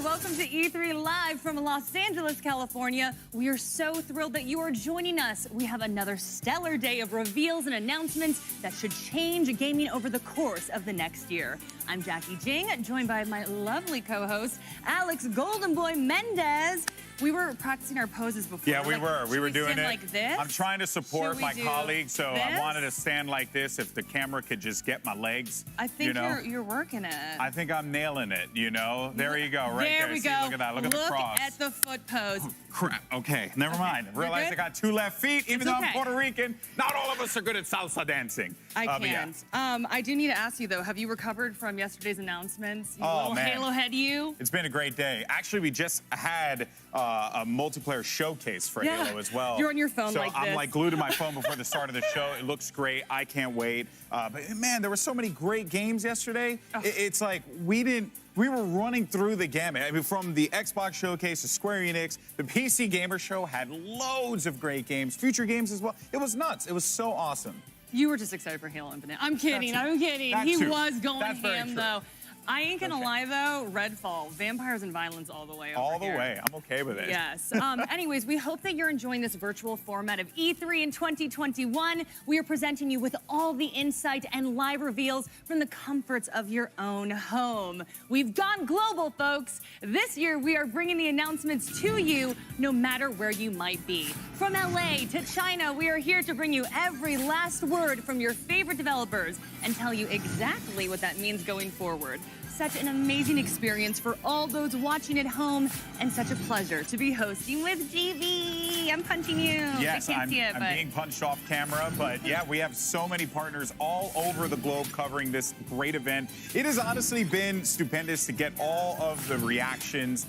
Welcome to E3 Live from Los Angeles, California. We are so thrilled that you are joining us. We have another stellar day of reveals and announcements that should change gaming over the course of the next year. I'm Jackie Jing, joined by my lovely co-host, Alex Golden Boy Mendez. We were practicing our poses before. Yeah, we were. We were doing it like this. I'm trying to support my colleague, so this? I wanted to stand like this. If the camera could just get my legs, I think you're working it. I think I'm nailing it. You know, there you go, right there. There we See, go. look at that. Look at the cross. Look at the foot pose. Oh, crap. Okay, never mind. Realize I got two left feet, even though I'm Puerto Rican. Not all of us are good at salsa dancing. I can't. Yeah. I do need to ask you though. Have you recovered from yesterday's announcements? Oh, man. Halo head you. It's been a great day. Actually, we just had a multiplayer showcase for Halo as well. You're on your phone so like this. I'm like glued to my phone before the start of the show. It looks great. I can't wait. But man, there were so many great games yesterday. Oh. It's like we were running through the gamut. I mean, from the Xbox showcase to Square Enix, the PC Gamer Show had loads of great games, future games as well. It was nuts. It was so awesome. You were just excited for Halo Infinite. I'm kidding. I'm kidding. He was going ham, though. I ain't gonna lie, though. Redfall, vampires and violence all the way over All the here. way. I'm okay with it. Yes. Anyways, we hope that you're enjoying this virtual format of E3 in 2021. We are presenting you with all the insight and live reveals from the comforts of your own home. We've gone global, folks. This year, we are bringing the announcements to you no matter where you might be. From LA to China, we are here to bring you every last word from your favorite developers and tell you exactly what that means going forward. Such an amazing experience for all those watching at home, and such a pleasure to be hosting with GB. I'm punching you. Yes, I can't see it, I'm but being punched off camera, but yeah, we have so many partners all over the globe covering this great event. It has honestly been stupendous to get all of the reactions.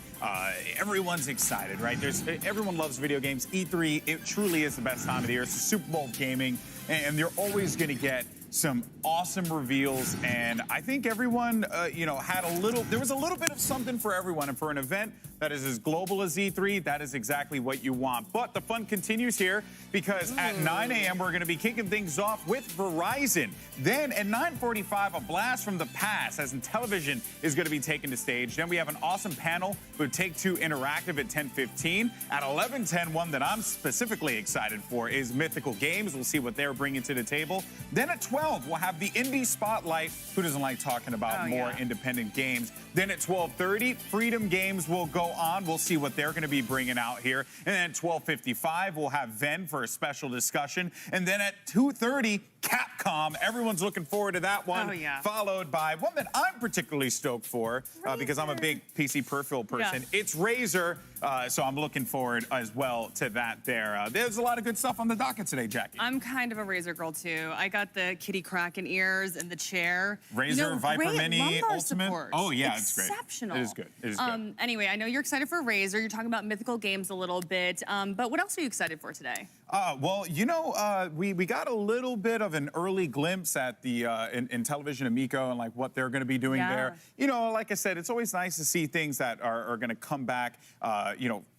Everyone's excited, right? Everyone loves video games. E3, it truly is the best time of the year. It's the Super Bowl of gaming, and you're always going to get some awesome reveals, and I think everyone, there was a little bit of something for everyone, and for an event that is as global as E3, that is exactly what you want. But the fun continues here, because at 9 a.m. we're going to be kicking things off with Verizon. Then at 9:45, a blast from the past, as in television is going to be taken to stage. Then we have an awesome panel with Take-Two Interactive at 10:15. At 11:10, one that I'm specifically excited for is Mythical Games. We'll see what they're bringing to the table. Then at 12, we'll have the Indie Spotlight. Who doesn't like talking about more independent games? Then at 12:30, Freedom Games will go on. We'll see what they're going to be bringing out here. And then at 12:55, we'll have Venn for a special discussion. And then at 2:30, Capcom. Everyone's looking forward to that one. Followed by one that I'm particularly stoked for because I'm a big PC peripheral person. It's Razer. So I'm looking forward as well to that there. There's a lot of good stuff on the docket today, Jackie. I'm kind of a Razer girl, too. I got the Kitty Kraken ears and the chair. Razer Viper Mini Ultimate. Support. Oh, yeah, it's great. Exceptional. It is good. It is good. Anyway, I know you're excited for Razer. You're talking about Mythical Games a little bit. But what else are you excited for today? Well, we got a little bit of an early glimpse at the in Television Amico and like what they're going to be doing there. Like I said, it's always nice to see things that are going to come back,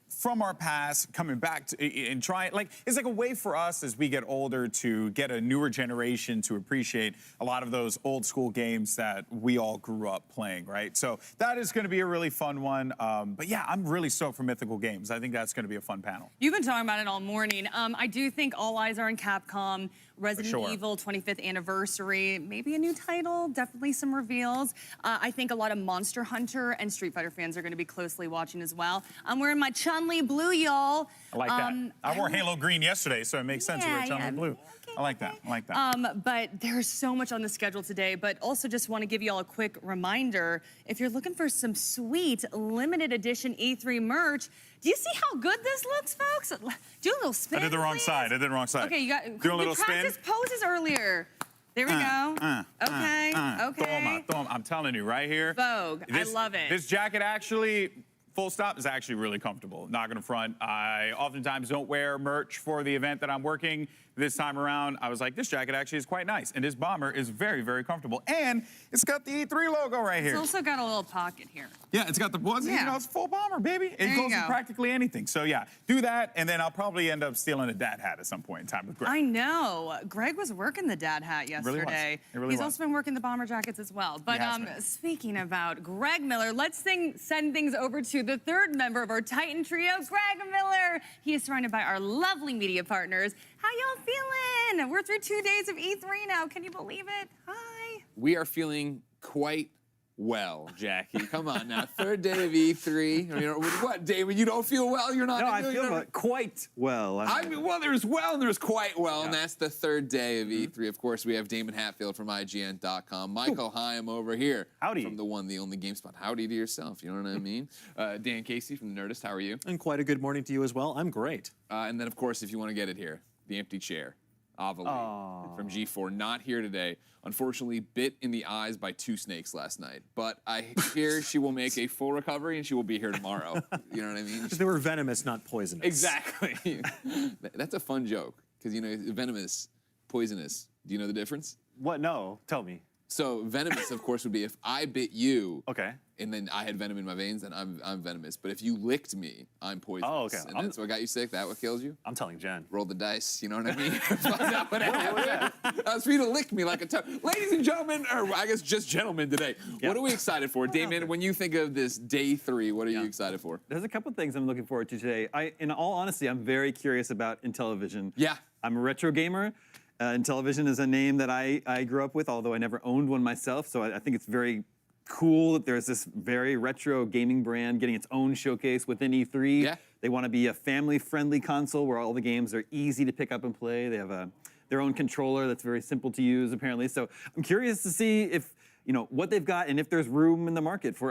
from our past, coming back and trying. Like, it's like a way for us as we get older to get a newer generation to appreciate a lot of those old school games that we all grew up playing, right? So that is going to be a really fun one. But yeah, I'm really stoked for Mythical Games. I think that's going to be a fun panel. You've been talking about it all morning. I do think all eyes are on Capcom. Resident Evil 25th anniversary, maybe a new title, definitely some reveals. I think a lot of Monster Hunter and Street Fighter fans are going to be closely watching as well. I'm wearing my Chun-Li blue, y'all. I like that. I wore Halo green yesterday, so it makes sense to wear Chun-Li blue. Okay, I like that. I like that. But there's so much on the schedule today, but also just want to give you all a quick reminder. If you're looking for some sweet limited edition E3 merch, do you see how good this looks, folks? Do a little spin. I did the wrong side. I did the wrong side. Okay, you got do a little spin. Practice poses earlier. There we go. Okay. Toma. I'm telling you, right here. Vogue. I love it. This jacket actually, full stop, is actually really comfortable. Not gonna front. I oftentimes don't wear merch for the event that I'm working. This time around, I was like, this jacket actually is quite nice. And this bomber is very, very comfortable. And it's got the E3 logo right here. It's also got a little pocket here. Yeah, it's got the buttons. It's a full bomber, baby. It goes with practically anything. So yeah, do that, and then I'll probably end up stealing a dad hat at some point in time with Greg. I know. Greg was working the dad hat yesterday. It really was. He's also been working the bomber jackets as well. But speaking about Greg Miller, let's send things over to the third member of our Titan trio, Greg Miller. He is surrounded by our lovely media partners. How y'all feeling? We're through 2 days of E3 now. Can you believe it? Hi. We are feeling quite well, Jackie. Come on now. Third day of E3. I mean, what, David? You don't feel well? You're not. No, I feel quite well. I mean, well, there's well and there's quite well, and that's the third day of E3. Of course, we have Damon Hatfield from IGN.com. Michael Hyam over here. Howdy. From the one, the only GameSpot. Howdy to yourself. You know what I mean? Dan Casey from The Nerdist. How are you? And quite a good morning to you as well. I'm great. And then, of course, if you want to get it here, the empty chair. Avali from G4, not here today. Unfortunately, bit in the eyes by 2 snakes last night. But I hear she will make a full recovery and she will be here tomorrow. You know what I mean? They were venomous, not poisonous. Exactly. That's a fun joke because, you know, venomous, poisonous. Do you know the difference? What? No. Tell me. So venomous, of course, would be if I bit you. Okay. And then I had venom in my veins, then I'm venomous. But if you licked me, I'm poisonous. Oh, okay. And that's what got you sick? That what kills you? I'm telling Jen. Roll the dice, you know what I mean? Find out what happened. That's for you to lick me like a ladies and gentlemen, or I guess just gentlemen today. Yeah. What are we excited for? Damien, when you think of this day 3, what are you excited for? There's a couple things I'm looking forward to today. In all honesty, I'm very curious about Intellivision. Yeah. I'm a retro gamer. Intellivision is a name that I grew up with, although I never owned one myself. So I think it's very cool that there's this very retro gaming brand getting its own showcase within E3. Yeah. They want to be a family-friendly console where all the games are easy to pick up and play. They have their own controller that's very simple to use, apparently. So I'm curious to see if, you know, what they've got and if there's room in the market for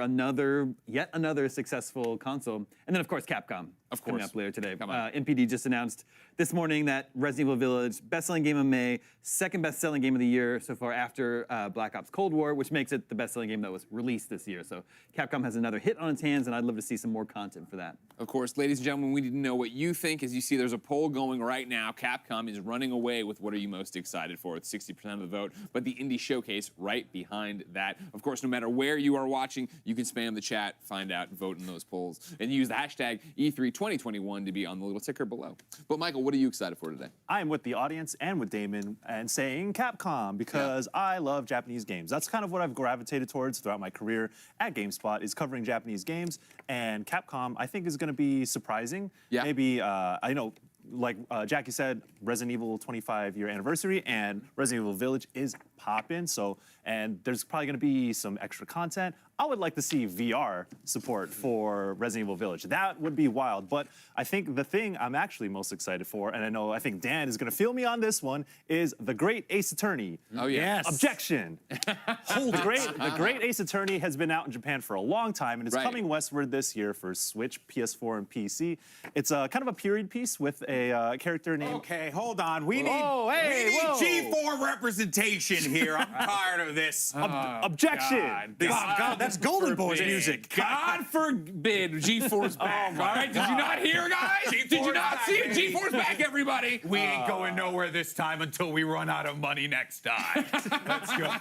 yet another successful console. And then, of course, Capcom. Of Coming course. up later today. Come on. NPD just announced this morning that Resident Evil Village, best-selling game of May, second best-selling game of the year so far after Black Ops Cold War, which makes it the best-selling game that was released this year. So Capcom has another hit on its hands, and I'd love to see some more content for that. Of course, ladies and gentlemen, we need to know what you think. As you see, there's a poll going right now. Capcom is running away with what are you most excited for with 60% of the vote, but the Indie Showcase right behind that. Of course, no matter where you are watching, you can spam the chat, find out, vote in those polls, and use the hashtag E3 2021 to be on the little ticker below. But Michael, what are you excited for today? I am with the audience and with Damon and saying Capcom because I love Japanese games. That's kind of what I've gravitated towards throughout my career at GameSpot is covering Japanese games. And Capcom, I think, is going to be surprising. Yeah. Maybe, I know, like Jackie said, Resident Evil 25-year anniversary and Resident Evil Village is poppin'. So, and there's probably going to be some extra content. I would like to see VR support for Resident Evil Village. That would be wild. But I think the thing I'm actually most excited for, and I think Dan is going to feel me on this one, is The Great Ace Attorney. Oh, yeah. Yes. Objection. The Great Ace Attorney has been out in Japan for a long time, and it's Right. coming westward this year for Switch, PS4, and PC. It's a kind of a period piece with a character named... Okay, hold on. We need, Whoa, hey, we need whoa. G4 representation here. I'm tired of this. Objection. God, that's Golden Boys forbid. music. God forbid G4's back. All right, did you not hear, guys? Did you not see it? G4's back, everybody. We ain't going nowhere this time until we run out of money next time. Let's go.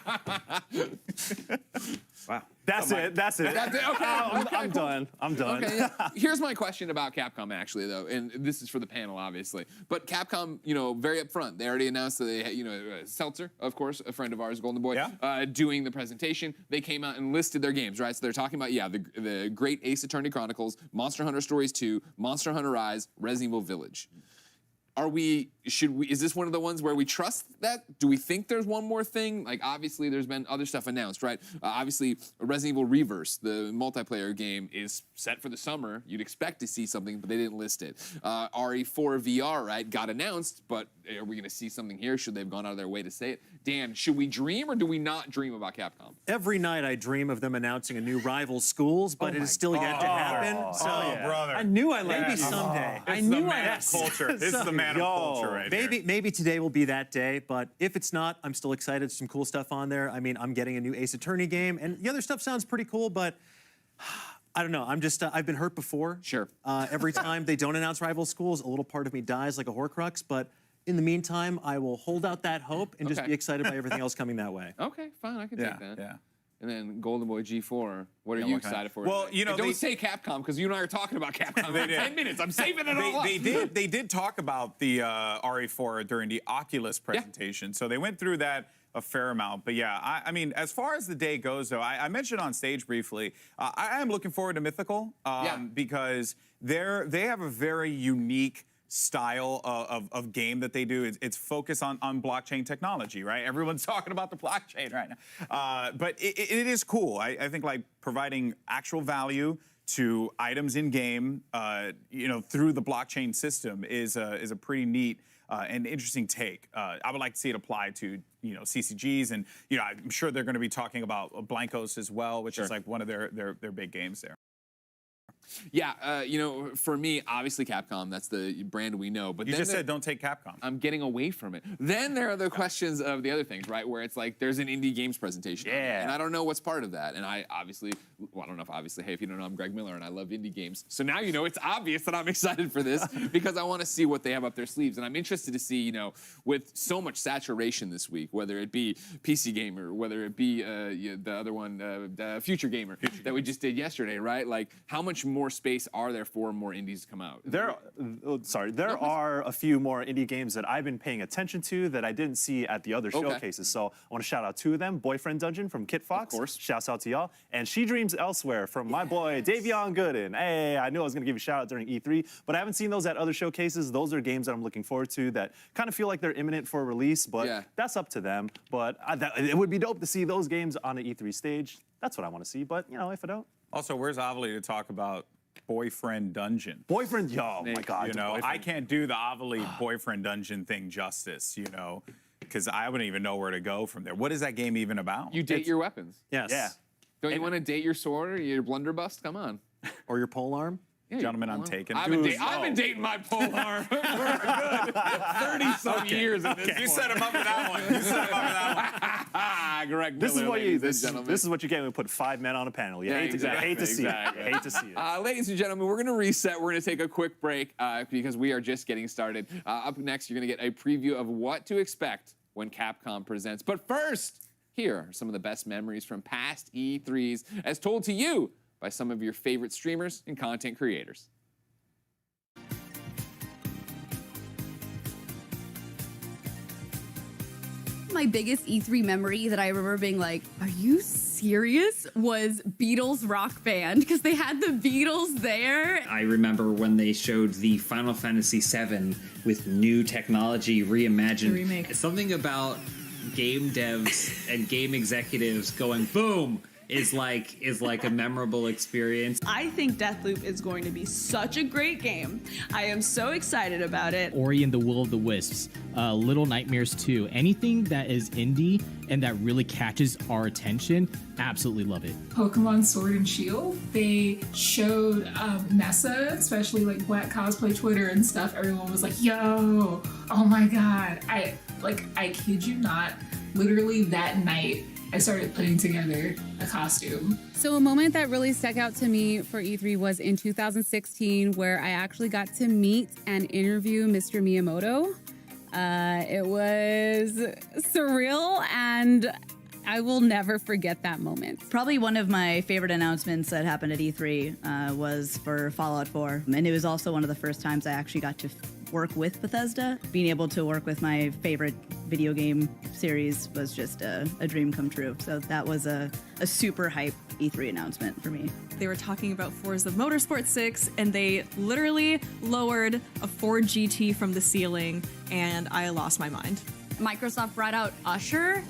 Wow. That's it. That's it. Okay. I'm done. I'm done. Okay, yeah. Here's my question about Capcom, actually, though, and this is for the panel, obviously. But Capcom, you know, very upfront, they already announced that they, you know, Seltzer, of course, a friend of ours, Golden Boy, doing the presentation. They came out and listed their games, right? So they're talking about, yeah, the Great Ace Attorney Chronicles, Monster Hunter Stories 2, Monster Hunter Rise, Resident Evil Village. Is this one of the ones where we trust that? Do we think there's one more thing? Like, obviously, there's been other stuff announced, right? Obviously, Resident Evil Reverse, the multiplayer game, is set for the summer. You'd expect to see something, but they didn't list it. RE4 VR, right, got announced, but are we going to see something here? Should they have gone out of their way to say it? Dan, should we dream or do we not dream about Capcom? Every night I dream of them announcing a new rival schools, but it is still yet to happen. So brother. I knew I liked maybe this. someday. I knew I man liked of culture. This is the man of culture right here. Maybe today will be that day, but if it's not, I'm still excited. Some cool stuff on there. I mean, I'm getting a new Ace Attorney game, and the other stuff sounds pretty cool, but I don't know. I'm just, I've been hurt before. Sure. Every time they don't announce rival schools, a little part of me dies like a Horcrux, but in the meantime, I will hold out that hope and just Okay. be excited by everything else coming that way. Okay, fine, I can take that. Yeah. And then Golden Boy G4, what are you excited for? Well, today? you know, And don't they- say Capcom, because you and I are talking about Capcom for 10 minutes. I'm saving it all up. They did talk about the RE4 during the Oculus presentation, so they went through that a fair amount. But yeah, I mean, as far as the day goes, though, I mentioned on stage briefly, I am looking forward to Mythical because they have a very unique style of game that they do. It's focused on blockchain technology, right? Everyone's talking about the blockchain right now. But it is cool. I think like providing actual value to items in game, you know, through the blockchain system is a pretty neat and interesting take. I would like to see it applied to, you know, CCGs, and you know, I'm sure they're going to be talking about Blancos as well, which is like one of their big games there. Yeah, for me, obviously Capcom, that's the brand we know. But You then just said don't take Capcom. I'm getting away from it. Then there are the questions of the other things, right? Where it's like there's an indie games presentation. Yeah. And I don't know what's part of that. And I don't know if obviously, hey, if you don't know, I'm Greg Miller and I love indie games. So now you know it's obvious that I'm excited for this because I want to see what they have up their sleeves. And I'm interested to see, with so much saturation this week, whether it be PC Gamer, whether it be the other one, Future Gamer that we just did yesterday, right? Like how much more space are there for more indies to come out? There are a few more indie games that I've been paying attention to that I didn't see at the other showcases. So I want to shout out two of them. Boyfriend Dungeon from Kit Fox. Of course. Shouts out to y'all. And She Dreams Elsewhere from my boy Davion Gooden. Hey, I knew I was going to give you a shout out during E3, but I haven't seen those at other showcases. Those are games that I'm looking forward to that kind of feel like they're imminent for release, but that's up to them. But it would be dope to see those games on an E3 stage. That's what I want to see, but if I don't. Also, where's Avali to talk about Boyfriend Dungeon? Boyfriend, yo, my God. I can't do the Avali Boyfriend Dungeon thing justice, because I wouldn't even know where to go from there. What is that game even about? You date your weapons. Yes. Yeah. Don't you want to date your sword or your blunderbuss? Come on. Or your pole arm. Yeah, Gentlemen, I'm taken. I've been dating my pole arm for a good 30-some years at this point. You set him up with that one. You set him up with that one. Correct. This is what you ladies and gentlemen. this is what you get when we put 5 men on a panel. You hate to see it. Hate to see it. Ladies and gentlemen, we're going to reset. We're going to take a quick break because we are just getting started. Up next, you're going to get a preview of what to expect when Capcom presents. But first, here are some of the best memories from past E3s as told to you by some of your favorite streamers and content creators. My biggest E3 memory that I remember being like, are you serious? Was Beatles Rock Band, because they had the Beatles there. I remember when they showed the Final Fantasy VII with new technology reimagined. The remake. Something about game devs and game executives going boom is like a memorable experience. I think Deathloop is going to be such a great game. I am so excited about it. Ori and the Will of the Wisps, Little Nightmares 2, anything that is indie and that really catches our attention, absolutely love it. Pokemon Sword and Shield, they showed Nessa, especially like Black Cosplay Twitter and stuff. Everyone was like, yo, oh my God. I kid you not, literally that night, I started putting together a costume. So a moment that really stuck out to me for E3 was in 2016, where I actually got to meet and interview Mr. Miyamoto. It was surreal, and I will never forget that moment. Probably one of my favorite announcements that happened at E3 was for Fallout 4. And it was also one of the first times I actually got to work with Bethesda. Being able to work with my favorite video game series was just a dream come true. So that was a super hype E3 announcement for me. They were talking about Forza Motorsport 6, and they literally lowered a Ford GT from the ceiling, and I lost my mind. Microsoft brought out Usher.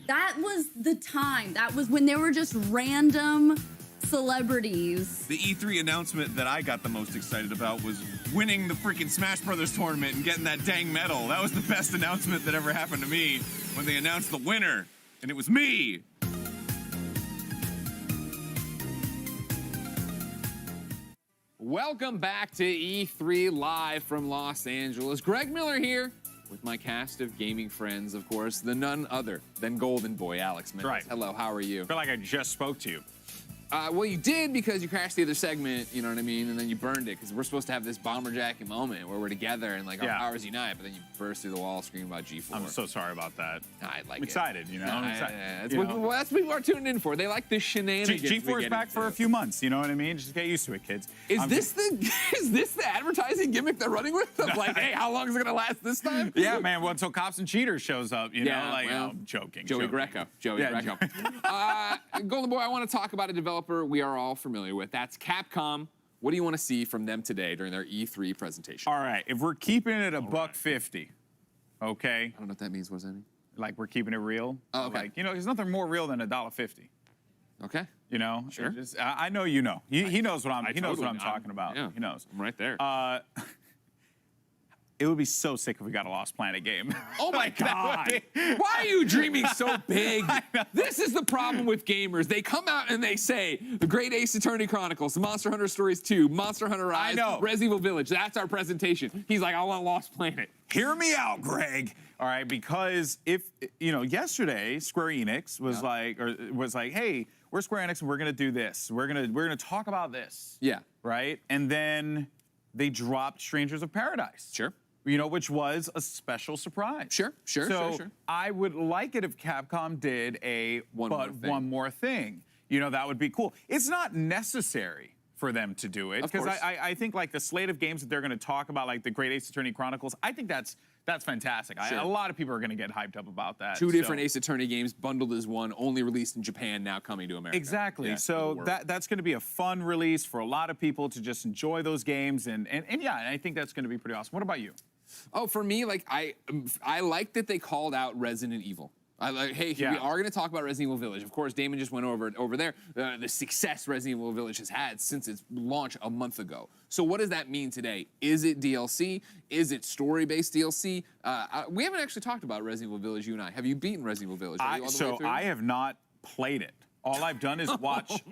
That was the time. That was when there were just random celebrities. The E3 announcement that I got the most excited about was winning the freaking Smash Brothers tournament and getting that dang medal. That was the best announcement that ever happened to me when they announced the winner, and it was me. Welcome back to E3 Live from Los Angeles. Greg Miller here with my cast of gaming friends, of course, the none other than Golden Boy Alex Mendez. Right. Hello, how are you? I feel like I just spoke to you. Well, you did because you crashed the other segment, you know what I mean? And then you burned it because we're supposed to have this bomber jacket moment where we're together and like our powers unite, but then you burst through the wall screaming about G4. I'm so sorry about that. I like I'm excited, you know? I'm excited. That's what people are tuning in for. They like the shenanigans. G4 is back for a few months, you know what I mean? Just get used to it, kids. Is this the advertising gimmick they're running with? Of like, hey, how long is it gonna last this time? Yeah, man. Well, until Cops and Cheaters shows up, you know? I'm joking. Joey Greco. Greco. Golden Boy, I want to talk about a developer we are all familiar with. That's Capcom. What do you want to see from them today during their E3 presentation? All right, if we're keeping it $1.50, okay? I don't know what that means. What does that mean? Like we're keeping it real. Oh, okay. Like, there's nothing more real than $1.50. Okay. You know? Sure. I know you know. He knows what I'm. He knows what I'm talking about. Yeah. He knows. I'm right there. It would be so sick if we got a Lost Planet game. Oh my God. Why are you dreaming so big? This is the problem with gamers. They come out and they say, the Great Ace Attorney Chronicles, Monster Hunter Stories 2, Monster Hunter Rise, Resident Evil Village. That's our presentation. He's like, I want Lost Planet. Hear me out, Greg. All right, because if, yesterday Square Enix was like, hey, we're Square Enix and we're gonna do this. We're gonna talk about this. Yeah. Right? And then they dropped Strangers of Paradise. Sure. Which was a special surprise. Sure. So I would like it if Capcom did one more thing. That would be cool. It's not necessary for them to do it, because I think like the slate of games that they're going to talk about, like the Great Ace Attorney Chronicles, I think that's fantastic. Sure. A lot of people are going to get hyped up about that. Two different Ace Attorney games bundled as one, only released in Japan, now coming to America. Exactly. Yeah, so that's going to be a fun release for a lot of people to just enjoy those games, and I think that's going to be pretty awesome. What about you? Oh, for me, like I like that they called out Resident Evil. Hey, we are going to talk about Resident Evil Village. Of course, Damon just went over there, the success Resident Evil Village has had since its launch a month ago. So what does that mean today? Is it DLC? Is it story-based DLC? We haven't actually talked about Resident Evil Village, you and I. Have you beaten Resident Evil Village? I have not played it. All I've done is watch.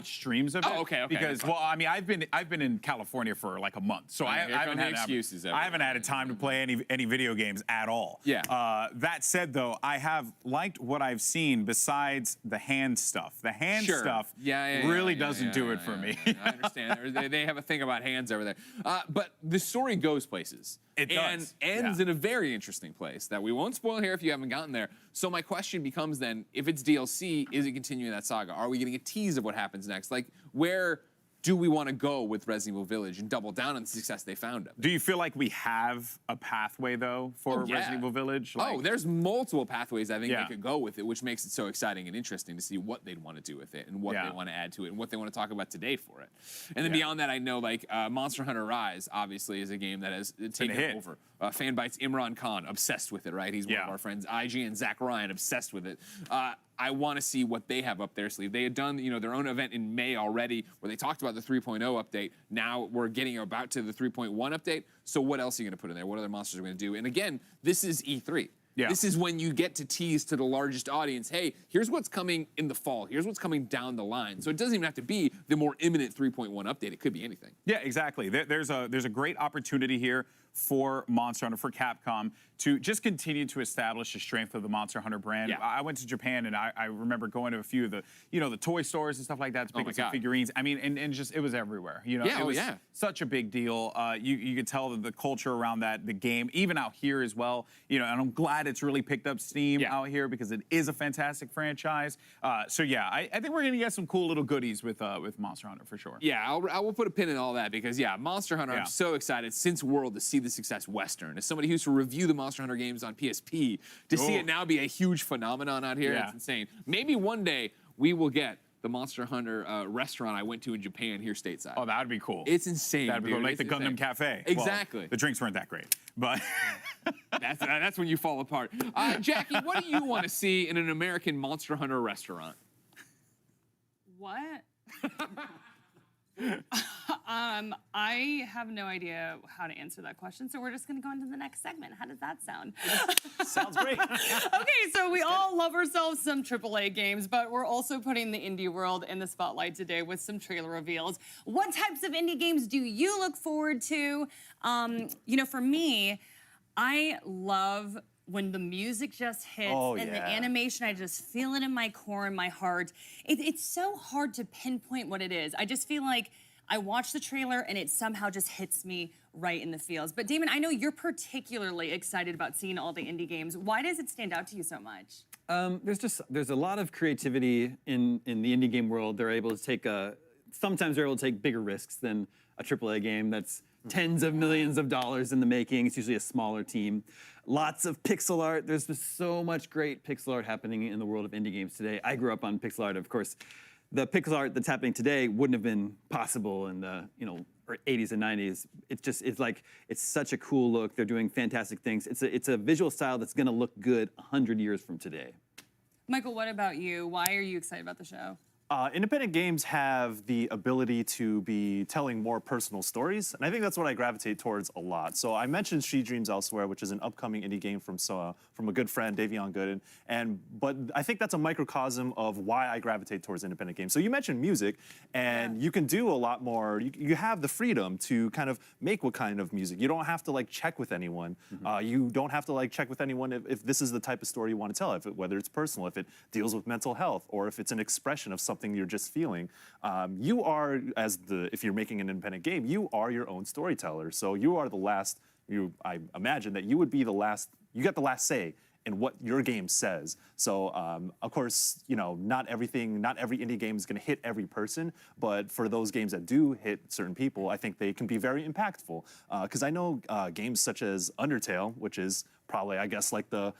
Streams of it. Oh, okay. Because I've been in California for like a month, so I haven't had time to play any video games at all. Yeah. That said, though, I have liked what I've seen besides the hand stuff. The hand stuff really doesn't do it for me. I understand. They have a thing about hands over there. But the story goes places. It does. And ends in a very interesting place that we won't spoil here if you haven't gotten there. So my question becomes then, if it's DLC, is it continuing that saga? Are we getting a tease of what happens next? Like, where do we want to go with Resident Evil Village and double down on the success they found of it? Do you feel like we have a pathway, though, for Resident Evil Village? There's multiple pathways I think they could go with it, which makes it so exciting and interesting to see what they'd want to do with it and what they want to add to it and what they want to talk about today for it. And then beyond that, I know Monster Hunter Rise, obviously, is a game that has taken over. Fanbytes Imran Khan, obsessed with it, right? He's one of our friends. IG and Zach Ryan, obsessed with it. I want to see what they have up their sleeve. They had done, their own event in May already where they talked about the 3.0 update. Now we're getting about to the 3.1 update. So what else are you going to put in there? What other monsters are we going to do? And again, this is E3. Yeah. This is when you get to tease to the largest audience, hey, here's what's coming in the fall. Here's what's coming down the line. So it doesn't even have to be the more imminent 3.1 update. It could be anything. Yeah, exactly. There's a great opportunity here for Monster Hunter, for Capcom, to just continue to establish the strength of the Monster Hunter brand. Yeah. I went to Japan, and I remember going to a few of the, the toy stores and stuff like that to pick up some figurines. I mean, and just, it was everywhere. It was such a big deal. You could tell that the culture around that, the game, even out here as well, and I'm glad it's really picked up steam out here because it is a fantastic franchise. I think we're going to get some cool little goodies with Monster Hunter for sure. Yeah, I will put a pin in all that because, Monster Hunter, I'm so excited since World to see the success Western. As somebody who used to review the Monster Hunter games on PSP, to see it now be a huge phenomenon out here, it's insane. Maybe one day we will get the Monster Hunter restaurant I went to in Japan here stateside. Oh, that would be cool. It's insane, That'd be cool. Like it's the Gundam Cafe. Exactly. Well, the drinks weren't that great, but... that's when you fall apart. Jackie, what do you want to see in an American Monster Hunter restaurant? What? I have no idea how to answer that question, so we're just going to go into the next segment. How does that sound? Sounds great. Okay, so we all love ourselves some AAA games, but we're also putting the indie world in the spotlight today with some trailer reveals. What types of indie games do you look forward to? For me, I love when the music just hits and the animation, I just feel it in my core and my heart. It's so hard to pinpoint what it is. I just feel like I watch the trailer and it somehow just hits me right in the feels. But Damon, I know you're particularly excited about seeing all the indie games. Why does it stand out to you so much? There's a lot of creativity in the indie game world. They're able to take sometimes they're able to take bigger risks than a AAA game that's tens of millions of dollars in the making. It's usually a smaller team. Lots of pixel art. There's just so much great pixel art happening in the world of indie games today. I grew up on pixel art, of course. The pixel art that's happening today wouldn't have been possible in the 80s and 90s. It's such a cool look. They're doing fantastic things. It's a visual style that's going to look good 100 years from today. Michael, what about you? Why are you excited about the show? Independent games have the ability to be telling more personal stories, and I think that's what I gravitate towards a lot. So I mentioned She Dreams Elsewhere, which is an upcoming indie game from a good friend, Davion Gooden, but I think that's a microcosm of why I gravitate towards independent games. So you mentioned music, and you can do a lot more. You have the freedom to kind of make what kind of music. You don't have to like check with anyone. You don't have to like check with anyone if this is the type of story you want to tell, whether it's personal, if it deals with mental health, or if it's an expression of something you're just feeling. You are, if you're making an independent game, you are your own storyteller. So you are the last, I imagine that you would be the last, you get the last say in what your game says. So of course, not every indie game is gonna hit every person, but for those games that do hit certain people, I think they can be very impactful. Because I know games such as Undertale, which is probably, I guess, like the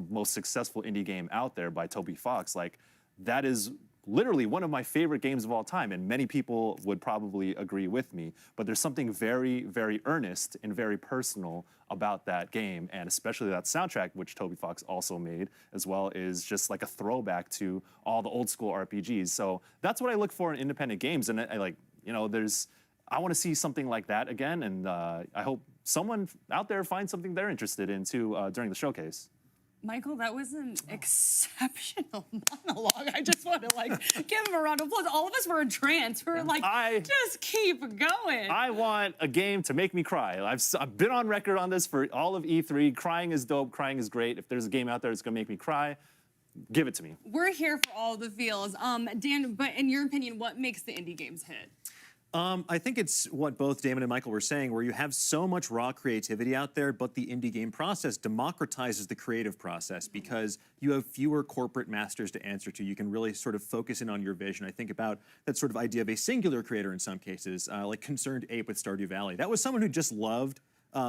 most successful indie game out there by Toby Fox, like that is literally one of my favorite games of all time, and many people would probably agree with me. But there's something very, very earnest and very personal about that game, and especially that soundtrack, which Toby Fox also made, as well, is just like a throwback to all the old school RPGs. So that's what I look for in independent games, and I want to see something like that again, and I hope someone out there finds something they're interested in too during the showcase. Michael, that was an exceptional monologue. I just want to give him a round of applause. All of us were in trance. We were just keep going. I want a game to make me cry. I've been on record on this for all of E3. Crying is dope. Crying is great. If there's a game out there that's gonna make me cry, give it to me. We're here for all the feels. Dan, but in your opinion, what makes the indie games hit? I think it's what both Damon and Michael were saying, where you have so much raw creativity out there, but the indie game process democratizes the creative process because you have fewer corporate masters to answer to. You can really sort of focus in on your vision. I think about that sort of idea of a singular creator in some cases, like Concerned Ape with Stardew Valley. That was someone who just loved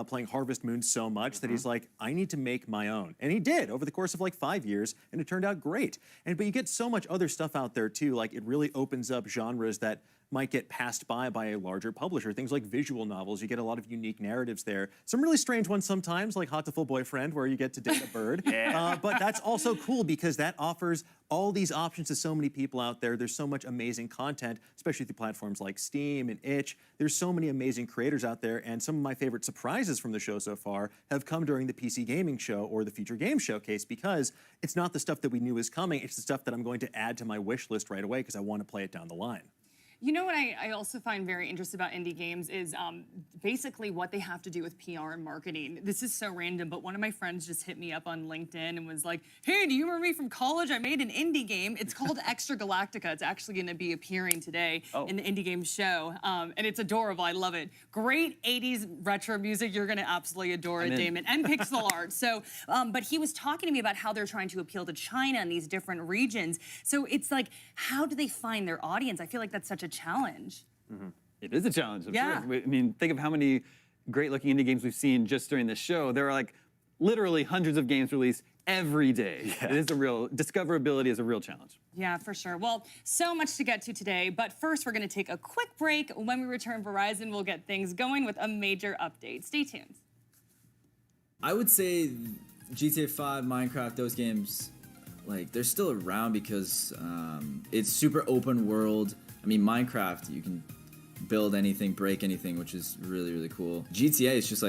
playing Harvest Moon so much that he's like, I need to make my own. And he did over the course of like 5 years, and it turned out great. But you get so much other stuff out there too, like it really opens up genres that might get passed by a larger publisher. Things like visual novels, you get a lot of unique narratives there. Some really strange ones sometimes, like Hot to Full Boyfriend, where you get to date a bird. But that's also cool because that offers all these options to so many people out there. There's so much amazing content, especially through platforms like Steam and Itch. There's so many amazing creators out there, and some of my favorite surprises from the show so far have come during the PC Gaming Show or the Future Games Showcase, because it's not the stuff that we knew was coming, it's the stuff that I'm going to add to my wish list right away because I want to play it down the line. You know what I also find very interesting about indie games is basically what they have to do with PR and marketing. This is so random, but one of my friends just hit me up on LinkedIn and was like, hey, do you remember me from college? I made an indie game. It's called Extra Galactica. It's actually going to be appearing today in the Indie Game Show, and it's adorable. I love it. Great 80s retro music. You're going to absolutely adore it, Damon, and pixel art. So, but he was talking to me about how they're trying to appeal to China and these different regions. So it's like, how do they find their audience? I feel like that's such a challenge. It is a challenge. Yeah. Sure. I mean, think of how many great-looking indie games we've seen just during this show. There are like literally hundreds of games released every day. It is discoverability is a real challenge. Yeah, for sure. Well, so much to get to today, but first we're going to take a quick break. When we return, Verizon will get things going with a major update. Stay tuned. I would say GTA 5, Minecraft, those games, they're still around because it's super open world. I mean, Minecraft, you can build anything, break anything, which is really, really cool. GTA is just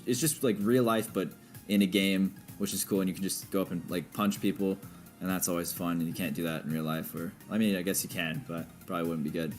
it's just like real life, but in a game, which is cool, and you can just go up and punch people, and that's always fun, and you can't do that in real life. Or, I mean, I guess you can, but probably wouldn't be good.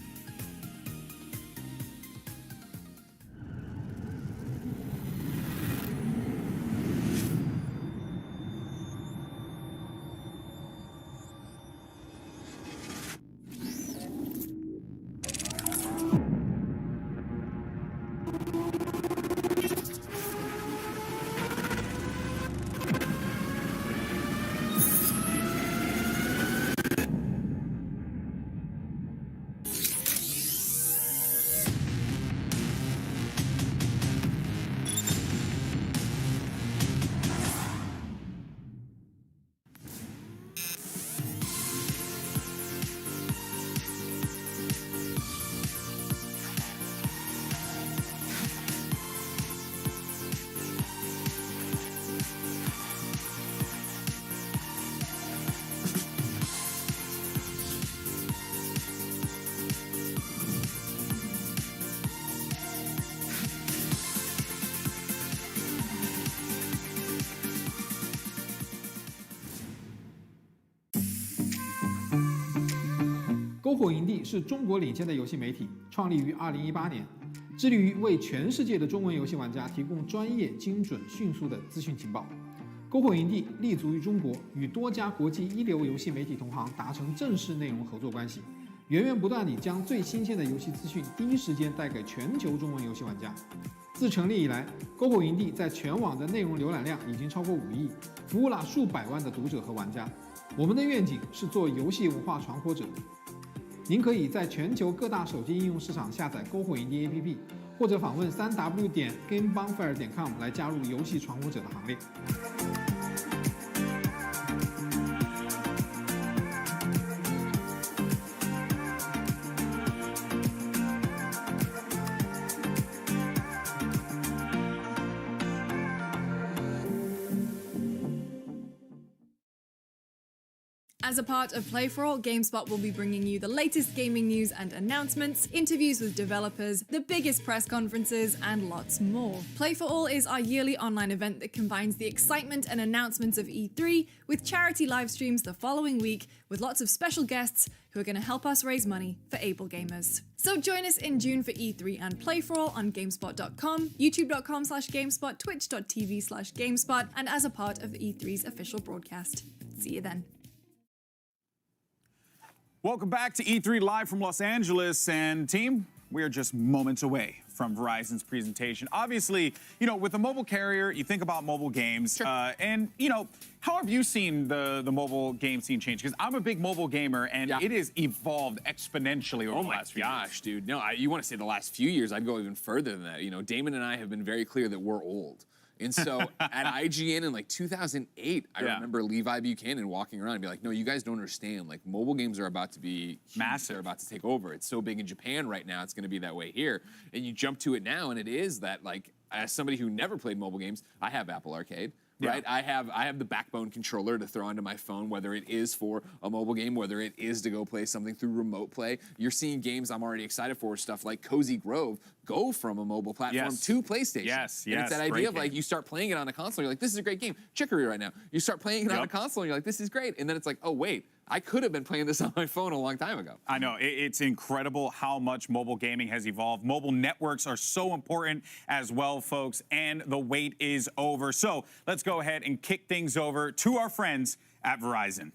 篝火营地是中国领先的游戏媒体，创立于2018年，致力于为全世界的中文游戏玩家提供专业、精准、迅速的资讯情报。篝火营地立足于中国，与多家国际一流游戏媒体同行达成正式内容合作关系，源源不断地将最新鲜的游戏资讯第一时间带给全球中文游戏玩家。自成立以来，篝火营地在全网的内容浏览量已经超过5亿，服务了数百万的读者和玩家。我们的愿景是做游戏文化传播者。您可以在全球各大手机应用市场下载篝火营地 APP， 或者访问3w.gamebonfire.com 来加入游戏传播者的行列。As a part of Play For All, GameSpot will be bringing you the latest gaming news and announcements, interviews with developers, the biggest press conferences, and lots more. Play For All is our yearly online event that combines the excitement and announcements of E3 with charity live streams the following week with lots of special guests who are going to help us raise money for able gamers. So join us in June for E3 and Play For All on GameSpot.com, YouTube.com/GameSpot, Twitch.tv/GameSpot, and as a part of the E3's official broadcast. See you then. Welcome back to E3 Live from Los Angeles. And team, we are just moments away from Verizon's presentation. Obviously, you know, with a mobile carrier, you think about mobile games. And, you know, how have you seen the mobile game scene change? Because I'm a big mobile gamer, and it has evolved exponentially over the last few years. Dude. No, you want to say the last few years, I'd go even further than that. You know, Damon and I have been very clear that we're old. And so at IGN in like 2008, I remember Levi Buchanan walking around and be like, no, you guys don't understand. Like, mobile games are about to be massive. They're about to take over. It's so big in Japan right now. It's going to be that way here. And you jump to it now, and it is that, like, as somebody who never played mobile games, I have Apple Arcade. Right, I have the Backbone controller to throw onto my phone, whether it is for a mobile game, whether it is to go play something through remote play. You're seeing games I'm already excited for, stuff like Cozy Grove, go from a mobile platform to PlayStation. And it's that idea of like, you start playing it on a console, you're like, this is a great game. Chicory right now. You start playing it on a console, and you're like, this is great. And then it's like, oh wait, I could have been playing this on my phone a long time ago. I know. It's incredible how much mobile gaming has evolved. Mobile networks are so important as well, folks, and the wait is over. So let's go ahead and kick things over to our friends at Verizon.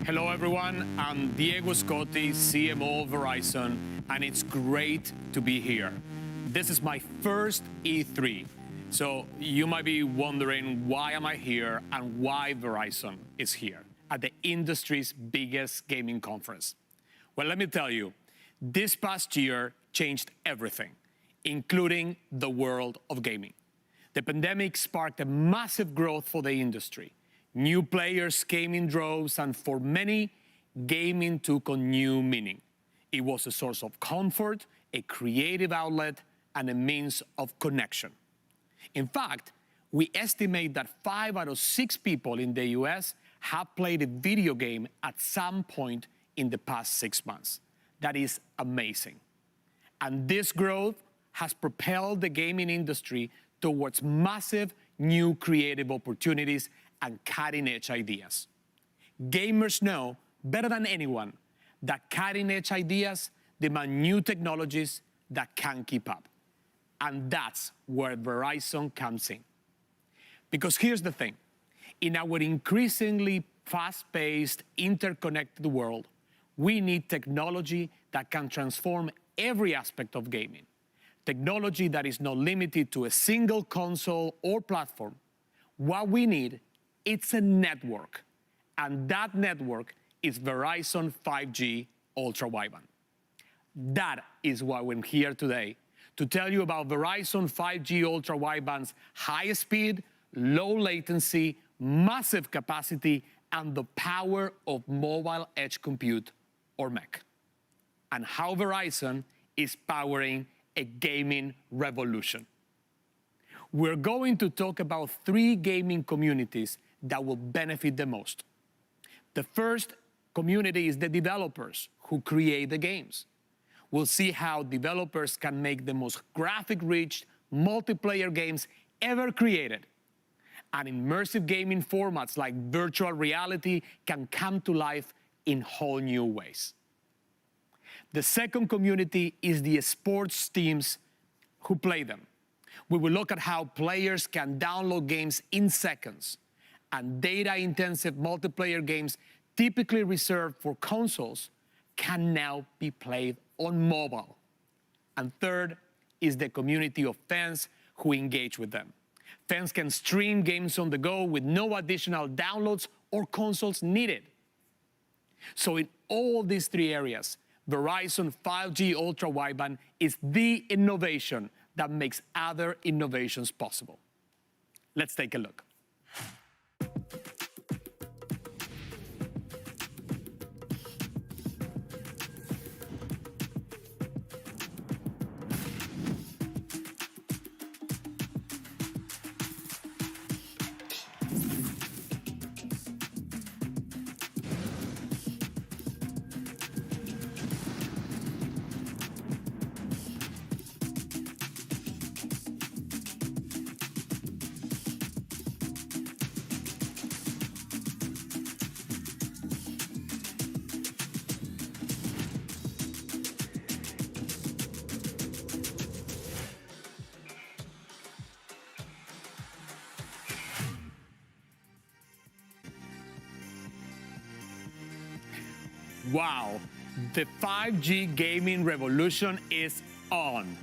Hello everyone, I'm Diego Scotti, CMO of Verizon, and it's great to be here. This is my first E3, so you might be wondering why am I here and why Verizon is here at the industry's biggest gaming conference. Well, let me tell you, this past year changed everything, including the world of gaming. The pandemic sparked a massive growth for the industry. New players came in droves, and for many, gaming took on new meaning. It was a source of comfort, a creative outlet, and a means of connection. In fact, we estimate that 5 out of 6 people in the US have played a video game at some point in the past 6 months. That is amazing. And this growth has propelled the gaming industry towards massive new creative opportunities and cutting-edge ideas. Gamers know better than anyone that cutting-edge ideas demand new technologies that can keep up. And that's where Verizon comes in. Because here's the thing, in our increasingly fast-paced, interconnected world, we need technology that can transform every aspect of gaming. Technology that is not limited to a single console or platform. What we need It's a network, and that network is Verizon 5G Ultra Wideband. That is why we're here today, to tell you about Verizon 5G Ultra Wideband's high speed, low latency, massive capacity, and the power of mobile edge compute, or MEC, and how Verizon is powering a gaming revolution. We're going to talk about 3 gaming communities that will benefit the most. The first community is the developers who create the games. We'll see how developers can make the most graphic-rich multiplayer games ever created. And immersive gaming formats like virtual reality can come to life in whole new ways. The second community is the sports teams who play them. We will look at how players can download games in seconds, and data-intensive multiplayer games typically reserved for consoles can now be played on mobile. And third is the community of fans who engage with them. Fans can stream games on the go with no additional downloads or consoles needed. So in all these 3 areas, Verizon 5G Ultra Wideband is the innovation that makes other innovations possible. Let's take a look. Wow, the 5G gaming revolution is on.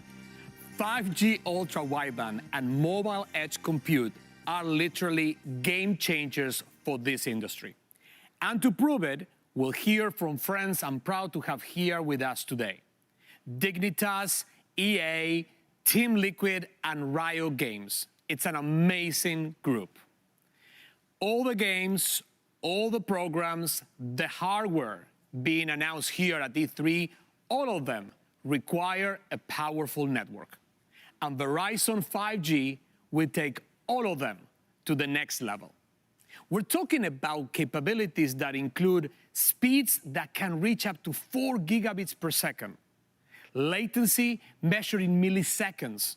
5G Ultra Wideband and mobile edge compute are literally game changers for this industry. And to prove it, we'll hear from friends I'm proud to have here with us today. Dignitas, EA, Team Liquid, and Riot Games. It's an amazing group. All the games, all the programs, the hardware being announced here at E3, all of them require a powerful network. And Verizon 5G will take all of them to the next level. We're talking about capabilities that include speeds that can reach up to 4 gigabits per second, latency measured in milliseconds,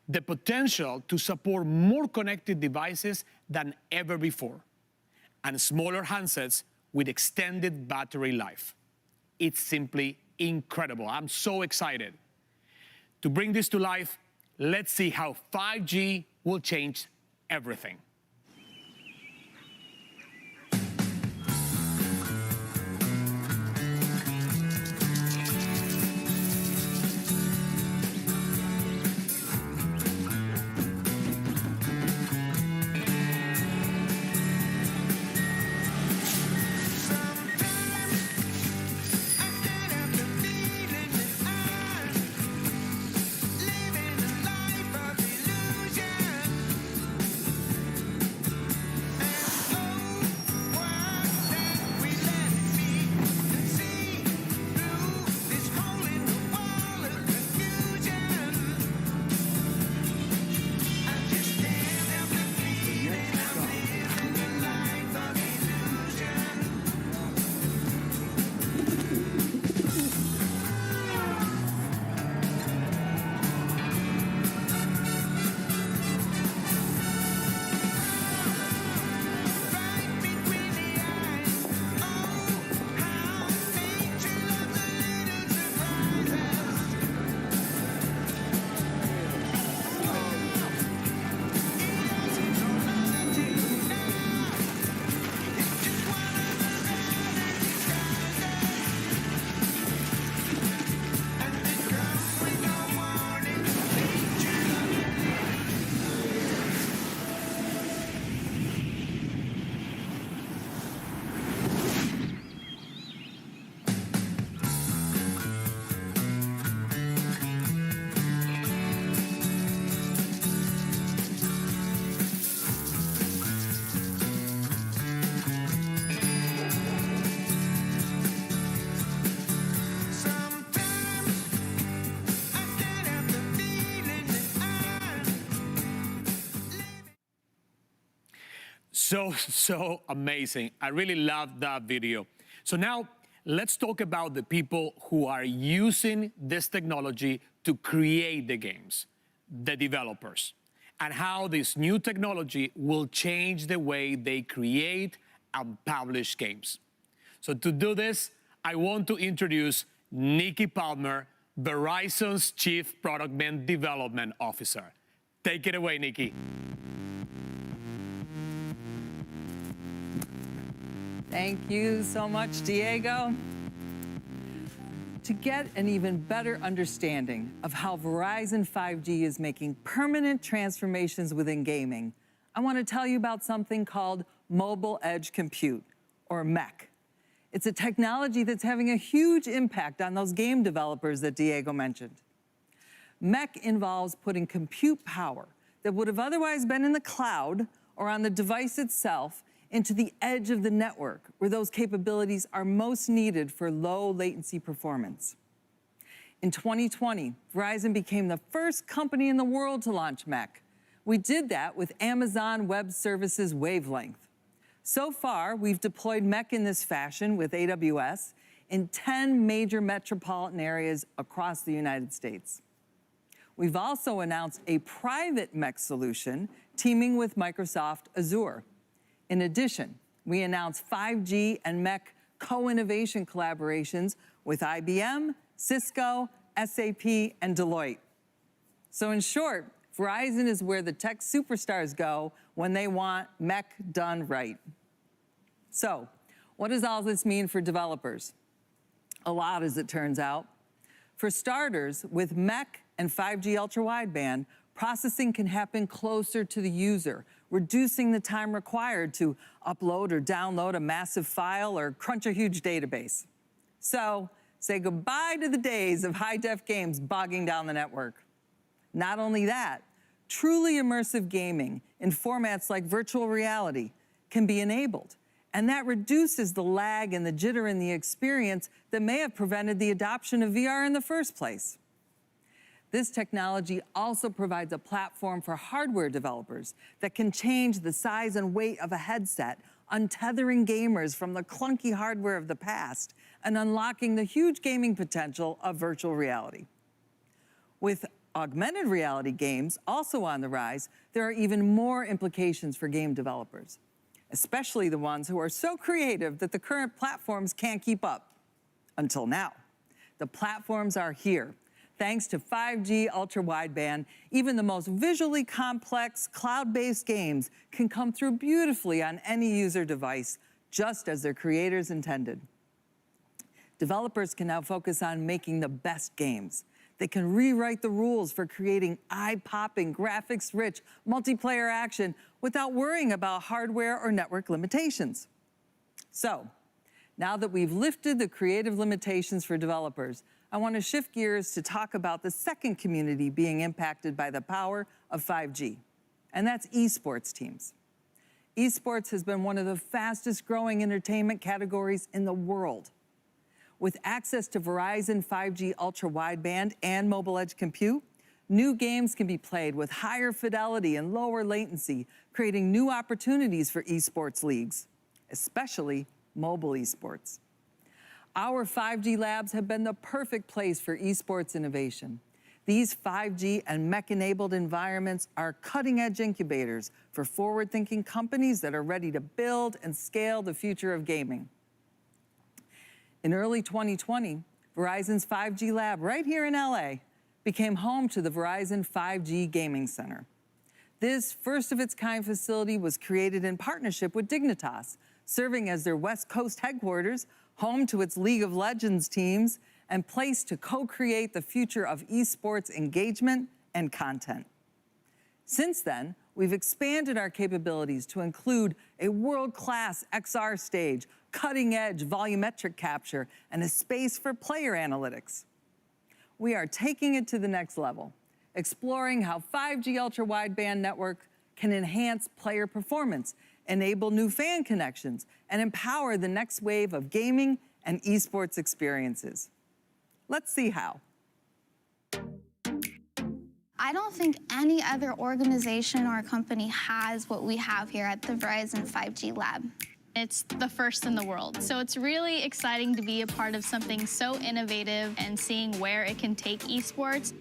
the potential to support more connected devices than ever before, and smaller handsets with extended battery life. It's simply incredible. I'm so excited. To bring this to life, let's see how 5G will change everything. so amazing. I really loved that video. So now let's talk about the people who are using this technology to create the games, the developers, and how this new technology will change the way they create and publish games. So to do this, I want to introduce Nikki Palmer, Verizon's Chief Product and Development Officer. Take it away, Nikki. Thank you so much, Diego. To get an even better understanding of how Verizon 5G is making permanent transformations within gaming, I want to tell you about something called Mobile Edge Compute, or MEC. It's a technology that's having a huge impact on those game developers that Diego mentioned. MEC involves putting compute power that would have otherwise been in the cloud or on the device itself into the edge of the network, where those capabilities are most needed for low latency performance. In 2020, Verizon became the first company in the world to launch MEC. We did that with Amazon Web Services Wavelength. So far, we've deployed MEC in this fashion with AWS in 10 major metropolitan areas across the United States. We've also announced a private MEC solution teaming with Microsoft Azure. In addition, we announced 5G and MEC co-innovation collaborations with IBM, Cisco, SAP, and Deloitte. So in short, Verizon is where the tech superstars go when they want MEC done right. So, what does all this mean for developers? A lot, as it turns out. For starters, with MEC and 5G ultra-wideband, processing can happen closer to the user, reducing the time required to upload or download a massive file or crunch a huge database. So, say goodbye to the days of high-def games bogging down the network. Not only that, truly immersive gaming in formats like virtual reality can be enabled, and that reduces the lag and the jitter in the experience that may have prevented the adoption of VR in the first place. This technology also provides a platform for hardware developers that can change the size and weight of a headset, untethering gamers from the clunky hardware of the past and unlocking the huge gaming potential of virtual reality. With augmented reality games also on the rise, there are even more implications for game developers, especially the ones who are so creative that the current platforms can't keep up. Until now. The platforms are here. Thanks to 5G ultra-wideband, even the most visually complex cloud-based games can come through beautifully on any user device, just as their creators intended. Developers can now focus on making the best games. They can rewrite the rules for creating eye-popping, graphics-rich, multiplayer action without worrying about hardware or network limitations. So, now that we've lifted the creative limitations for developers, I want to shift gears to talk about the second community being impacted by the power of 5G, and that's esports teams. Esports has been one of the fastest growing entertainment categories in the world. With access to Verizon 5G ultra-wideband and mobile edge compute, new games can be played with higher fidelity and lower latency, creating new opportunities for esports leagues, especially mobile esports. Our 5G labs have been the perfect place for esports innovation. These 5G and MEC-enabled environments are cutting-edge incubators for forward-thinking companies that are ready to build and scale the future of gaming. In early 2020, Verizon's 5G lab right here in LA became home to the Verizon 5G Gaming Center. This first-of-its-kind facility was created in partnership with Dignitas, serving as their West Coast headquarters, home to its League of Legends teams, and place to co-create the future of esports engagement and content. Since then, we've expanded our capabilities to include a world-class XR stage, cutting-edge volumetric capture, and a space for player analytics. We are taking it to the next level, exploring how 5G ultra-wideband network can enhance player performance, enable new fan connections, and empower the next wave of gaming and esports experiences. Let's see how. I don't think any other organization or company has what we have here at the Verizon 5G Lab. It's the first in the world. So it's really exciting to be a part of something so innovative and seeing where it can take esports.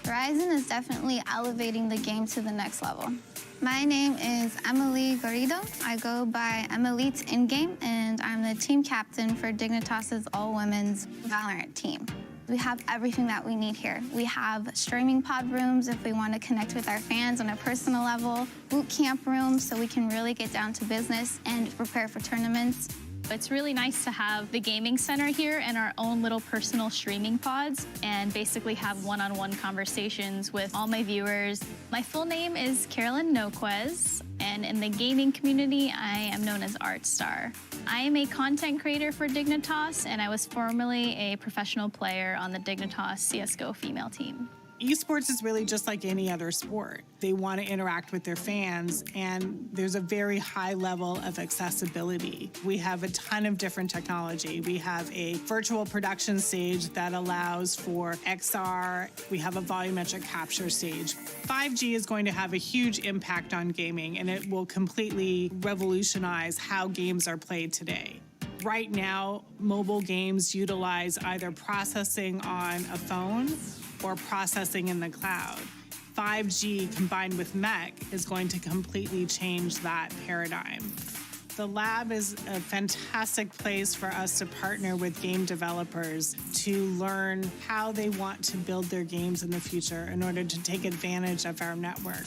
Verizon is definitely elevating the game to the next level. My name is Emily Garrido. I go by Emelite in-game, and I'm the team captain for Dignitas's all-women's Valorant team. We have everything that we need here. We have streaming pod rooms if we want to connect with our fans on a personal level, boot camp rooms so we can really get down to business and prepare for tournaments. It's really nice to have the gaming center here and our own little personal streaming pods and basically have one-on-one conversations with all my viewers. My full name is Carolyn Noquez, and in the gaming community, I am known as ArtStar. I am a content creator for Dignitas, and I was formerly a professional player on the Dignitas CSGO female team. Esports is really just like any other sport. They want to interact with their fans, and there's a very high level of accessibility. We have a ton of different technology. We have a virtual production stage that allows for XR. We have a volumetric capture stage. 5G is going to have a huge impact on gaming, and it will completely revolutionize how games are played today. Right now, mobile games utilize either processing on a phone or processing in the cloud. 5G combined with MEC is going to completely change that paradigm. The lab is a fantastic place for us to partner with game developers to learn how they want to build their games in the future in order to take advantage of our network.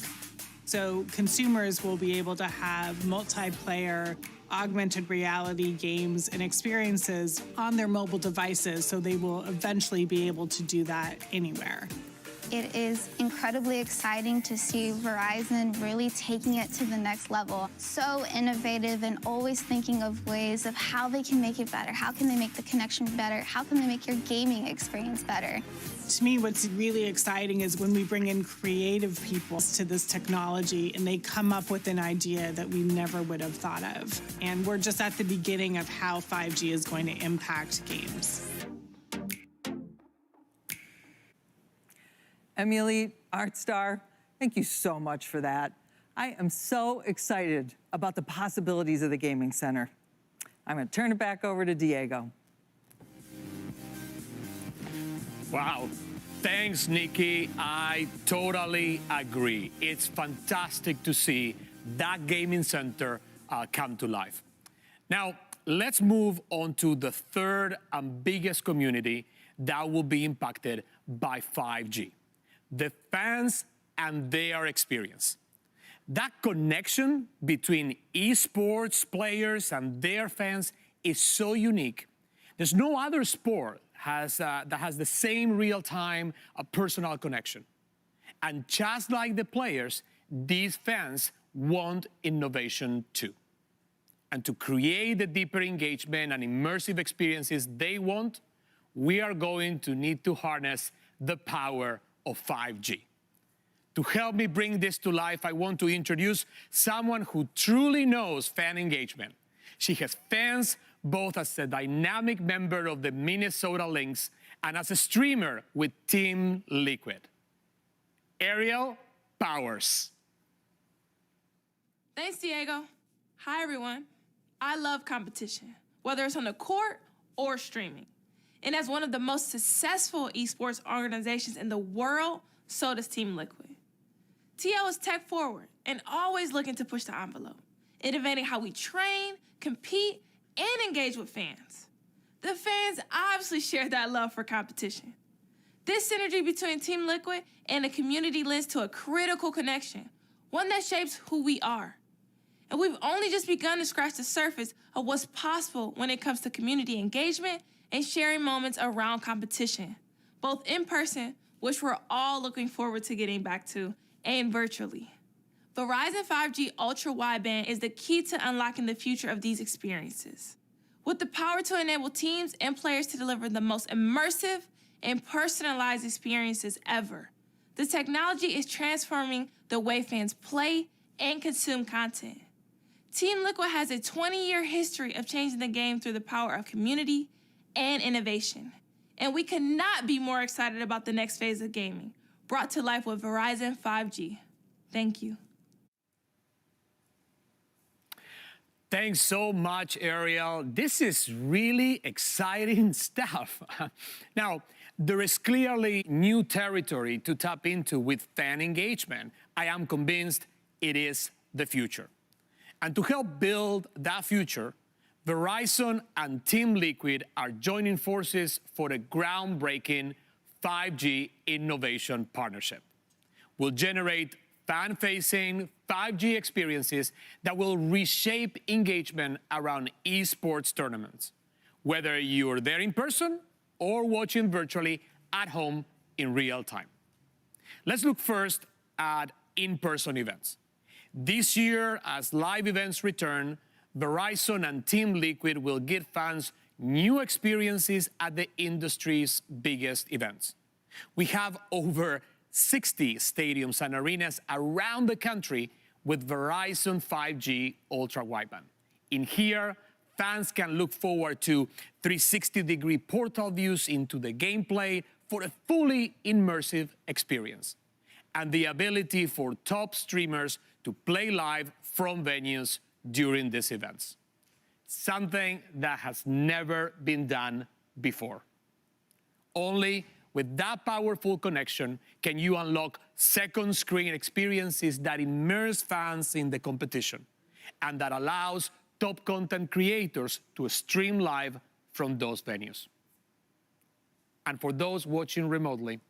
So consumers will be able to have multiplayer, augmented reality games and experiences on their mobile devices, so they will eventually be able to do that anywhere. It is incredibly exciting to see Verizon really taking it to the next level. So innovative and always thinking of ways of how they can make it better. How can they make the connection better? How can they make your gaming experience better? To me, what's really exciting is when we bring in creative people to this technology and they come up with an idea that we never would have thought of. And we're just at the beginning of how 5G is going to impact games. Emily, ArtStar, thank you so much for that. I am so excited about the possibilities of the Gaming Center. I'm going to turn it back over to Diego. Wow. Thanks, Nikki. I totally agree. It's fantastic to see that gaming center come to life. Now, let's move on to the third and biggest community that will be impacted by 5G. The fans and their experience. That connection between esports players and their fans is so unique. There's no other sport that has the same real-time personal connection. And just like the players, these fans want innovation too. And to create the deeper engagement and immersive experiences they want, we are going to need to harness the power of 5G. To help me bring this to life, I want to introduce someone who truly knows fan engagement. She has fans both as a dynamic member of the Minnesota Lynx and as a streamer with Team Liquid. Ariel Powers. Thanks, Diego. Hi, everyone. I love competition, whether it's on the court or streaming. And as one of the most successful esports organizations in the world, so does Team Liquid. TL is tech forward and always looking to push the envelope, innovating how we train, compete, and engage with fans. The fans obviously share that love for competition. This synergy between Team Liquid and the community lends to a critical connection, one that shapes who we are. And we've only just begun to scratch the surface of what's possible when it comes to community engagement and sharing moments around competition, both in person, which we're all looking forward to getting back to, and virtually. Verizon 5G Ultra Wideband is the key to unlocking the future of these experiences. With the power to enable teams and players to deliver the most immersive and personalized experiences ever, the technology is transforming the way fans play and consume content. Team Liquid has a 20-year history of changing the game through the power of community and innovation. And we could not be more excited about the next phase of gaming, brought to life with Verizon 5G. Thank you. Thanks so much, Ariel. This is really exciting stuff. Now, there is clearly new territory to tap into with fan engagement. I am convinced it is the future. And to help build that future, Verizon and Team Liquid are joining forces for a groundbreaking 5G innovation partnership. We'll generate fan-facing 5G experiences that will reshape engagement around esports tournaments, whether you're there in person or watching virtually at home in real time. Let's look first at in-person events. This year, as live events return, Verizon and Team Liquid will give fans new experiences at the industry's biggest events. We have over 60 stadiums and arenas around the country with Verizon 5G Ultra Wideband. In here, fans can look forward to 360-degree portal views into the gameplay for a fully immersive experience, and the ability for top streamers to play live from venues during these events. Something that has never been done before. Only with that powerful connection can you unlock second screen experiences that immerse fans in the competition and that allows top content creators to stream live from those venues. And for those watching remotely,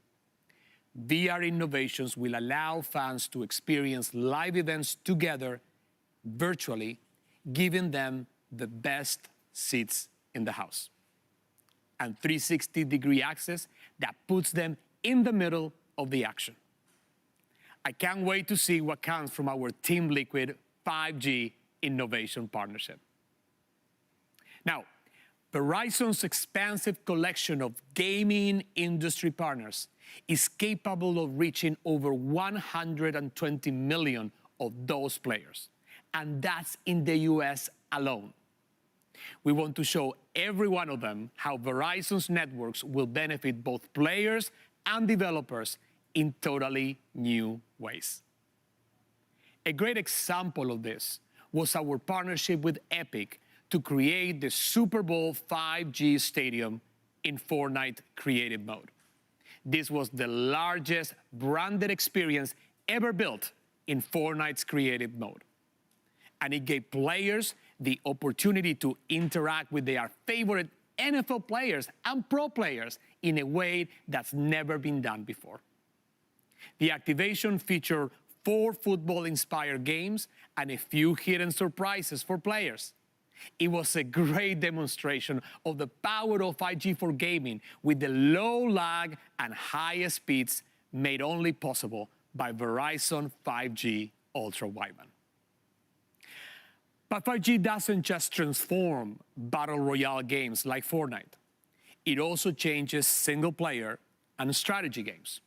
VR innovations will allow fans to experience live events together virtually, giving them the best seats in the house. And 360-degree access that puts them in the middle of the action. I can't wait to see what comes from our Team Liquid 5G innovation partnership. Now, Verizon's expansive collection of gaming industry partners is capable of reaching over 120 million of those players, and that's in the US alone. We want to show every one of them how Verizon's networks will benefit both players and developers in totally new ways. A great example of this was our partnership with Epic to create the Super Bowl 5G stadium in Fortnite creative mode. This was the largest branded experience ever built in Fortnite's creative mode. And it gave players the opportunity to interact with their favorite NFL players and pro players in a way that's never been done before. The activation featured 4 football-inspired games and a few hidden surprises for players. It was a great demonstration of the power of 5G for gaming with the low lag and high speeds made only possible by Verizon 5G Ultra Wideband. But 5G doesn't just transform battle royale games like Fortnite. It also changes single-player and strategy games.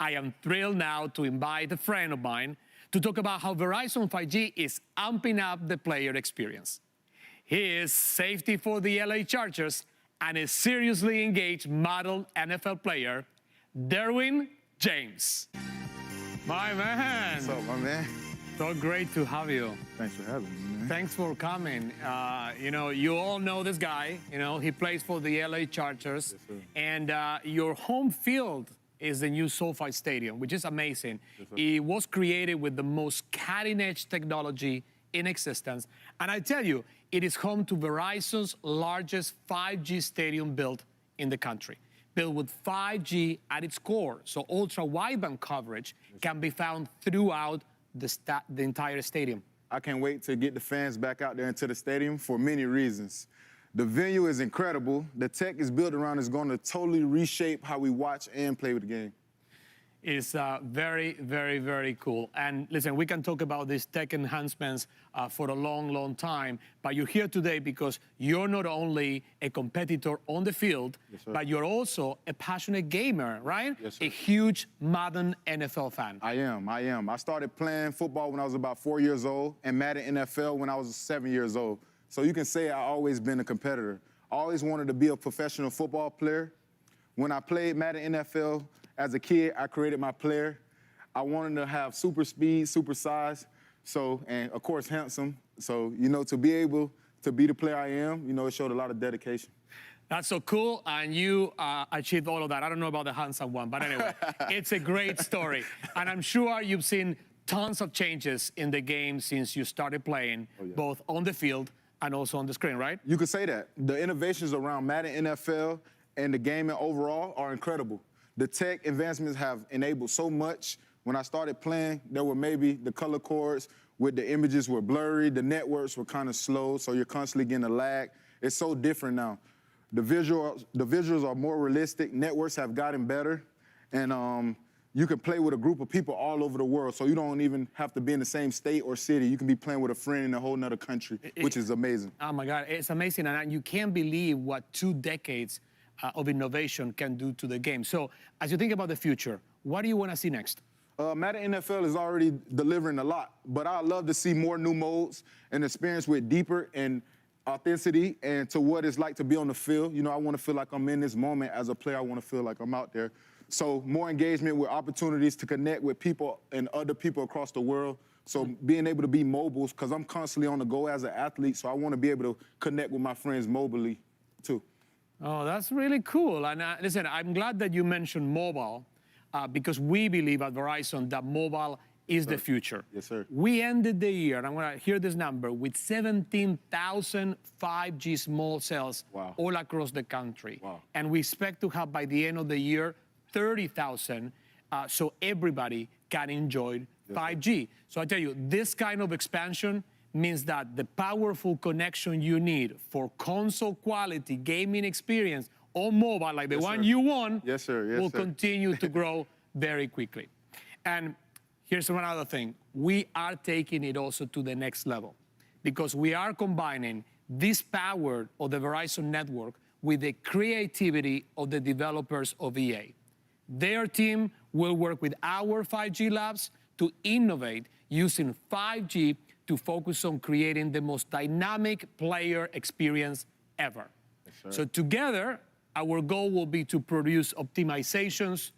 I am thrilled now to invite a friend of mine to talk about how Verizon 5G is amping up the player experience. He is safety for the LA Chargers and a seriously engaged model NFL player, Derwin James. My man. What's up, my man? So great to have you. Thanks for having me, man. Thanks for coming. You all know this guy. He plays for the LA Chargers. Yes, sir. And your home field is the new SoFi Stadium, which is amazing. Yes, sir. It was created with the most cutting-edge technology in existence. And I tell you, it is home to Verizon's largest 5G stadium built in the country, built with 5G at its core. So ultra-wideband coverage can be found throughout the entire stadium. I can't wait to get the fans back out there into the stadium for many reasons. The venue is incredible. The tech is built around is going to totally reshape how we watch and play with the game. It's very, very, very cool. And listen, we can talk about these tech enhancements for a long, long time, but you're here today because you're not only a competitor on the field, Yes, sir. but you're also a passionate gamer, right? Yes, sir. A huge Madden NFL fan. I am. I started playing football when I was about 4 years old and Madden NFL when I was 7 years old. So you can say I've always been a competitor. I always wanted to be a professional football player. When I played Madden NFL, As a kid, I created my player. I wanted to have super speed, super size, and of course, handsome. So, to be able to be the player I am, it showed a lot of dedication. That's so cool, and you achieved all of that. I don't know about the handsome one, but anyway, it's a great story. And I'm sure you've seen tons of changes in the game since you started playing, both on the field and also on the screen, right? You could say that. The innovations around Madden NFL and the gaming overall are incredible. The tech advancements have enabled so much. When I started playing, there were maybe the color cords with the images were blurry, the networks were kind of slow, so you're constantly getting a lag. It's so different now. The visuals are more realistic. Networks have gotten better, and you can play with a group of people all over the world, so you don't even have to be in the same state or city. You can be playing with a friend in a whole nother country, which is amazing. Oh my God, it's amazing, and you can't believe what 2 decades of innovation can do to the game. So, as you think about the future, what do you want to see next? Madden NFL is already delivering a lot, but I'd love to see more new modes and experience with deeper and authenticity and to what it's like to be on the field. I want to feel like I'm in this moment as a player. I want to feel like I'm out there. So more engagement with opportunities to connect with people and other people across the world. So being able to be mobile, because I'm constantly on the go as an athlete, so I want to be able to connect with my friends mobilely too. Oh, that's really cool. And listen, I'm glad that you mentioned mobile because we believe at Verizon that mobile is the future. Yes, sir. We ended the year, and I'm going to hear this number, with 17,000 5G small cells all across the country. Wow. And we expect to have, by the end of the year, 30,000, so everybody can enjoy 5G. So I tell you, this kind of expansion means that the powerful connection you need for console quality gaming experience on mobile, like the one you want, will continue to grow very quickly. And here's one other thing. We are taking it also to the next level because we are combining this power of the Verizon network with the creativity of the developers of EA. Their team will work with our 5G labs to innovate using 5G to focus on creating the most dynamic player experience ever. So together, our goal will be to produce optimizations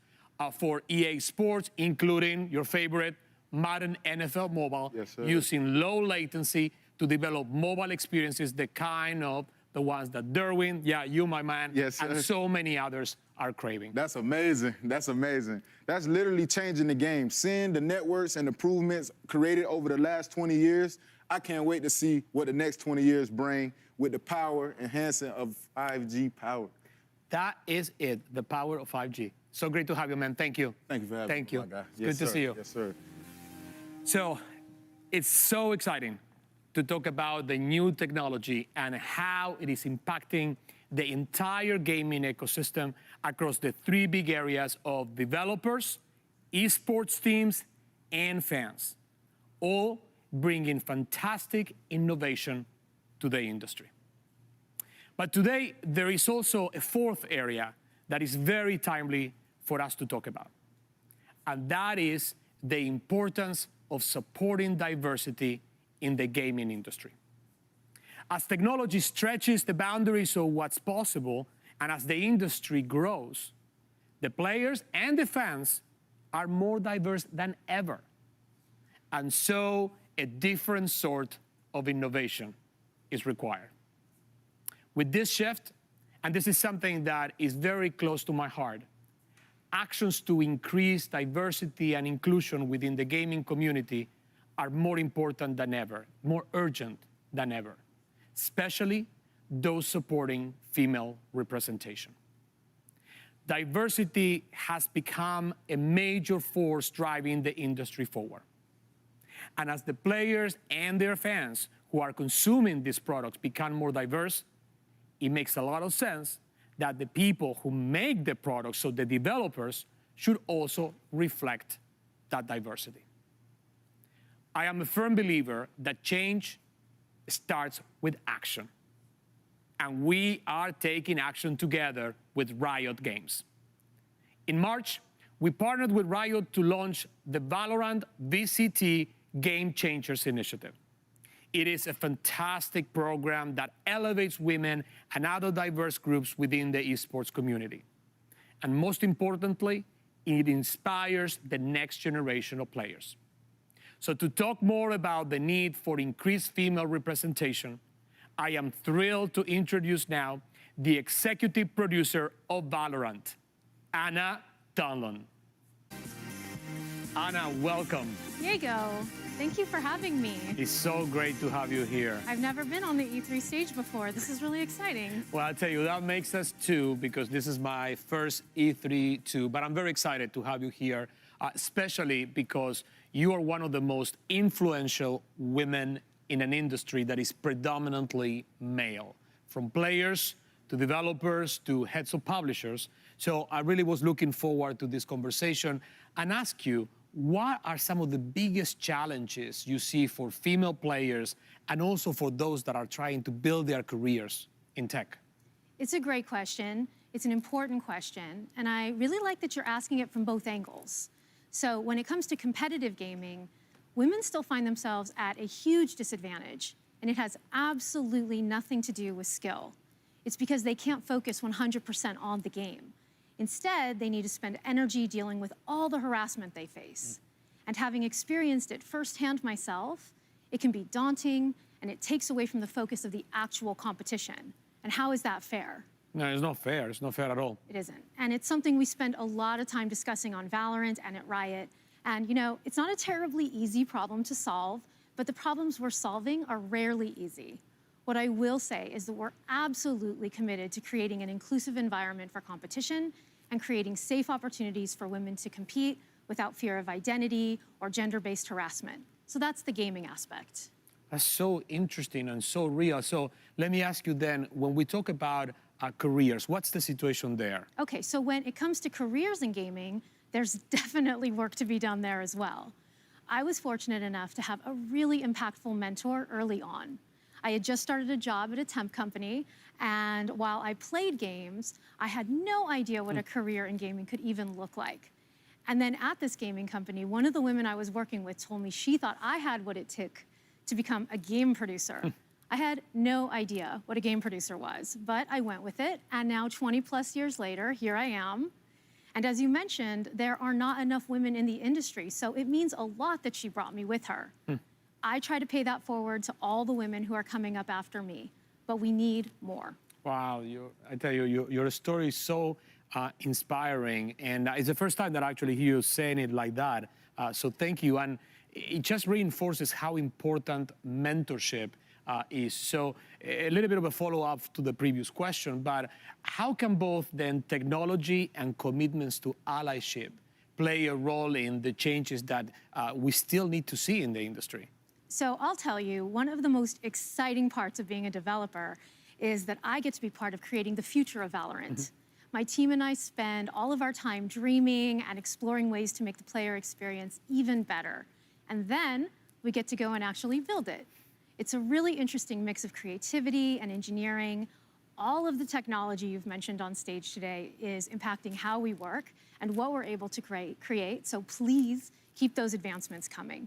for EA Sports, including your favorite Madden NFL Mobile, using low latency to develop mobile experiences, the kind of the ones that Derwin, you, my man, and so many others are craving. That's amazing. That's amazing. That's literally changing the game. Seeing the networks and improvements created over the last 20 years, I can't wait to see what the next 20 years bring with the power enhancing of 5G power. That is it, the power of 5G. So great to have you, man. Thank you. Thank you for having me. Thank you. My guy. Good to see you. Yes, sir. So it's so exciting to talk about the new technology and how it is impacting the entire gaming ecosystem across the 3 big areas of developers, esports teams, and fans, all bringing fantastic innovation to the industry. But today, there is also a 4th area that is very timely for us to talk about, and that is the importance of supporting diversity in the gaming industry. As technology stretches the boundaries of what's possible, and as the industry grows, the players and the fans are more diverse than ever. And so a different sort of innovation is required. With this shift, and this is something that is very close to my heart, actions to increase diversity and inclusion within the gaming community are more important than ever, more urgent than ever, especially those supporting female representation. Diversity has become a major force driving the industry forward. And as the players and their fans who are consuming these products become more diverse, it makes a lot of sense that the people who make the products, so the developers, should also reflect that diversity. I am a firm believer that change starts with action. And we are taking action together with Riot Games. In March, we partnered with Riot to launch the Valorant VCT Game Changers Initiative. It is a fantastic program that elevates women and other diverse groups within the esports community. And most importantly, it inspires the next generation of players. So to talk more about the need for increased female representation, I am thrilled to introduce now the executive producer of Valorant, Anna Donlon. Anna, welcome. Diego, thank you for having me. It's so great to have you here. I've never been on the E3 stage before. This is really exciting. Well, I'll tell you, that makes us two because this is my first E3 too, but I'm very excited to have you here, especially because you are one of the most influential women in an industry that is predominantly male, from players to developers to heads of publishers. So I really was looking forward to this conversation and ask you, what are some of the biggest challenges you see for female players and also for those that are trying to build their careers in tech? It's a great question. It's an important question. And I really like that you're asking it from both angles. So when it comes to competitive gaming, women still find themselves at a huge disadvantage. And it has absolutely nothing to do with skill. It's because they can't focus 100% on the game. Instead, they need to spend energy dealing with all the harassment they face. And having experienced it firsthand myself, it can be daunting and it takes away from the focus of the actual competition. And how is that fair? No, it's not fair. It's not fair at all. It isn't. And it's something we spend a lot of time discussing on Valorant and at Riot. And you know, it's not a terribly easy problem to solve, but the problems we're solving are rarely easy. What I will say is that we're absolutely committed to creating an inclusive environment for competition and creating safe opportunities for women to compete without fear of identity or gender-based harassment. So that's the gaming aspect. That's so interesting and so real. So let me ask you then, when we talk about careers, what's the situation there? Okay, so when it comes to careers in gaming, there's definitely work to be done there as well. I was fortunate enough to have a really impactful mentor early on. I had just started a job at a temp company, and while I played games, I had no idea what a career in gaming could even look like. And then at this gaming company, one of the women I was working with told me she thought I had what it took to become a game producer. I had no idea what a game producer was, but I went with it, and now 20 plus years later, here I am. And as you mentioned, there are not enough women in the industry, so it means a lot that she brought me with her. I try to pay that forward to all the women who are coming up after me, but we need more. Wow, I tell you, your story is so inspiring, and it's the first time that I actually hear you saying it like that. So thank you, and it just reinforces how important mentorship is. So a little bit of a follow-up to the previous question, but how can both then technology and commitments to allyship play a role in the changes that we still need to see in the industry? So I'll tell you, one of the most exciting parts of being a developer is that I get to be part of creating the future of Valorant. My team and I spend all of our time dreaming and exploring ways to make the player experience even better. And then we get to go and actually build it. It's a really interesting mix of creativity and engineering. All of the technology you've mentioned on stage today is impacting how we work and what we're able to create. So please keep those advancements coming.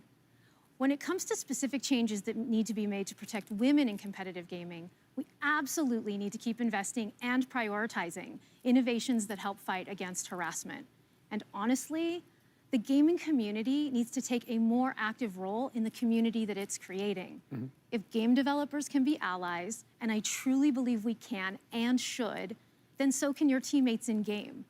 When it comes to specific changes that need to be made to protect women in competitive gaming, we absolutely need to keep investing and prioritizing innovations that help fight against harassment. And honestly, the gaming community needs to take a more active role in the community that it's creating. If game developers can be allies, and I truly believe we can and should, then so can your teammates in game.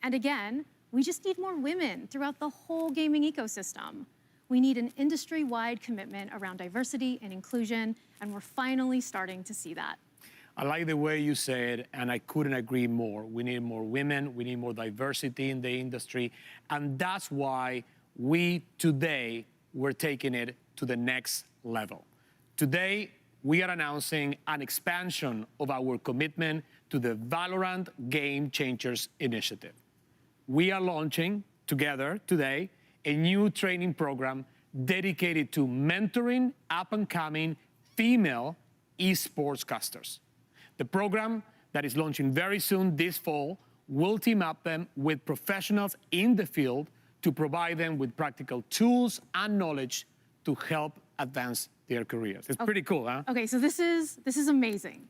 And again, we just need more women throughout the whole gaming ecosystem. We need an industry-wide commitment around diversity and inclusion, and we're finally starting to see that. I like the way you say it, and I couldn't agree more. We need more women, we need more diversity in the industry, and that's why today, we're taking it to the next level. Today, we are announcing an expansion of our commitment to the Valorant Game Changers Initiative. We are launching together today a new training program dedicated to mentoring up-and-coming female esports casters. The program that is launching very soon this fall will team up them with professionals in the field to provide them with practical tools and knowledge to help advance their careers. It's pretty cool, huh? Okay, so this is amazing.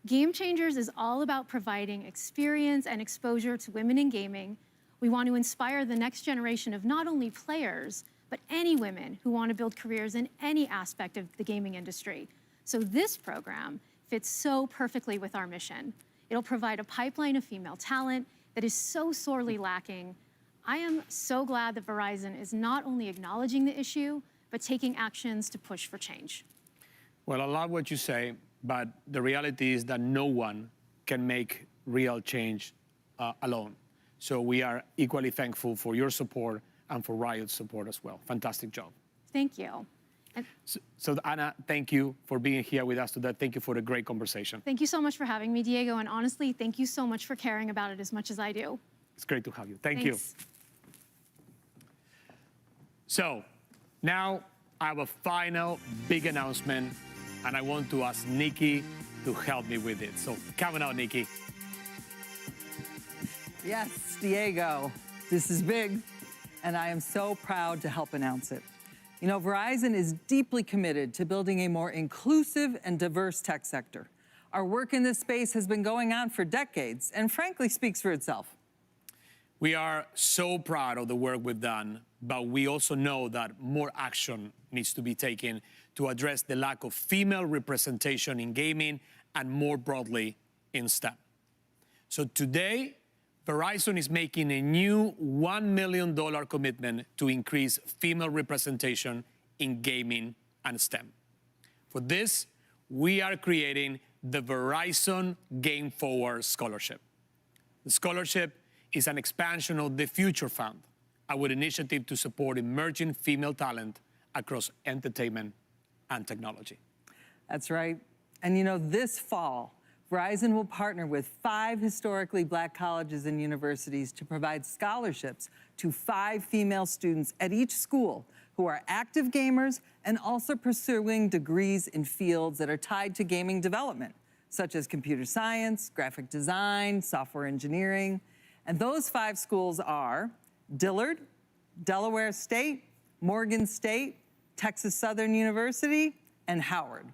Game Changers is all about providing experience and exposure to women in gaming We want to inspire the next generation of not only players, but any women who want to build careers in any aspect of the gaming industry. So this program fits so perfectly with our mission. It'll provide a pipeline of female talent that is so sorely lacking. I am so glad that Verizon is not only acknowledging the issue, but taking actions to push for change. Well, I love what you say, but the reality is that no one can make real change alone. So we are equally thankful for your support and for Riot's support as well. Fantastic job. Thank you. And So Anna, thank you for being here with us today. Thank you for the great conversation. thank you so much for having me, Diego. And honestly, thank you so much for caring about it as much as I do. It's great to have you. Thank Thanks. you. So now I have a final big announcement, and I want to ask Nikki to help me with it. So come on out, Nikki. Yes, Diego, this is big, and I am so proud to help announce it. You know, Verizon is deeply committed to building a more inclusive and diverse tech sector. Our work in this space has been going on for decades and frankly speaks for itself. We are so proud of the work we've done, but we also know that more action needs to be taken to address the lack of female representation in gaming and more broadly in STEM. So today, Verizon is making a new $1 million commitment to increase female representation in gaming and STEM. For this, we are creating the Verizon Game Forward Scholarship. The scholarship is an expansion of the Future Fund, our initiative to support emerging female talent across entertainment and technology. That's right. And you know, this fall, Verizon will partner with 5 historically Black colleges and universities to provide scholarships to 5 female students at each school who are active gamers and also pursuing degrees in fields that are tied to gaming development, such as computer science, graphic design, software engineering. And those 5 schools are Dillard, Delaware State, Morgan State, Texas Southern University, and Howard.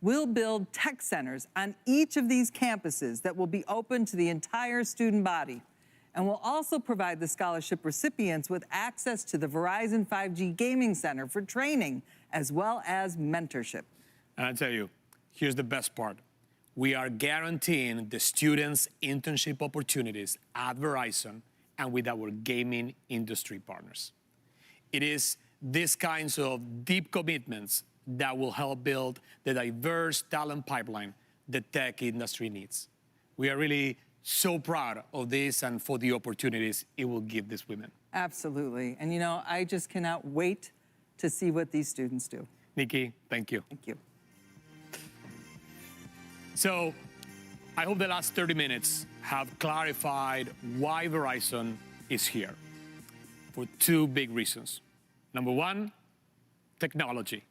We'll build tech centers on each of these campuses that will be open to the entire student body. And we'll also provide the scholarship recipients with access to the Verizon 5G Gaming Center for training, as well as mentorship. And I tell you, here's the best part. We are guaranteeing the students internship opportunities at Verizon and with our gaming industry partners. It is these kinds of deep commitments that will help build the diverse talent pipeline the tech industry needs. We are really so proud of this and for the opportunities it will give these women. Absolutely. And you know, I just cannot wait to see what these students do. Nikki, thank you. Thank you. So I hope the last 30 minutes have clarified why Verizon is here for 2 big reasons. Number 1, technology.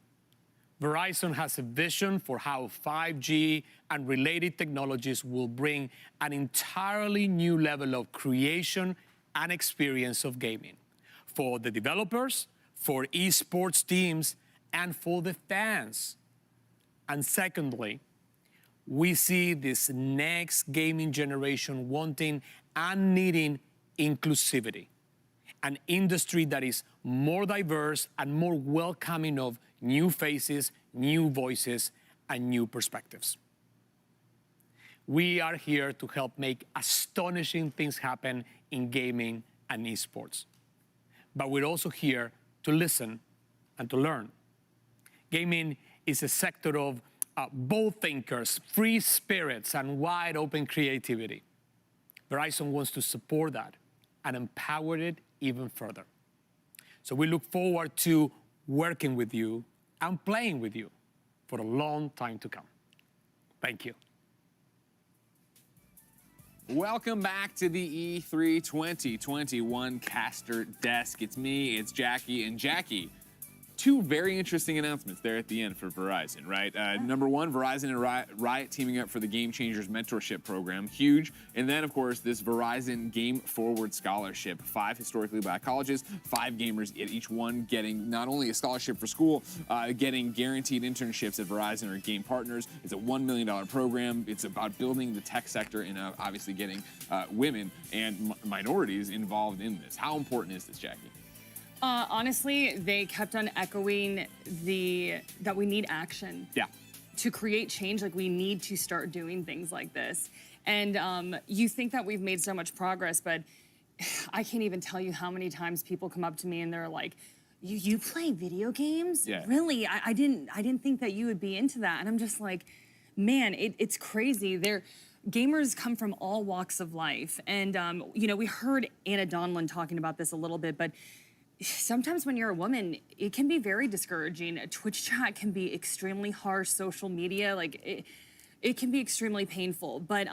Verizon has a vision for how 5G and related technologies will bring an entirely new level of creation and experience of gaming for the developers, for esports teams, and for the fans. And secondly, we see this next gaming generation wanting and needing inclusivity, an industry that is more diverse and more welcoming of new faces, new voices, and new perspectives. We are here to help make astonishing things happen in gaming and esports. But we're also here to listen and to learn. Gaming is a sector of bold thinkers, free spirits, and wide open creativity. Verizon wants to support that and empower it even further. So we look forward to working with you and playing with you for a long time to come. Thank you. Welcome back to the E3 2021 Caster Desk. It's me, it's Jackie, and Jackie, two very interesting announcements there at the end for Verizon, right? Number one, Verizon and Riot teaming up for the Game Changers Mentorship Program, huge. And then, of course, this Verizon Game Forward Scholarship. 5 historically black colleges, 5 gamers at each one getting not only a scholarship for school, getting guaranteed internships at Verizon or game partners. It's a $1 million program. It's about building the tech sector and obviously getting women and minorities involved in this. How important is this, Jackie? Honestly, they kept on echoing that we need action. Yeah. To create change, like we need to start doing things like this. And you think that we've made so much progress, but I can't even tell you how many times people come up to me and they're like, you play video games? Yeah. Really? I didn't think that you would be into that. And I'm just like, man, it's crazy. Gamers come from all walks of life. And, you know, we heard Anna Donlan talking about this a little bit, but sometimes when you're a woman, it can be very discouraging. Twitch chat can be extremely harsh. Social media, like it can be extremely painful. But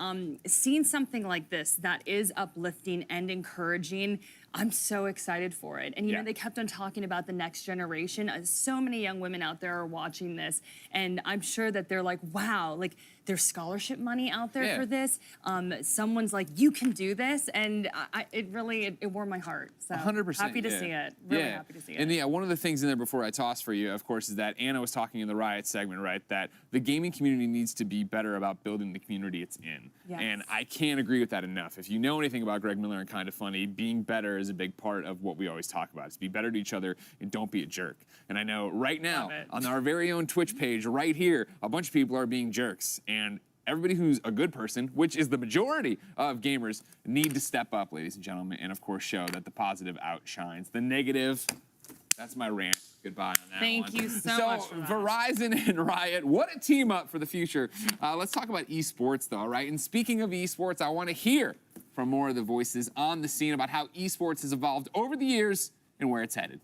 seeing something like this that is uplifting and encouraging, I'm so excited for it. And you know, they kept on talking about the next generation. So many young women out there are watching this, and I'm sure that they're like, wow, like there's scholarship money out there for this. Someone's like, you can do this, and it really warmed my heart. So 100%. happy to see it. Really happy to see it. And yeah, one of the things in there before I toss for you, of course, is that Anna was talking in the Riot segment, right? That the gaming community needs to be better about building the community it's in. Yes. And I can't agree with that enough. If you know anything about Greg Miller and Kinda Funny, being better is a big part of what we always talk about. Is be better to each other and don't be a jerk. And I know right now on our very own Twitch page right here, a bunch of people are being jerks. And everybody who's a good person, which is the majority of gamers, need to step up, ladies and gentlemen, and of course show that the positive outshines the negative. That's my rant. Goodbye on that Thank one. you so much for that. Verizon and Riot, what a team up for the future. Let's talk about esports though, right? And speaking of esports, I want to hear from more of the voices on the scene about how esports has evolved over the years and where it's headed.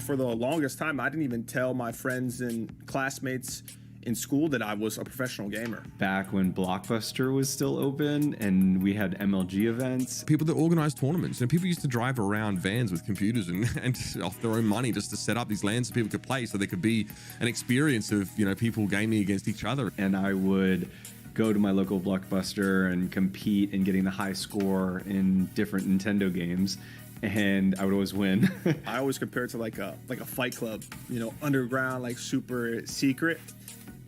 For the longest time, I didn't even tell my friends and classmates in school that I was a professional gamer. Back when Blockbuster was still open and we had MLG events. People that organize tournaments, and people used to drive around vans with computers and off their own money just to set up these LANs so people could play, so there could be an experience of, you know, people gaming against each other. And I would go to my local Blockbuster and compete in getting the high score in different Nintendo games. And I would always win. I always compare it to like a fight club, you know, underground, like super secret.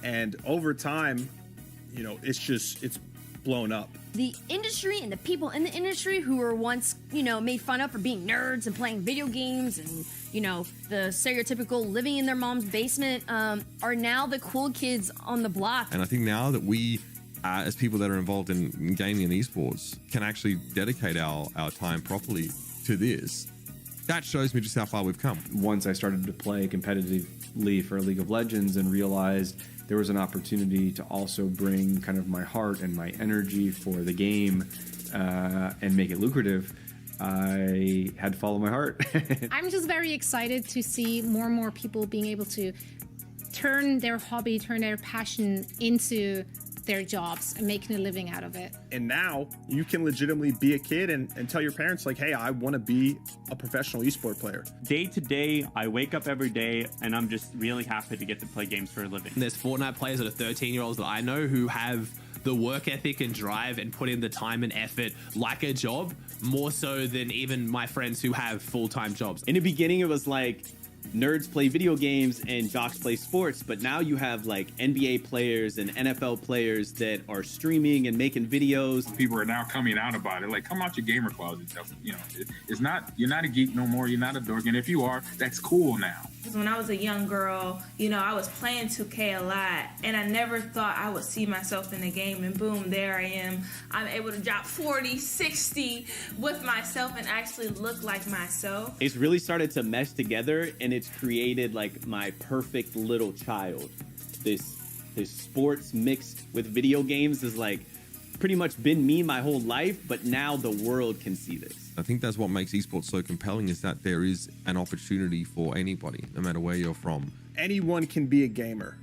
And over time, you know, it's blown up. The industry and the people in the industry who were once, you know, made fun of for being nerds and playing video games and, you know, the stereotypical living in their mom's basement are now the cool kids on the block. And I think now that we, as people that are involved in gaming and esports, can actually dedicate our time properly to this, that shows me just how far we've come. Once I started to play competitively for League of Legends and realized there was an opportunity to also bring kind of my heart and my energy for the game and make it lucrative, I had to follow my heart. I'm just very excited to see more and more people being able to turn their hobby, turn their passion into their jobs and making a living out of it. And now you can legitimately be a kid and tell your parents like, hey, I want to be a professional esport player. Day to day, I wake up every day and I'm just really happy to get to play games for a living. There's Fortnite players that are 13-year-olds that I know who have the work ethic and drive and put in the time and effort like a job, more so than even my friends who have full-time jobs. In the beginning, it was like, nerds play video games and jocks play sports, but now you have like NBA players and NFL players that are streaming and making videos. People are now coming out about it. Like, come out your gamer closet. You know, it's not, you're not a geek no more. You're not a dork. And if you are, that's cool now. When I was a young girl, you know, I was playing 2K a lot, and I never thought I would see myself in the game, and boom, there I am. I'm able to drop 40, 60 with myself and actually look like myself. It's really started to mesh together, and it's created like my perfect little child. This sports mixed with video games is like pretty much been me my whole life, but now the world can see this. I think that's what makes esports so compelling, is that there is an opportunity for anybody, no matter where you're from. Anyone can be a gamer.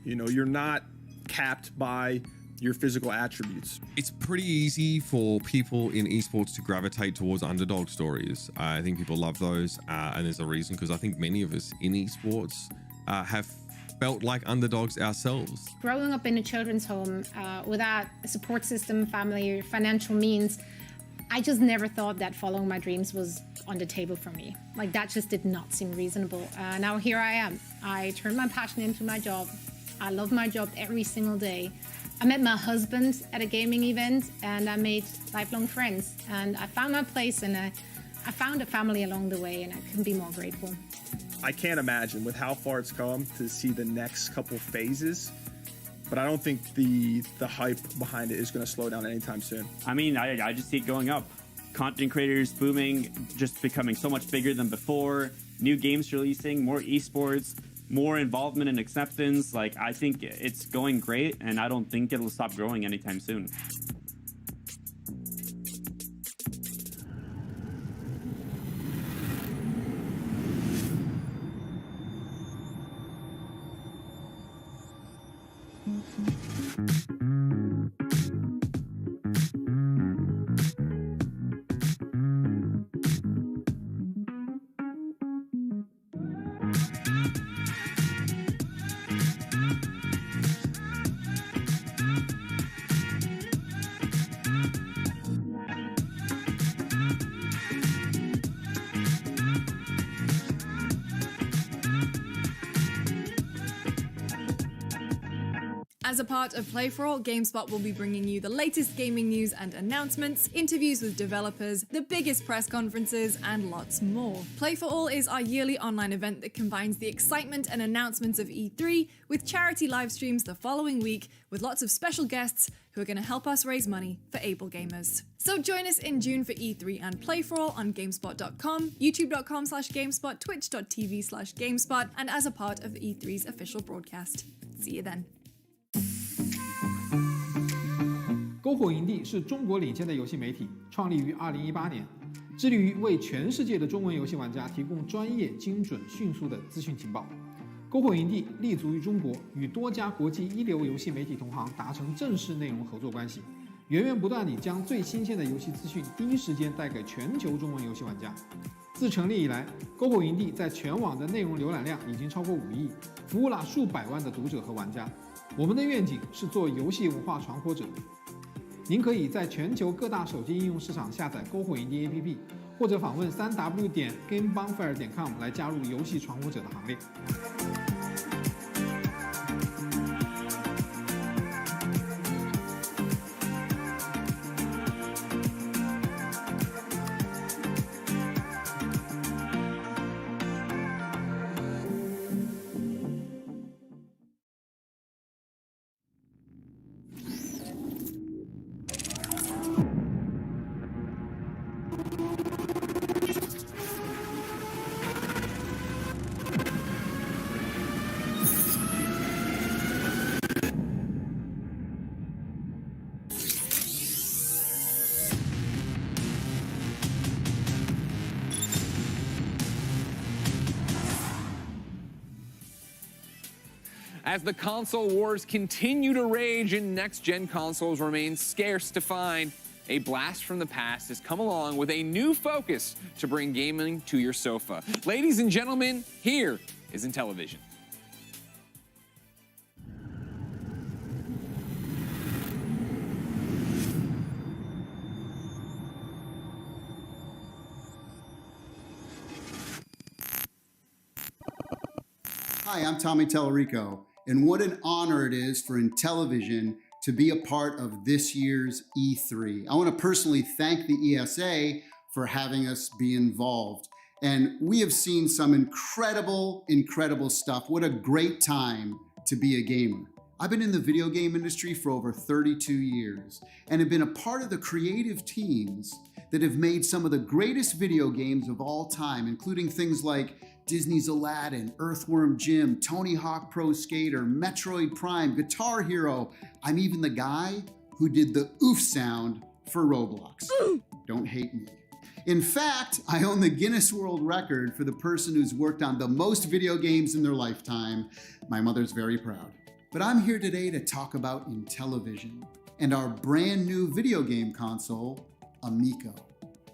You know, you're not capped by your physical attributes. It's pretty easy for people in esports to gravitate towards underdog stories. I think people love those, and there's a reason, because I think many of us in esports have felt like underdogs ourselves. Growing up in a children's home without a support system, family, financial means, I just never thought that following my dreams was on the table for me. Like, that just did not seem reasonable. Now here I am. I turned my passion into my job. I love my job every single day. I met my husband at a gaming event, and I made lifelong friends. And I found my place, and I found a family along the way, and I couldn't be more grateful. I can't imagine with how far it's come to see the next couple phases, but I don't think the hype behind it is going to slow down anytime soon. I mean, I just see it going up. Content creators booming, just becoming so much bigger than before, new games releasing, more esports, more involvement and acceptance. Like, I think it's going great, and I don't think it'll stop growing anytime soon. As a part of Play For All, GameSpot will be bringing you the latest gaming news and announcements, interviews with developers, the biggest press conferences, and lots more. Play For All is our yearly online event that combines the excitement and announcements of E3 with charity live streams the following week, with lots of special guests who are going to help us raise money for able gamers. So join us in June for E3 and Play For All on GameSpot.com, YouTube.com/GameSpot, Twitch.tv/GameSpot, and as a part of the E3's official broadcast. See you then. 篝火营地是中国领先的游戏媒体，创立于2018年，致力于为全世界的中文游戏玩家提供专业、精准、迅速的资讯情报。篝火营地立足于中国，与多家国际一流游戏媒体同行达成正式内容合作关系，源源不断地将最新鲜的游戏资讯第一时间带给全球中文游戏玩家。自成立以来，篝火营地在全网的内容浏览量已经超过5亿，服务了数百万的读者和玩家。我们的愿景是做游戏文化传播者。您可以在全球各大手机应用市场下载篝火营地 APP， 或者访问3w.gamebonfire.com 来加入游戏传播者的行列。As the console wars continue to rage and next-gen consoles remain scarce to find, a blast from the past has come along with a new focus to bring gaming to your sofa. Ladies and gentlemen, here is Intellivision. Hi, I'm Tommy Tellerico, and what an honor it is for Intellivision to be a part of this year's E3. I want to personally thank the ESA for having us be involved. And we have seen some incredible stuff. What a great time to be a gamer. I've been in the video game industry for over 32 years and have been a part of the creative teams that have made some of the greatest video games of all time, including things like Disney's Aladdin, Earthworm Jim, Tony Hawk Pro Skater, Metroid Prime, Guitar Hero. I'm even the guy who did the oof sound for Roblox. Don't hate me. In fact, I own the Guinness World Record for the person who's worked on the most video games in their lifetime. My mother's very proud. But I'm here today to talk about Intellivision and our brand new video game console, Amico.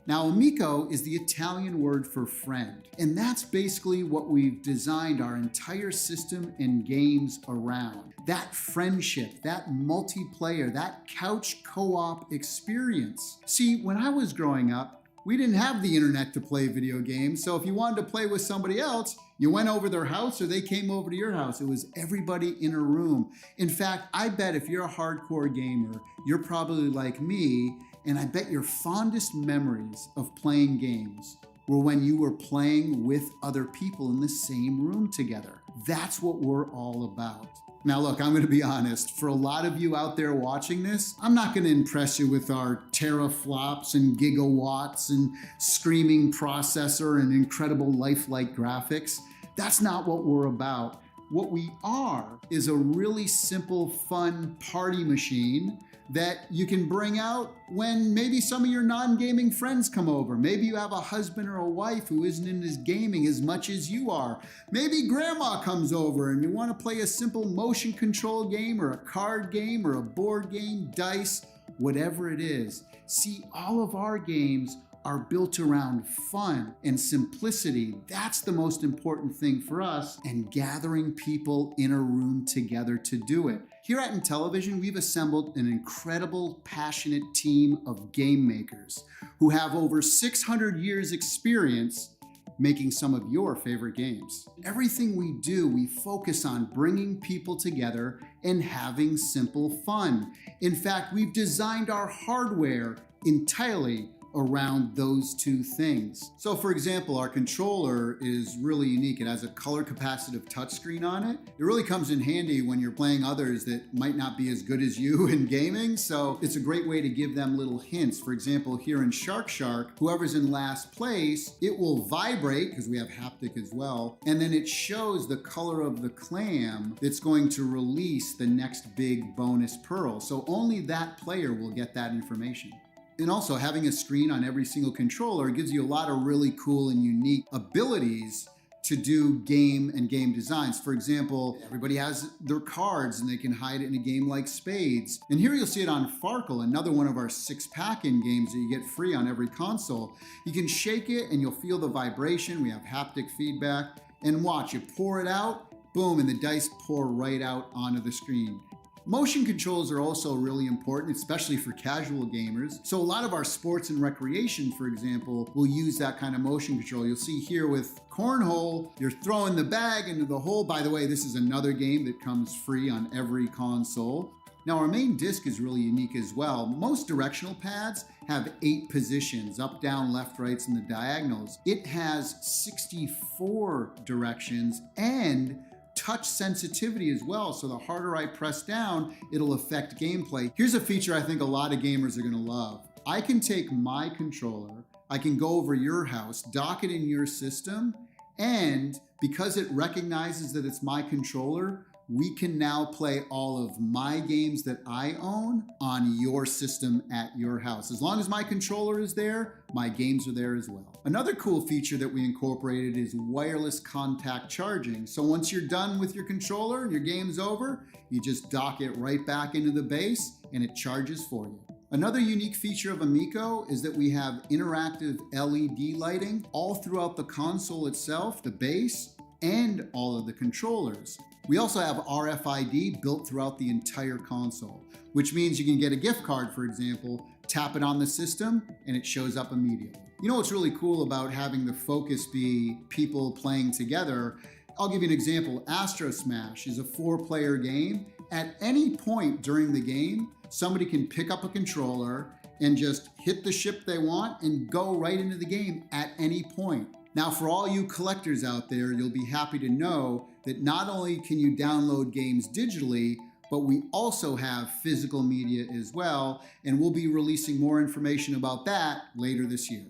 Now, Amico is the Italian word for friend, and that's basically what we've designed our entire system and games around. That friendship, that multiplayer, that couch co-op experience. See, when I was growing up, we didn't have the internet to play video games, so if you wanted to play with somebody else, you went over their house or they came over to your house. It was everybody in a room. In fact, I bet if you're a hardcore gamer, you're probably like me, and I bet your fondest memories of playing games were when you were playing with other people in the same room together. That's what we're all about. Now look, I'm gonna be honest, for a lot of you out there watching this, I'm not gonna impress you with our teraflops and gigawatts and screaming processor and incredible lifelike graphics. That's not what we're about. What we are is a really simple, fun party machine that you can bring out when maybe some of your non-gaming friends come over. Maybe you have a husband or a wife who isn't into gaming as much as you are. Maybe grandma comes over and you want to play a simple motion control game or a card game or a board game, dice, whatever it is. See, all of our games are built around fun and simplicity. That's the most important thing for us, and gathering people in a room together to do it. Here at Intellivision, we've assembled an incredible, passionate team of game makers who have over 600 years experience making some of your favorite games. Everything we do, we focus on bringing people together and having simple fun. In fact, we've designed our hardware entirely around those two things. So for example, our controller is really unique. It has a color capacitive touchscreen on it. It really comes in handy when you're playing others that might not be as good as you in gaming. So it's a great way to give them little hints. For example, here in Shark Shark, whoever's in last place, it will vibrate because we have haptic as well. And then it shows the color of the clam that's going to release the next big bonus pearl. So only that player will get that information. And also, having a screen on every single controller gives you a lot of really cool and unique abilities to do game and game designs. For example, everybody has their cards and they can hide it in a game like Spades. And here you'll see it on Farkle, another one of our 6-pack-in games that you get free on every console. You can shake it and you'll feel the vibration. We have haptic feedback. And watch, you pour it out, boom, and the dice pour right out onto the screen. Motion controls are also really important, especially for casual gamers. So a lot of our sports and recreation, for example, will use that kind of motion control. You'll see here with Cornhole, you're throwing the bag into the hole. By the way, this is another game that comes free on every console. Now our main disc is really unique as well. Most directional pads have 8 positions, up, down, left, rights, and the diagonals. It has 64 directions and touch sensitivity as well, so the harder I press down, it'll affect gameplay. Here's a feature I think a lot of gamers are gonna love. I can take my controller, I can go over your house, dock it in your system, and because it recognizes that it's my controller, we can now play all of my games that I own on your system at your house. As long as my controller is there, my games are there as well. Another cool feature that we incorporated is wireless contact charging. So once you're done with your controller and your game's over, you just dock it right back into the base and it charges for you. Another unique feature of Amico is that we have interactive LED lighting all throughout the console itself, the base, and all of the controllers. We also have RFID built throughout the entire console, which means you can get a gift card, for example, tap it on the system, and it shows up immediately. You know what's really cool about having the focus be people playing together? I'll give you an example. Astro Smash is a 4-player game. At any point during the game, somebody can pick up a controller and just hit the ship they want and go right into the game at any point. Now, for all you collectors out there, you'll be happy to know that not only can you download games digitally, but we also have physical media as well, and we'll be releasing more information about that later this year.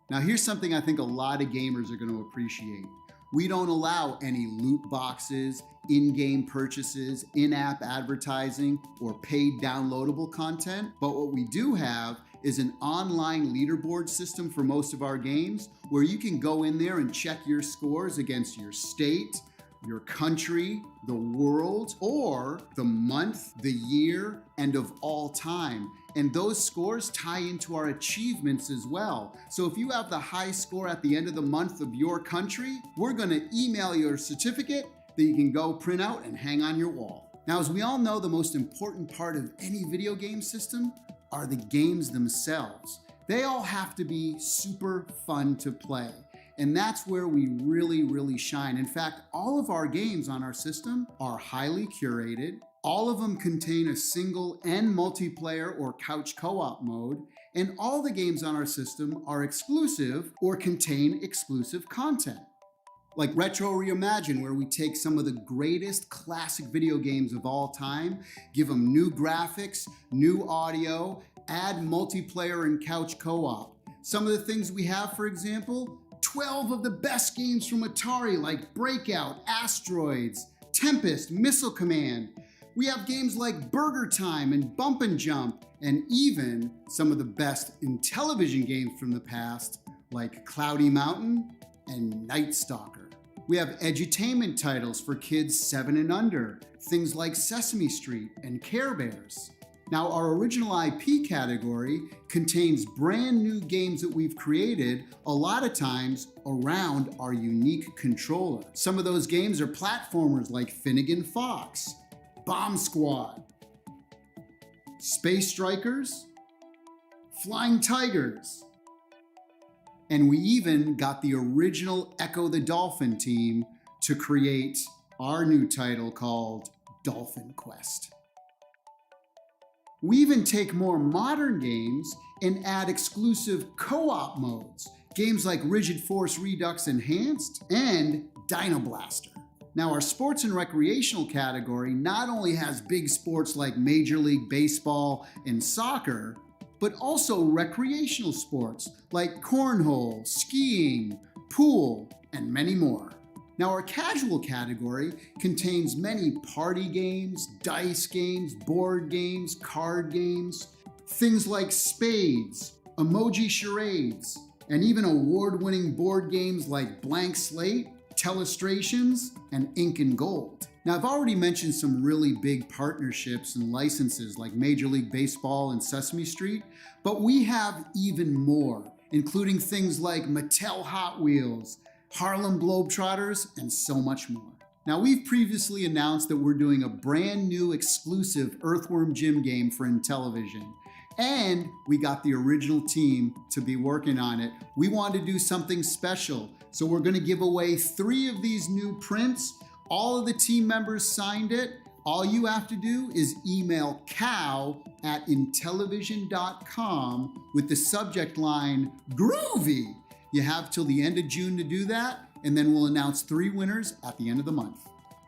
Now, here's something I think a lot of gamers are going to appreciate. We don't allow any loot boxes, in-game purchases, in-app advertising, or paid downloadable content, but what we do have is an online leaderboard system for most of our games where you can go in there and check your scores against your state, your country, the world, or the month, the year, and of all time. And those scores tie into our achievements as well. So if you have the high score at the end of the month of your country, we're gonna email you a certificate that you can go print out and hang on your wall. Now, as we all know, the most important part of any video game system are the games themselves. They all have to be super fun to play. And that's where we really shine. In fact, all of our games on our system are highly curated. All of them contain a single and multiplayer or couch co-op mode. And all the games on our system are exclusive or contain exclusive content. Like Retro Reimagine, where we take some of the greatest classic video games of all time, give them new graphics, new audio, add multiplayer and couch co-op. Some of the things we have, for example, 12 of the best games from Atari like Breakout, Asteroids, Tempest, Missile Command. We have games like Burger Time and Bump and Jump, and even some of the best Intellivision games from the past like Cloudy Mountain and Night Stalker. We have edutainment titles for kids 7 and under, things like Sesame Street and Care Bears. Now, our original IP category contains brand new games that we've created, a lot of times around our unique controller. Some of those games are platformers like Finnegan Fox, Bomb Squad, Space Strikers, Flying Tigers, and we even got the original Echo the Dolphin team to create our new title called Dolphin Quest. We even take more modern games and add exclusive co-op modes, games like Rigid Force Redux Enhanced and Dino Blaster. Now, our sports and recreational category not only has big sports like Major League Baseball and soccer, but also recreational sports like cornhole, skiing, pool, and many more. Now, our casual category contains many party games, dice games, board games, card games, things like spades, emoji charades, and even award-winning board games like Blank Slate, Telestrations, and Ink and Gold. Now, I've already mentioned some really big partnerships and licenses like Major League Baseball and Sesame Street, but we have even more, including things like Mattel Hot Wheels, Harlem Globetrotters, and so much more. Now, we've previously announced that we're doing a brand new exclusive Earthworm Jim game for Intellivision, and we got the original team to be working on it. We wanted to do something special, so we're gonna give away 3 of these new prints. All of the team members signed it. All you have to do is email cow@intellivision.com with the subject line, Groovy. You have till the end of June to do that, and then we'll announce 3 winners at the end of the month.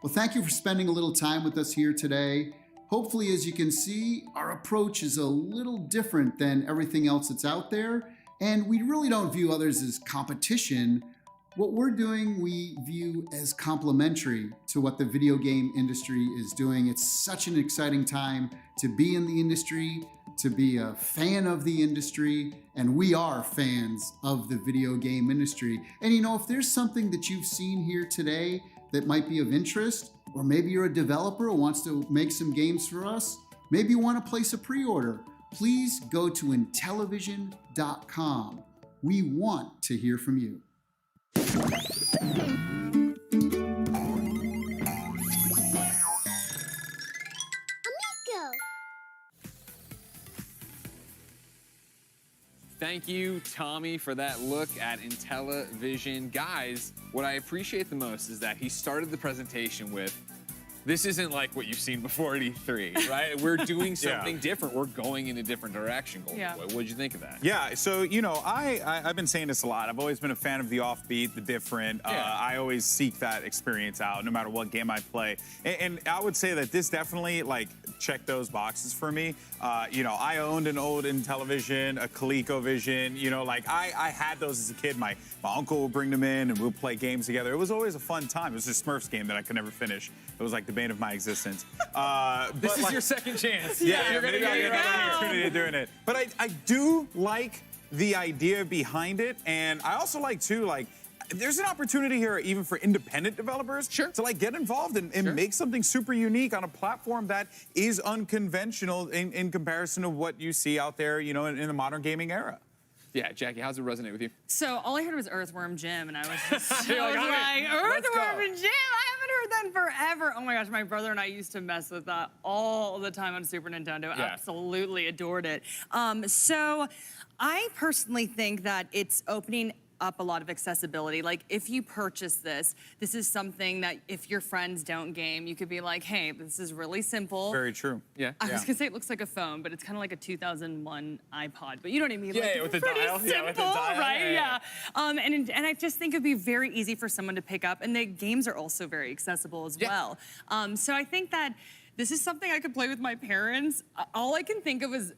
Well, thank you for spending a little time with us here today. Hopefully, as you can see, our approach is a little different than everything else that's out there, and we really don't view others as competition. What we're doing, we view as complementary to what the video game industry is doing. It's such an exciting time to be in the industry, to be a fan of the industry, and we are fans of the video game industry. And you know, if there's something that you've seen here today that might be of interest, or maybe you're a developer who wants to make some games for us, maybe you want to place a pre-order, please go to Intellivision.com. We want to hear from you. Thank you, Tommy, for that look at Intellivision. Guys, what I appreciate the most is that he started the presentation with, this isn't like what you've seen before at E3, right? We're doing something different. We're going in a different direction. What did you think of that? Yeah, so, you know, I've been saying this a lot. I've always been a fan of the offbeat, the different. I always seek that experience out no matter what game I play. And I would say that this definitely, like, checked those boxes for me. You know, I owned an old Intellivision, a ColecoVision. You know, like, I had those as a kid. My uncle would bring them in, and we'd play games together. It was always a fun time. It was a Smurfs game that I could never finish. It was like the bane of my existence. This is your second chance. Yeah, you're maybe I'll get another opportunity of doing it. But I do like the idea behind it, and I also like, too, like, there's an opportunity here even for independent developers to like get involved and make something super unique on a platform that is unconventional in comparison to what you see out there, you know, in the modern gaming era. Yeah, Jackie, how's it resonate with you? So all I heard was Earthworm Jim, and I was just You're I was like, like, "All right, let's go." Earthworm Jim? I haven't heard that in forever. Oh my gosh, my brother and I used to mess with that all the time on Super Nintendo. Yeah. Absolutely adored it. So I personally think that it's opening up a lot of accessibility. Like if you purchase this is something that if your friends don't game, you could be like, hey, this is really simple. Very true. Yeah. I was gonna say it looks like a phone, but it's kind of like a 2001 iPod. But you know what I mean? Yeah, like, yeah, with the pretty dial. simple, Yeah, with the dial. right? Yeah, And I just think it'd be very easy for someone to pick up, and the games are also very accessible as well. So I think that this is something I could play with my parents. All I can think of is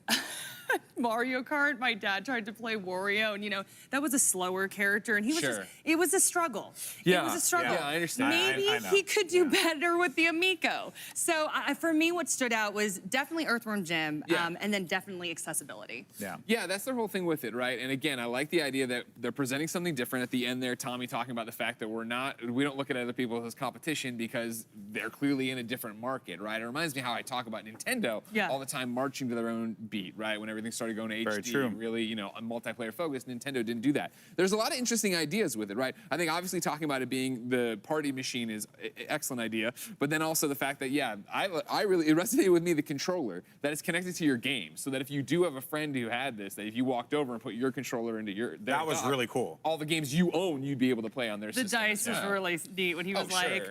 Mario Kart. My dad tried to play Wario, and you know that was a slower character, and he was just, it was a struggle. Yeah. It was a struggle. Yeah, I understand. Maybe I know. he could do better with the Amico. So for me, what stood out was definitely Earthworm Jim, and then definitely accessibility. Yeah, that's the whole thing with it, right? And again, I like the idea that they're presenting something different at the end there. Tommy talking about the fact that we don't look at other people as competition because they're clearly in a different market, right? It reminds me how I talk about Nintendo all the time marching to their own beat, right? When everything started going to Very HD, true. really, you know, a multiplayer focus, Nintendo didn't do that. There's a lot of interesting ideas with it, right? I think obviously talking about it being the party machine is an excellent idea, but then also the fact that, yeah, I really, it resonated with me, the controller, that it's connected to your game, so that if you do have a friend who had this, that if you walked over and put your controller into their That was dock, really cool. all the games you own, you'd be able to play on their The system. dice was really neat when he was like,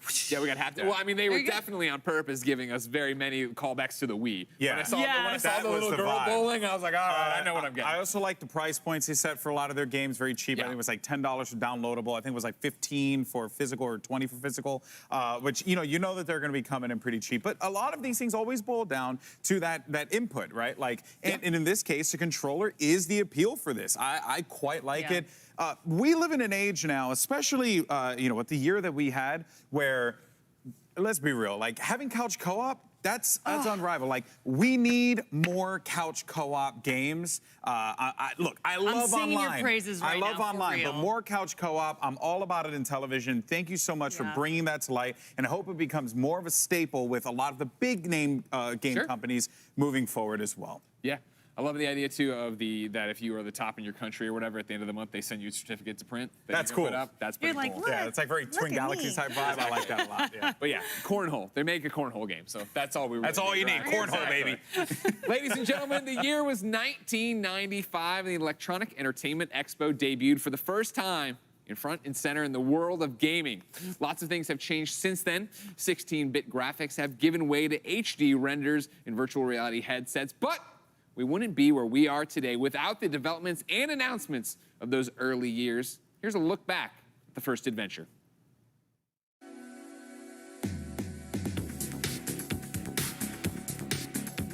Sure. Yeah, we got half. Well, I mean, they were definitely on purpose giving us very many callbacks to the Wii. Yeah. When I saw, That the was little girl vibe. bowling, I was like, all right, I know what I'm getting. I also like the price points they set for a lot of their games, very cheap. I think it was like $10 for downloadable. I think it was like $15 for physical or $20 for physical, which, you know that they're going to be coming in pretty cheap. But a lot of these things always boil down to that input, right? Like, and in this case, the controller is the appeal for this. I quite like it. We live in an age now, especially, with the year that we had, where, let's be real, like having couch co-op, that's unrivaled. Like, we need more couch co-op games. Look, I love singing online. your praises right I love now, for online, but real. more couch co-op. I'm all about it in television. Thank you so much for bringing that to light, and I hope it becomes more of a staple with a lot of the big name game companies moving forward as well. Yeah. I love the idea too of that if you are the top in your country or whatever, at the end of the month they send you a certificate to print. That's you can cool. Put up. That's pretty You're like, cool. look, Yeah, it's like very Twin Galaxies type vibe. I like that a lot. Yeah. But yeah, cornhole. They make a cornhole game, so that's all we. Really That's all you need. right? Cornhole, baby. Ladies and gentlemen, the year was 1995, and the Electronic Entertainment Expo debuted for the first time in front and center in the world of gaming. Lots of things have changed since then. 16-bit graphics have given way to HD renders in virtual reality headsets, but we wouldn't be where we are today without the developments and announcements of those early years. Here's a look back at the first adventure.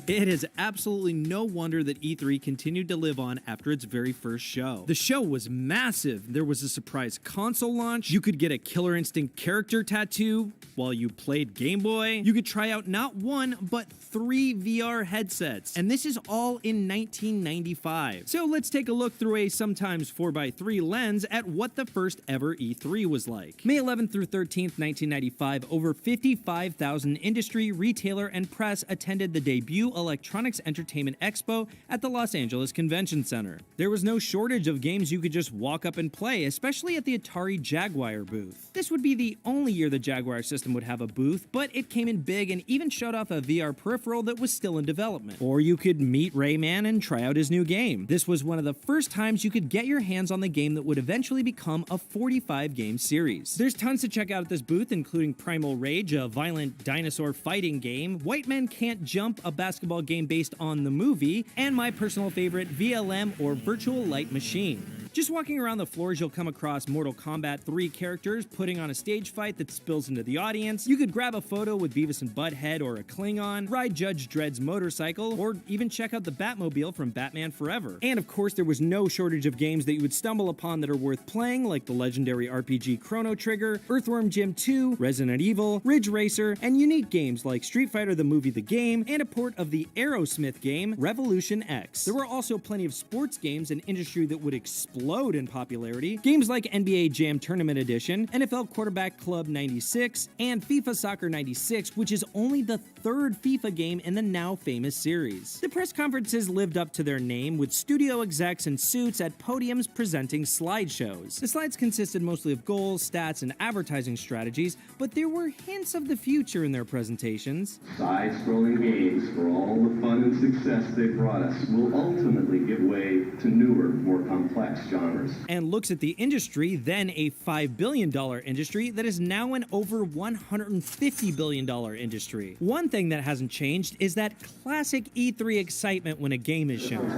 It is absolutely no wonder that E3 continued to live on after its very first show. The show was massive. There was a surprise console launch. You could get a Killer Instinct character tattoo while you played Game Boy. You could try out not one, but 3 VR headsets. And this is all in 1995. So let's take a look through a sometimes 4x3 lens at what the first ever E3 was like. May 11th through 13th, 1995, over 55,000 industry, retailer, and press attended the debut Electronics Entertainment Expo at the Los Angeles Convention Center. There was no shortage of games you could just walk up and play, especially at the Atari Jaguar booth. This would be the only year the Jaguar system would have a booth, but it came in big and even showed off a VR peripheral that was still in development. Or you could meet Rayman and try out his new game. This was one of the first times you could get your hands on the game that would eventually become a 45-game series. There's tons to check out at this booth, including Primal Rage, a violent dinosaur fighting game, White Men Can't Jump, a basketball game based on the movie, and my personal favorite, VLM, or Virtual Light Machine. Just walking around the floors, you'll come across Mortal Kombat 3 characters putting on a stage fight that spills into the audience. You could grab a photo with Beavis and Butthead or a Klingon, ride Judge Dredd's motorcycle, or even check out the Batmobile from Batman Forever. And of course, there was no shortage of games that you would stumble upon that are worth playing, like the legendary RPG Chrono Trigger, Earthworm Jim 2, Resident Evil, Ridge Racer, and unique games like Street Fighter the movie The Game, and a port of the Aerosmith game, Revolution X. There were also plenty of sports games, an industry that would explode explode in popularity. Games like NBA Jam Tournament Edition, NFL Quarterback Club 96, and FIFA Soccer 96, which is only the third FIFA game in the now famous series. The press conferences lived up to their name, with studio execs in suits at podiums presenting slideshows. The slides consisted mostly of goals, stats, and advertising strategies, but there were hints of the future in their presentations. Side-scrolling games, for all the fun and success they brought us, will ultimately give way to newer, more complex genres. And looks at the industry, then a $5 billion industry that is now an over $150 billion industry. One thing that hasn't changed is that classic E3 excitement when a game is shown.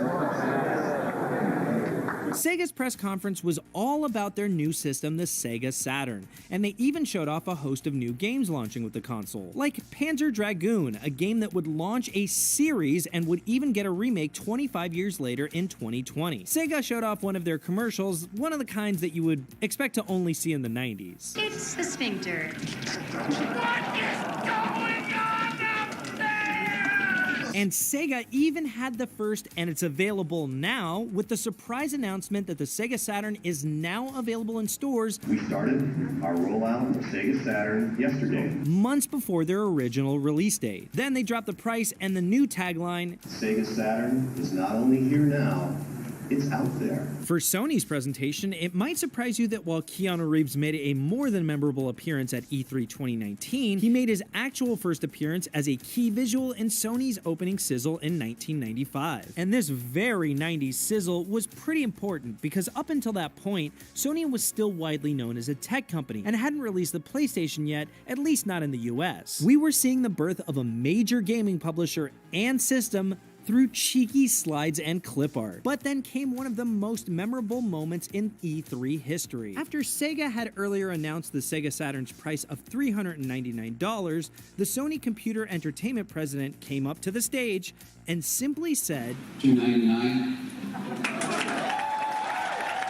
Sega's press conference was all about their new system, the Sega Saturn, and they even showed off a host of new games launching with the console, like Panzer Dragoon, a game that would launch a series and would even get a remake 25 years later in 2020. Sega showed off one of their commercials, one of the kinds that you would expect to only see in the 90s. It's the sphincter. And Sega even had the first, and it's available now, with the surprise announcement that the Sega Saturn is now available in stores. We started our rollout of Sega Saturn yesterday. Months before their original release date. Then they dropped the price and the new tagline, Sega Saturn is not only here now, it's out there. For Sony's presentation, it might surprise you that while Keanu Reeves made a more than memorable appearance at E3 2019, he made his actual first appearance as a key visual in Sony's opening sizzle in 1995. And this very 90s sizzle was pretty important because up until that point, Sony was still widely known as a tech company and hadn't released the PlayStation yet, at least not in the US. We were seeing the birth of a major gaming publisher and system through cheeky slides and clip art. But then came one of the most memorable moments in E3 history. After Sega had earlier announced the Sega Saturn's price of $399, the Sony Computer Entertainment president came up to the stage and simply said, $299.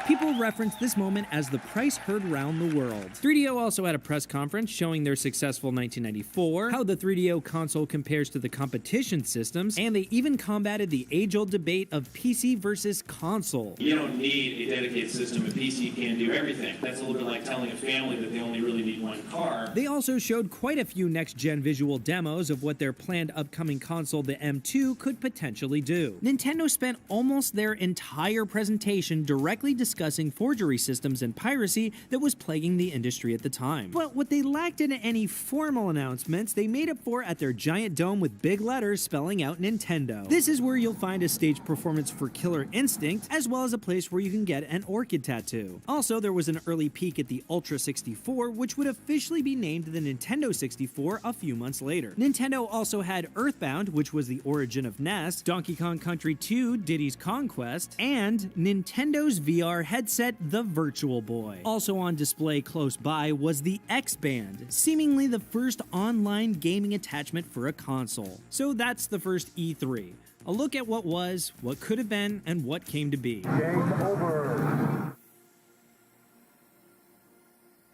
People reference this moment as the price heard round the world. 3DO also had a press conference showing their successful 1994, how the 3DO console compares to the competition systems, and they even combated the age-old debate of PC versus console. You don't need a dedicated system. A PC can do everything. That's a little bit like telling a family that they only really need one car. They also showed quite a few next-gen visual demos of what their planned upcoming console, the M2, could potentially do. Nintendo spent almost their entire presentation directly discussing forgery systems and piracy that was plaguing the industry at the time. But what they lacked in any formal announcements, they made up for at their giant dome with big letters spelling out Nintendo. This is where you'll find a stage performance for Killer Instinct, as well as a place where you can get an orchid tattoo. Also, there was an early peek at the Ultra 64, which would officially be named the Nintendo 64 a few months later. Nintendo also had Earthbound, which was the origin of NES, Donkey Kong Country 2, Diddy's Conquest, and Nintendo's VR headset, the Virtual Boy. Also on display close by was the X-Band, seemingly the first online gaming attachment for a console. So that's the first E3. A look at what was, what could have been, and what came to be. Game over.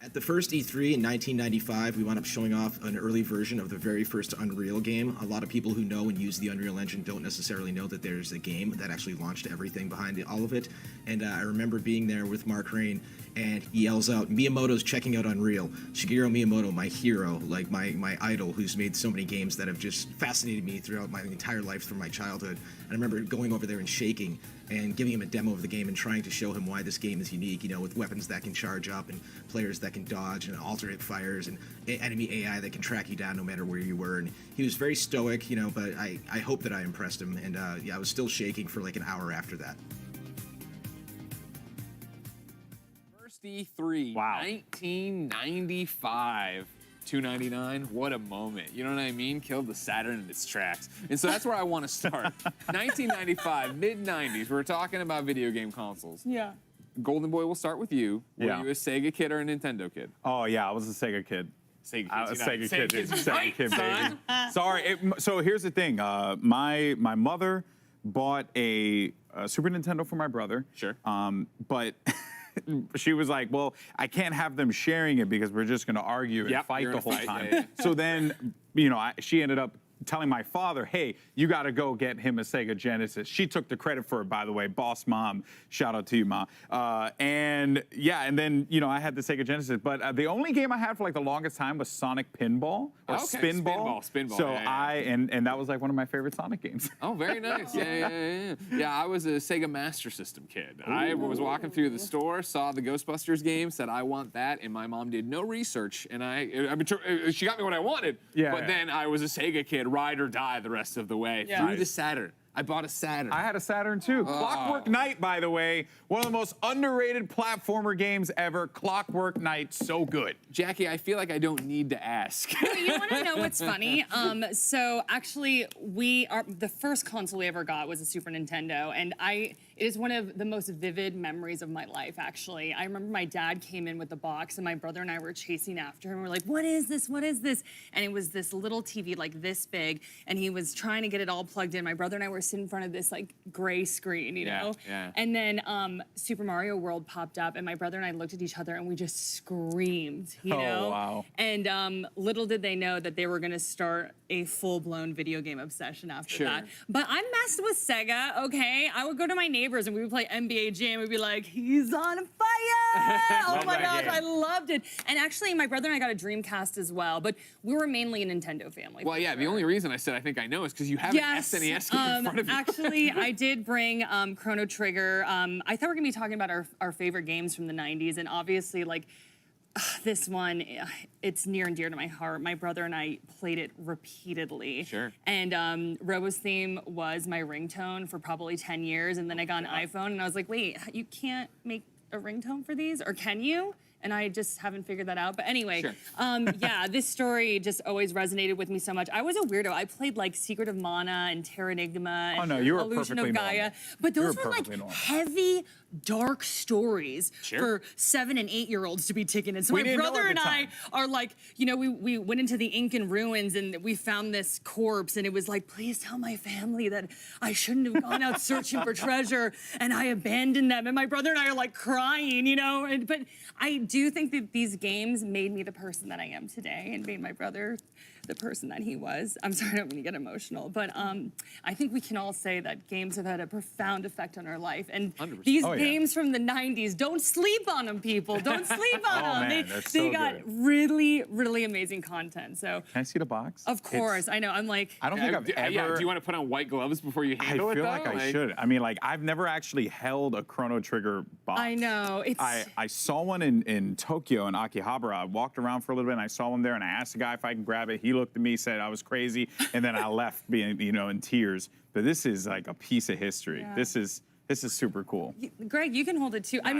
At the first E3 in 1995, we wound up showing off an early version of the very first Unreal game. A lot of people who know and use the Unreal Engine don't necessarily know that there's a game that actually launched everything behind all of it. And I remember being there with Mark Rain, and he yells out, "Miyamoto's checking out Unreal." Shigeru Miyamoto, my hero, like my idol, who's made so many games that have just fascinated me throughout my entire life from my childhood. And I remember going over there and shaking and giving him a demo of the game and trying to show him why this game is unique, you know, with weapons that can charge up and players that can dodge and alternate fires and enemy AI that can track you down no matter where you were. And he was very stoic, you know, but I hope that I impressed him. And yeah, I was still shaking for like an hour after that. First E3, wow. 1995. $299, what a moment. You know what I mean? Killed the Saturn in its tracks. And so that's where I want to start. 1995, mid-90s, we're talking about video game consoles. Yeah. Golden Boy, we'll start with you. Were Yeah. you a Sega kid or a Nintendo kid? Oh, yeah, I was a Sega kid. Sega I was kids, a Sega kid, dude. kids Sega right, kid, son. baby. Sorry. So here's the thing. My mother bought a Super Nintendo for my brother. Sure. But she was like, well, I can't have them sharing it because we're just going to argue and Yep, fight you're the in a whole fight, time. yeah, yeah. So then, you know, she ended up telling my father, hey, you got to go get him a Sega Genesis. She took the credit for it, by the way. Boss mom. Shout out to you, Ma. And then, I had the Sega Genesis. But the only game I had for like the longest time was Sonic Pinball or Spinball. Spinball. So yeah. And that was like one of my favorite Sonic games. Oh, very nice. Yeah. I was a Sega Master System kid. I was walking through the store, saw the Ghostbusters game, said I want that, and my mom did no research, and she got me what I wanted. Yeah. But then I was a Sega kid, ride or die the rest of the way through the Saturn. I bought a Saturn. I had a Saturn too. Clockwork Knight, by the way, one of the most underrated platformer games ever. Clockwork Knight, so good. Jackie, I feel like I don't need to ask. You want to know what's funny? So actually, the first console we ever got was a Super Nintendo, and it is one of the most vivid memories of my life, actually. I remember my dad came in with the box, and my brother and I were chasing after him. We're like, what is this? What is this? And it was this little TV, like this big, and he was trying to get it all plugged in. My brother and I were sitting in front of this like gray screen, you know? Yeah. And then Super Mario World popped up, and my brother and I looked at each other, and we just screamed, you know? Oh, wow. And little did they know that they were gonna start a full-blown video game obsession after that. But I messed with Sega, okay? I would go to my neighbors and we would play NBA Jam. We'd be like, he's on fire! Oh my gosh, I loved it. And actually, my brother and I got a Dreamcast as well, but we were mainly a Nintendo family. Well, yeah, the only reason I said I think I know is because you have an SNES game in front of you. Actually, I did bring Chrono Trigger. I thought we were gonna be talking about our favorite games from the 90s, and obviously, like, this one, it's near and dear to my heart. My brother and I played it repeatedly. Sure. And Robo's theme was my ringtone for probably 10 years. And then I got an iPhone and I was like, wait, you can't make a ringtone for these? Or can you? And I just haven't figured that out. But anyway, this story just always resonated with me so much. I was a weirdo. I played like Secret of Mana and Terra Nigma and Illusion of Gaia. Normal. But those were like heavy, dark stories for 7- and 8-year-olds to be taken in. So my brother and I are like, we went into the Incan ruins and we found this corpse, and it was like, please tell my family that I shouldn't have gone out searching for treasure, and I abandoned them. And my brother and I are like crying, but I do think that these games made me the person that I am today and made my brother the person that he was. I'm sorry, I don't mean to get emotional, but I think we can all say that games have had a profound effect on our life. And 100%. these games from the 90s, don't sleep on them, people. Don't sleep on them. Man, they got really, really amazing content. So can I see the box? Of course, I know. I'm like, I don't think I've ever. Yeah, do you want to put on white gloves before you handle it? I feel like I should. I mean, like, I've never actually held a Chrono Trigger box. I know. I saw one in Tokyo in Akihabara. I walked around for a little bit and I saw one there, and I asked the guy if I can grab it. He looked at me, said I was crazy, and then I left being, in tears. But this is like a piece of history. Yeah. This is super cool. Greg, you can hold it too. I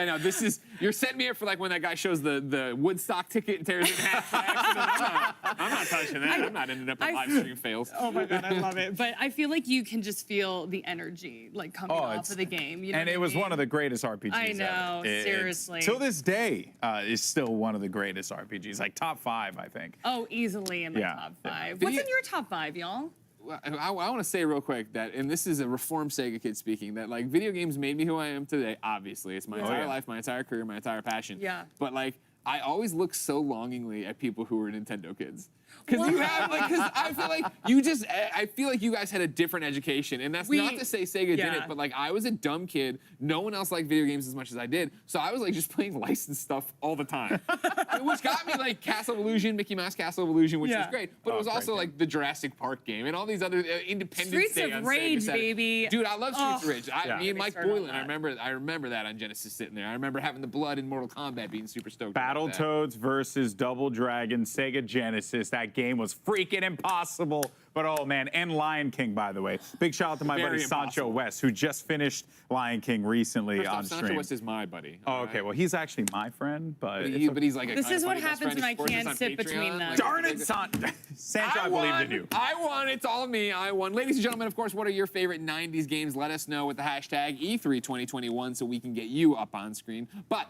know this is, you're setting me up for like when that guy shows the Woodstock ticket and tears it in half by accident. I'm not touching that. I'm not ending up on live stream fails. Oh my God, I love it. But I feel like you can just feel the energy like coming off of the game. And it was one of the greatest RPGs I know, ever. seriously. Till this day, is still one of the greatest RPGs. Like top 5, I think. Oh, easily in my top 5. What's in your top 5, y'all? I want to say real quick that, and this is a reformed Sega kid speaking, that like video games made me who I am today. Obviously, it's my entire life, my entire career, my entire passion. Yeah. But like, I always look so longingly at people who were Nintendo kids. Because you have, like, because I feel like I feel like you guys had a different education. And that's not to say Sega didn't, but like, I was a dumb kid. No one else liked video games as much as I did. So I was like just playing licensed stuff all the time. Which got me like Castle of Illusion, Mickey Mouse Castle of Illusion, which was great. But it was also like the Jurassic Park game and all these other Independence Streets of Rage, baby. Dude, I love Streets of Rage. Me and Mike Boylan, I remember that on Genesis sitting there. I remember having the blood in Mortal Kombat, being super stoked. Battletoads versus Double Dragon, Sega Genesis. That game was freaking impossible. But oh man, and Lion King, by the way. Big shout out to my buddy Sancho West, who just finished Lion King recently on stream. Sancho West is my buddy. Oh, okay. Well, he's actually my friend, but he's like a this is what happens when I can't sit between them. Darn it, Sancho! I believed in you. I won. It's all me. I won. Ladies and gentlemen, of course, what are your favorite 90s games? Let us know with the hashtag E3 2021 so we can get you up on screen. But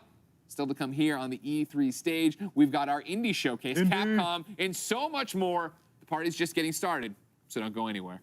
still to come here on the E3 stage, we've got our indie showcase, Capcom, and so much more. The party's just getting started, so don't go anywhere.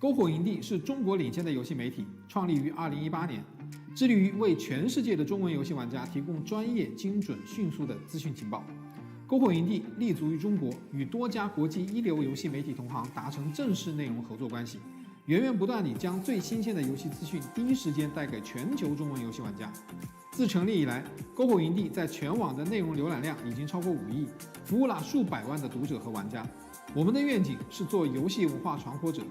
篝火营地是中国领先的游戏媒体，创立于2018年，致力于为全世界的中文游戏玩家提供专业、精准、迅速的资讯情报。篝火营地立足于中国，与多家国际一流游戏媒体同行达成正式内容合作关系，源源不断地将最新鲜的游戏资讯第一时间带给全球中文游戏玩家。自成立以来，篝火营地在全网的内容浏览量已经超过5亿，服务了数百万的读者和玩家。我们的愿景是做游戏文化传播者。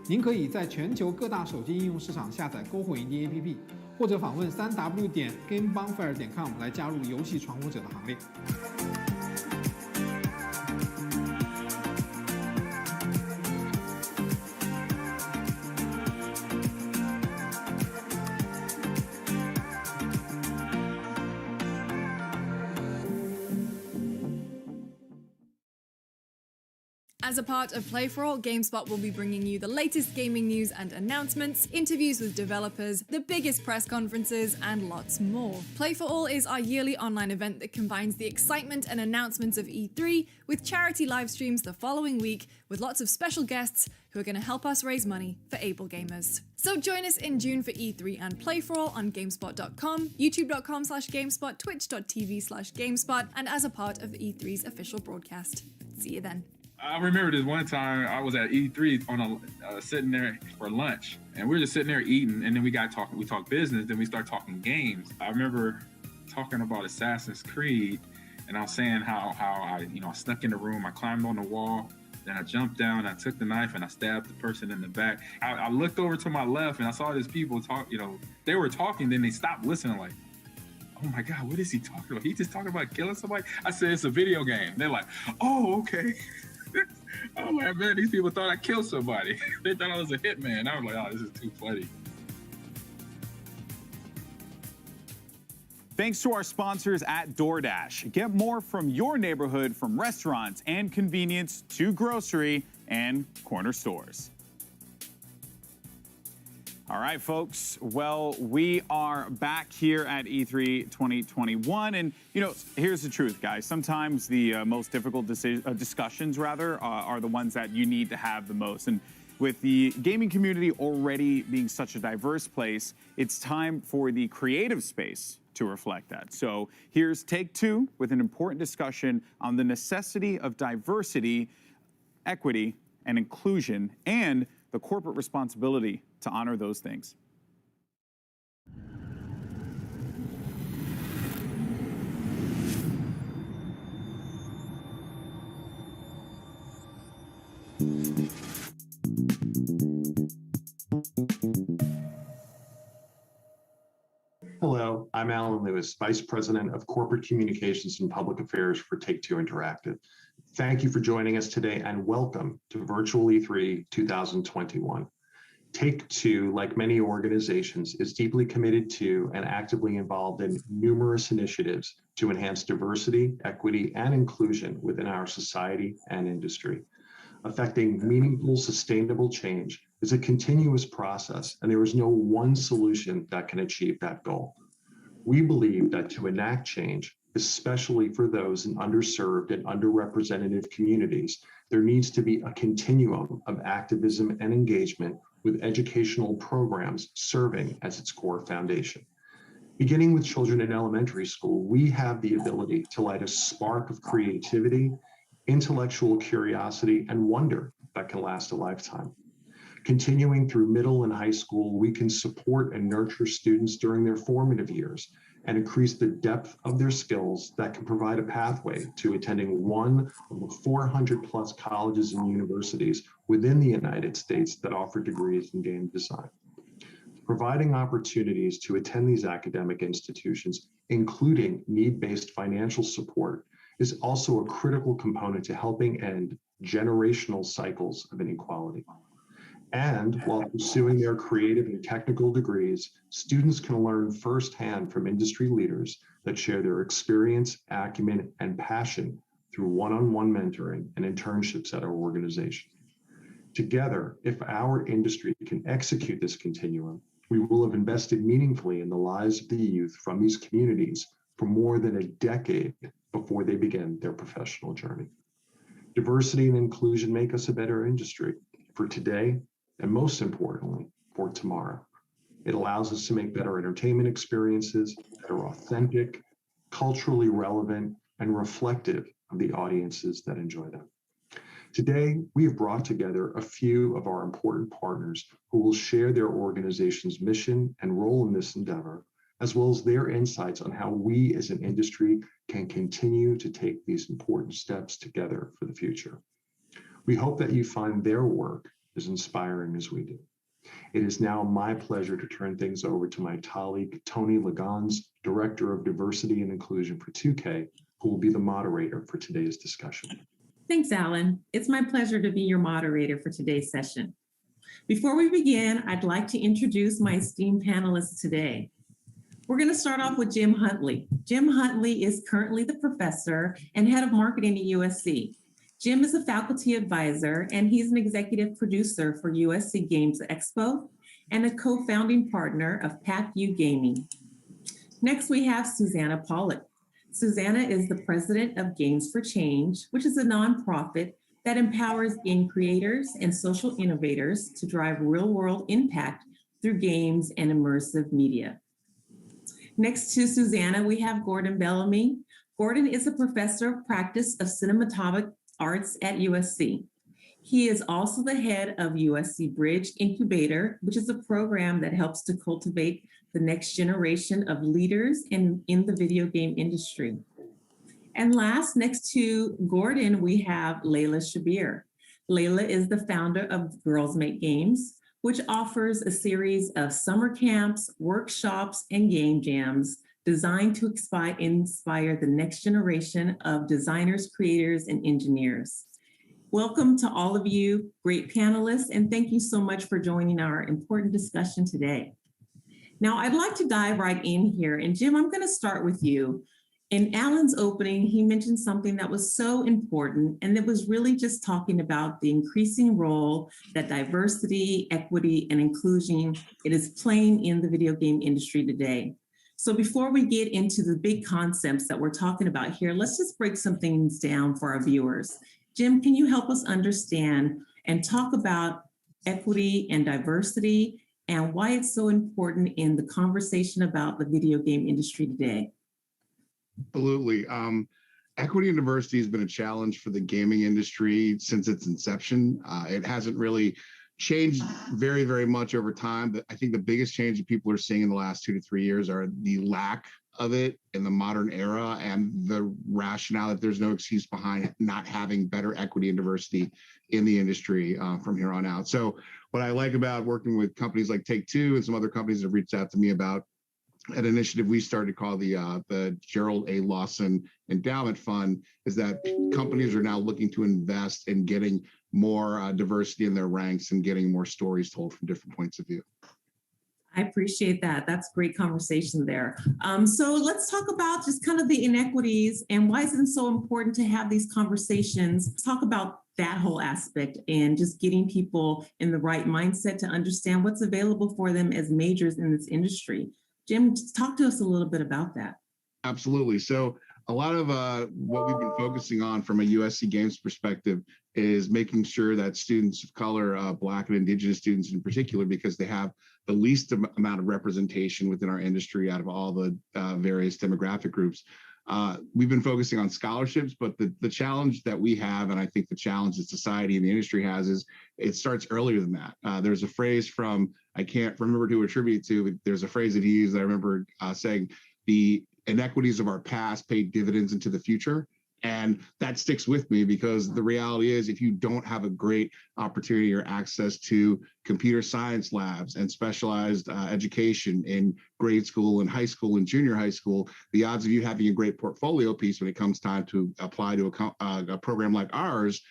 您可以在全球各大手机应用市场下载篝火营地 APP， 或者访问3w.gamebonfire.com 来加入游戏传播者的行列。As a part of Play for All, GameSpot will be bringing you the latest gaming news and announcements, interviews with developers, the biggest press conferences, and lots more. Play for All is our yearly online event that combines the excitement and announcements of E3 with charity live streams the following week with lots of special guests who are going to help us raise money for able gamers. So join us in June for E3 and Play for All on GameSpot.com, YouTube.com/GameSpot, Twitch.tv/GameSpot, and as a part of the E3's official broadcast. See you then. I remember this one time I was at E3 on sitting there for lunch, and we were just sitting there eating, and then we got talking. We talked business, then we started talking games. I remember talking about Assassin's Creed, and I was saying how I snuck in the room, I climbed on the wall, then I jumped down, I took the knife, and I stabbed the person in the back. I looked over to my left, and I saw these people talk. They were talking, then they stopped listening, like, oh my God, what is he talking about? He just talking about killing somebody? I said, it's a video game. They're like, oh, okay. I'm like, man, these people thought I killed somebody. They thought I was a hitman. I was like, oh, this is too funny. Thanks to our sponsors at DoorDash. Get more from your neighborhood, from restaurants and convenience to grocery and corner stores. All right, folks. Well, we are back here at E3 2021. And, here's the truth, guys. Sometimes the most difficult discussions, are the ones that you need to have the most. And with the gaming community already being such a diverse place, it's time for the creative space to reflect that. So here's Take Two with an important discussion on the necessity of diversity, equity, and inclusion, and the corporate responsibility to honor those things. Hello, I'm Alan Lewis, Vice President of Corporate Communications and Public Affairs for Take-Two Interactive. Thank you for joining us today and welcome to Virtual E3 2021. Take-Two, like many organizations, is deeply committed to and actively involved in numerous initiatives to enhance diversity, equity, and inclusion within our society and industry. Affecting meaningful, sustainable change is a continuous process, and there is no one solution that can achieve that goal. We believe that to enact change, especially for those in underserved and underrepresented communities, there needs to be a continuum of activism and engagement with educational programs serving as its core foundation. Beginning with children in elementary school, we have the ability to light a spark of creativity, intellectual curiosity, and wonder that can last a lifetime. Continuing through middle and high school, we can support and nurture students during their formative years and increase the depth of their skills that can provide a pathway to attending one of the 400 plus colleges and universities within the United States that offer degrees in game design. Providing opportunities to attend these academic institutions, including need-based financial support, is also a critical component to helping end generational cycles of inequality. And while pursuing their creative and technical degrees, students can learn firsthand from industry leaders that share their experience, acumen, and passion through one-on-one mentoring and internships at our organization. Together, if our industry can execute this continuum, we will have invested meaningfully in the lives of the youth from these communities for more than a decade before they begin their professional journey. Diversity and inclusion make us a better industry for today and most importantly, for tomorrow. It allows us to make better entertainment experiences that are authentic, culturally relevant, and reflective of the audiences that enjoy them. Today, we have brought together a few of our important partners who will share their organization's mission and role in this endeavor, as well as their insights on how we as an industry can continue to take these important steps together for the future. We hope that you find their work as inspiring as we do. It is now my pleasure to turn things over to my colleague, Tony Lagans, Director of Diversity and Inclusion for 2K, who will be the moderator for today's discussion. Thanks, Alan. It's my pleasure to be your moderator for today's session. Before we begin, I'd like to introduce my esteemed panelists today. We're going to start off with Jim Huntley. Jim Huntley is currently the professor and head of marketing at USC. Jim is a faculty advisor, and he's an executive producer for USC Games Expo and a co-founding partner of PackU Gaming. Next, we have Susanna Pollock. Susanna is the president of Games for Change, which is a nonprofit that empowers game creators and social innovators to drive real-world impact through games and immersive media. Next to Susanna, we have Gordon Bellamy. Gordon is a professor of practice of cinematographic arts at USC. He is also the head of USC Bridge Incubator, which is a program that helps to cultivate the next generation of leaders in the video game industry. And last, next to Gordon, we have Layla Shabir. Layla is the founder of Girls Make Games, which offers a series of summer camps, workshops, and game jams designed to inspire the next generation of designers, creators, and engineers. Welcome to all of you, great panelists, and thank you so much for joining our important discussion today. Now, I'd like to dive right in here, and Jim, I'm going to start with you. In Alan's opening, he mentioned something that was so important, and it was really just talking about the increasing role that diversity, equity, and inclusion it is playing in the video game industry today. So before we get into the big concepts that we're talking about here, let's just break some things down for our viewers. Jim, can you help us understand and talk about equity and diversity and why it's so important in the conversation about the video game industry today? Absolutely. Equity and diversity has been a challenge for the gaming industry since its inception. It hasn't really changed very, very much over time. But I think the biggest change that people are seeing in the last 2 to 3 years are the lack of it in the modern era and the rationale that there's no excuse behind not having better equity and diversity in the industry from here on out. So what I like about working with companies like Take-Two and some other companies that have reached out to me about an initiative we started called the Gerald A. Lawson Endowment Fund is that companies are now looking to invest in getting more diversity in their ranks and getting more stories told from different points of view. I appreciate that. That's great conversation there. So let's talk about just kind of the inequities and why is it so important to have these conversations, talk about that whole aspect and just getting people in the right mindset to understand what's available for them as majors in this industry. Jim, talk to us a little bit about that. Absolutely. So a lot of what we've been focusing on from a USC Games perspective is making sure that students of color, Black and Indigenous students in particular, because they have the least amount of representation within our industry out of all the various demographic groups. We've been focusing on scholarships, but the challenge that we have, and I think the challenge that society and the industry has, is it starts earlier than that. There's a phrase from, I can't remember who to attribute to, but there's a phrase that he used that I remember saying, the inequities of our past pay dividends into the future. And that sticks with me because the reality is if you don't have a great opportunity or access to computer science labs and specialized education in grade school and high school and junior high school, the odds of you having a great portfolio piece when it comes time to apply to a program like ours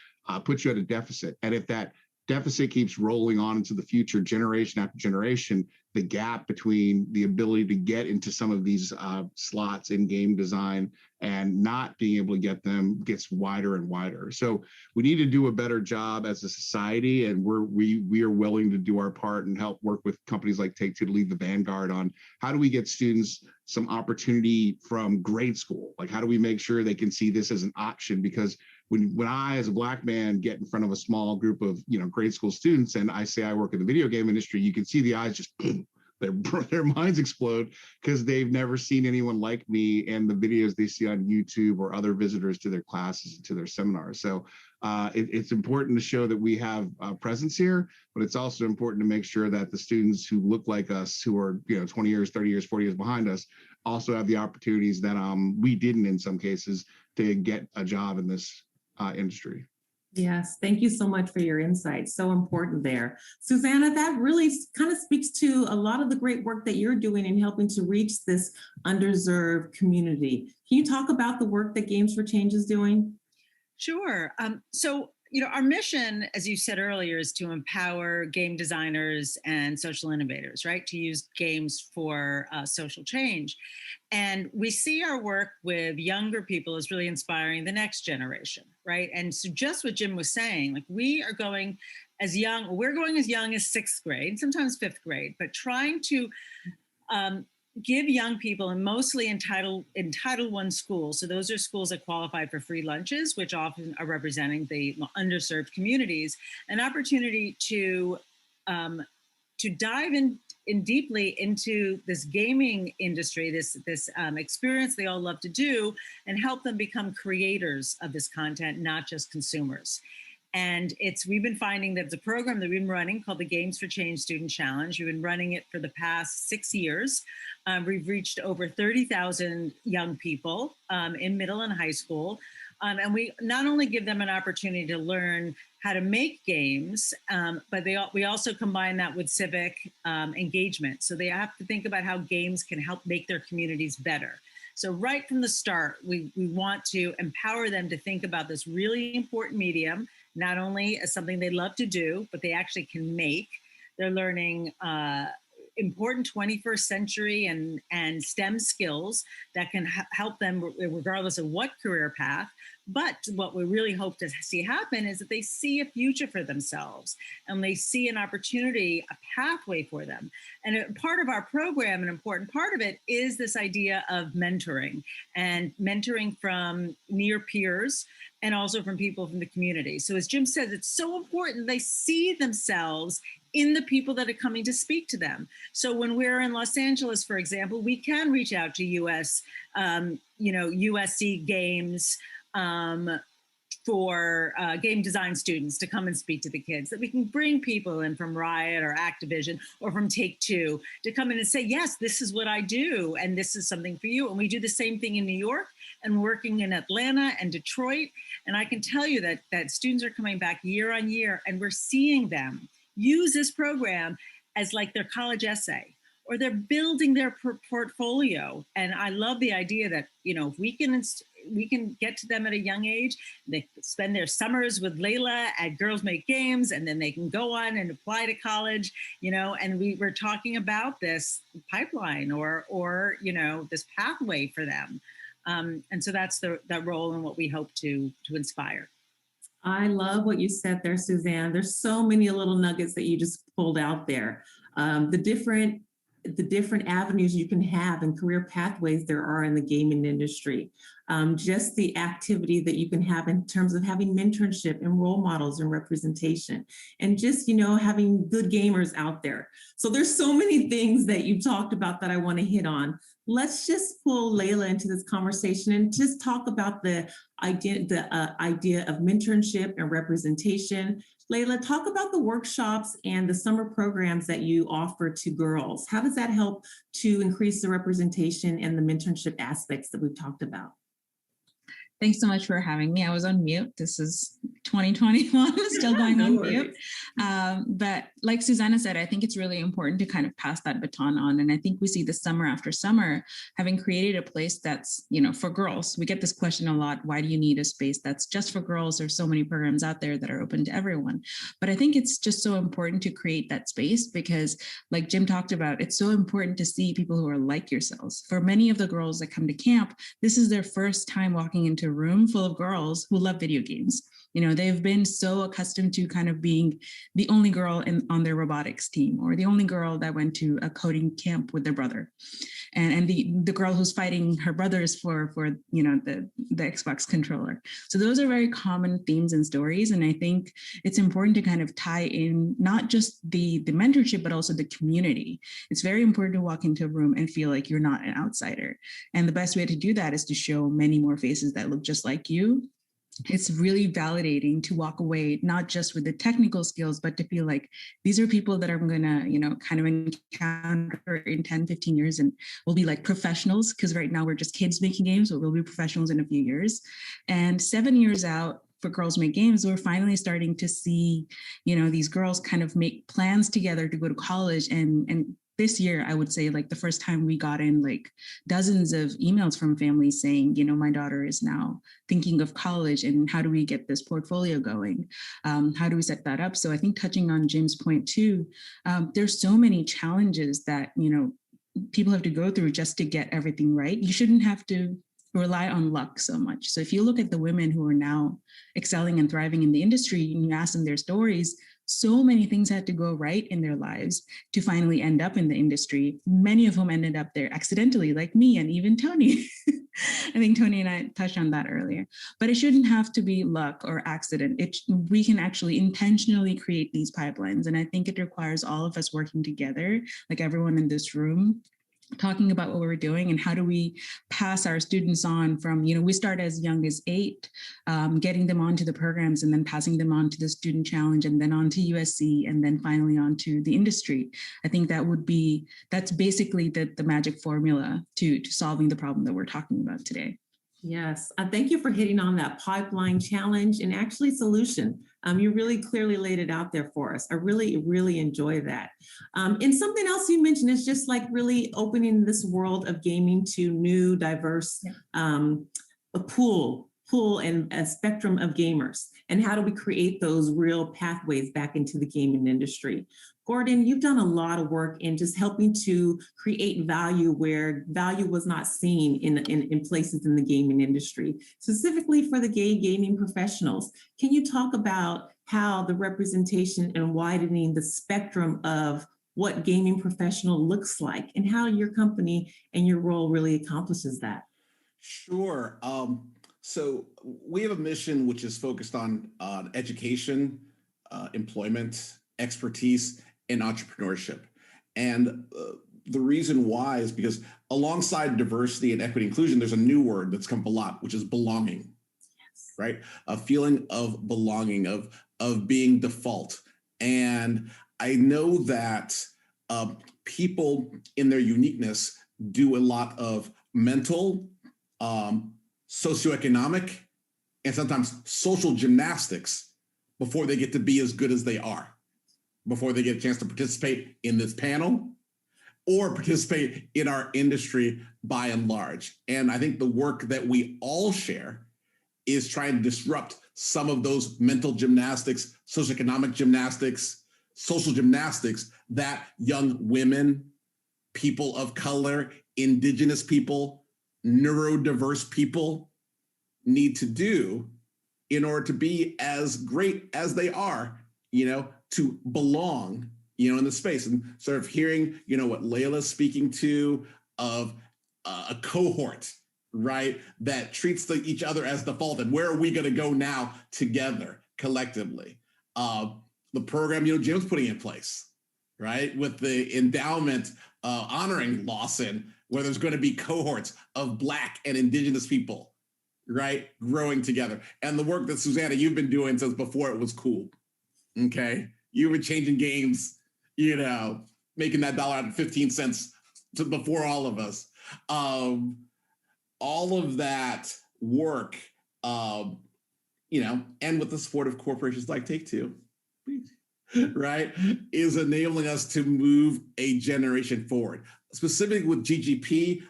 puts you at a deficit. And if that deficit keeps rolling on into the future, generation after generation, the gap between the ability to get into some of these slots in game design and not being able to get them gets wider and wider. So we need to do a better job as a society, and we are willing to do our part and help work with companies like Take-Two to lead the vanguard on how do we get students some opportunity from grade school? Like how do we make sure they can see this as an option? Because when I, as a Black man, get in front of a small group of, grade school students and I say I work in the video game industry, you can see the eyes just their minds explode because they've never seen anyone like me and the videos they see on YouTube or other visitors to their classes and to their seminars. So it's important to show that we have a presence here, but it's also important to make sure that the students who look like us, who are 20 years, 30 years, 40 years behind us, also have the opportunities that we didn't in some cases to get a job in this industry. Yes, thank you so much for your insights. So important there. Susanna, that really kind of speaks to a lot of the great work that you're doing in helping to reach this underserved community. Can you talk about the work that Games for Change is doing? Sure. So, our mission, as you said earlier, is to empower game designers and social innovators, right? To use games for social change. And we see our work with younger people as really inspiring the next generation, right? And so just what Jim was saying, like we're going as young as sixth grade, sometimes fifth grade, but trying to give young people, and mostly in Title I schools, so those are schools that qualify for free lunches, which often are representing the underserved communities, an opportunity to dive in deeply into this gaming industry, this experience they all love to do, and help them become creators of this content, not just consumers. And we've been finding that it's a program that we've been running called the Games for Change Student Challenge. We've been running it for the past 6 years. We've reached over 30,000 young people in middle and high school. And we not only give them an opportunity to learn how to make games, but we also combine that with civic engagement. So they have to think about how games can help make their communities better. So right from the start, we want to empower them to think about this really important medium, not only as something they love to do, but they actually can make. They're learning important 21st century and STEM skills that can help them regardless of what career path. But what we really hope to see happen is that they see a future for themselves and they see an opportunity, a pathway for them. And part of our program, an important part of it, is this idea of mentoring, and mentoring from near peers and also from people from the community. So as Jim says, it's so important they see themselves in the people that are coming to speak to them. So when we're in Los Angeles, for example, we can reach out to USC Games for game design students to come and speak to the kids, that we can bring people in from Riot or Activision or from Take-Two to come in and say, yes, this is what I do, and this is something for you. And we do the same thing in New York and working in Atlanta and Detroit. And I can tell you that students are coming back year on year, and we're seeing them use this program as like their college essay, or they're building their portfolio. And I love the idea that, if we can get to them at a young age, they spend their summers with Layla at Girls Make Games, and then they can go on and apply to college, and we're talking about this pipeline or this pathway for them. And so that's that role and what we hope to inspire. I love what you said there, Suzanne. There's so many little nuggets that you just pulled out there. The different avenues you can have and career pathways there are in the gaming industry. Just the activity that you can have in terms of having mentorship and role models and representation, and just, having good gamers out there. So there's so many things that you talked about that I want to hit on. Let's just pull Layla into this conversation and just talk about the idea of mentorship and representation. Layla, talk about the workshops and the summer programs that you offer to girls. How does that help to increase the representation and the mentorship aspects that we've talked about? Thanks so much for having me. I was on mute. This is 2021, still going on mute. But like Susanna said, I think it's really important to kind of pass that baton on. And I think we see this summer after summer, having created a place that's, for girls. We get this question a lot. Why do you need a space that's just for girls? There's so many programs out there that are open to everyone. But I think it's just so important to create that space because, like Jim talked about, it's so important to see people who are like yourselves. For many of the girls that come to camp, this is their first time walking into a room full of girls who love video games. You know, they've been so accustomed to kind of being the only girl on their robotics team, or the only girl that went to a coding camp with their brother, and the girl who's fighting her brothers for you know the Xbox controller. So those are very common themes and stories, and I think it's important to kind of tie in not just the mentorship but also the community. It's very important to walk into a room and feel like you're not an outsider, and the best way to do that is to show many more faces that look just like you. It's really validating to walk away, not just with the technical skills, but to feel like these are people that I'm going to, you know, kind of encounter in 10, 15 years, and we'll be like professionals, because right now we're just kids making games, but we'll be professionals in a few years. And 7 years out for Girls Make Games, we're finally starting to see, you know, these girls kind of make plans together to go to college. And this year, I would say, like, the first time we got in like dozens of emails from families saying, you know, my daughter is now thinking of college, and how do we get this portfolio going? How do we set that up? So I think, touching on Jim's point too, there's so many challenges that, you know, people have to go through just to get everything right. You shouldn't have to rely on luck so much. So if you look at the women who are now excelling and thriving in the industry, and you ask them their stories, so many things had to go right in their lives to finally end up in the industry. Many of whom ended up there accidentally, like me and even Tony. I think Tony and I touched on that earlier. But it shouldn't have to be luck or accident. We can actually intentionally create these pipelines. And I think it requires all of us working together, like everyone in this room, talking about what we're doing and how do we pass our students on from, you know, we start as young as 8, getting them onto the programs and then passing them on to the student challenge and then on to USC and then finally on to the industry. I think that's basically the magic formula to solving the problem that we're talking about today. Yes, thank you for hitting on that pipeline challenge and actually solution. You really clearly laid it out there for us. I really, really enjoy that. And something else you mentioned is just like really opening this world of gaming to new, diverse, a pool and a spectrum of gamers. And how do we create those real pathways back into the gaming industry? Gordon, you've done a lot of work in just helping to create value where value was not seen in places in the gaming industry, specifically for the gay gaming professionals. Can you talk about how the representation and widening the spectrum of what gaming professional looks like and how your company and your role really accomplishes that? Sure. So we have a mission which is focused on education, employment, expertise, and entrepreneurship. And the reason why is because alongside diversity and equity inclusion, there's a new word that's come up a lot, which is belonging, right? A feeling of belonging, of being default. And I know that people in their uniqueness do a lot of mental, socioeconomic, and sometimes social gymnastics before they get to be as good as they are, before they get a chance to participate in this panel or participate in our industry by and large. And I think the work that we all share is trying to disrupt some of those mental gymnastics, socioeconomic gymnastics, social gymnastics that young women, people of color, indigenous people, neurodiverse people need to do in order to be as great as they are, you know, to belong, you know, in the space. And sort of hearing, you know, what Layla's speaking to of a cohort, right, that treats each other as default, and where are we going to go now together collectively? The program, you know, Jim's putting in place, right, with the endowment honoring Lawson, where there's going to be cohorts of Black and Indigenous people, right, growing together. And the work that Susanna, you've been doing since before it was cool, okay? You were changing games, you know, making that dollar out of 15 cents before all of us. All of that work, you know, and with the support of corporations like Take-Two, right, is enabling us to move a generation forward. Specifically with GGP,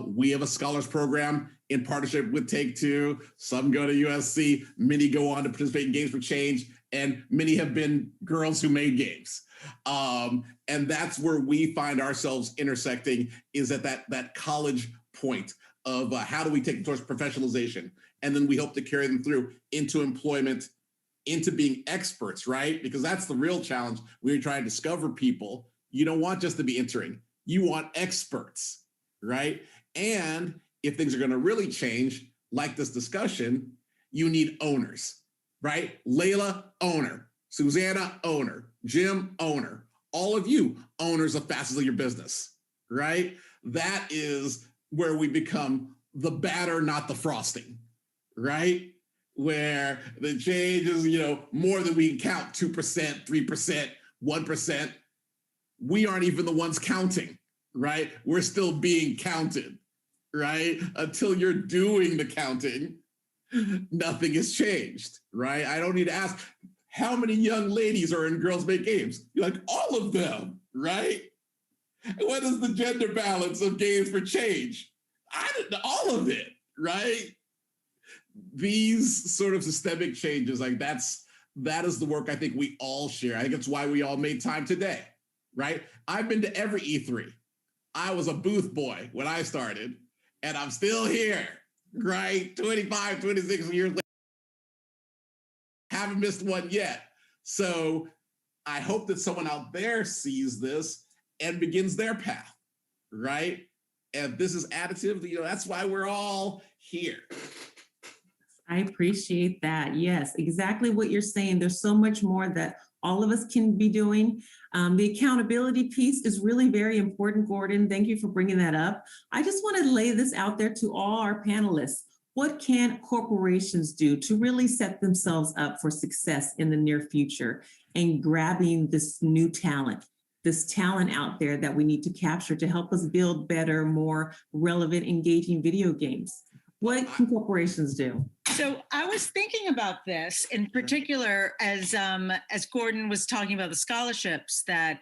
we have a scholars program in partnership with Take-Two. Some go to USC, many go on to participate in Games for Change, and many have been girls who made games. And that's where we find ourselves intersecting, is at that college point of how do we take them towards professionalization? And then we hope to carry them through into employment into being experts, right? Because that's the real challenge when you're trying to discover people. You don't want just to be entering. You want experts, right? And if things are going to really change, like this discussion, you need owners, right? Layla, owner. Susanna, owner. Jim, owner. All of you, owners of facets of your business, right? That is where we become the batter, not the frosting, right? Where the change is, more than we can count, 2%, 3%, 1%. We aren't even the ones counting, right? We're still being counted, right? Until you're doing the counting, nothing has changed, right? I don't need to ask how many young ladies are in Girls Make Games. You're like, all of them, right? What is the gender balance of Games for Change? All of it, right? These sort of systemic changes, that is the work I think we all share. I think it's why we all made time today, right? I've been to every E3. I was a booth boy when I started, and I'm still here, right? 25, 26 years later. Haven't missed one yet. So I hope that someone out there sees this and begins their path, right? And this is additive, that's why we're all here. I appreciate that. Yes, exactly what you're saying. There's so much more that all of us can be doing. The accountability piece is really very important, Gordon. Thank you for bringing that up. I just want to lay this out there to all our panelists. What can corporations do to really set themselves up for success in the near future and grabbing this new talent, this talent out there that we need to capture to help us build better, more relevant, engaging video games? What can corporations do? So I was thinking about this in particular as Gordon was talking about the scholarships that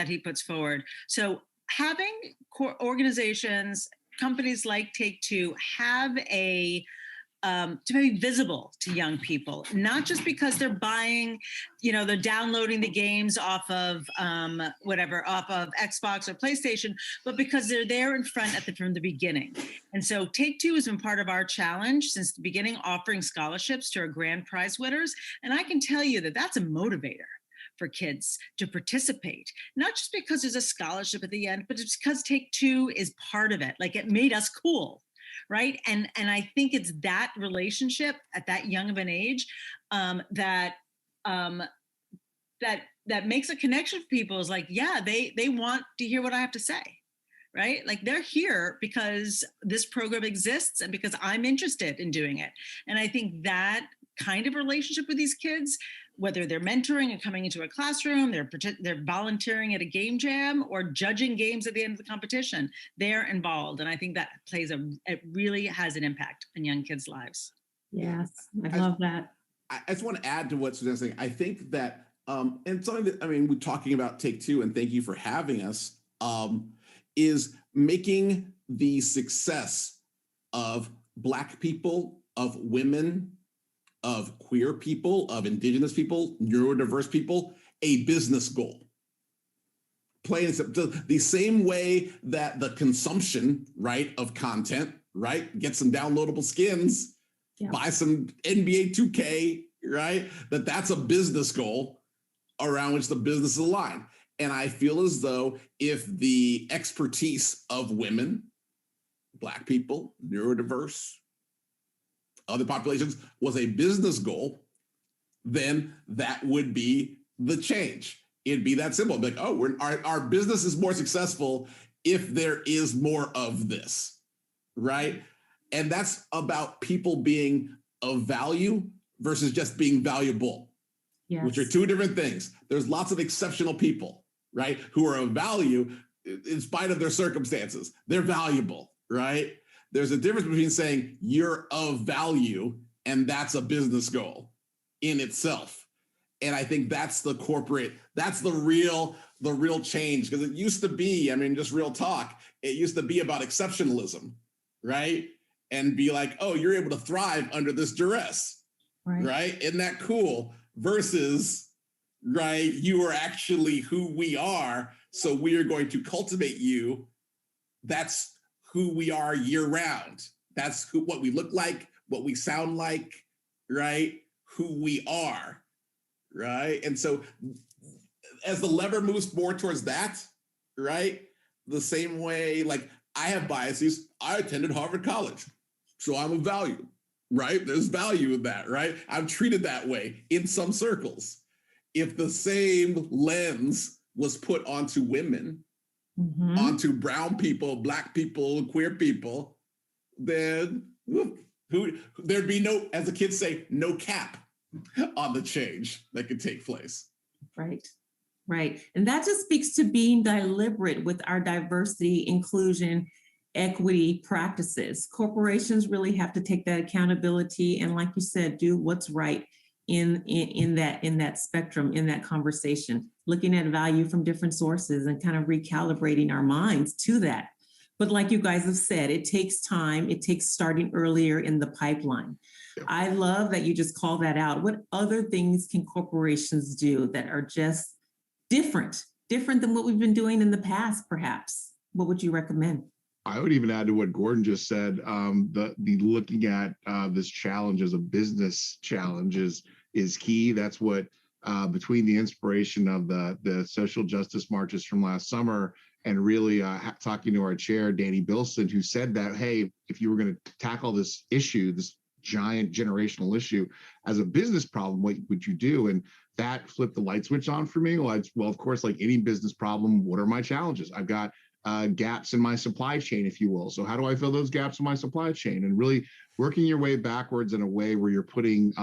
he puts forward. So having organizations, companies like Take-Two have to be visible to young people, not just because they're buying, they're downloading the games off of Xbox or PlayStation, but because they're there in front from the beginning. And so Take-Two has been part of our challenge since the beginning, offering scholarships to our grand prize winners. And I can tell you that that's a motivator for kids to participate, not just because there's a scholarship at the end, but it's because Take-Two is part of it. Like, it made us cool. Right. And I think it's that relationship at that young of an age that makes a connection for people. Is like, yeah, they want to hear what I have to say. Right. Like, they're here because this program exists and because I'm interested in doing it. And I think that kind of relationship with these kids, whether they're mentoring and coming into a classroom, they're volunteering at a game jam or judging games at the end of the competition, they're involved. And I think that it really has an impact on young kids' lives. Yes, I love that. I just want to add to what Suzanne's saying. I think that, and something that, we're talking about Take-Two, and thank you for having us, is making the success of Black people, of women, of queer people, of Indigenous people, neurodiverse people, a business goal. Plain and simple. The same way that the consumption, right, of content, right, get some downloadable skins, buy some NBA 2K, right, that's a business goal around which the business is aligned. And I feel as though if the expertise of women, Black people, neurodiverse, other populations was a business goal, then that would be the change. It'd be that simple. Like, our business is more successful if there is more of this, right? And that's about people being of value versus just being valuable, which are two different things. There's lots of exceptional people, right, who are of value in spite of their circumstances. They're valuable, right? There's a difference between saying you're of value and that's a business goal in itself. And I think that's the real change, because it used to be, just real talk, it used to be about exceptionalism, right? And be like, oh, you're able to thrive under this duress, right? Isn't that cool? Versus, right, you are actually who we are, so we are going to cultivate you. That's who we are year round. That's what we look like, what we sound like, right? who we are, right? And so as the lever moves more towards that, right? The same way, like I have biases. I attended Harvard College, so I'm of value, right? There's value in that, right? I'm treated that way in some circles. If the same lens was put onto women, onto brown people, black people, queer people, then there'd be no, as the kids say, no cap on the change that could take place. Right. Right. And that just speaks to being deliberate with our diversity, inclusion, equity practices. Corporations really have to take that accountability and, like you said, do what's right in that spectrum, in that conversation, looking at value from different sources and kind of recalibrating our minds to that. But like you guys have said, it takes time. It takes starting earlier in the pipeline. I love that you just call that out. What other things can corporations do that are just different than what we've been doing in the past, perhaps? What would you recommend? I would even add to what Gordon just said. The looking at this challenge as a business challenge is key. That's what between the inspiration of the social justice marches from last summer and really talking to our chair, Danny Bilson, who said that, hey, if you were going to tackle this issue, this giant generational issue as a business problem, what would you do? And that flipped the light switch on for me. Well, of course, like any business problem, what are my challenges? I've got gaps in my supply chain, if you will. So how do I fill those gaps in my supply chain? And really working your way backwards in a way where you're putting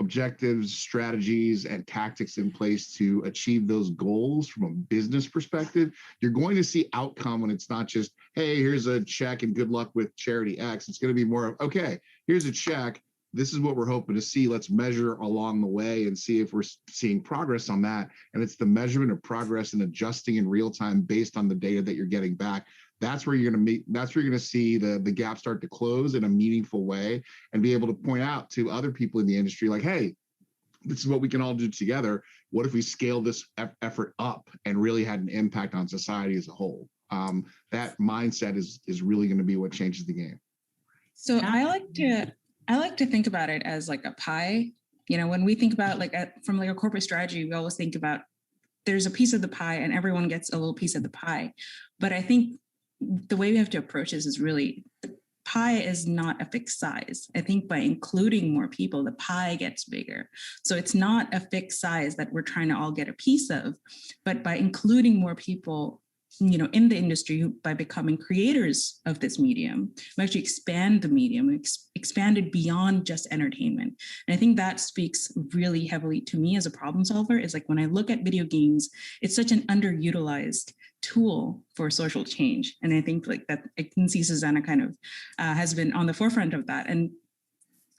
objectives, strategies, and tactics in place to achieve those goals from a business perspective. You're going to see outcome when it's not just, hey, here's a check and good luck with charity X. It's going to be more of, okay, here's a check. This is what we're hoping to see. Let's measure along the way and see if we're seeing progress on that. And it's the measurement of progress and adjusting in real time based on the data that you're getting back. That's where you're going to that's where you're going to see the gap start to close in a meaningful way and be able to point out to other people in the industry, like, hey, this is what we can all do together. What if we scale this effort up and really had an impact on society as a whole? That mindset is really going to be what changes the game. So I like to think about it as like a pie. You know, when we think about from a corporate strategy, we always think about there's a piece of the pie and everyone gets a little piece of the pie. But I think the way we have to approach this is really the pie is not a fixed size. I think by including more people, the pie gets bigger. So it's not a fixed size that we're trying to all get a piece of, but by including more people, you know, in the industry, by becoming creators of this medium, we actually expand the medium, expand it beyond just entertainment. And I think that speaks really heavily to me as a problem solver. Is like when I look at video games, it's such an underutilized tool for social change. And I think like that I can see Susanna kind of has been on the forefront of that. And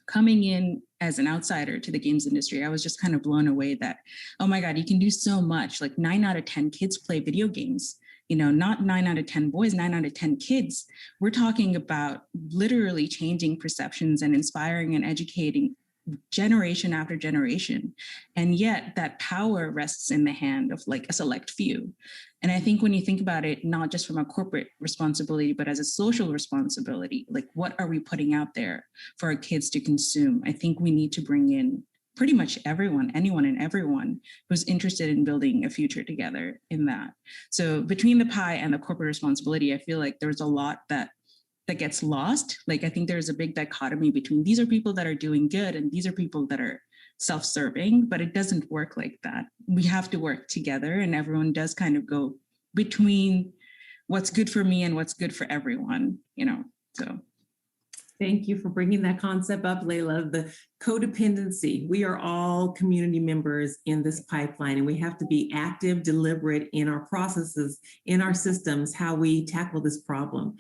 coming in as an outsider to the games industry, I was just kind of blown away that, oh my God, you can do so much. Like 9 out of 10 kids play video games. You know, not 9 out of 10 boys, 9 out of 10 kids. We're talking about literally changing perceptions and inspiring and educating generation after generation. And yet that power rests in the hand of like a select few. And I think when you think about it, not just from a corporate responsibility, but as a social responsibility, like what are we putting out there for our kids to consume? I think we need to bring in pretty much everyone, anyone and everyone who's interested in building a future together in that. So between the pie and the corporate responsibility, I feel like there's a lot that gets lost. Like I think there's a big dichotomy between these are people that are doing good and these are people that are self-serving, but it doesn't work like that. We have to work together and everyone does kind of go between what's good for me and what's good for everyone, you know, so. Thank you for bringing that concept up, Layla. The codependency. We are all community members in this pipeline, and we have to be active, deliberate in our processes, in our systems, how we tackle this problem.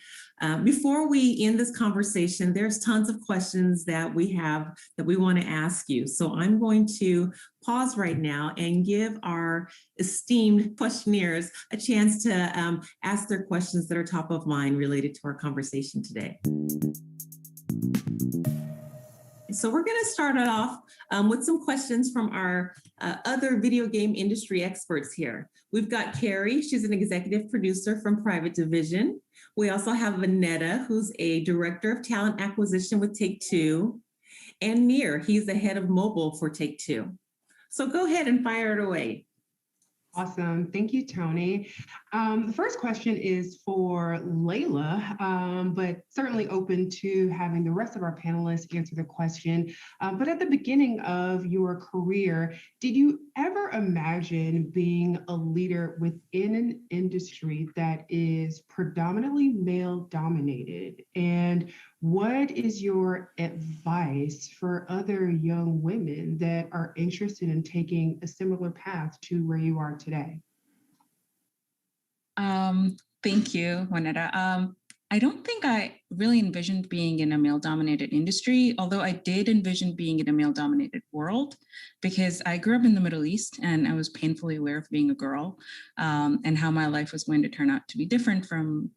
Before we end this conversation, there's tons of questions that we have that we want to ask you. So I'm going to pause right now and give our esteemed questionnaires a chance to ask their questions that are top of mind related to our conversation today. So we're going to start it off with some questions from our other video game industry experts here. We've got Carrie, she's an executive producer from Private Division. We also have Vanetta, who's a director of talent acquisition with Take-Two. and Nir, he's the head of mobile for Take-Two. So go ahead and fire it away. Awesome. Thank you, Tony. The first question is for Layla, but certainly open to having the rest of our panelists answer the question. But at the beginning of your career, did you ever imagine being a leader within an industry that is predominantly male-dominated? And what is your advice for other young women that are interested in taking a similar path to where you are today? Thank you, Juanita. I don't think I really envisioned being in a male-dominated industry, although I did envision being in a male-dominated world, because I grew up in the Middle East and I was painfully aware of being a girl and how my life was going to turn out to be different from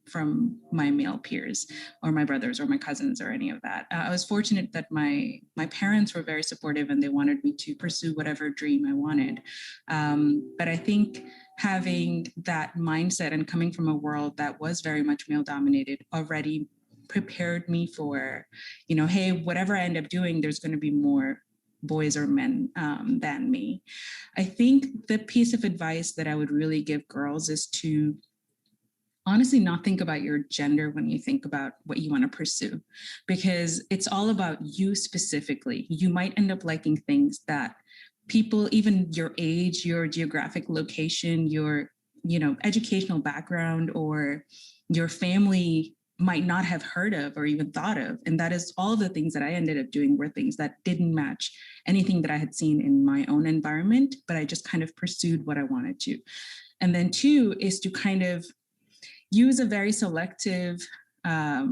my male peers or my brothers or my cousins or any of that. I was fortunate that my parents were very supportive and they wanted me to pursue whatever dream I wanted. But I think having that mindset and coming from a world that was very much male dominated already prepared me for, hey, whatever I end up doing, there's going to be more boys or men than me. I think the piece of advice that I would really give girls is to honestly not think about your gender when you think about what you want to pursue, because it's all about you specifically. You might end up liking things that people, even your age, your geographic location, your, educational background, or your family might not have heard of or even thought of. And that is all the things that I ended up doing were things that didn't match anything that I had seen in my own environment, but I just kind of pursued what I wanted to. And then 2 is to kind of use a very selective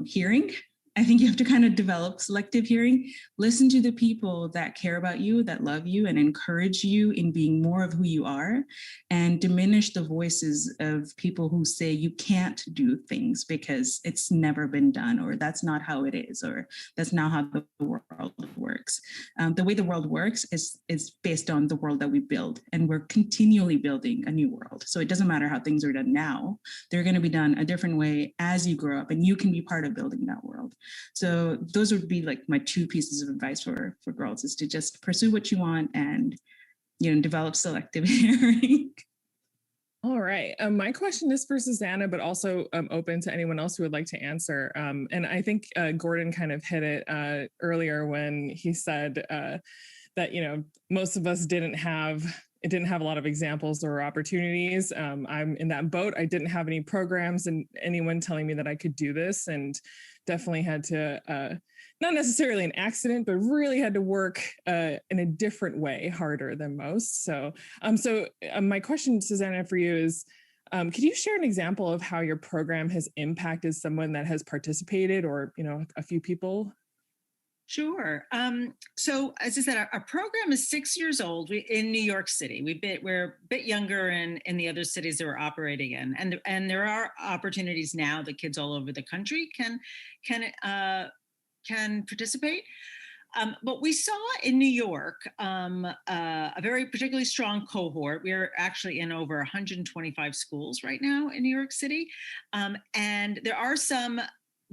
hearing. I think you have to kind of develop selective hearing, listen to the people that care about you, that love you, and encourage you in being more of who you are, and diminish the voices of people who say you can't do things because it's never been done, or that's not how it is, or that's not how the world works. The way the world works is based on the world that we build, and we're continually building a new world. So it doesn't matter how things are done now, they're going to be done a different way as you grow up, and you can be part of building that world. So those would be like my 2 pieces of advice for girls, is to just pursue what you want and, develop selective hearing. All right. My question is for Susanna, but also open to anyone else who would like to answer. And I think Gordon kind of hit it earlier when he said that, most of us didn't have a lot of examples or opportunities. I'm in that boat. I didn't have any programs and anyone telling me that I could do this, and definitely had to, not necessarily an accident, but really had to work in a different way, harder than most. So my question, Susanna, for you is, could you share an example of how your program has impacted someone that has participated, or, a few people? Sure. So as I said, our program is 6 years old in New York City. We're a bit younger in the other cities that we're operating in, and there are opportunities now that kids all over the country can participate. But we saw in New York a very particularly strong cohort. We're actually in over 125 schools right now in New York City, and there are some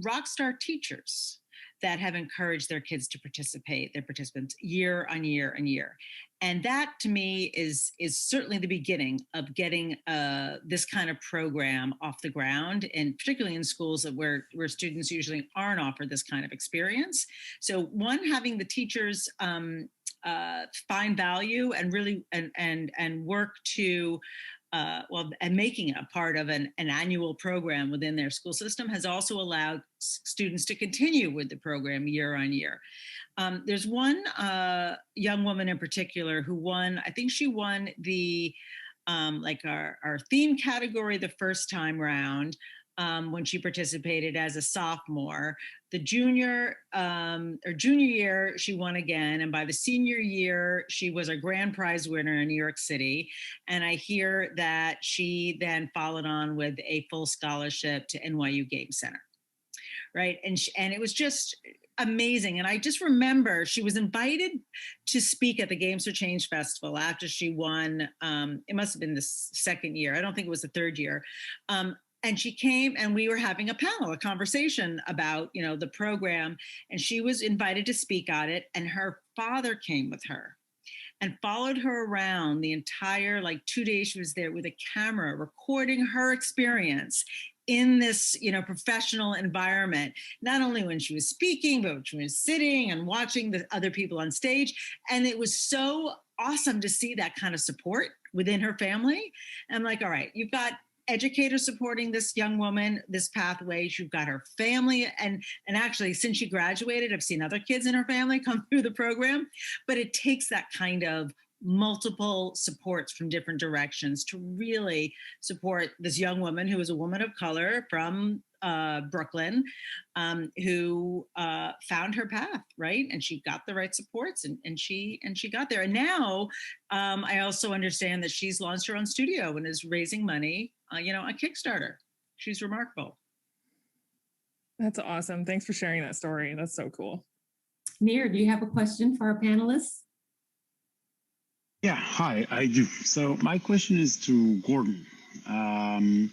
rock star teachers that have encouraged their kids to participate, their participants, year on year and year. And that, to me, is certainly the beginning of getting this kind of program off the ground, and particularly in schools where students usually aren't offered this kind of experience. So one, having the teachers find value and really and work to and making it a part of an annual program within their school system has also allowed students to continue with the program year on year. There's one young woman in particular who won, I think she won the our theme category the first time round. When she participated as a sophomore. The junior year, she won again. And by the senior year, she was a grand prize winner in New York City. And I hear that she then followed on with a full scholarship to NYU Game Center. Right. And it was just amazing. And I just remember she was invited to speak at the Games for Change Festival after she won. It must have been the second year. I don't think it was the third year. And she came and we were having a panel, a conversation about, you know, the program, and she was invited to speak on it. And her father came with her and followed her around the entire, like 2 days she was there with a camera recording her experience in this, you know, professional environment, not only when she was speaking, but when she was sitting and watching the other people on stage. And it was so awesome to see that kind of support within her family. And I'm like, all right, you've got educators supporting this young woman, this pathway. You've got her family. And actually, since she graduated, I've seen other kids in her family come through the program. But it takes that kind of multiple supports from different directions to really support this young woman who is a woman of color from Brooklyn, who found her path, right? And she got the right supports, and she got there. And now I also understand that she's launched her own studio and is raising money, you know, on Kickstarter. She's remarkable. That's awesome. Thanks for sharing that story. That's so cool. Nir, do you have a question for our panelists? Yeah, hi, I do. So my question is to Gordon. I'm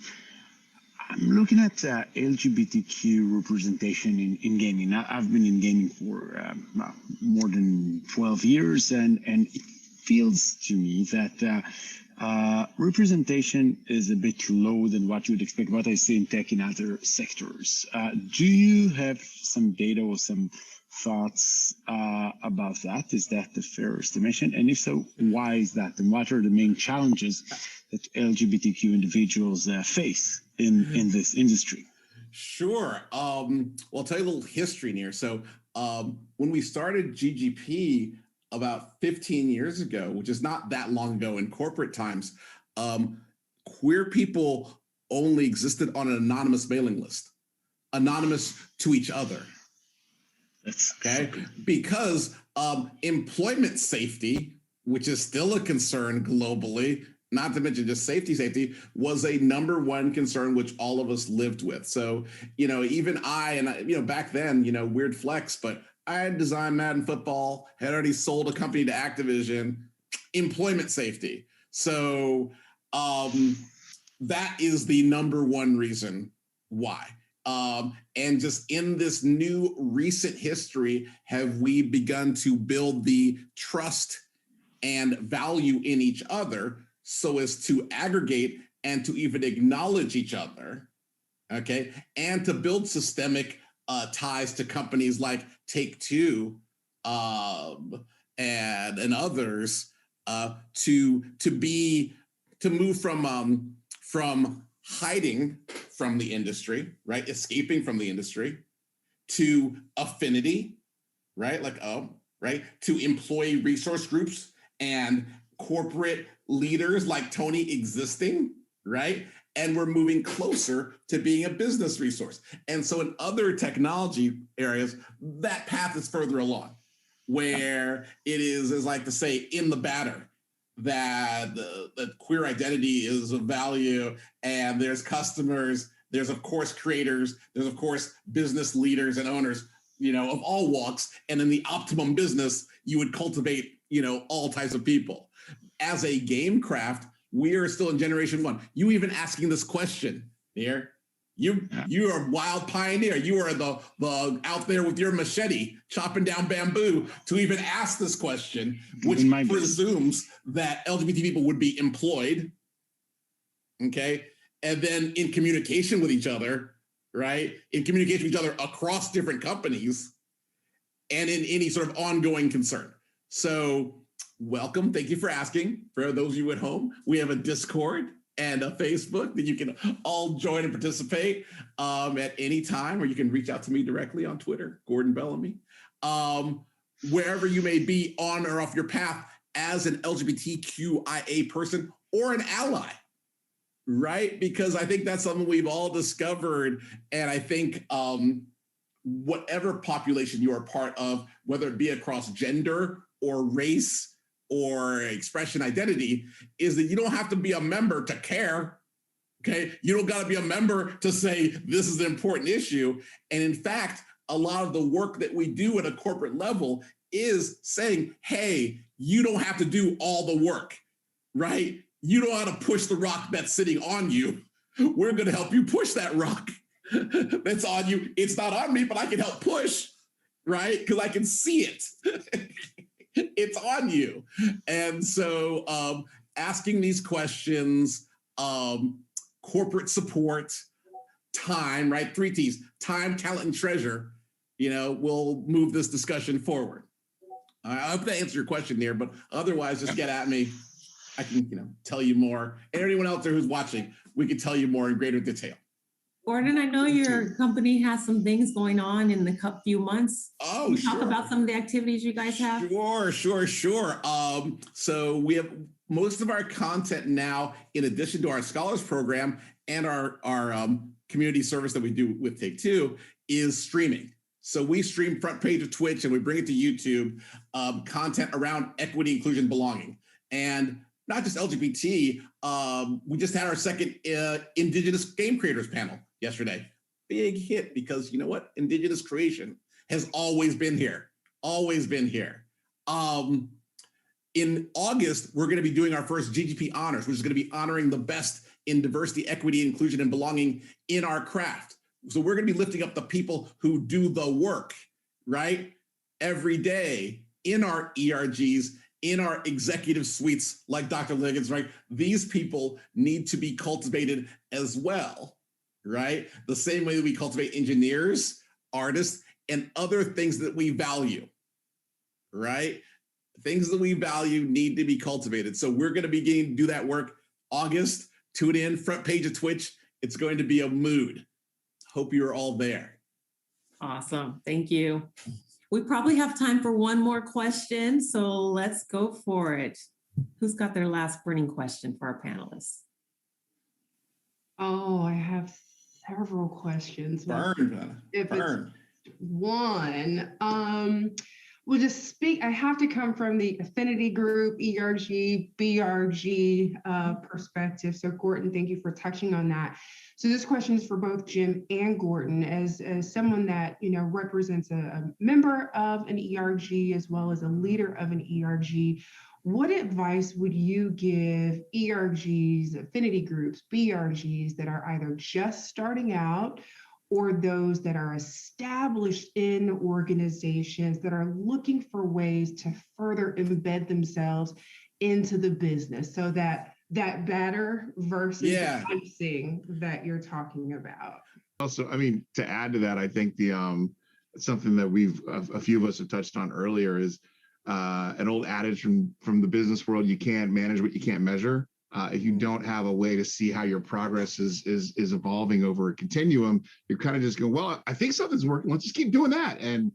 looking at LGBTQ representation in gaming. I've been in gaming for more than 12 years, and it feels to me that representation is a bit low than what you would expect, what I see in tech in other sectors. Do you have some data or some thoughts about that? Is that the fair estimation? And if so, why is that? And what are the main challenges that LGBTQ individuals face in this industry? Sure. Well, I'll tell you a little history here. So when we started GGP about 15 years ago, which is not that long ago in corporate times, queer people only existed on an anonymous mailing list, anonymous to each other. Okay, because employment safety, which is still a concern globally, not to mention just safety, was a number one concern which all of us lived with. So, you know, even back then, you know, weird flex, but I had designed Madden Football, had already sold a company to Activision, employment safety. So that is the number one reason why. And just in this new recent history, have we begun to build the trust and value in each other so as to aggregate and to even acknowledge each other, okay? And to build systemic ties to companies like Take-Two and others to move from hiding from the industry, right? Escaping from the industry, to affinity, right? To employee resource groups and corporate leaders like Tony existing, right? And we're moving closer to being a business resource. And so in other technology areas, that path is further along, where it is like to say in the batter, that the queer identity is of value, and there's customers, there's of course creators, there's of course business leaders and owners, you know, of all walks. And in the optimum business, you would cultivate, you know, all types of people. As a game craft, we are still in generation one. You even asking this question here, you are a wild pioneer. You are the out there with your machete chopping down bamboo to even ask this question, which presumes that LGBT people would be employed, okay, and then in communication with each other, right? In communication with each other across different companies, and in any sort of ongoing concern. So, welcome. Thank you for asking. For those of you at home, we have a Discord and a Facebook that you can all join and participate at any time, or you can reach out to me directly on Twitter, Gordon Bellamy. Wherever you may be on or off your path as an LGBTQIA person or an ally, right? Because I think that's something we've all discovered. And I think whatever population you are part of, whether it be across gender or race or expression identity, is that you don't have to be a member to care, okay? You don't gotta be a member to say this is an important issue. And in fact, a lot of the work that we do at a corporate level is saying, hey, you don't have to do all the work, right? You don't have to push the rock that's sitting on you, We're going to help you push that rock. That's on you. It's not on me, but I can help push, right? Because I can see it. It's on you. And so asking these questions, corporate support, time, right? 3 T's, time, talent, and treasure, will move this discussion forward. I hope that answers your question there, but otherwise just get at me. I can, tell you more. And anyone out there who's watching, we can tell you more in greater detail. Gordon, I know your company has some things going on in the few months. Oh, Can you sure. talk about some of the activities you guys have? Sure. So we have most of our content now, in addition to our Scholars Program and our community service that we do with Take-Two, is streaming. So we stream front page of Twitch and we bring it to YouTube, content around equity, inclusion, belonging. And not just LGBT, we just had our second Indigenous Game Creators panel yesterday. Big hit, because you know what? Indigenous creation has always been here. In August, we're going to be doing our first GGP Honors, which is going to be honoring the best in diversity, equity, inclusion, and belonging in our craft. So we're going to be lifting up the people who do the work, right? Every day in our ERGs, in our executive suites, like Dr. Liggins, right? These people need to be cultivated as well, right? The same way that we cultivate engineers, artists, and other things that we value, right? Things that we value need to be cultivated. So we're going to begin to do that work August. Tune in, front page of Twitch. It's going to be a mood. Hope you're all there. Awesome. Thank you. We probably have time for one more question, so let's go for it. Who's got their last burning question for our panelists? Oh, I have several questions. Burn. It's one, we'll just speak. I have to come from the affinity group, ERG, BRG perspective. So Gordon, thank you for touching on that. So this question is for both Jim and Gordon, as someone that represents a member of an ERG as well as a leader of an ERG. What advice would you give ERGs, affinity groups, BRGs that are either just starting out or those that are established in organizations that are looking for ways to further embed themselves into the business, so that batter versus the icing that you're talking about? Also, to add to that, I think something that a few of us have touched on earlier is an old adage from the business world: you can't manage what you can't measure. If you don't have a way to see how your progress is evolving over a continuum, you're kind of just going, well, I think something's working. Let's just keep doing that. And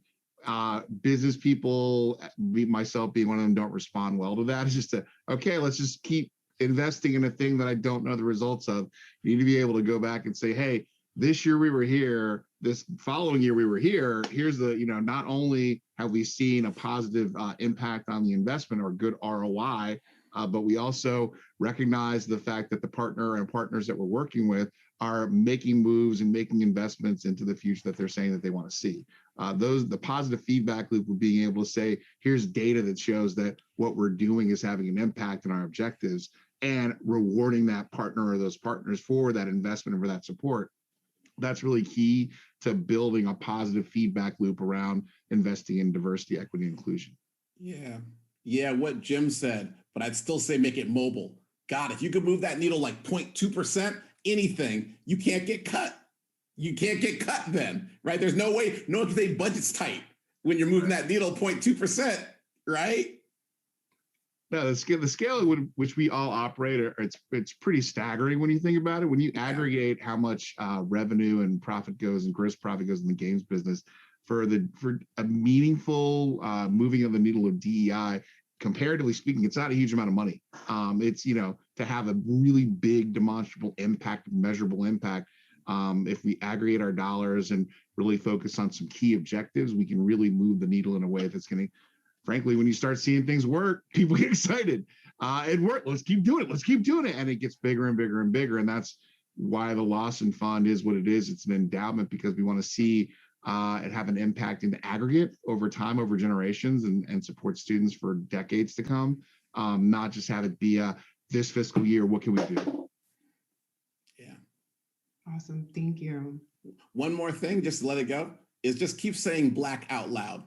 business people, myself being one of them, don't respond well to that. It's just okay, let's just keep investing in a thing that I don't know the results of. You need to be able to go back and say, hey, this year we were here, this following year we were here. Here's the, not only have we seen a positive impact on the investment or good ROI, but we also recognize the fact that the partner and partners that we're working with are making moves and making investments into the future that they're saying that they want to see. The positive feedback loop of being able to say, here's data that shows that what we're doing is having an impact on our objectives, and rewarding that partner or those partners for that investment and for that support. That's really key to building a positive feedback loop around investing in diversity, equity, and inclusion. Yeah, what Jim said, but I'd still say make it mobile. God, if you could move that needle like 0.2%, anything, you can't get cut. You can't get cut then, right? There's no way, no one can say budget's tight when you're moving that needle 0.2%, right? No, the scale at which we all operate, it's pretty staggering when you think about it. When you aggregate how much revenue and profit goes and gross profit goes in the games business, for a meaningful moving of the needle of DEI, comparatively speaking, it's not a huge amount of money. It's, to have a really big demonstrable impact, measurable impact. If we aggregate our dollars and really focus on some key objectives, we can really move the needle in a way that's going to, frankly, when you start seeing things work, people get excited. It worked. Let's keep doing it. Let's keep doing it. And it gets bigger and bigger and bigger. And that's why the Lawson Fund is what it is. It's an endowment because we want to see it have an impact in the aggregate over time, over generations, and support students for decades to come. Not just have it be this fiscal year, what can we do? Awesome. Thank you. One more thing, just to let it go, is just keep saying Black out loud,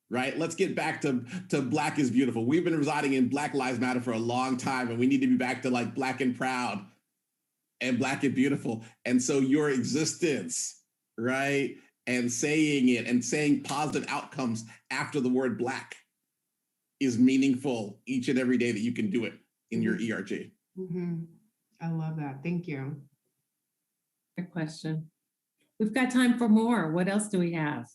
right? Let's get back to Black is beautiful. We've been residing in Black Lives Matter for a long time, and we need to be back to like Black and proud and Black and beautiful. And so your existence, right? And saying it and saying positive outcomes after the word Black is meaningful each and every day that you can do it in your ERG. Mm-hmm. I love that. Thank you. Good question. We've got time for more. What else do we have?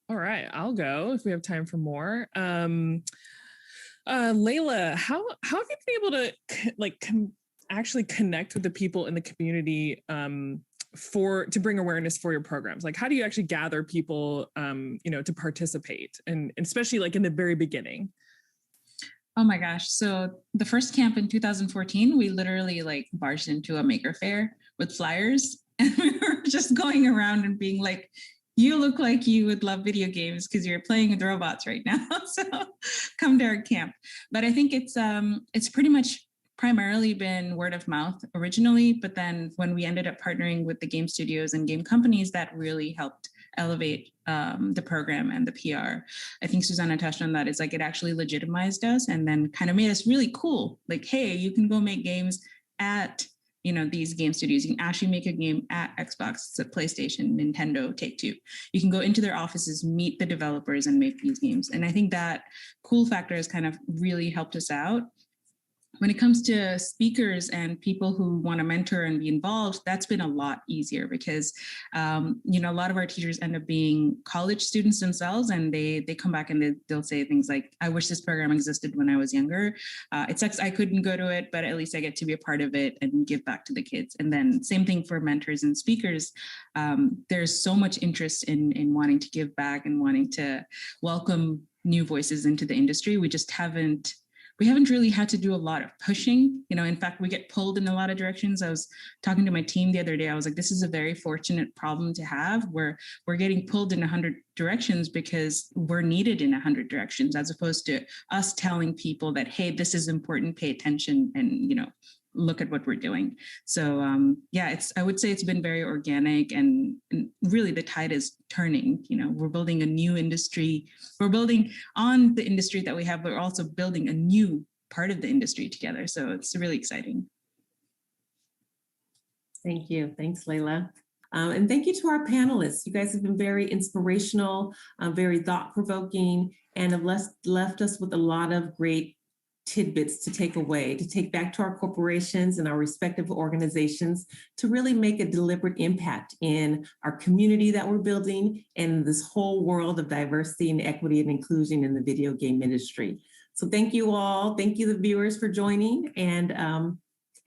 All right, I'll go if we have time for more. Layla, how have you been able to actually connect with the people in the community to bring awareness for your programs? Like, how do you actually gather people, to participate, and especially like in the very beginning? Oh my gosh. So the first camp in 2014, we literally like barged into a maker fair with flyers, and we were just going around and being like, you look like you would love video games because you're playing with robots right now. So come to our camp. But I think it's pretty much primarily been word of mouth originally, but then when we ended up partnering with the game studios and game companies, that really helped elevate the program and the PR. I think Susanna touched on that. It's like it actually legitimized us and then kind of made us really cool. Like, hey, you can go make games at these game studios. You can actually make a game at Xbox, PlayStation, Nintendo, Take-Two. You can go into their offices, meet the developers, and make these games. And I think that cool factor has kind of really helped us out. When it comes to speakers and people who want to mentor and be involved, that's been a lot easier because, a lot of our teachers end up being college students themselves, and they come back and they'll say things like, I wish this program existed when I was younger. It sucks I couldn't go to it, but at least I get to be a part of it and give back to the kids. And then same thing for mentors and speakers. There's so much interest in wanting to give back and wanting to welcome new voices into the industry. We haven't really had to do a lot of pushing. In fact, we get pulled in a lot of directions. I was talking to my team the other day. I was like, this is a very fortunate problem to have where we're getting pulled in 100 directions because we're needed in 100 directions, as opposed to us telling people that, hey, this is important, pay attention, and, look at what we're doing. So I would say it's been very organic, and really the tide is turning. We're building a new industry. We're building on the industry that we have, but we're also building a new part of the industry together. So it's really exciting. Thank you. Thanks, Layla. And thank you to our panelists. You guys have been very inspirational, very thought-provoking, and have left us with a lot of great tidbits to take away, to take back to our corporations and our respective organizations to really make a deliberate impact in our community that we're building and this whole world of diversity and equity and inclusion in the video game industry. So thank you all. Thank you, the viewers, for joining, and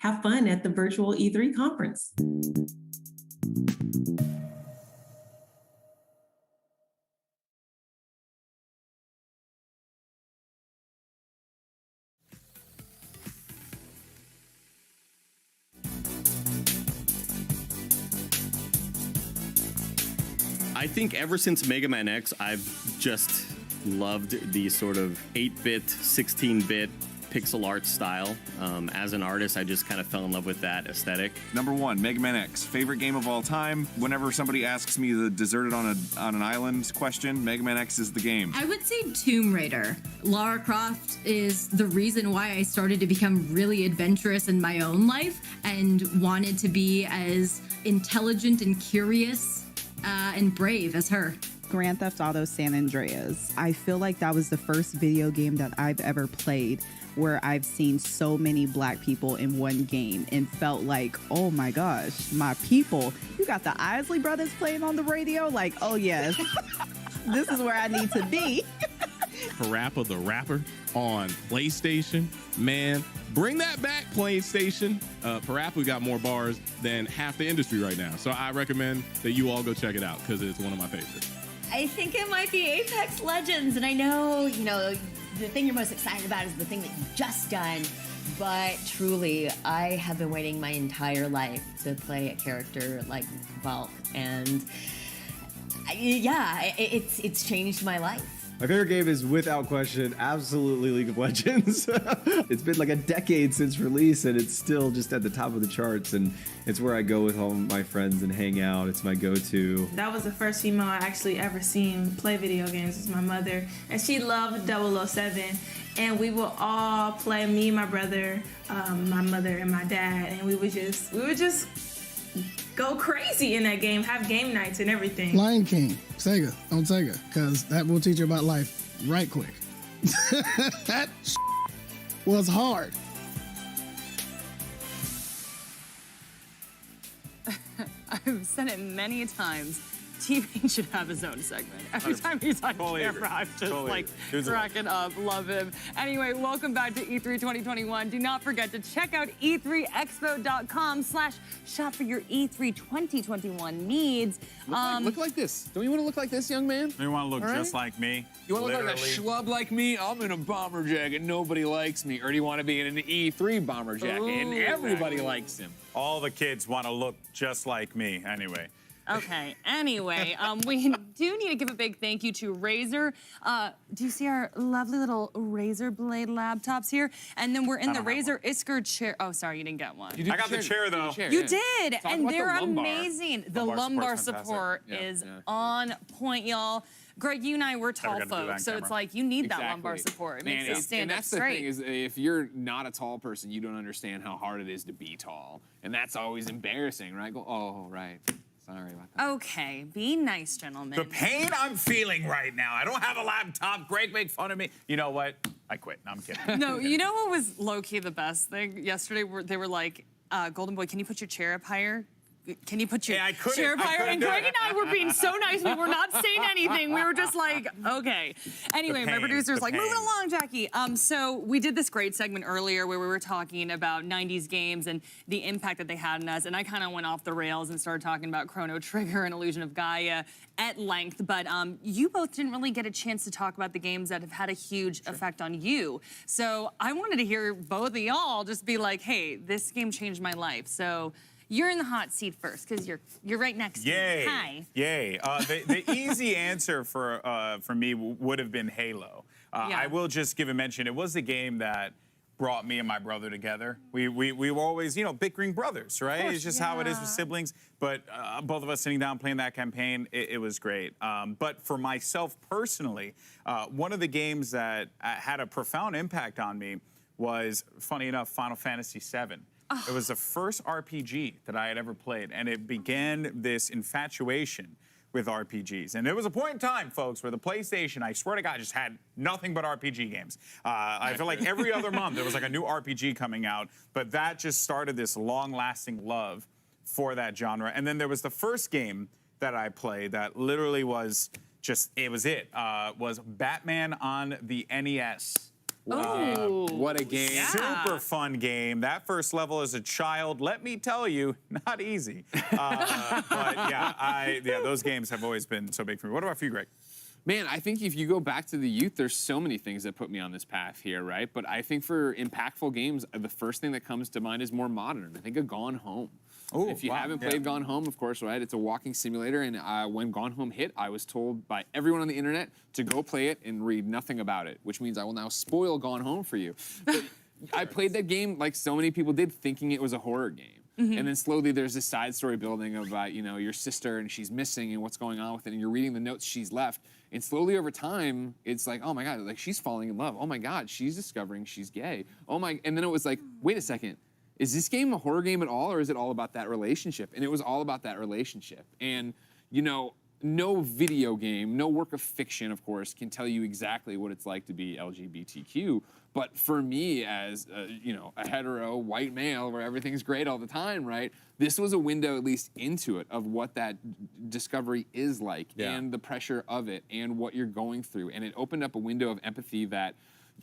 have fun at the virtual E3 conference. I think ever since Mega Man X, I've just loved the sort of 8-bit, 16-bit pixel art style. As an artist, I just kind of fell in love with that aesthetic. Number one, Mega Man X, favorite game of all time. Whenever somebody asks me the deserted on an island question, Mega Man X is the game. I would say Tomb Raider. Lara Croft is the reason why I started to become really adventurous in my own life and wanted to be as intelligent and curious and brave as her. Grand Theft Auto San Andreas. I feel like that was the first video game that I've ever played where I've seen so many Black people in one game and felt like, oh my gosh, my people. You got the Isley Brothers playing on the radio? Like, oh yes, this is where I need to be. Parappa the Rapper on PlayStation. Man, bring that back, PlayStation. Parappa got more bars than half the industry right now. So I recommend that you all go check it out because it's one of my favorites. I think it might be Apex Legends. And I know, the thing you're most excited about is the thing that you've just done. But truly, I have been waiting my entire life to play a character like Valk. And yeah, it's changed my life. My favorite game is, without question, absolutely League of Legends. It's been like a decade since release, and it's still just at the top of the charts, and it's where I go with all my friends and hang out. It's my go-to. That was the first female I actually ever seen play video games. It's my mother, and she loved 007. And we would all play, me, my brother, my mother, and my dad, and we would just go crazy in that game, have game nights and everything. Lion King, Sega, on Sega, because that will teach you about life right quick. That was hard. I've said it many times. T-Pain should have his own segment. Every time he's on camera, I'm just like cracking up. Love him. Anyway, welcome back to E3 2021. Do not forget to check out e3expo.com/shop for your E3 2021 needs. Look like this. Don't you want to look like this, young man? You want to look just like me? You want to look like a schlub like me? I'm in a bomber jacket. Nobody likes me. Or do you want to be in an E3 bomber jacket and everybody likes him? All the kids want to look just like me anyway. Okay, anyway, we do need to give a big thank you to Razer. Do you see our lovely little Razer Blade laptops here? And then we're in the Razer Isker chair. Oh, sorry, you didn't get one. I got the chair, though. You did, Talk and about they're the lumbar. amazing. The Lumbar lumbar support's support fantastic. is on point, y'all. Greg, you and I, we're tall Never gonna do that on folks, so it's camera. like you need that lumbar support. It makes it stand and up that's the straight. thing is, if you're not a tall person, you don't understand how hard it is to be tall, and that's always embarrassing, right? Go, oh, right. Sorry about that. Okay, be nice, gentlemen. The pain I'm feeling right now. I don't have a laptop. Greg make fun of me. You know what? I quit. No, I'm kidding. No, you know what was low-key the best thing? Yesterday, they were like, Golden Boy, can you put your chair up higher? Can you put your chair up higher? And Greg and I were being so nice. We were not saying anything. We were just like, okay. Anyway, my producer's like, moving along, Jackie. So we did this great segment earlier where we were talking about 90s games and the impact that they had on us. And I kind of went off the rails and started talking about Chrono Trigger and Illusion of Gaia at length. But you both didn't really get a chance to talk about the games that have had a huge effect on you. So I wanted to hear both of y'all just be like, hey, this game changed my life. So you're in the hot seat first because you're right next to me. Hi. Yay. The easy answer for me would have been Halo. I will just give a mention. It was the game that brought me and my brother together. We were always, bickering brothers, right? It's just how it is with siblings. But both of us sitting down playing that campaign, it was great. But for myself personally, one of the games that had a profound impact on me was, funny enough, Final Fantasy VII. It was the first RPG that I had ever played, and it began this infatuation with RPGs. And there was a point in time, folks, where the PlayStation, I swear to God, just had nothing but RPG games. I feel like every other month there was like a new RPG coming out, but that just started this long-lasting love for that genre. And then there was the first game that I played that literally was just, was Batman on the NES. Wow. What a game. Super fun game. That first level as a child, let me tell you, not easy. But those games have always been so big for me. What about for you, Greg? Man, I think if you go back to the youth, there's so many things that put me on this path here, right? But I think for impactful games, the first thing that comes to mind is more modern. I think of Gone Home. Ooh, if you haven't played Gone Home, of course, right? It's a walking simulator, and when Gone Home hit, I was told by everyone on the internet to go play it and read nothing about it, which means I will now spoil Gone Home for you. But I played that game like so many people did, thinking it was a horror game. And then slowly there's this side story building about, your sister and she's missing and what's going on with it, and you're reading the notes she's left. And slowly over time, it's like, oh my God, like she's falling in love. Oh my God, she's discovering she's gay. Oh my, and then it was like, wait a second. Is this game a horror game at all, or is it all about that relationship? And it was all about that relationship. And, no video game, no work of fiction, of course, can tell you exactly what it's like to be LGBTQ. But for me, as a hetero white male, where everything's great all the time, right? This was a window, at least, into it of what that discovery is like, and the pressure of it, and what you're going through. And it opened up a window of empathy that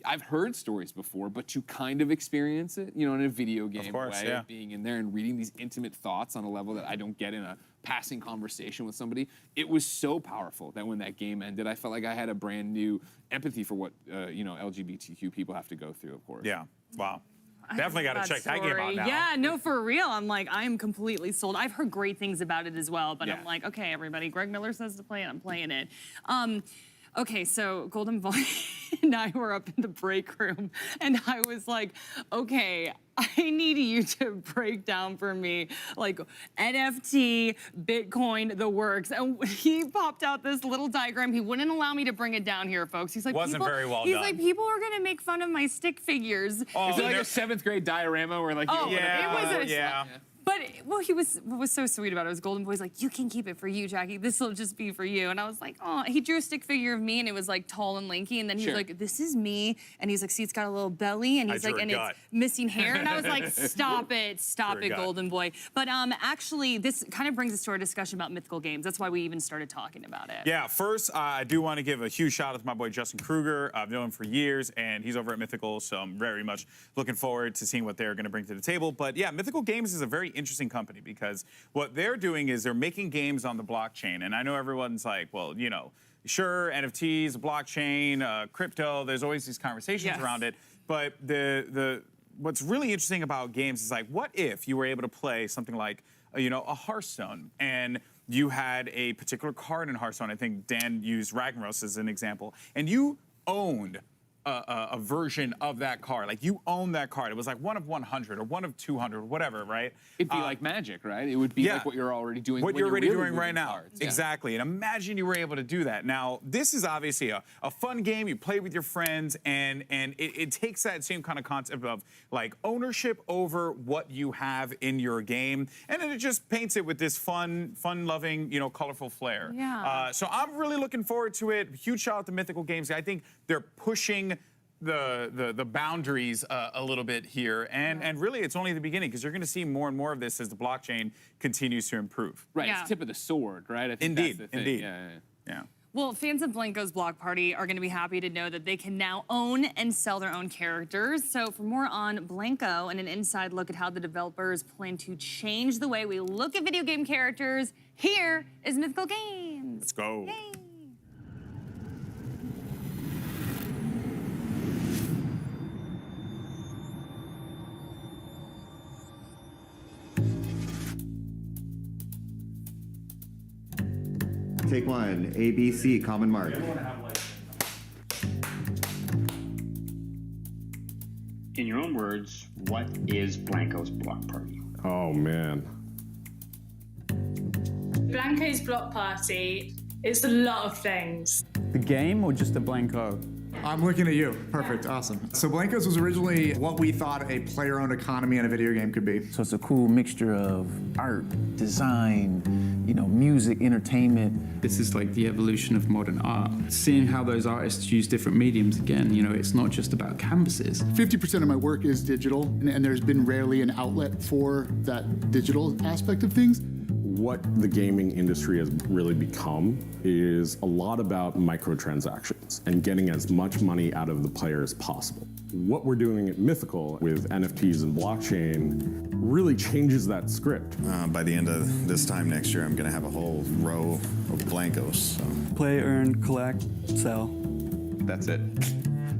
I've heard stories before, but to kind of experience it, in a video game way, of being in there and reading these intimate thoughts on a level that I don't get in a passing conversation with somebody, it was so powerful that when that game ended, I felt like I had a brand new empathy for what, LGBTQ people have to go through, of course. Yeah, wow. Definitely got to check that game out now. Yeah, no, for real. I'm like, I'm completely sold. I've heard great things about it as well, but I'm like, okay, everybody, Greg Miller says to play it, I'm playing it. Okay, so Golden Boy and I were up in the break room, and I was like, okay, I need you to break down for me, like NFT, Bitcoin, the works. And he popped out this little diagram. He wouldn't allow me to bring it down here, folks. He's like, Wasn't very well He's done. like, people are gonna make fun of my stick figures. Is it like a 7th grade diorama where like you But what was so sweet about it was Golden Boy's like, you can keep it for you, Jackie. This will just be for you. And I was like, oh, he drew a stick figure of me and it was like tall and lanky. And then he's like, this is me. And he's like, see, it's got a little belly. And he's like, and it's missing hair. And I was like, stop it, Golden Boy. But actually, this kind of brings us to our discussion about mythical games. That's why we even started talking about it. Yeah, first, I do want to give a huge shout out to my boy Justin Kruger. I've known him for years, and he's over at Mythical, so I'm very much looking forward to seeing what they're going to bring to the table. But yeah, Mythical Games is a very interesting company because what they're doing is they're making games on the blockchain. And I know everyone's like, well, you know, sure, NFTs, blockchain, crypto, there's always these conversations around it. But what's really interesting about games is like, what if you were able to play something like, you know, a Hearthstone, and you had a particular card in Hearthstone. I think Dan used Ragnaros as an example, and you owned a version of that card. Like, you own that card. It was like 1 of 100 or 1 of 200, whatever, right? It'd be like Magic, right? It would be like what you're already doing. What you're already doing right now. Cards. Exactly. And imagine you were able to do that. Now, this is obviously a fun game. You play with your friends, and it takes that same kind of concept of like ownership over what you have in your game, and then it just paints it with this fun-loving, you know, colorful flair. Yeah. So I'm really looking forward to it. Huge shout out to Mythical Games. I think they're pushing the boundaries a little bit here, and really it's only the beginning because you're going to see more and more of this as the blockchain continues to improve. Right, it's tip of the sword, right? I think Indeed, that's the thing. indeed. Yeah. Well, fans of Blanco's Block Party are going to be happy to know that they can now own and sell their own characters. So for more on Blanco and an inside look at how the developers plan to change the way we look at video game characters, here is Mythical Games. Let's go. Yay. Take one, ABC, common mark. In your own words, what is Blanco's Block Party? Oh, man. Blanco's Block Party is a lot of things. The game or just the Blanco? I'm looking at you. Perfect. Awesome. So Blancos was originally what we thought a player-owned economy in a video game could be. So it's a cool mixture of art, design, you know, music, entertainment. This is like the evolution of modern art. Seeing how those artists use different mediums again, you know, it's not just about canvases. 50% of my work is digital, and there's been rarely an outlet for that digital aspect of things. What the gaming industry has really become is a lot about microtransactions and getting as much money out of the player as possible. What we're doing at Mythical with NFTs and blockchain really changes that script. By the end of this time next year, I'm going to have a whole row of Blancos. So. Play, earn, collect, sell. That's it.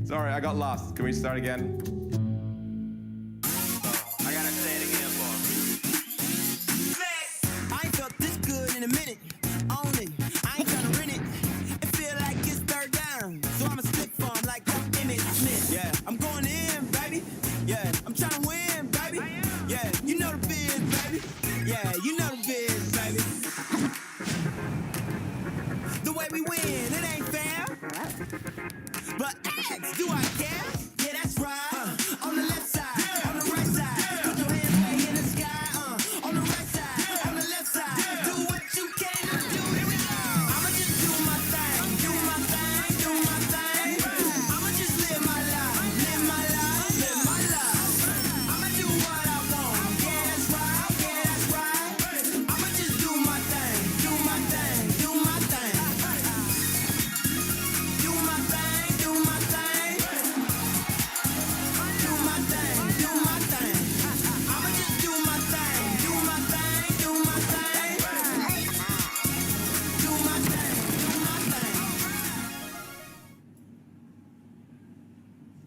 Sorry, I got lost. Can we start again? In a minute, only I ain't tryna rent it. It feel like it's third down, so I'ma slip farm like Emmitt Smith. Yeah, I'm going in, baby. Yeah, I'm tryna win, baby. Yeah, you know the biz, baby. Yeah, you know the biz, baby. The way we win, it ain't fair. But ask, do I care? Yeah, that's right. On the left side, on the right side, put your hands way in the sky. On the right side, on the left side.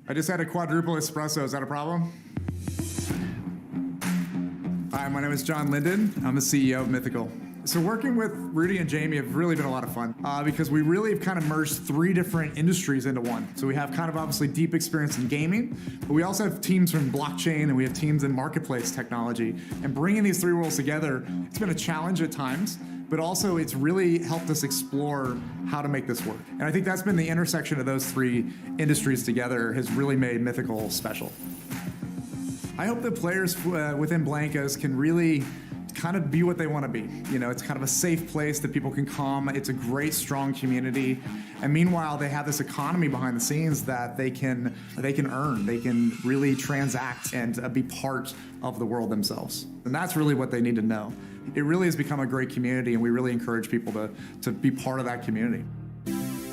I just had a quadruple espresso. Is that a problem? Hi, my name is John Linden. I'm the CEO of Mythical. So working with Rudy and Jamie have really been a lot of fun because we really have kind of merged 3 different industries into one. So we have kind of obviously deep experience in gaming, but we also have teams from blockchain and we have teams in marketplace technology. And bringing these 3 worlds together, it's been a challenge at times, but also it's really helped us explore how to make this work. And I think that's been the intersection of those 3 industries together has really made Mythical special. I hope that players within Blankos can really kind of be what they want to be. You know, it's kind of a safe place that people can come. It's a great, strong community. And meanwhile, they have this economy behind the scenes that they can earn. They can really transact and be part of the world themselves. And that's really what they need to know. It really has become a great community, and we really encourage people to be part of that community.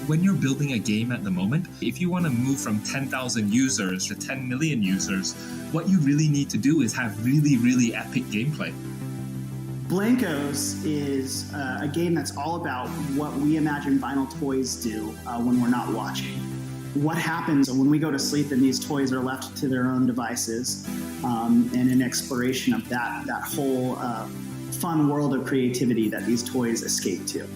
When you're building a game at the moment, if you want to move from 10,000 users to 10 million users, what you really need to do is have really, really epic gameplay. Blankos is a game that's all about what we imagine vinyl toys do when we're not watching. What happens when we go to sleep and these toys are left to their own devices, and an exploration of that whole fun world of creativity that these toys escape to.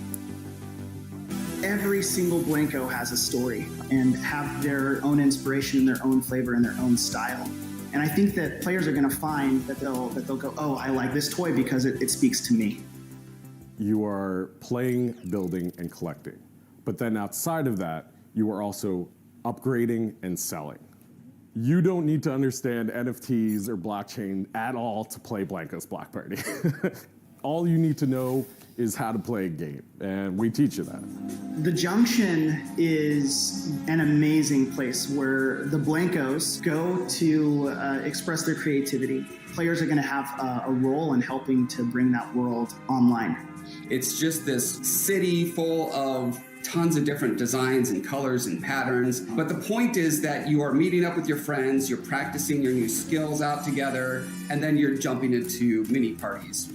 Every single Blanko has a story and have their own inspiration and their own flavor and their own style. And I think that players are going to find that they'll go, oh, I like this toy because it speaks to me. You are playing, building, and collecting. But then outside of that, you are also upgrading and selling. You don't need to understand NFTs or blockchain at all to play Blankos Block Party. All you need to know is how to play a game, and we teach you that. The Junction is an amazing place where the Blankos go to express their creativity. Players are going to have a role in helping to bring that world online. It's just this city full of tons of different designs and colors and patterns. But the point is that you are meeting up with your friends, you're practicing your new skills out together, and then you're jumping into mini parties.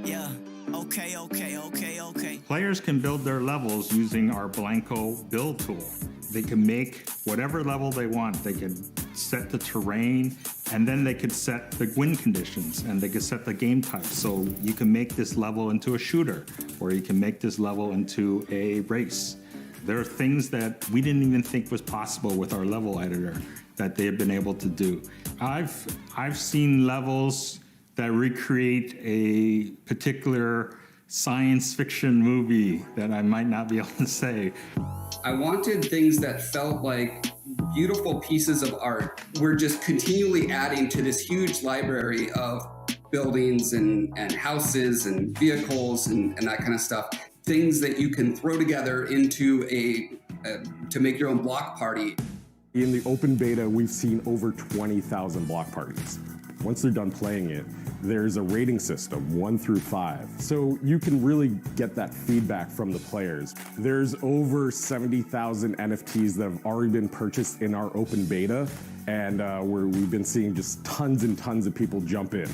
Yeah, okay. Players can build their levels using our Blanko build tool. They can make whatever level they want. They could set the terrain, and then they could set the win conditions, and they could set the game type. So you can make this level into a shooter, or you can make this level into a race. There are things that we didn't even think was possible with our level editor that they have been able to do. I've seen levels that recreate a particular science fiction movie that I might not be able to say. I wanted things that felt like beautiful pieces of art. We're just continually adding to this huge library of buildings and houses and vehicles and that kind of stuff. Things that you can throw together into to make your own block party. In the open beta, we've seen over 20,000 block parties. Once they're done playing it, there's a rating system, 1 through 5. So you can really get that feedback from the players. There's over 70,000 NFTs that have already been purchased in our open beta, and we've been seeing just tons and tons of people jump in.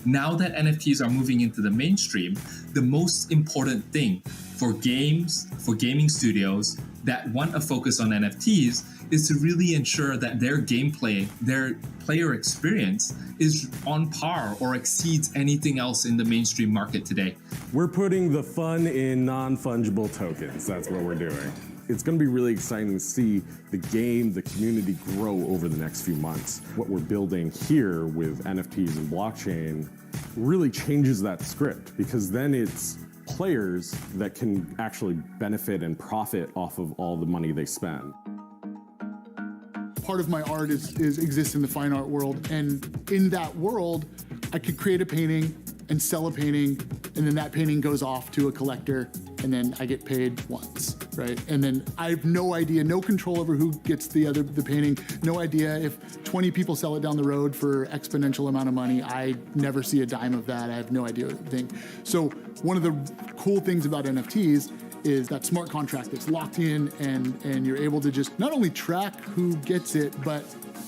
Now that NFTs are moving into the mainstream, the most important thing for games, for gaming studios that want to focus on NFTs is to really ensure that their gameplay, their player experience is on par or exceeds anything else in the mainstream market today. We're putting the fun in non-fungible tokens. That's what we're doing. It's going to be really exciting to see the game, the community grow over the next few months. What we're building here with NFTs and blockchain really changes that script, because then it's players that can actually benefit and profit off of all the money they spend. Part of my art exists in the fine art world, and in that world, I could create a painting and sell a painting, and then that painting goes off to a collector, and then I get paid once, right? And then I have no idea, no control over who gets the painting, no idea if 20 people sell it down the road for exponential amount of money. I never see a dime of that. I have no idea what to think. So one of the cool things about NFTs is that smart contract that's locked in, and you're able to just not only track who gets it, but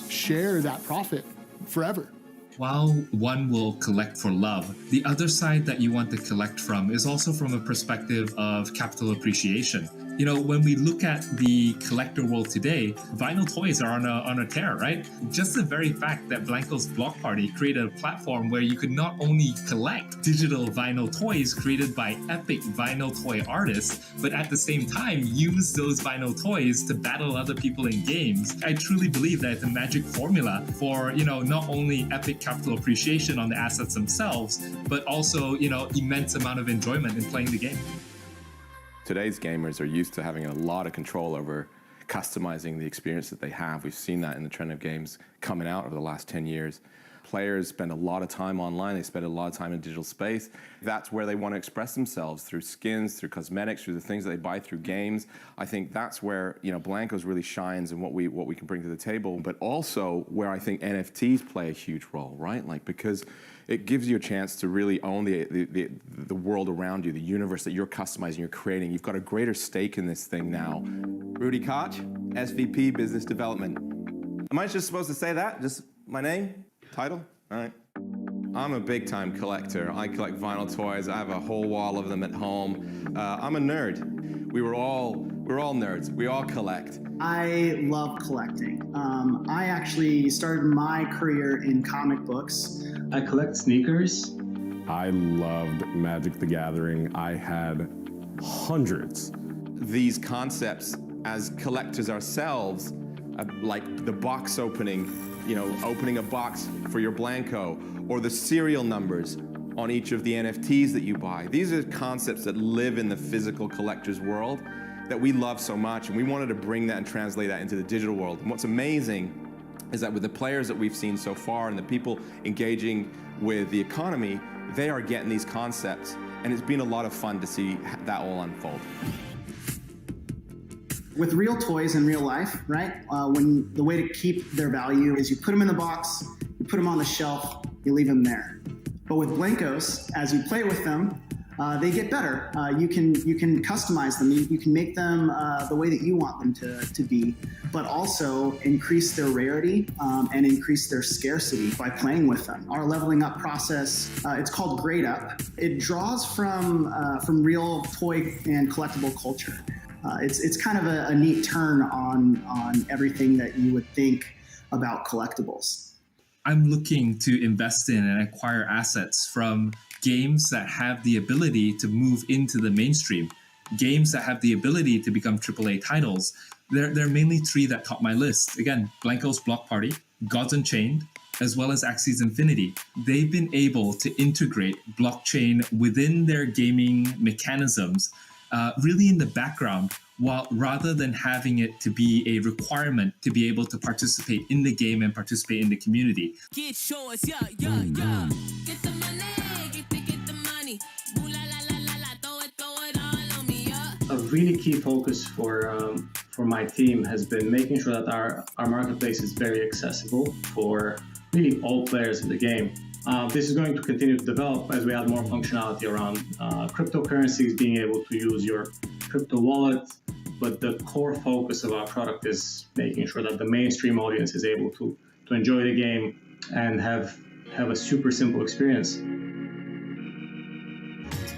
share that profit forever. While one will collect for love, the other side that you want to collect from is also from a perspective of capital appreciation. You know, when we look at the collector world today, vinyl toys are on a tear, right? Just the very fact that Blanco's Block Party created a platform where you could not only collect digital vinyl toys created by epic vinyl toy artists, but at the same time use those vinyl toys to battle other people in games. I truly believe that it's a magic formula for, you know, not only epic capital appreciation on the assets themselves, but also, you know, immense amount of enjoyment in playing the game. Today's gamers are used to having a lot of control over customizing the experience that they have. We've seen that in the trend of games coming out over the last 10 years. Players spend a lot of time online, they spend a lot of time in digital space. That's where they want to express themselves, through skins, through cosmetics, through the things that they buy through games. I think that's where, you know, Blankos really shines and what we can bring to the table, but also where I think NFTs play a huge role, right? Like, because it gives you a chance to really own the world around you, the universe that you're customizing, you're creating. You've got a greater stake in this thing now. Rudy Koch, SVP Business Development. Am I just supposed to say that? Just my name? Title? All right. I'm a big-time collector. I collect vinyl toys. I have a whole wall of them at home. I'm a nerd. We're all nerds. We all collect. I love collecting. I actually started my career in comic books. I collect sneakers. I loved Magic the Gathering. I had hundreds. These concepts as collectors ourselves, like the box opening, you know, opening a box for your Blanco, or the serial numbers on each of the NFTs that you buy. These are concepts that live in the physical collector's world that we love so much, and we wanted to bring that and translate that into the digital world. And what's amazing is that with the players that we've seen so far and the people engaging with the economy, they are getting these concepts, and it's been a lot of fun to see that all unfold. With real toys in real life, right? When the way to keep their value is you put them in the box, you put them on the shelf, you leave them there. But with Blankos, as you play with them, they get better. You can customize them. You can make them the way that you want them to be, but also increase their rarity and increase their scarcity by playing with them. Our leveling up process, it's called Grade Up. It draws from real toy and collectible culture. It's kind of a neat turn on everything that you would think about collectibles. I'm looking to invest in and acquire assets from games that have the ability to move into the mainstream, games that have the ability to become AAA titles. There are mainly three that top my list. Again, Blanco's Block Party, Gods Unchained, as well as Axie Infinity. They've been able to integrate blockchain within their gaming mechanisms, really in the background, while rather than having it to be a requirement to be able to participate in the game and participate in the community. Get yours, yeah. Get the money, get the money. Ooh la la la la, throw it all on me, yeah. A really key focus for my team has been making sure that our marketplace is very accessible for really all players in the game. This is going to continue to develop as we add more functionality around cryptocurrencies, being able to use your crypto wallet. But the core focus of our product is making sure that the mainstream audience is able to enjoy the game and have a super simple experience.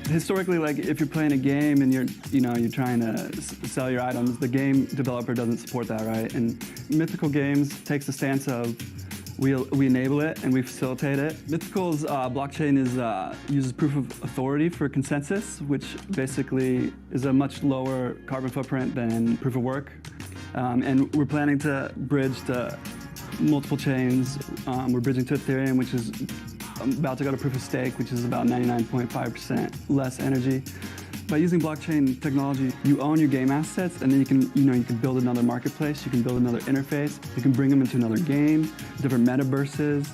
Historically, like if you're playing a game and you're trying to sell your items, the game developer doesn't support that, right? And Mythical Games takes the stance of we enable it and we facilitate it. Mythical's blockchain uses proof of authority for consensus, which basically is a much lower carbon footprint than proof of work. And we're planning to bridge to multiple chains. We're bridging to Ethereum, which is about to go to proof of stake, which is about 99.5% less energy. By using blockchain technology, you own your game assets, and then you can build another marketplace, you can build another interface, you can bring them into another game, different metaverses,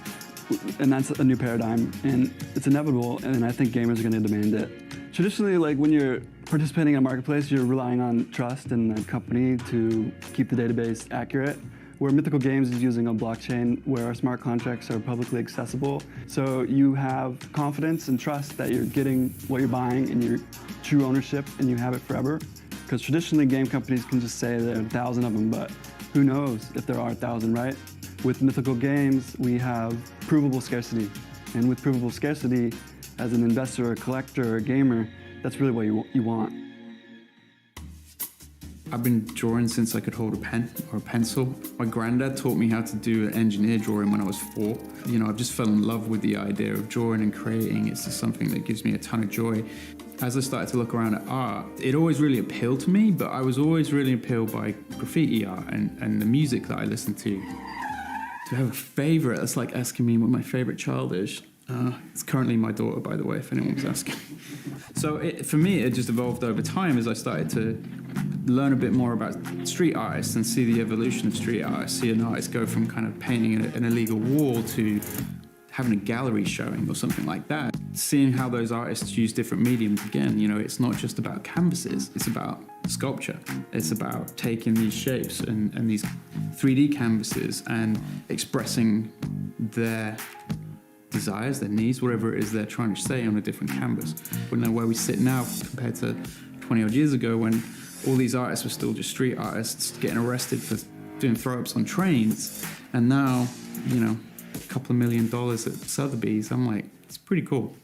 and that's a new paradigm, and it's inevitable, and I think gamers are going to demand it. Traditionally, like when you're participating in a marketplace, you're relying on trust in the company to keep the database accurate. Where Mythical Games is using a blockchain where our smart contracts are publicly accessible. So you have confidence and trust that you're getting what you're buying and your true ownership and you have it forever. Because traditionally game companies can just say there are 1,000 of them, but who knows if there are 1,000, right? With Mythical Games, we have provable scarcity. And with provable scarcity, as an investor, a collector, or a gamer, that's really what you want. I've been drawing since I could hold a pen or a pencil. My granddad taught me how to do an engineer drawing when I was 4. You know, I've just fell in love with the idea of drawing and creating. It's just something that gives me a ton of joy. As I started to look around at art, it always really appealed to me, but I was always really appealed by graffiti art and the music that I listened to. To have a favorite, that's like asking me what my favorite child is. It's currently my daughter, by the way, if anyone was asking. So for me, it just evolved over time as I started to learn a bit more about street artists and see the evolution of street artists. See an artist go from kind of painting an illegal wall to having a gallery showing or something like that. Seeing how those artists use different mediums again, you know, it's not just about canvases, it's about sculpture. It's about taking these shapes and these 3D canvases and expressing their desires, their needs, whatever it is they're trying to say on a different canvas. We know where we sit now compared to 20 odd years ago when all these artists were still just street artists getting arrested for doing throw-ups on trains. And now, you know, a couple of $1 million at Sotheby's, I'm like, it's pretty cool.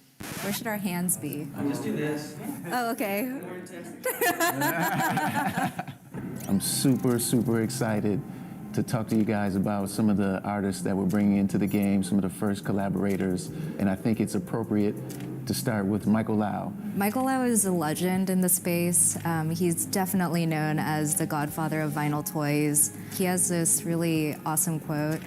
Where should our hands be? Just do this. Oh, okay. I'm super, super excited to talk to you guys about some of the artists that we're bringing into the game, some of the first collaborators, and I think it's appropriate to start with Michael Lau. Michael Lau is a legend in the space. He's definitely known as the godfather of vinyl toys. He has this really awesome quote,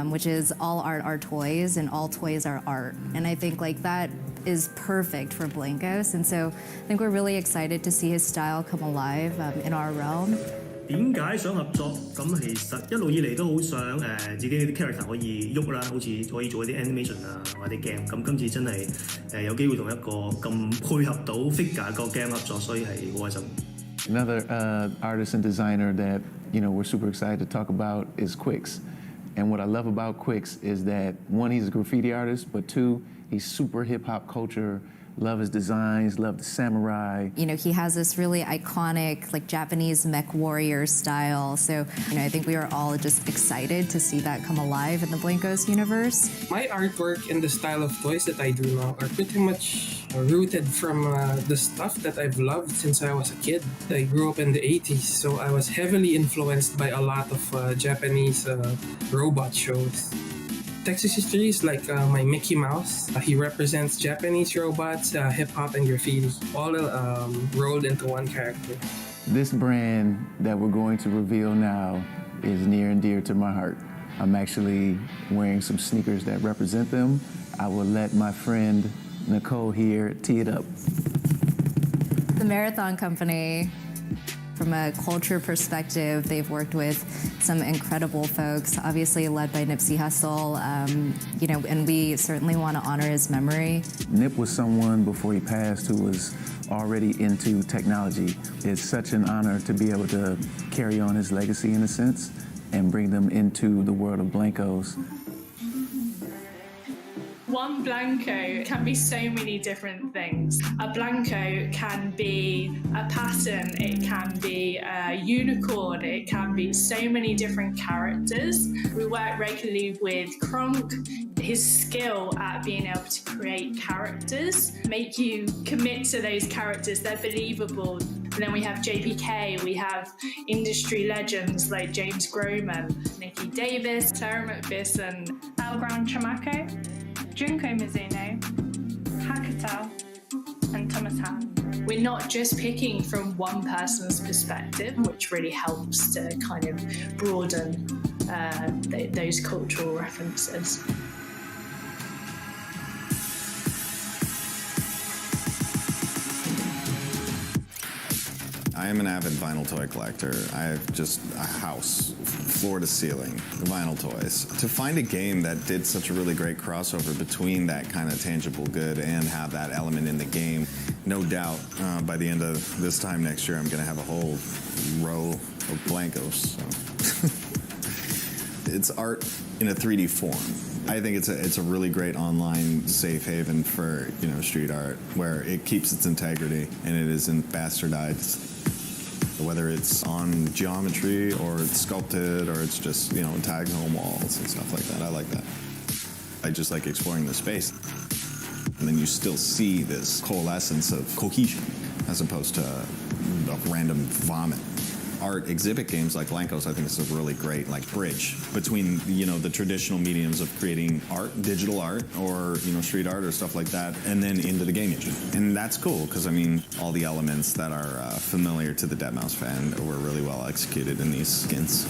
which is, all art are toys and all toys are art. And I think like that is perfect for Blankos. And so I think we're really excited to see his style come alive in our realm. 點解想合作？咁其實一路以嚟都好想自己啲 character 可以喐啦，好似可以做一啲 animation 啊或者 game。咁今次真係有機會同一個咁配合到 figure 個 game 合作，所以係好開心。Another artist and designer that, you know, we're super excited to talk about is Quix. And what I love about Quix is that, one, he's a graffiti artist, but two, he's super hip-hop culture. Love his designs, love the samurai. You know, he has this really iconic, like, Japanese mech warrior style. So, you know, I think we are all just excited to see that come alive in the Blankos universe. My artwork and the style of toys that I do now are pretty much rooted from the stuff that I've loved since I was a kid. I grew up in the 80s, so I was heavily influenced by a lot of Japanese robot shows. Texas history is like my Mickey Mouse. He represents Japanese robots, hip-hop, and graffiti, all rolled into one character. This brand that we're going to reveal now is near and dear to my heart. I'm actually wearing some sneakers that represent them. I will let my friend Nicole here tee it up. The Marathon Company, from a culture perspective, they've worked with some incredible folks, obviously led by Nipsey Hussle, you know, and we certainly want to honor his memory. Nip was someone before he passed who was already into technology. It's such an honor to be able to carry on his legacy in a sense and bring them into the world of Blankos. One Blanko can be so many different things. A Blanko can be a pattern, it can be a unicorn, it can be so many different characters. We work regularly with Kronk. His skill at being able to create characters, make you commit to those characters, they're believable. And then we have JPK, we have industry legends like James Groman, Nikki Davis, Sarah McPherson, Algran Chamako, Junko Mizuno, Hakutel, and Thomas Han. We're not just picking from one person's perspective, which really helps to kind of broaden those cultural references. I am an avid vinyl toy collector. I have just a house, floor to ceiling, vinyl toys. To find a game that did such a really great crossover between that kind of tangible good and have that element in the game, no doubt by the end of this time next year, I'm going to have a whole row of Blankos. So. It's art in a 3D form. I think it's a really great online safe haven for, you know, street art, where it keeps its integrity and it isn't bastardized. Whether it's on geometry or it's sculpted or it's just, you know, tags on walls and stuff like that. I like that. I just like exploring the space. And then you still see this coalescence of cohesion as opposed to a random vomit. art exhibit games like Blankos, I think is a really great like bridge between the traditional mediums of creating art, digital art, or street art or stuff like that, and then into the game engine. And that's cool because I mean all the elements that are familiar to the Deadmau5 fan were really well executed in these skins.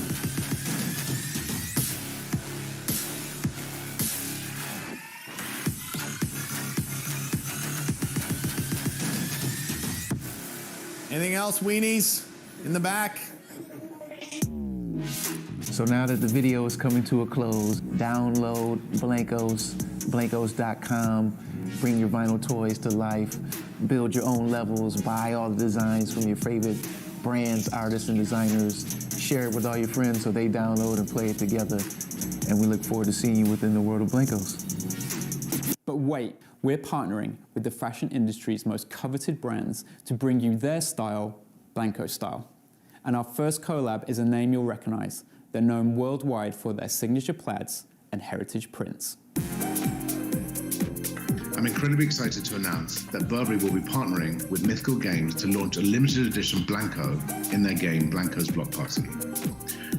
Anything else, weenies, in the back? So now that the video is coming to a close, download Blankos, blankos.com, bring your vinyl toys to life, build your own levels, buy all the designs from your favorite brands, artists, and designers, share it with all your friends so they download and play it together. And we look forward to seeing you within the world of Blankos. But wait, we're partnering with the fashion industry's most coveted brands to bring you their style, Blankos style. And our first collab is a name you'll recognize. They're known worldwide for their signature plaids and heritage prints. I'm incredibly excited to announce that Burberry will be partnering with Mythical Games to launch a limited edition Blanko in their game Blankos Block Party.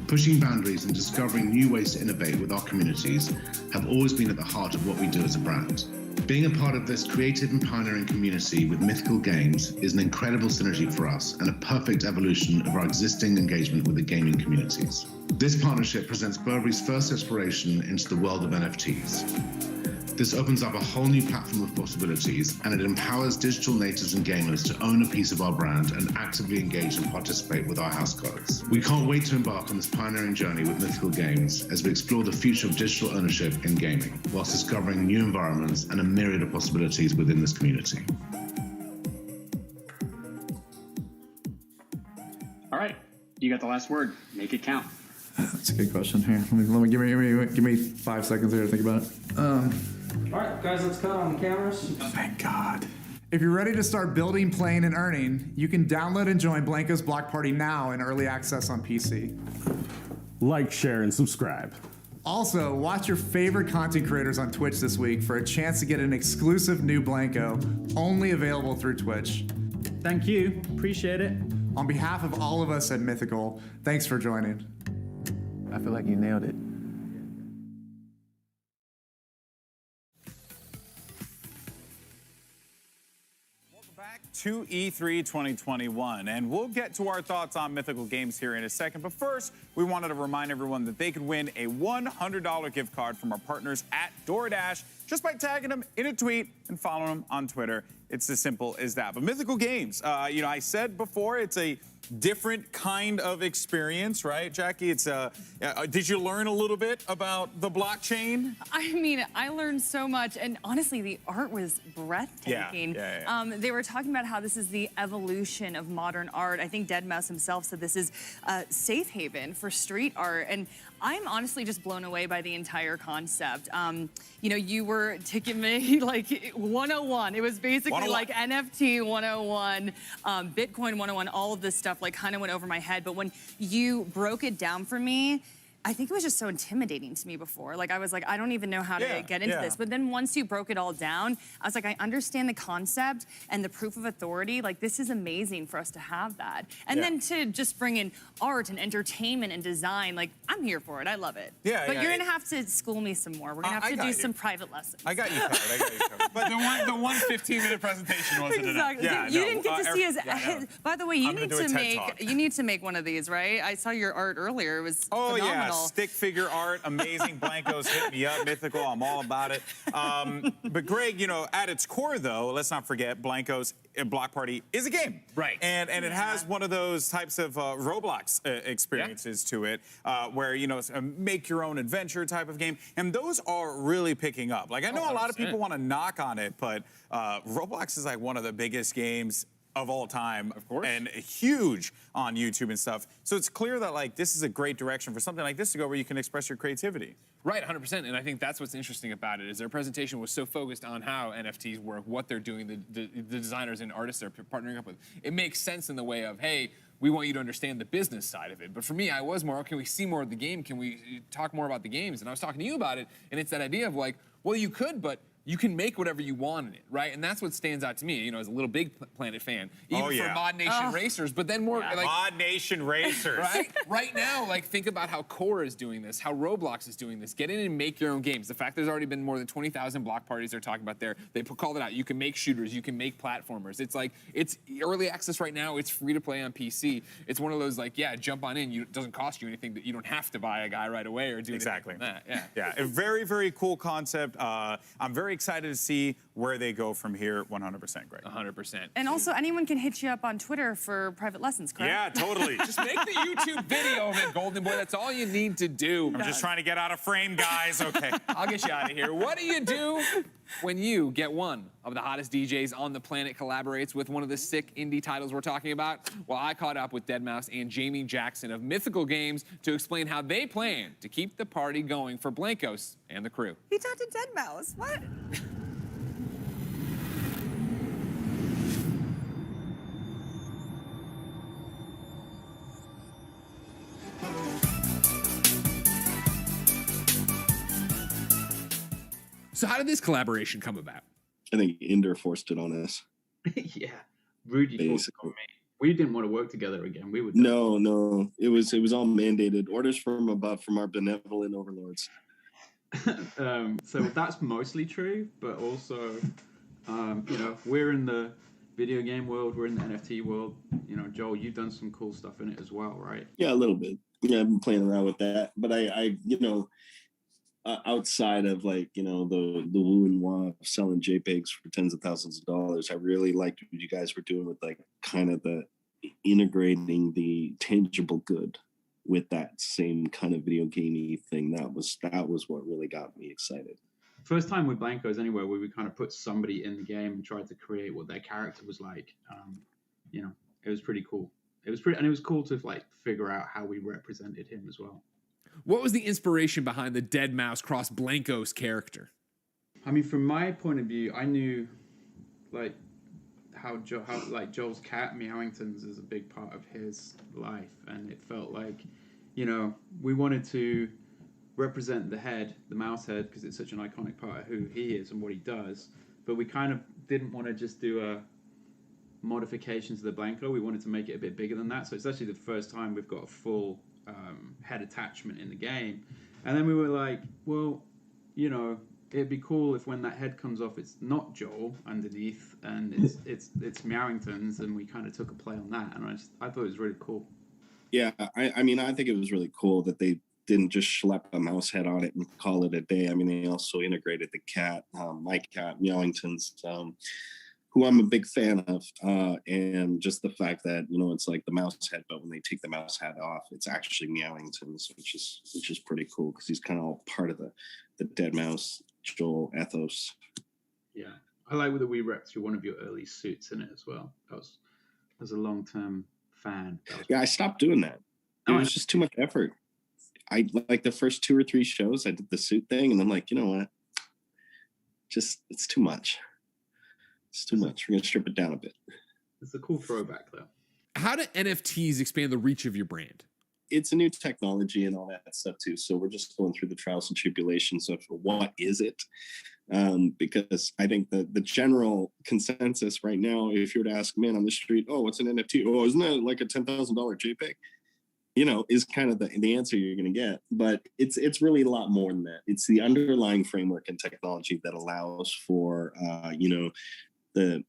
Pushing boundaries and discovering new ways to innovate with our communities have always been at the heart of what we do as a brand. Being a part of this creative and pioneering community with Mythical Games is an incredible synergy for us and a perfect evolution of our existing engagement with the gaming communities. This partnership presents Burberry's first exploration into the world of NFTs. This opens up a whole new platform of possibilities, and it empowers digital natives and gamers to own a piece of our brand and actively engage and participate with our house codes. We can't wait to embark on this pioneering journey with Mythical Games as we explore the future of digital ownership in gaming, whilst discovering new environments and a myriad of possibilities within this community. All right, you got the last word. Make it count. That's a good question. Here, let me give me 5 seconds here to think about it. All right, guys, let's cut on the cameras. Thank God. If you're ready to start building, playing, and earning, you can download and join Blankos Block Party now in early access on PC. Like, share, and subscribe. Also, watch your favorite content creators on Twitch this week for a chance to get an exclusive new Blanko, only available through Twitch. Thank you. Appreciate it. On behalf of all of us at Mythical, thanks for joining. I feel like you nailed it. To E3 2021, and we'll get to our thoughts on Mythical Games here in a second. But first, we wanted to remind everyone that they could win a $100 gift card from our partners at DoorDash just by tagging them in a tweet and following them on Twitter. It's as simple as that. But Mythical Games, I said before, it's a different kind of experience, right, Jackie? It's did you learn a little bit about the blockchain? I mean, I learned so much, and honestly, the art was breathtaking. Yeah. They were talking about how this is the evolution of modern art. I think Deadmau5 himself said this is a safe haven for street art, and I'm honestly just blown away by the entire concept. You were taking me like 101. It was basically like NFT 101, Bitcoin 101, all of this stuff like kind of went over my head. But when you broke it down for me, I think it was just so intimidating to me before. Like, I was like, I don't even know how to get into this. But then once you broke it all down, I was like, I understand the concept and the proof of authority. Like, this is amazing for us to have that. And then to just bring in art and entertainment and design, like, I'm here for it. I love it. But you're going to have to school me some more. We're going to have to do some private lessons. I got you covered. But the one 15-minute presentation wasn't enough. Yeah, you didn't get to see his. By the way, you need to make one of these, right? I saw your art earlier. It was phenomenal. Stick figure art, amazing. Blankos, hit me up. Mythical, I'm all about it. But Greg, at its core, though, let's not forget Blankos Block Party is a game. Right. And it has one of those types of Roblox experiences to it, where, it's a make your own adventure type of game. And those are really picking up. Like, I know a lot of people want to knock on it, but Roblox is like one of the biggest games of all time, of course, and huge on YouTube and stuff. So it's clear that like this is a great direction for something like this to go, where you can express your creativity. Right, 100%. And I think that's what's interesting about it is their presentation was so focused on how NFTs work, what they're doing, the designers and artists they're partnering up with. It makes sense in the way of, hey, we want you to understand the business side of it. But for me, I was more, can we see more of the game? Can we talk more about the games? And I was talking to you about it, and it's that idea of like, well, you could, but you can make whatever you want in it, right? And that's what stands out to me, you know, as a little Big Planet fan, even for Mod Nation Racers, but then more like Mod Nation Racers, right? Right now, like think about how Core is doing this, how Roblox is doing this. Get in and make your own games. The fact there's already been more than 20,000 block parties they're talking about there. They called it out. You can make shooters, you can make platformers. It's like it's early access right now. It's free to play on PC. It's one of those like, yeah, jump on in. It doesn't cost you anything. That you don't have to buy a guy right away or do anything like that. Yeah, a very, very cool concept. I'm very excited to see where they go from here. 100%, Greg. 100%. And also, anyone can hit you up on Twitter for private lessons, correct? Yeah, totally. Just make the YouTube video of it, Golden Boy. That's all you need to do. I'm just trying to get out of frame, guys. Okay. I'll get you out of here. What do you do when you get one of the hottest DJs on the planet collaborates with one of the sick indie titles we're talking about? Well, I caught up with deadmau5 and Jamie Jackson of Mythical Games to explain how they plan to keep the party going for Blankos and the crew. He talked to deadmau5. What? So how did this collaboration come about? I think Ender forced it on us. Yeah, Rudy forced it on me. We didn't want to work together again. We would. No. It was all mandated. Orders from above, from our benevolent overlords. So that's mostly true, but also, you know, we're in the video game world. We're in the NFT world. You know, Joel, you've done some cool stuff in it as well, right? Yeah, a little bit. Yeah, I've been playing around with that, but I you know. Outside of like, you know, the woo and wah of selling JPEGs for tens of thousands of dollars, I really liked what you guys were doing with like kind of the integrating the tangible good with that same kind of video gamey thing. That was what really got me excited. First time with Blankos anyway, where we kind of put somebody in the game and tried to create what their character was like. You know, it was pretty cool. It was cool to like figure out how we represented him as well. What was the inspiration behind the deadmau5 cross Blankos character? I mean, from my point of view, I knew like how Joel's cat Meowingtons is a big part of his life, and it felt like, you know, we wanted to represent the head, the mouse head, because it's such an iconic part of who he is and what he does. But we kind of didn't want to just do a modification to the Blanko. We wanted to make it a bit bigger than that. So it's actually the first time we've got a full head attachment in the game. And then we were like, well, you know, it'd be cool if when that head comes off, it's not Joel underneath and it's Meowingtons, and we kind of took a play on that. And I thought it was really cool. Yeah, I mean, I think it was really cool that they didn't just schlep a mouse head on it and call it a day. I mean, they also integrated the cat, my cat, Meowingtons, who I'm a big fan of, and just the fact that, you know, it's like the mouse head, but when they take the mouse head off, it's actually Meowingtons, which is pretty cool because he's kind of all part of the deadmau5 Joel ethos. Yeah, I like that we repped through one of your early suits in it as well. I was a long-term fan. Yeah, I stopped doing that. It was just too much effort. I like the first 2 or 3 shows, I did the suit thing, and I'm like, you know what? It's too much. It's too much. We're going to strip it down a bit. It's a cool throwback, though. How do NFTs expand the reach of your brand? It's a new technology and all that stuff, too. So we're just going through the trials and tribulations of what is it? Because I think the general consensus right now, if you were to ask a man on the street, oh, what's an NFT? Oh, isn't that like a $10,000 JPEG? You know, is kind of the answer you're going to get. But it's really a lot more than that. It's the underlying framework and technology that allows for, you know, the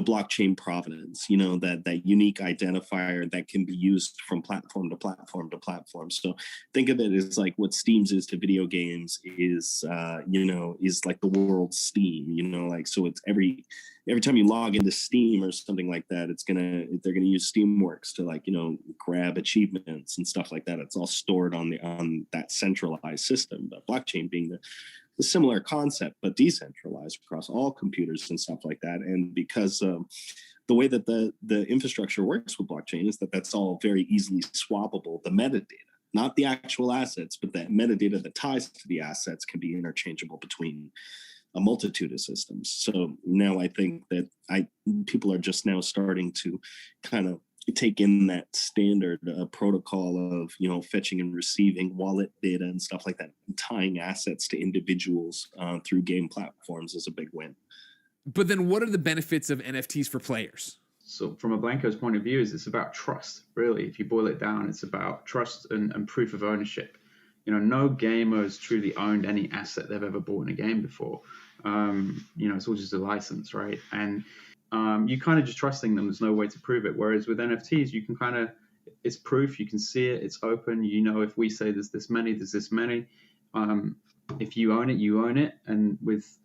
blockchain provenance, you know, that unique identifier that can be used from platform to platform to platform. So think of it as like what Steam's is to video games is, you know, is like the world's Steam, you know, like, so it's every time you log into Steam or something like that, they're gonna use Steamworks to, like, you know, grab achievements and stuff like that. It's all stored on that centralized system, but blockchain being the similar concept, but decentralized across all computers and stuff like that. And because the way that the infrastructure works with blockchain is that that's all very easily swappable. The metadata, not the actual assets, but the metadata that ties to the assets can be interchangeable between a multitude of systems. So now I think that people are just now starting to kind of take in that standard protocol of fetching and receiving wallet data and stuff like that, and tying assets to individuals through game platforms is a big win. But then what are the benefits of NFTs for players? So from a Blanco's point of view, is it's about trust, really. If you boil it down, it's about trust and proof of ownership. No gamer has truly owned any asset they've ever bought in a game before. It's all just a license, right? And you kind of just trusting them. There's no way to prove it. Whereas with NFTs, you can it's proof. You can see it. It's open. If we say there's this many, there's this many. If you own it, you own it. And with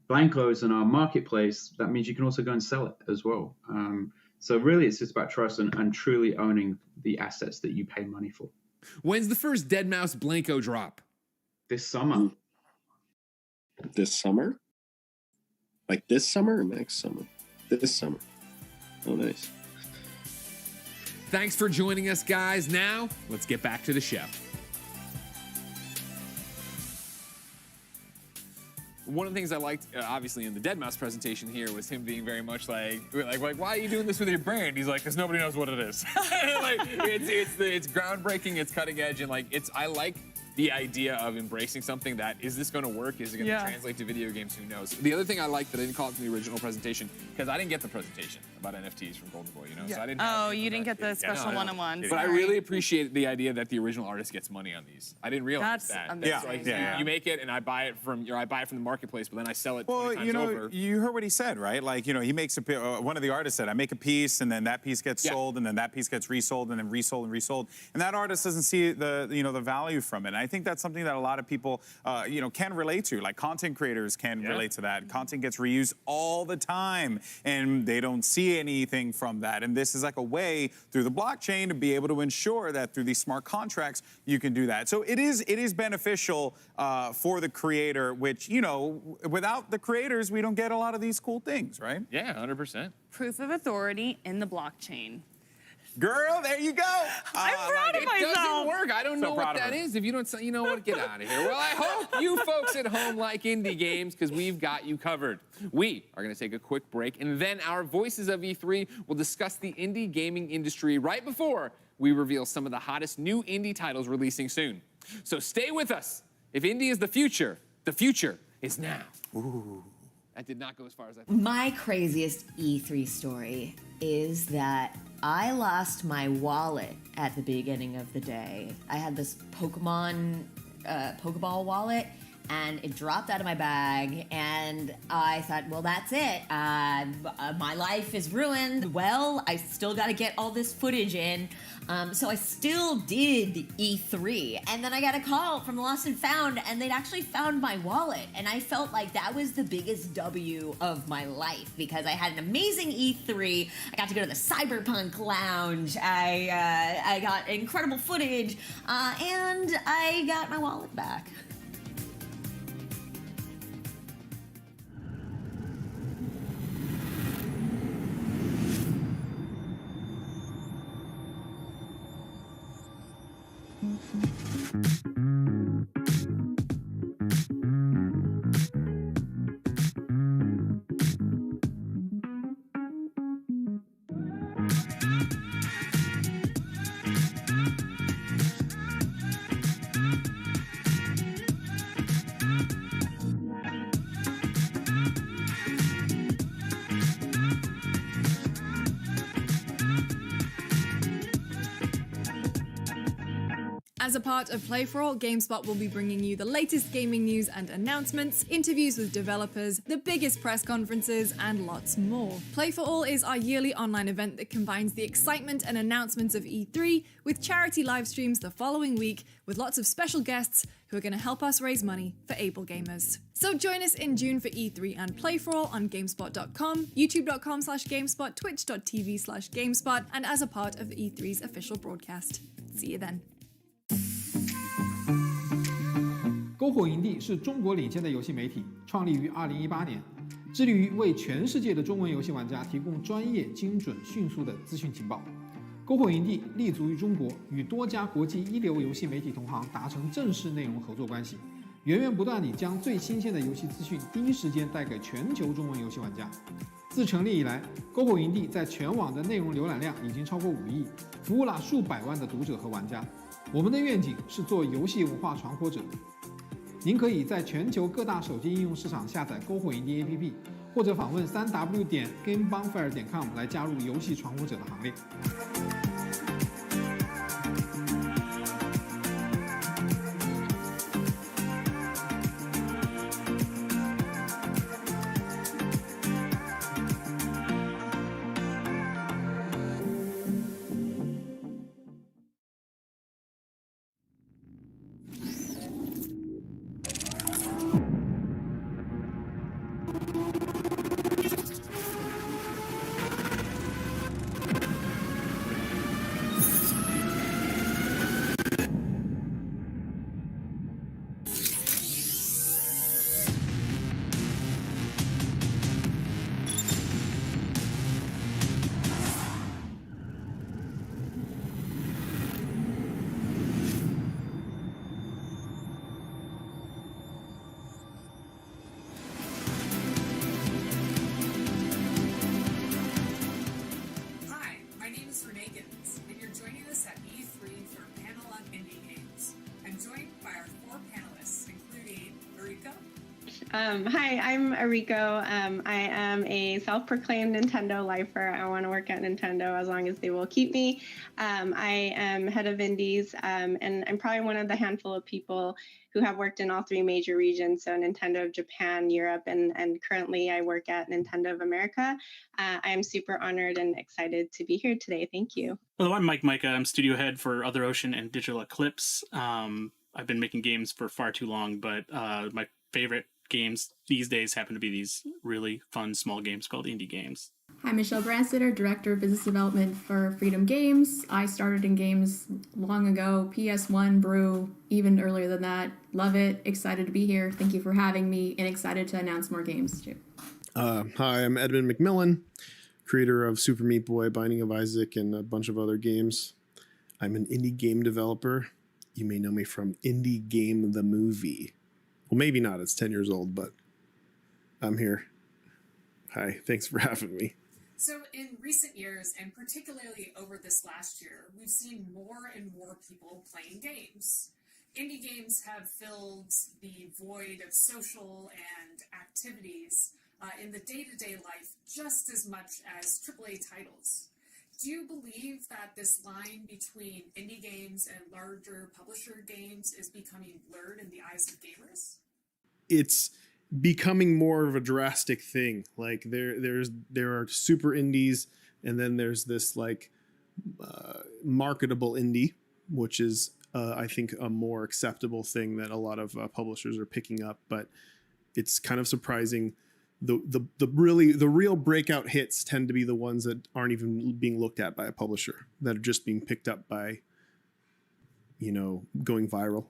Blancos in our marketplace, that means you can also go and sell it as well. So really, it's just about trust and truly owning the assets that you pay money for. When's the first Deadmau5 Blanco drop? This summer. This summer? Like this summer or next summer? This summer. Oh, nice. Thanks for joining us, guys. Now, let's get back to the show. One of the things I liked, obviously, in the Deadmau5 presentation here was him being very much like, why are you doing this with your brand? He's like, because nobody knows what it is. It's groundbreaking, it's cutting edge, and I like the idea of embracing something that, is this going to work? Is it going to translate to video games? Who knows? The other thing I liked that I didn't call it from the original presentation, because I didn't get the presentation about NFTs from Golden Boy, So I didn't. You didn't get the special one-on-one. But I really appreciate the idea that the original artist gets money on these. I didn't realize that. Amazing. You make it, and I buy it from the marketplace, but then I sell it 20 times over. You heard what he said, right? He makes one of the artists said, I make a piece, and then that piece gets sold, and then that piece gets resold, and then resold and resold, and that artist doesn't see the value from it. And I think that's something that a lot of people, can relate to. Like content creators can relate to that. Content gets reused all the time, and they don't see anything from that. And this is like a way through the blockchain to be able to ensure that through these smart contracts, you can do that. So it is beneficial for the creator, which, without the creators, we don't get a lot of these cool things, right? Yeah, 100%. Proof of authority in the blockchain. Girl, there you go. I'm proud of myself. It doesn't work. I don't know what that is. If you don't say, you know what, get out of here. Well, I hope you folks at home like indie games, because we've got you covered. We are going to take a quick break, and then our Voices of E3 will discuss the indie gaming industry right before we reveal some of the hottest new indie titles releasing soon. So stay with us. If indie is the future is now. Ooh. That did not go as far as I thought. My craziest E3 story is that I lost my wallet at the beginning of the day. I had this Pokeball wallet, and it dropped out of my bag, and I thought, well, that's it. My life is ruined. Well, I still got to get all this footage in. So I still did E3, and then I got a call from Lost and Found, and they'd actually found my wallet, and I felt like that was the biggest W of my life, because I had an amazing E3. I got to go to the Cyberpunk Lounge. I got incredible footage, and I got my wallet back. As a part of Play For All, GameSpot will be bringing you the latest gaming news and announcements, interviews with developers, the biggest press conferences, and lots more. Play For All is our yearly online event that combines the excitement and announcements of E3 with charity live streams the following week, with lots of special guests who are going to help us raise money for able gamers. So join us in June for E3 and Play For All on GameSpot.com, YouTube.com/GameSpot, Twitch.tv/GameSpot, and as a part of the E3's official broadcast. See you then.篝火营地是中国领先的游戏媒体，创立于2018年，致力于为全世界的中文游戏玩家提供专业、精准、迅速的资讯情报。篝火营地立足于中国，与多家国际一流游戏媒体同行达成正式内容合作关系，源源不断地将最新鲜的游戏资讯第一时间带给全球中文游戏玩家。自自成立以来，篝火营地在全网的内容浏览量已经超过5亿，服务了数百万的读者和玩家。我们的愿景是做游戏文化传播者。您可以在全球各大手机应用市场下载篝火营地 APP， 或者访问3w.gamebonfire.com 来加入游戏传播者的行列。Hi, I'm Ariko. I am a self-proclaimed Nintendo lifer. I want to work at Nintendo as long as they will keep me. I am head of indies, and I'm probably one of the handful of people who have worked in all 3 major regions, so Nintendo of Japan, Europe, and currently I work at Nintendo of America. I am super honored and excited to be here today. Thank you. Hello, I'm Mike Micah. I'm studio head for Other Ocean and Digital Eclipse. I've been making games for far too long, but my favorite games these days happen to be these really fun small games called indie games. Hi, Michelle Branstetter, Director of Business Development for Freedom Games. I started in games long ago, PS1, Brew, even earlier than that. Love it, excited to be here. Thank you for having me, and excited to announce more games too. Hi, I'm Edmund McMillan, creator of Super Meat Boy, Binding of Isaac, and a bunch of other games. I'm an indie game developer. You may know me from Indie Game the Movie. Well, maybe not. It's 10 years old, but I'm here. Hi, thanks for having me. So in recent years, and particularly over this last year, we've seen more and more people playing games. Indie games have filled the void of social and activities in the day-to-day life just as much as AAA titles. Do you believe that this line between indie games and larger publisher games is becoming blurred in the eyes of gamers? It's becoming more of a drastic thing. Like there are super indies, and then there's this like marketable indie, which is I think a more acceptable thing that a lot of publishers are picking up. But it's kind of surprising. The real breakout hits tend to be the ones that aren't even being looked at by a publisher, that are just being picked up by, going viral,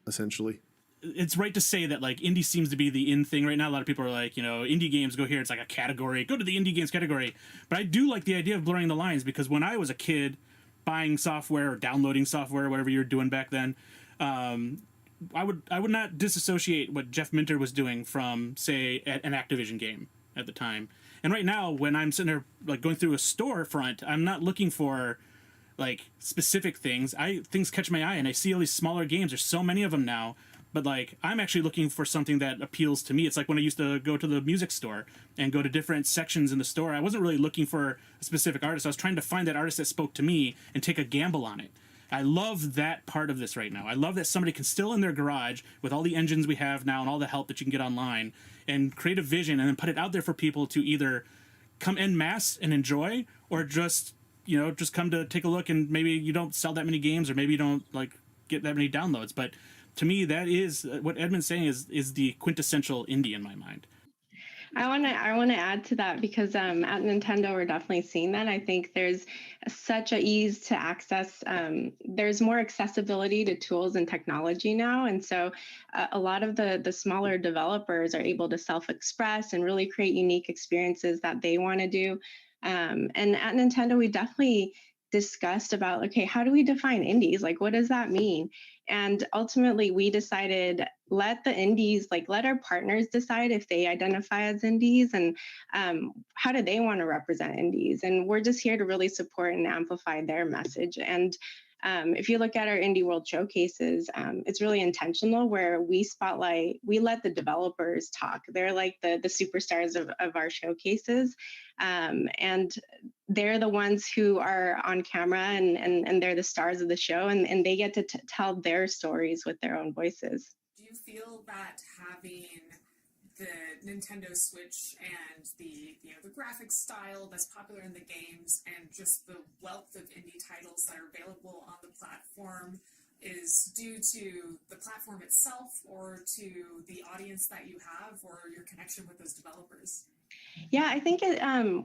essentially. It's right to say that like indie seems to be the in thing right now. A lot of people are like, indie games, go here. It's like a category. Go to the indie games category. But I do like the idea of blurring the lines, because when I was a kid buying software or downloading software, whatever you were doing back then, I would not disassociate what Jeff Minter was doing from, say, an Activision game at the time. And right now, when I'm sitting there like going through a storefront, I'm not looking for like specific things. Things catch my eye, and I see all these smaller games. There's so many of them now. But like, I'm actually looking for something that appeals to me. It's like when I used to go to the music store and go to different sections in the store. I wasn't really looking for a specific artist. I was trying to find that artist that spoke to me and take a gamble on it. I love that part of this right now. I love that somebody can still in their garage with all the engines we have now and all the help that you can get online and create a vision and then put it out there for people to either come en masse and enjoy, or just come to take a look, and maybe you don't sell that many games, or maybe you don't like get that many downloads. But to me, that is what Edmund's saying is the quintessential indie in my mind. I want to add to that, because at Nintendo we're definitely seeing that. I think there's such a ease to access. There's more accessibility to tools and technology now, and so a lot of the smaller developers are able to self-express and really create unique experiences that they want to do. And at Nintendo, we definitely discussed about, okay, how do we define indies? Like, what does that mean? And ultimately, we decided, let the indies, like, let our partners decide if they identify as indies and how do they want to represent indies. And we're just here to really support and amplify their message. And if you look at our Indie World showcases, it's really intentional where we let the developers talk. They're like the superstars of our showcases. And they're the ones who are on camera and they're the stars of the show, and they get to tell their stories with their own voices. Do you feel that having the Nintendo Switch and the graphics style that's popular in the games and just the wealth of indie titles that are available on the platform is due to the platform itself or to the audience that you have or your connection with those developers? Yeah, I think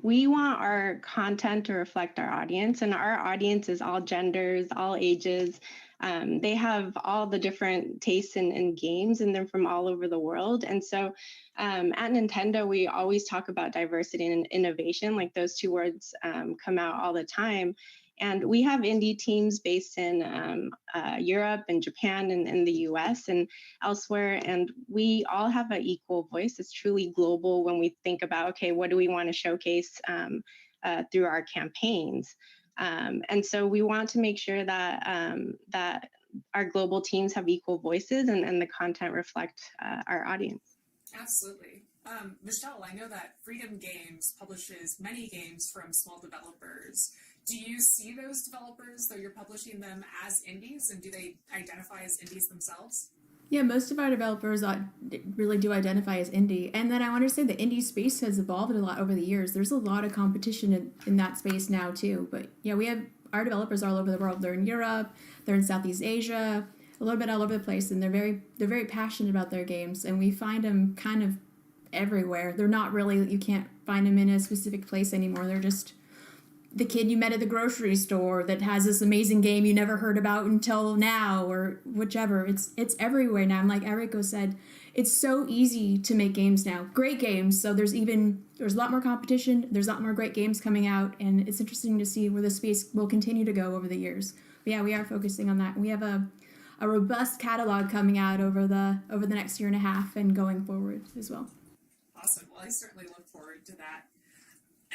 we want our content to reflect our audience, and our audience is all genders, all ages. They have all the different tastes in games, and they're from all over the world. And so at Nintendo, we always talk about diversity and innovation, like those two words come out all the time. And we have indie teams based in Europe and Japan and in the US and elsewhere. And we all have an equal voice. It's truly global when we think about, okay, what do we want to showcase through our campaigns? And so we want to make sure that that our global teams have equal voices and the content reflect our audience. Absolutely. Michelle, I know that Freedom Games publishes many games from small developers. Do you see those developers, though you're publishing them, as indies, and do they identify as indies themselves? Yeah, most of our developers really do identify as indie. And then I want to say the indie space has evolved a lot over the years. There's a lot of competition in that space now, too. But yeah, we have our developers all over the world. They're in Europe, they're in Southeast Asia, a little bit all over the place, and they're very passionate about their games. And we find them kind of everywhere. They're not really, you can't find them in a specific place anymore. They're just the kid you met at the grocery store that has this amazing game you never heard about until now, or whichever. It's everywhere now. And like Eriko said, it's so easy to make games now. Great games. So there's a lot more competition. There's a lot more great games coming out, and it's interesting to see where the space will continue to go over the years. But yeah, we are focusing on that. We have a robust catalog coming out over the next year and a half and going forward as well. Awesome. Well, I certainly look forward to that.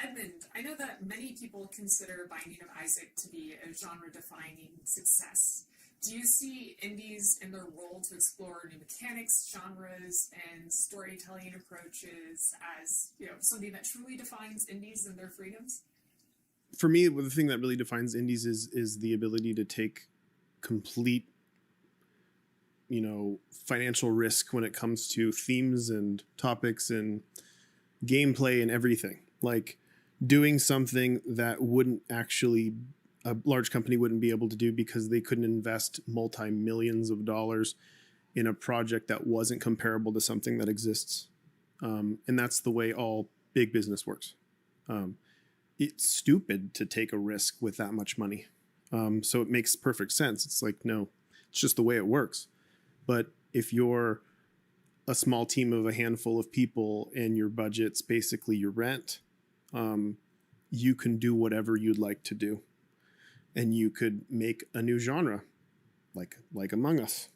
Edmund, I know that many people consider Binding of Isaac to be a genre-defining success. Do you see indies in their role to explore new mechanics, genres, and storytelling approaches as something that truly defines indies and their freedoms? For me, the thing that really defines indies is the ability to take complete, financial risk when it comes to themes and topics and gameplay and everything. Like doing something that a large company wouldn't be able to do because they couldn't invest multi-millions of dollars in a project that wasn't comparable to something that exists. And that's the way all big business works. It's stupid to take a risk with that much money. So it makes perfect sense. It's like, no, it's just the way it works. But if you're a small team of a handful of people and your budget's basically your rent, you can do whatever you'd like to do. And you could make a new genre, like Among Us.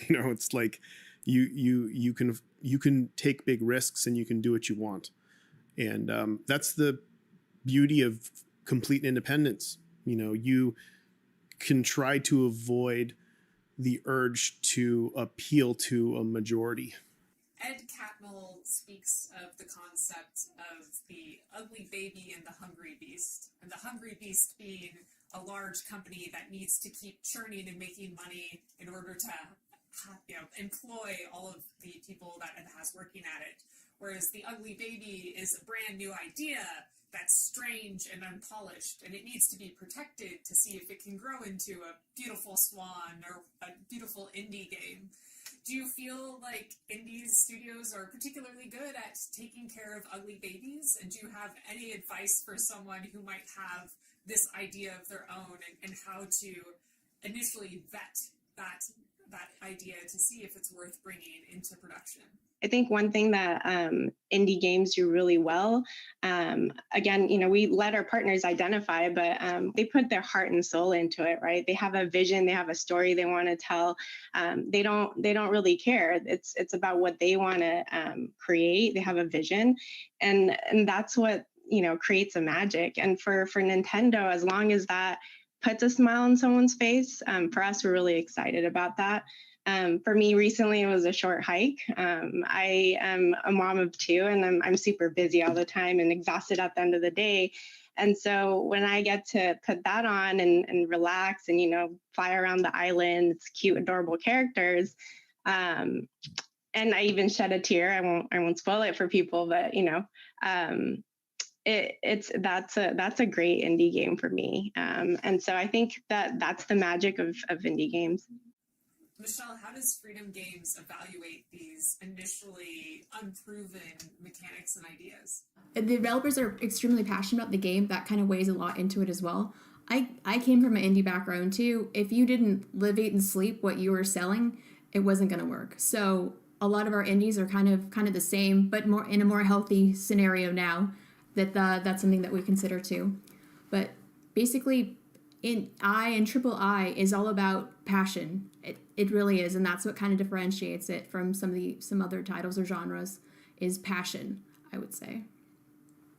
It's like you can take big risks and you can do what you want. And that's the beauty of complete independence. You can try to avoid the urge to appeal to a majority. Ed Catmull speaks of the concept of the ugly baby and the hungry beast, and the hungry beast being a large company that needs to keep churning and making money in order to employ all of the people that it has working at it. Whereas the ugly baby is a brand new idea that's strange and unpolished, and it needs to be protected to see if it can grow into a beautiful swan or a beautiful indie game. Do you feel like indie studios are particularly good at taking care of ugly babies? And do you have any advice for someone who might have this idea of their own and how to initially vet that idea to see if it's worth bringing into production? I think one thing that indie games do really well, again, we let our partners identify, but they put their heart and soul into it, right? They have a vision, they have a story they want to tell. They don't really care. It's about what they want to create. They have a vision, and that's what creates a magic. And for Nintendo, as long as that puts a smile on someone's face, for us, we're really excited about that. For me, recently it was a short hike. I am a mom of 2, and I'm super busy all the time and exhausted at the end of the day. And so when I get to put that on and relax and fly around the island, it's cute, adorable characters. And I even shed a tear. I won't spoil it for people, but that's a great indie game for me. And so I think that's the magic of indie games. Michelle, how does Freedom Games evaluate these initially unproven mechanics and ideas? The developers are extremely passionate about the game. That kind of weighs a lot into it as well. I came from an indie background too. If you didn't live, eat, and sleep what you were selling, it wasn't going to work. So a lot of our indies are kind of the same, but more in a more healthy scenario now. That's something that we consider too. But basically, Triple I is all about passion. It really is, and that's what kind of differentiates it from some other titles or genres is passion, I would say.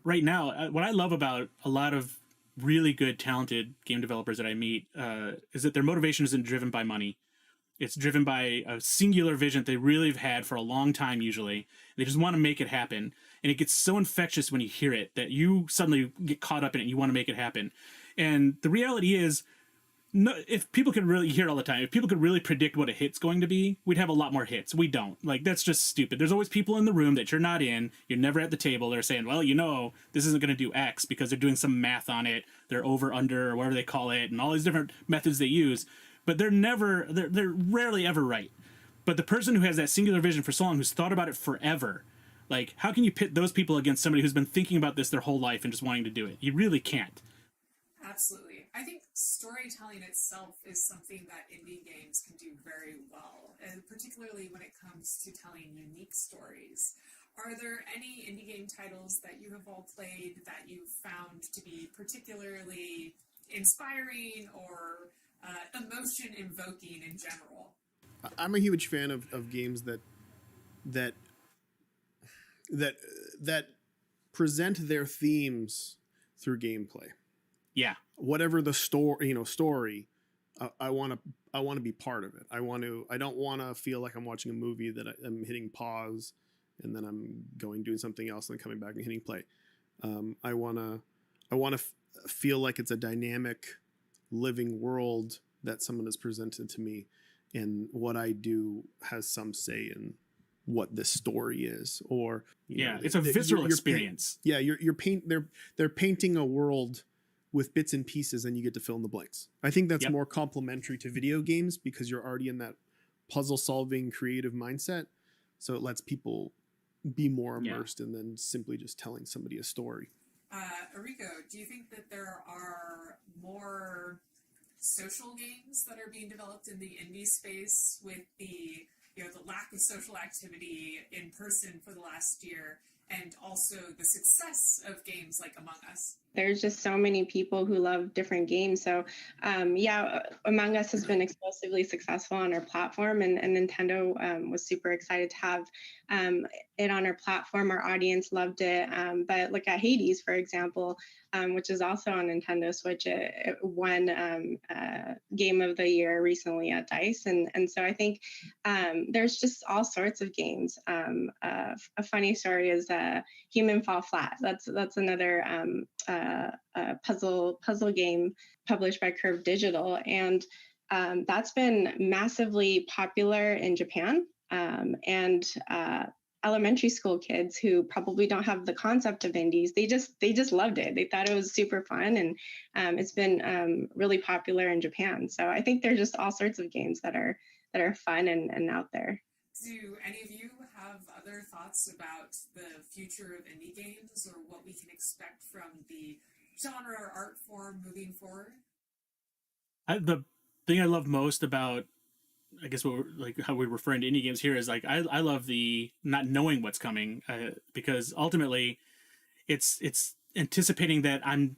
Right now, what I love about a lot of really good, talented game developers that I meet is that their motivation isn't driven by money. It's driven by a singular vision that they really have had for a long time, usually. They just want to make it happen. And it gets so infectious when you hear it that you suddenly get caught up in it and you want to make it happen. And the reality is, if people could really hear it all the time, if people could really predict what a hit's going to be, we'd have a lot more hits. We don't. That's just stupid. There's always people in the room that you're not in. You're never at the table. They're saying, well, this isn't going to do X because they're doing some math on it. They're over, under, or whatever they call it, and all these different methods they use. But they're rarely ever right. But the person who has that singular vision for so long, who's thought about it forever, how can you pit those people against somebody who's been thinking about this their whole life and just wanting to do it? You really can't. Absolutely. I think storytelling itself is something that indie games can do very well, and particularly when it comes to telling unique stories. Are there any indie game titles that you have all played that you've found to be particularly inspiring or emotion invoking in general? I'm a huge fan of games that present their themes through gameplay. Yeah. Whatever the story, I want to be part of it. I don't want to feel like I'm watching a movie that I'm hitting pause and then I'm doing something else and then coming back and hitting play. I want to feel like it's a dynamic, living world that someone has presented to me, and what I do has some say in what this story is. Or it's a visceral experience. They're painting a world with bits and pieces, and you get to fill in the blanks. I think that's more complementary to video games because you're already in that puzzle-solving, creative mindset. So it lets people be more immersed in than simply just telling somebody a story. Eriko, do you think that there are more social games that are being developed in the indie space with the lack of social activity in person for the last year, and also the success of games like Among Us? There's just so many people who love different games. So Among Us has been explosively successful on our platform, and Nintendo was super excited to have it on our platform. Our audience loved it. But look at Hades, for example, which is also on Nintendo Switch. It won Game of the Year recently at DICE. And so I think there's just all sorts of games. A funny story is Human Fall Flat. That's another puzzle game published by Curve Digital, and that's been massively popular in Japan. And elementary school kids who probably don't have the concept of indies, they just loved it. They thought it was super fun, and it's been really popular in Japan. So I think there's just all sorts of games that are fun and out there. Do any of you have other thoughts about the future of indie games, or what we can expect from the genre or art form moving forward? The thing I love most about I guess how we're referring to indie games here is like I love the not knowing what's coming because ultimately it's anticipating that I'm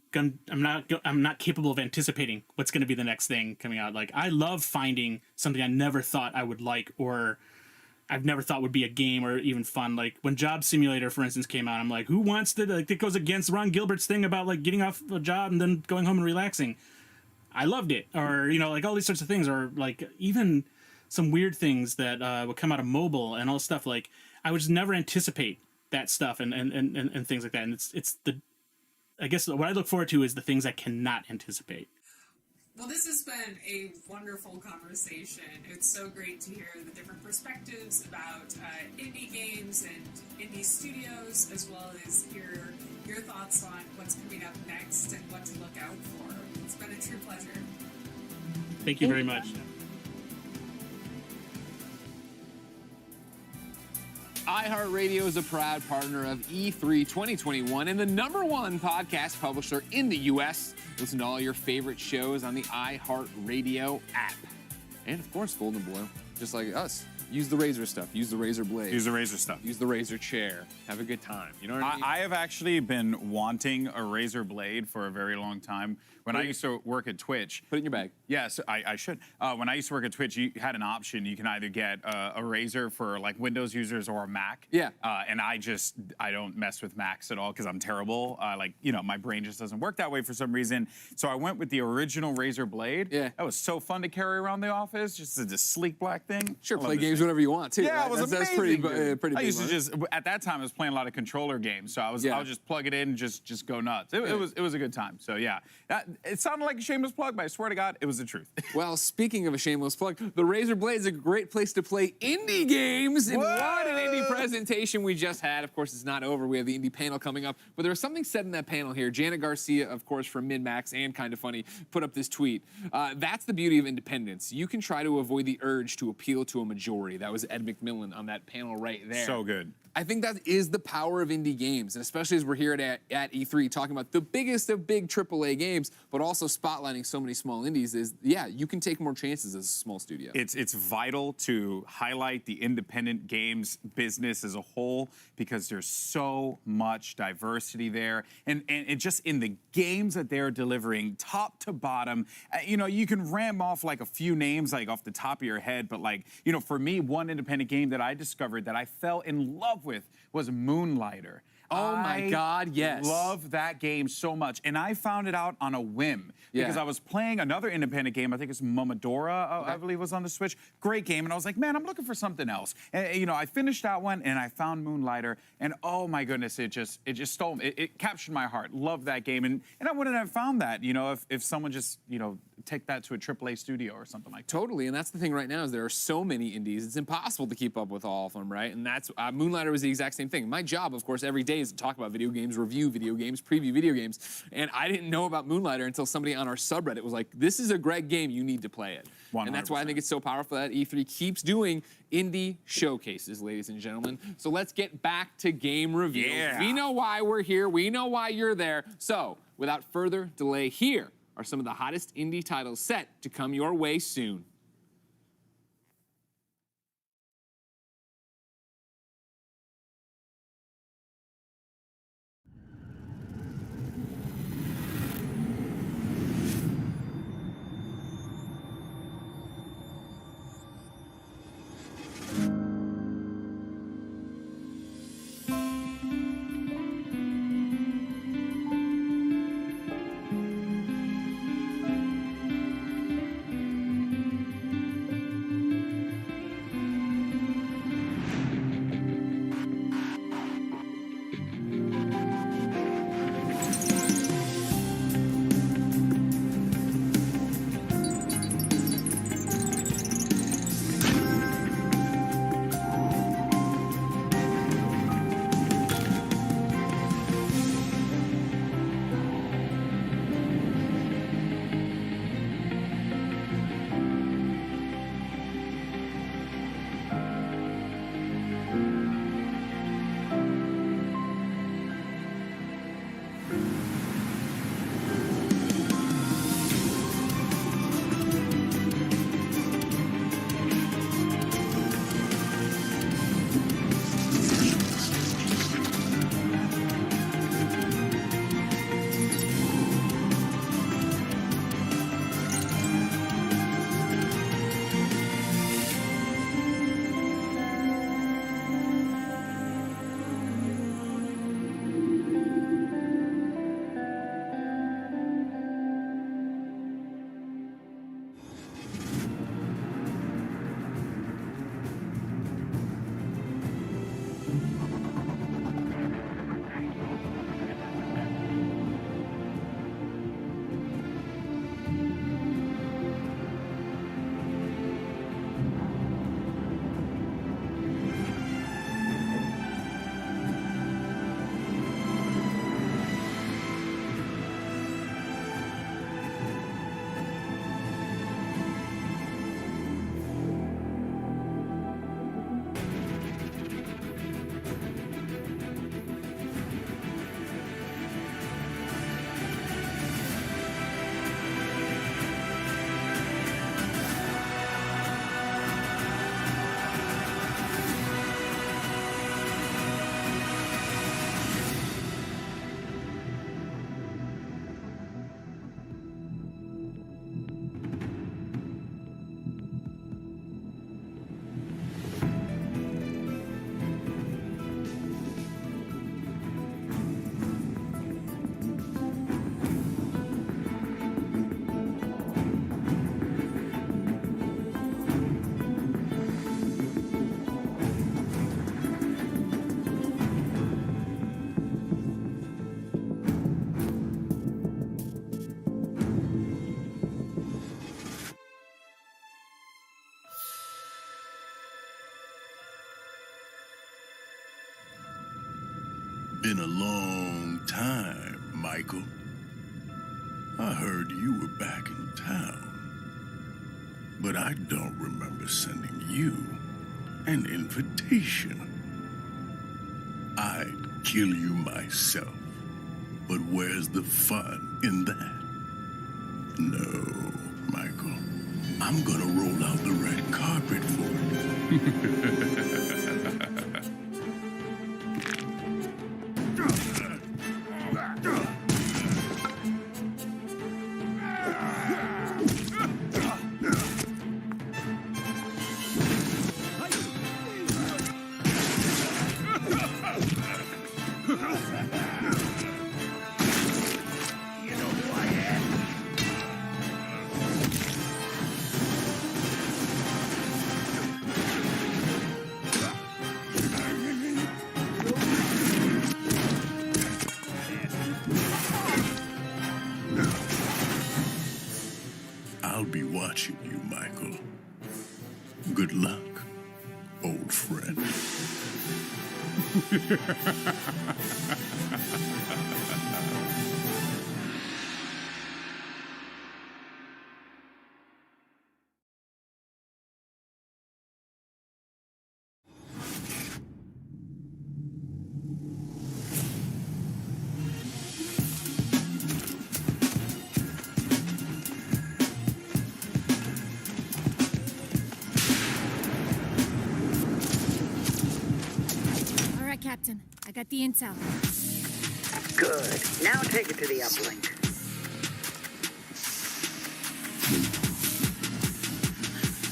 not capable of anticipating what's going to be the next thing coming out. Like I love finding something I never thought I would like or I've never thought would be a game or even fun. Like when Job Simulator, for instance, came out, I'm like, who wants to, like, it goes against Ron Gilbert's thing about like getting off a job and then going home and relaxing. I loved it. Or, you know, like all these sorts of things, or like even some weird things that would come out of mobile and all this stuff. Like I would just never anticipate that stuff and things like that. And it's I guess what I look forward to is the things I cannot anticipate. Well, this has been a wonderful conversation. It's so great to hear the different perspectives about indie games and indie studios, as well as hear your thoughts on what's coming up next and what to look out for. It's been a true pleasure. Thank you very much. iHeartRadio is a proud partner of E3 2021 and the #1 podcast publisher in the U.S. Listen to all your favorite shows on the iHeartRadio app. And, of course, Golden Boy, just like us. Use the razor stuff. Use the razor blade. Use the razor stuff. Use the razor chair. Have a good time. You know what I mean? I have actually been wanting a razor blade for a very long time. When I used to work at Twitch. Put it in your bag. Yes, I should. When I used to work at Twitch, you had an option. You can either get a razor for like Windows users or a Mac. Yeah. And I don't mess with Macs at all because I'm terrible. Like, you know, my brain just doesn't work that way for some reason. So I went with the original razor blade. Yeah. That was so fun to carry around the office. Just a sleek black thing. Sure, play games whenever you want, too. Yeah, right? it was amazing. That's pretty I big used to one. just, at that time, I was playing a lot of controller games. So I would just plug it in and just go nuts. It was a good time. So yeah, it sounded like a shameless plug, but I swear to God, it was the truth. Well, speaking of a shameless plug, the Razer Blade is a great place to play indie games. And what an indie presentation we just had. Of course, it's not over. We have the indie panel coming up. But there was something said in that panel here. Janet Garcia, of course, from MinMax and Kinda Funny, put up this tweet. That's the beauty of independence. You can try to avoid the urge to appeal to a majority. That was Ed McMillan on that panel right there. So good. I think that is the power of indie games, and especially as we're here at E3 talking about the biggest of big AAA games, but also spotlighting so many small indies is, yeah, you can take more chances as a small studio. It's vital to highlight the independent games business as a whole because there's so much diversity there. And it just in the games that they're delivering, top to bottom, you know, you can ram off like a few names like off the top of your head, but like, you know, for me, one independent game that I discovered that I fell in love with was Moonlighter. Oh my God, yes. Love that game so much. And I found it out on a whim because I was playing another independent game. I think it's Momodora, I believe was on the Switch. Great game. And I was like, man, I'm looking for something else. And, you know, I finished that one and I found Moonlighter. And oh my goodness, it just stole me. It captured my heart. Love that game. And I wouldn't have found that, you know, if someone just, you know, take that to a AAA studio or something like that. Totally, and that's the thing right now is there are so many indies, it's impossible to keep up with all of them, right? And that's, Moonlighter was the exact same thing. My job, of course, every day is to talk about video games, review video games, preview video games, and I didn't know about Moonlighter until somebody on our subreddit was like, this is a great game, you need to play it. 100%. And that's why I think it's so powerful that E3 keeps doing indie showcases, ladies and gentlemen. So let's get back to game reveals. Yeah. We know why we're here, we know why you're there, so without further delay, here are some of the hottest indie titles set to come your way soon. been a long time, Michael. I heard you were back in town, but I don't remember sending you an invitation. I'd kill you myself, but where's the fun in that? No, Michael, I'm gonna roll out the red carpet for you. I'll be watching you, Michael. Good luck, old friend. All right, Captain. I got the intel. Good. Now take it to the uplink.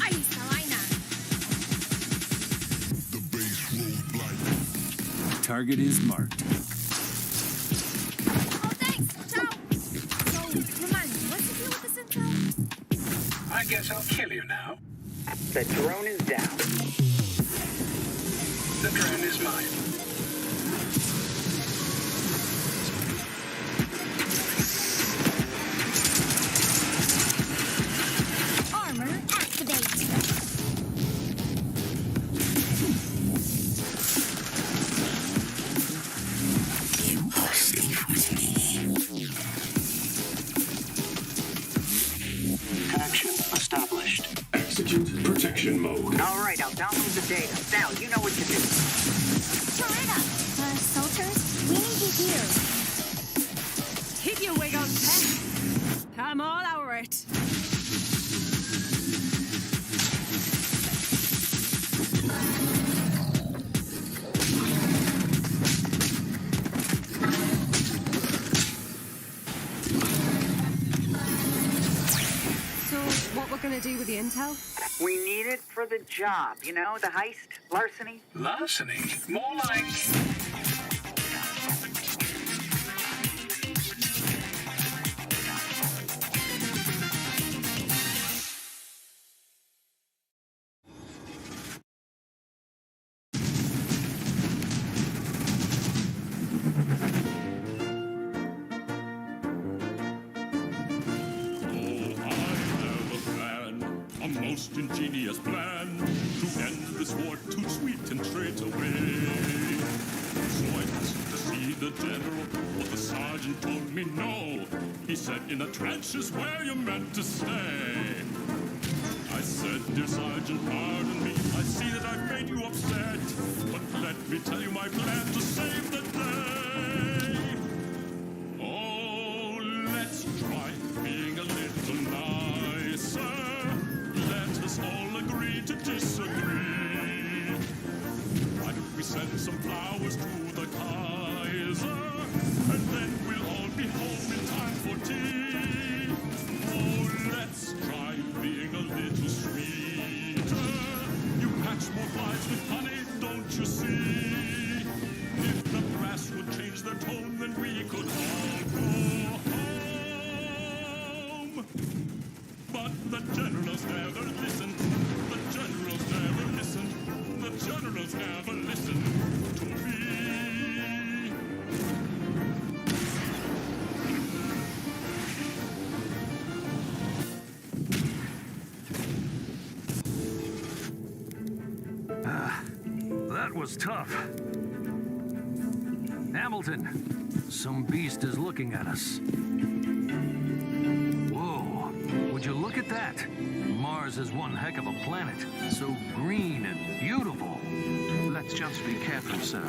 Ahí está vaina. The base roadblock. Target is marked. Oh, thanks. Ciao. So, remind me, what's the deal with this intel? I guess I'll kill you now. The drone is down. The drone is mine. Armor activate. You are safe with me. Connection established. Execute protection mode. All right, I'll download the data. Now, you know what to do. Toretta. Soldiers, we need you here. Keep your wig on, pet. I'm all over it. So, what we're gonna do with the intel? We need it for the job. You know, the heist, larceny. Larceny? More like... A most ingenious plan to end this war too sweet and straight away. So I asked to see the general, but the sergeant told me no. He said, in the trenches where you're meant to stay. I said, dear sergeant, pardon me. I see that I've made you upset, but let me tell you my plan to save the day. Oh, let's try being a little nicer. Let us all agree to disagree. Why don't we send some flowers to the Kaiser, and then we'll all be home in time for tea. Oh, let's try being a little sweeter. You catch more flies with honey, don't you see? If the brass would change their tone, then we could all go home. But the generals never listened. The generals never listened. The generals never listened to me. That was tough. Hamilton Hamilton, some beast is looking at us. Whoa, would you look at that? Mars is one heck of a planet, so green and beautiful. Let's just be careful, sir.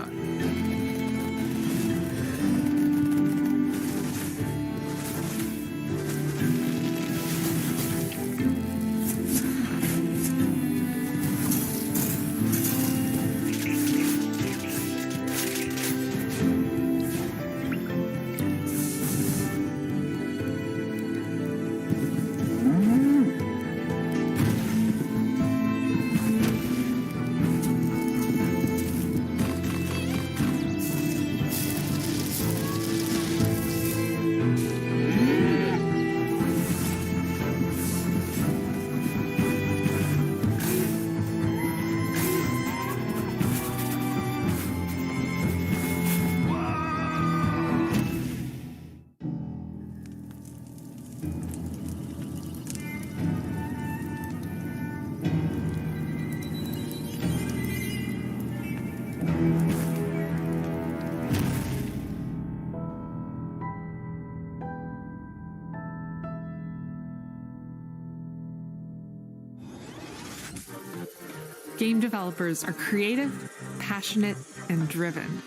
Game developers are creative, passionate, and driven.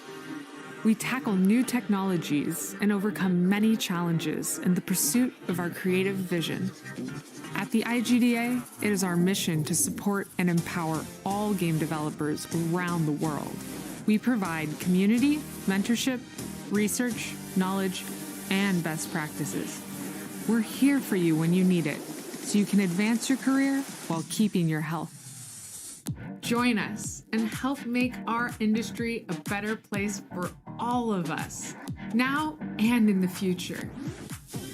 We tackle new technologies and overcome many challenges in the pursuit of our creative vision. At the IGDA, it is our mission to support and empower all game developers around the world. We provide community, mentorship, research, knowledge, and best practices. We're here for you when you need it, so you can advance your career while keeping your health. Join us and help make our industry a better place for all of us, now and in the future.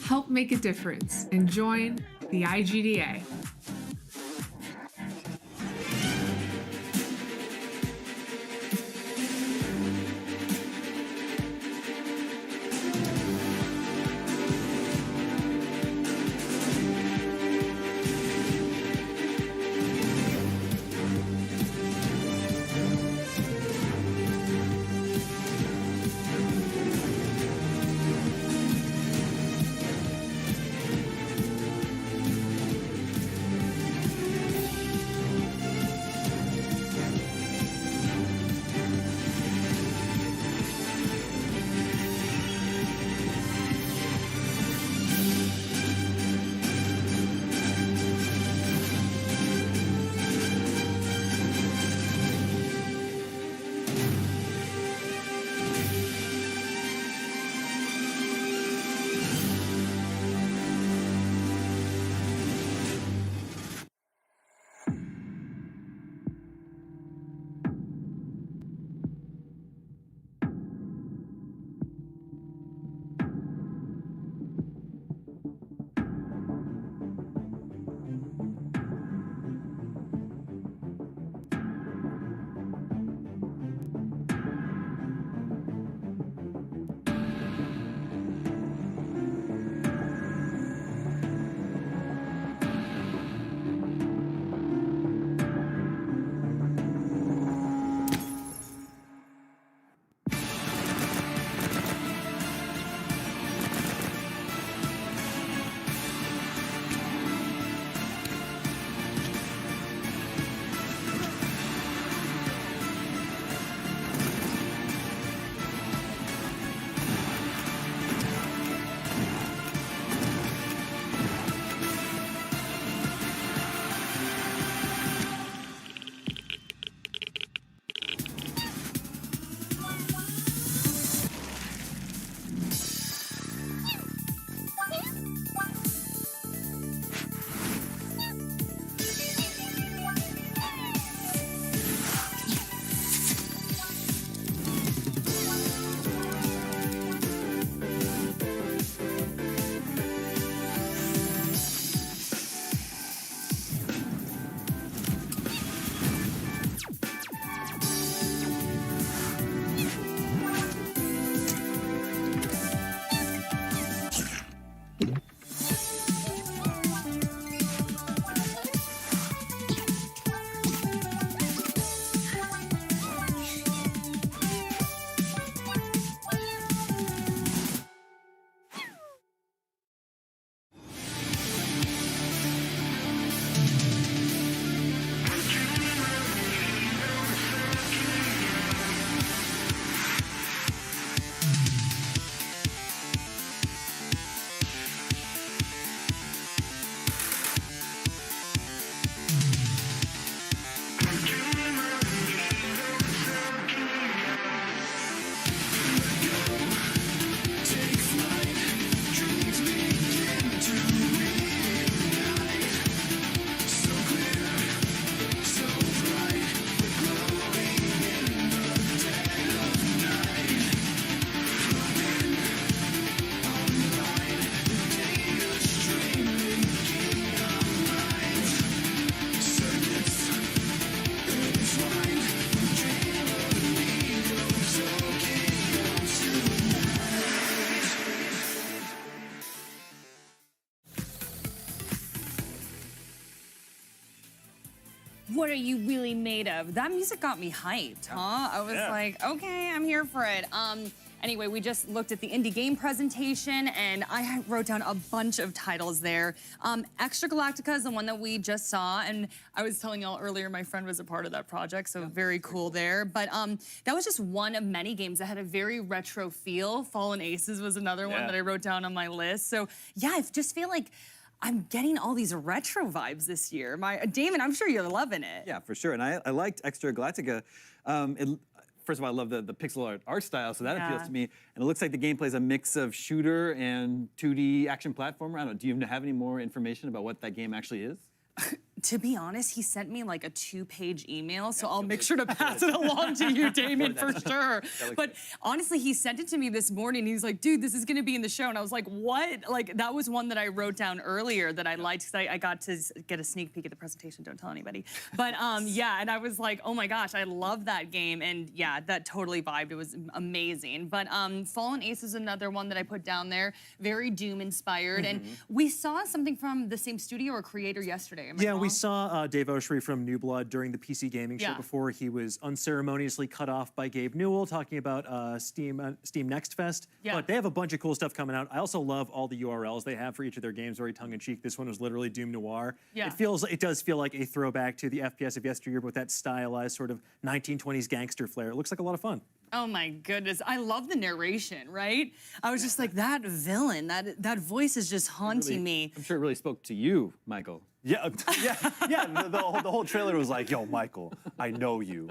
Help make a difference and join the IGDA. what are you really made of? That music got me hyped, huh? I was like, okay, I'm here for it. Anyway, we just looked at the indie game presentation, and I wrote down a bunch of titles there. Extra Galactica is the one that we just saw, and I was telling y'all earlier, my friend was a part of that project, so very cool there. But that was just one of many games that had a very retro feel. Fallen Aces was another one that I wrote down on my list. So yeah, I just feel like I'm getting all these retro vibes this year. Damon, I'm sure you're loving it. Yeah, for sure. And I liked Extra Galactica. First of all, I love the pixel art style, so that appeals to me. And it looks like the gameplay is a mix of shooter and 2D action platformer. I don't know, do you have any more information about what that game actually is? To be honest, he sent me like a 2-page email, so I'll make sure to pass it along to you, Damon, for sure. But honestly, he sent it to me this morning. He's like, dude, this is gonna be in the show. And I was like, what? Like, that was one that I wrote down earlier that I liked, because I got to get a sneak peek at the presentation, don't tell anybody. But yeah, and I was like, oh my gosh, I love that game. And yeah, that totally vibed, it was amazing. But Fallen Ace is another one that I put down there, very Doom inspired. And we saw something from the same studio or creator yesterday, am I wrong? We saw Dave Oshry from New Blood during the PC Gaming Show before he was unceremoniously cut off by Gabe Newell talking about Steam Next Fest. But they have a bunch of cool stuff coming out. I also love all the URLs they have for each of their games, very tongue-in-cheek. This one was literally Doom Noir. It does feel like a throwback to the FPS of yesteryear, but with that stylized sort of 1920s gangster flair. It looks like a lot of fun. Oh my goodness, I love the narration, right? I was just like, that villain, that voice is just haunting me. I'm sure it really spoke to you, Michael. Yeah. The whole trailer was like, yo, Michael, I know you.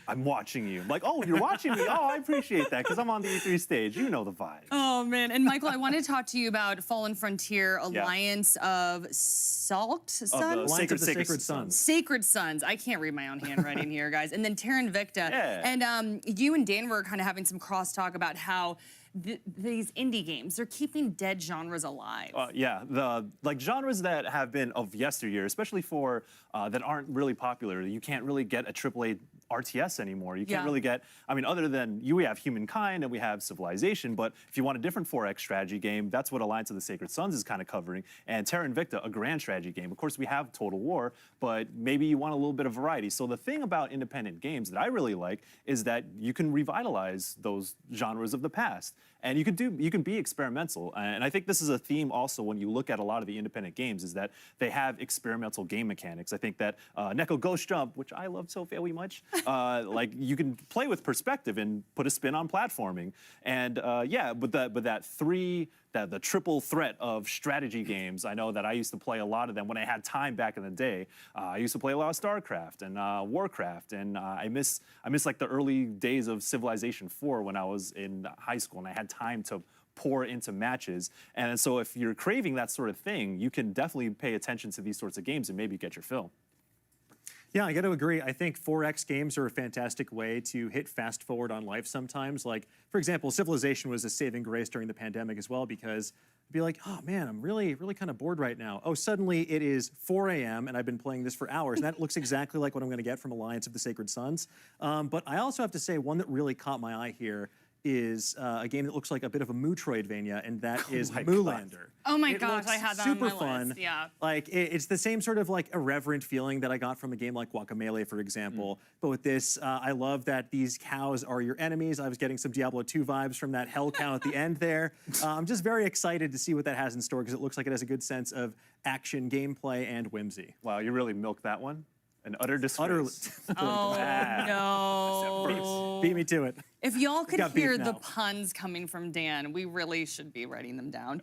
I'm watching you. I'm like, oh, you're watching me? Oh, I appreciate that, because I'm on the E3 stage. You know the vibe. Oh, man. And Michael, I want to talk to you about Fallen Frontier Alliance of Salt Sons? Alliance of the Sacred Sons. Sacred Sons. I can't read my own handwriting here, guys. And then Terra Invicta. And you and Dan were kind of having some crosstalk about how these indie games, they're keeping dead genres alive. The genres that have been of yesteryear, especially for that aren't really popular. You can't really get a AAA RTS anymore. You can't really get, I mean, other than we have Humankind and we have Civilization, but if you want a different 4X strategy game, that's what Alliance of the Sacred Sons is kind of covering. And Terra Invicta, a grand strategy game. Of course, we have Total War, but maybe you want a little bit of variety. So the thing about independent games that I really like is that you can revitalize those genres of the past. And you can be experimental. And I think this is a theme also when you look at a lot of the independent games, is that they have experimental game mechanics. I think that Neko Ghost Jump, which I love so very much, like you can play with perspective and put a spin on platforming. And but the triple threat of strategy games, I know that I used to play a lot of them when I had time back in the day. I used to play a lot of StarCraft and Warcraft, and I miss like the early days of Civilization 4 when I was in high school and I had time to pour into matches. And so if you're craving that sort of thing, you can definitely pay attention to these sorts of games and maybe get your fill. Yeah, I got to agree. I think 4X games are a fantastic way to hit fast forward on life sometimes. Like, for example, Civilization was a saving grace during the pandemic as well, because I'd be like, oh man, I'm really kind of bored right now. Oh, suddenly it is 4 a.m. and I've been playing this for hours. And that looks exactly like what I'm going to get from Alliance of the Sacred Sons. But I also have to say, one that really caught my eye here is a game that looks like a bit of a Metroidvania, and that is Moolander. Oh my gosh, I had that on my super fun. list. Yeah. Like it's the same sort of like irreverent feeling that I got from a game like Guacamelee, for example. But with this, I love that these cows are your enemies. I was getting some Diablo 2 vibes from that hell cow at the end there. I'm just very excited to see what that has in store, because it looks like it has a good sense of action, gameplay, and whimsy. Wow, you really milked that one. An utter disgrace. Oh, no. Beat me to it. If y'all could got beef hear now. the puns coming from Dan, we really should be writing them down.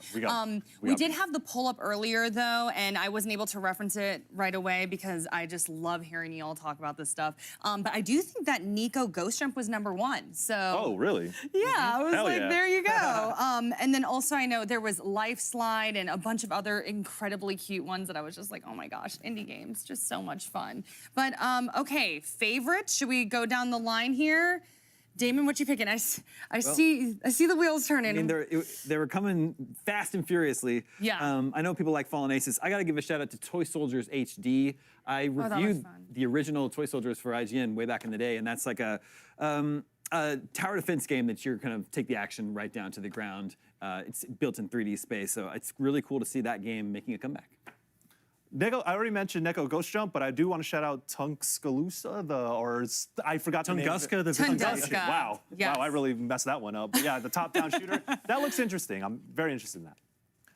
We did have the poll up earlier, though, and I wasn't able to reference it right away because I just love hearing y'all talk about this stuff. But I do think that Neko Ghost Jump was #1. So. Oh, really? Yeah, I was Hell like, yeah. there you go. And then also I know there was Life Slide and a bunch of other incredibly cute ones that I was just like, oh my gosh, indie games, just so much fun. But okay, favorite, should we go down the line here? Damon, what you picking? I see the wheels turning. I mean, they were coming fast and furiously. Yeah. I know people like Fallen Aces. I got to give a shout out to Toy Soldiers HD. I reviewed the original Toy Soldiers for IGN way back in the day, and that's like a tower defense game that you're kind of take the action right down to the ground. It's built in 3D space, so it's really cool to see that game making a comeback. Neko, I already mentioned Neko Ghost Jump, but I do want to shout out Tuscaloosa, I forgot the name. Tunguska, the Tunguska. Wow. Yes. Wow, I really messed that one up. But yeah, the top-down shooter, that looks interesting. I'm very interested in that.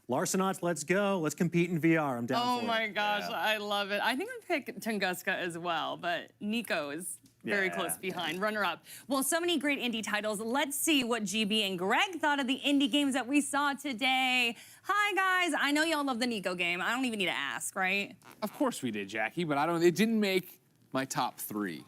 Larcenauts, let's go. Let's compete in VR. I'm down Oh for it. my gosh, I love it. I think I'd pick Tunguska as well, but Nico is very close behind, runner-up. Well, so many great indie titles. Let's see what GB and Greg thought of the indie games that we saw today. Hi, guys. I know y'all love the Nico game. I don't even need to ask, right? Of course we did, Jackie, but it didn't make my top 3.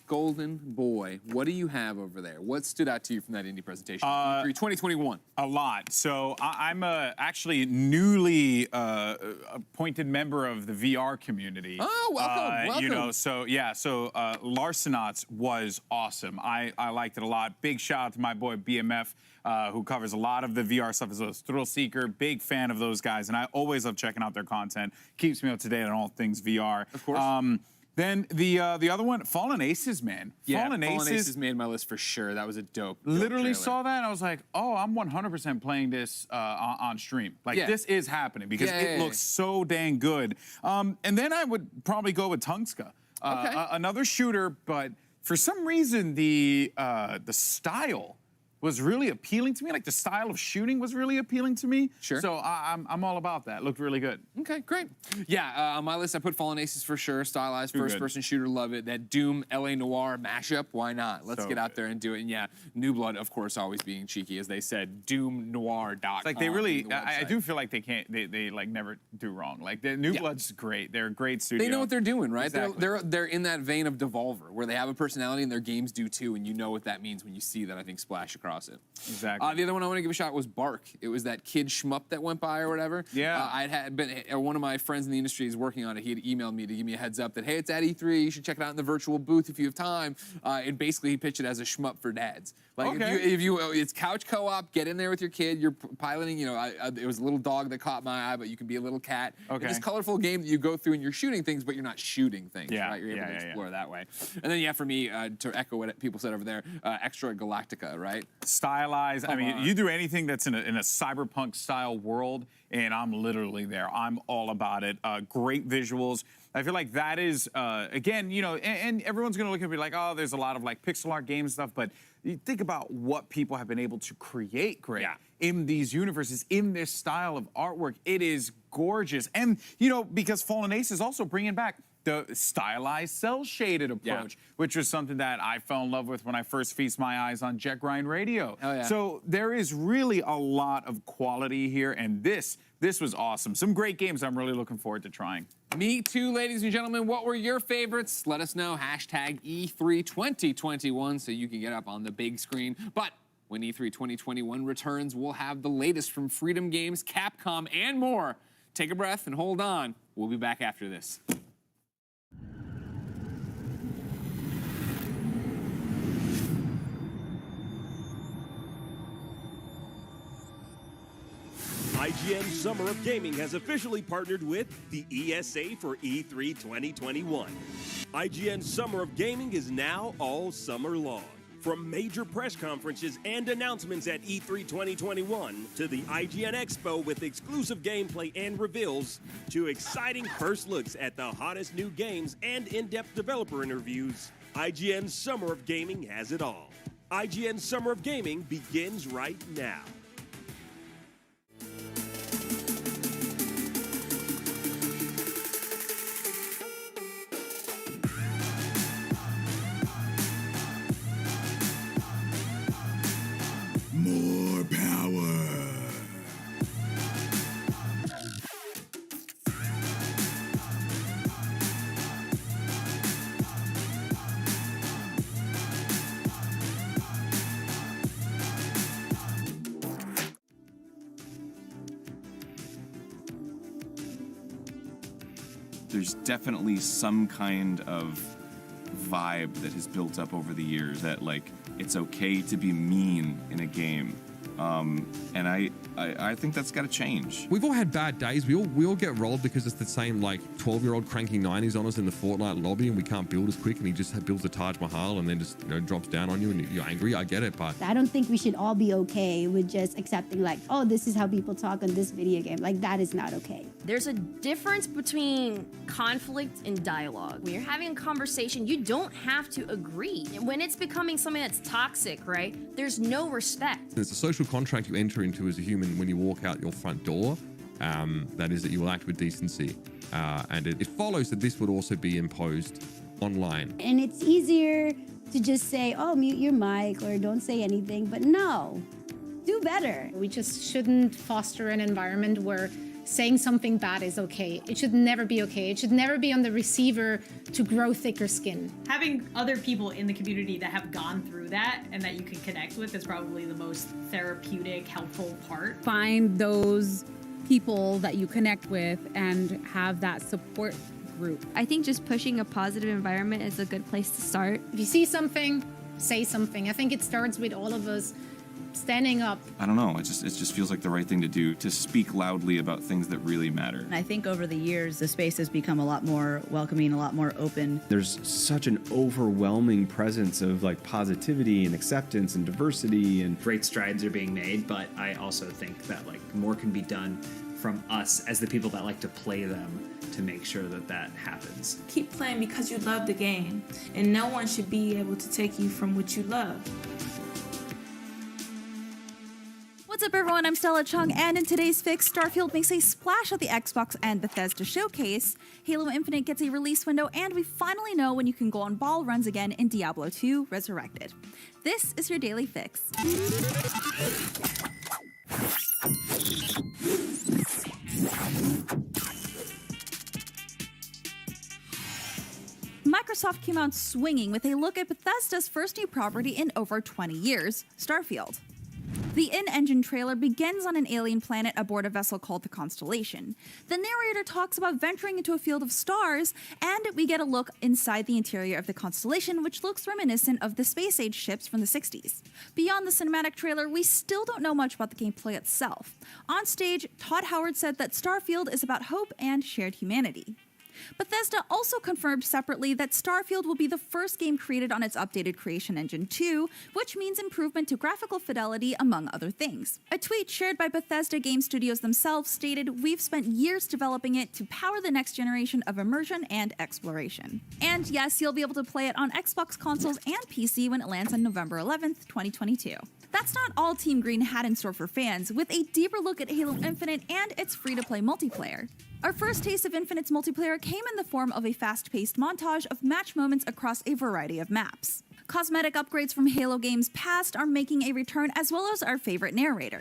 Golden Boy, what do you have over there? What stood out to you from that indie presentation? E3 2021. A lot. So I'm actually newly appointed member of the VR community. Oh, welcome. You know, so Larcenauts was awesome. I liked it a lot. Big shout out to my boy BMF, who covers a lot of the VR stuff as a thrill seeker. Big fan of those guys, and I always love checking out their content. Keeps me up to date on all things VR. Of course. Then the other one, Fallen Aces, man. Yeah, Fallen Aces made my list for sure. That was a dope literally trailer. saw that and I was like, oh, I'm 100% playing this on stream. Like, this is happening because it looks so dang good. And then I would probably go with Tunguska. Another shooter, but for some reason the style was really appealing to me. Like, the style of shooting was really appealing to me. Sure. So I'm all about that. Looked really good. Okay, great. Yeah, on my list, I put Fallen Aces for sure. Stylized first-person shooter, love it. That Doom LA Noire mashup, why not? Let's get out there and do it. And yeah, New Blood, of course, always being cheeky, as they said, doomnoir.com. It's like they really, I do feel like they like never do wrong. Like, the New Blood's great. They're a great studio. They know what they're doing, right? Exactly. They're in that vein of Devolver, where they have a personality and their games do too, and you know what that means when you see that, I think, splash across it. Exactly. The other one I want to give a shot was Bark. It was that kid shmup that went by or whatever. Yeah. One of my friends in the industry is working on it. He had emailed me to give me a heads up that, hey, it's at E3. You should check it out in the virtual booth if you have time. And basically, he pitched it as a shmup for dads. Like, it's couch co-op. Get in there with your kid. You're piloting. You know, it was a little dog that caught my eye, but you can be a little cat. Okay. It's this colorful game that you go through and you're shooting things, but you're not shooting things. Yeah. Right? You're able to explore that way. And then, for me, to echo what people said over there, Extra Galactica, right? Stylized. I mean, you do anything that's in a cyberpunk style world, and I'm literally there. I'm all about it. Great visuals. I feel like that is, again, you know, and everyone's gonna look at me like, oh, there's a lot of like pixel art game stuff, but you think about what people have been able to create in these universes, in this style of artwork. It is gorgeous. And, you know, because Fallen Ace is also bringing back the stylized cel-shaded approach, which was something that I fell in love with when I first feast my eyes on Jet Grind Radio. So there is really a lot of quality here, and this was awesome. Some great games I'm really looking forward to trying. Me too, ladies and gentlemen. What were your favorites? Let us know. Hashtag E3 2021 so you can get up on the big screen. But when E3 2021 returns, we'll have the latest from Freedom Games, Capcom, and more. Take a breath and hold on. We'll be back after this. IGN Summer of Gaming has officially partnered with the ESA for E3 2021. IGN Summer of Gaming is now all summer long. From major press conferences and announcements at E3 2021 to the IGN Expo with exclusive gameplay and reveals to exciting first looks at the hottest new games and in-depth developer interviews, IGN Summer of Gaming has it all. IGN Summer of Gaming begins right now. More power. There's definitely some kind of vibe that has built up over the years that, like, it's okay to be mean in a game. And I think that's got to change. We've all had bad days. We all get rolled because it's the same like 12-year-old cranking 90s on us in the Fortnite lobby, and we can't build as quick, and he just builds a Taj Mahal and then just drops down on you, and you're angry. I get it, but I don't think we should all be okay with just accepting like, oh, this is how people talk on this video game. Like, that is not okay. There's a difference between conflict and dialogue. When you're having a conversation, you don't have to agree. When it's becoming something that's toxic, right, there's no respect. It's a social contract you enter into as a human when you walk out your front door. That is that you will act with decency. And it follows that this would also be imposed online. And it's easier to just say, oh, mute your mic or don't say anything. But no, do better. We just shouldn't foster an environment where saying something bad is okay. It should never be okay. It should never be on the receiver to grow thicker skin. Having other people in the community that have gone through that and that you can connect with is probably the most therapeutic, helpful part. Find those people that you connect with and have that support group. I think just pushing a positive environment is a good place to start. If you see something, say something. I think it starts with all of us standing up. I don't know. It just feels like the right thing to do, to speak loudly about things that really matter. I think over the years, the space has become a lot more welcoming, a lot more open. There's such an overwhelming presence of like positivity and acceptance and diversity, and great strides are being made. But I also think that like more can be done from us as the people that like to play them to make sure that that happens. Keep playing because you love the game, and no one should be able to take you from what you love. What's up, everyone? I'm Stella Chung, and in today's fix, Starfield makes a splash at the Xbox and Bethesda showcase, Halo Infinite gets a release window, and we finally know when you can go on ball runs again in Diablo 2 Resurrected. This is your daily fix. Microsoft came out swinging with a look at Bethesda's first new property in over 20 years, Starfield. The in-engine trailer begins on an alien planet aboard a vessel called the Constellation. The narrator talks about venturing into a field of stars, and we get a look inside the interior of the Constellation, which looks reminiscent of the space-age ships from the 60s. Beyond the cinematic trailer, we still don't know much about the gameplay itself. On stage, Todd Howard said that Starfield is about hope and shared humanity. Bethesda also confirmed separately that Starfield will be the first game created on its updated Creation Engine 2, which means improvement to graphical fidelity, among other things. A tweet shared by Bethesda Game Studios themselves stated, "We've spent years developing it to power the next generation of immersion and exploration." And yes, you'll be able to play it on Xbox consoles and PC when it lands on November 11th, 2022. That's not all Team Green had in store for fans, with a deeper look at Halo Infinite and its free-to-play multiplayer. Our first taste of Infinite's multiplayer came in the form of a fast-paced montage of match moments across a variety of maps. Cosmetic upgrades from Halo games past are making a return, as well as our favorite narrator.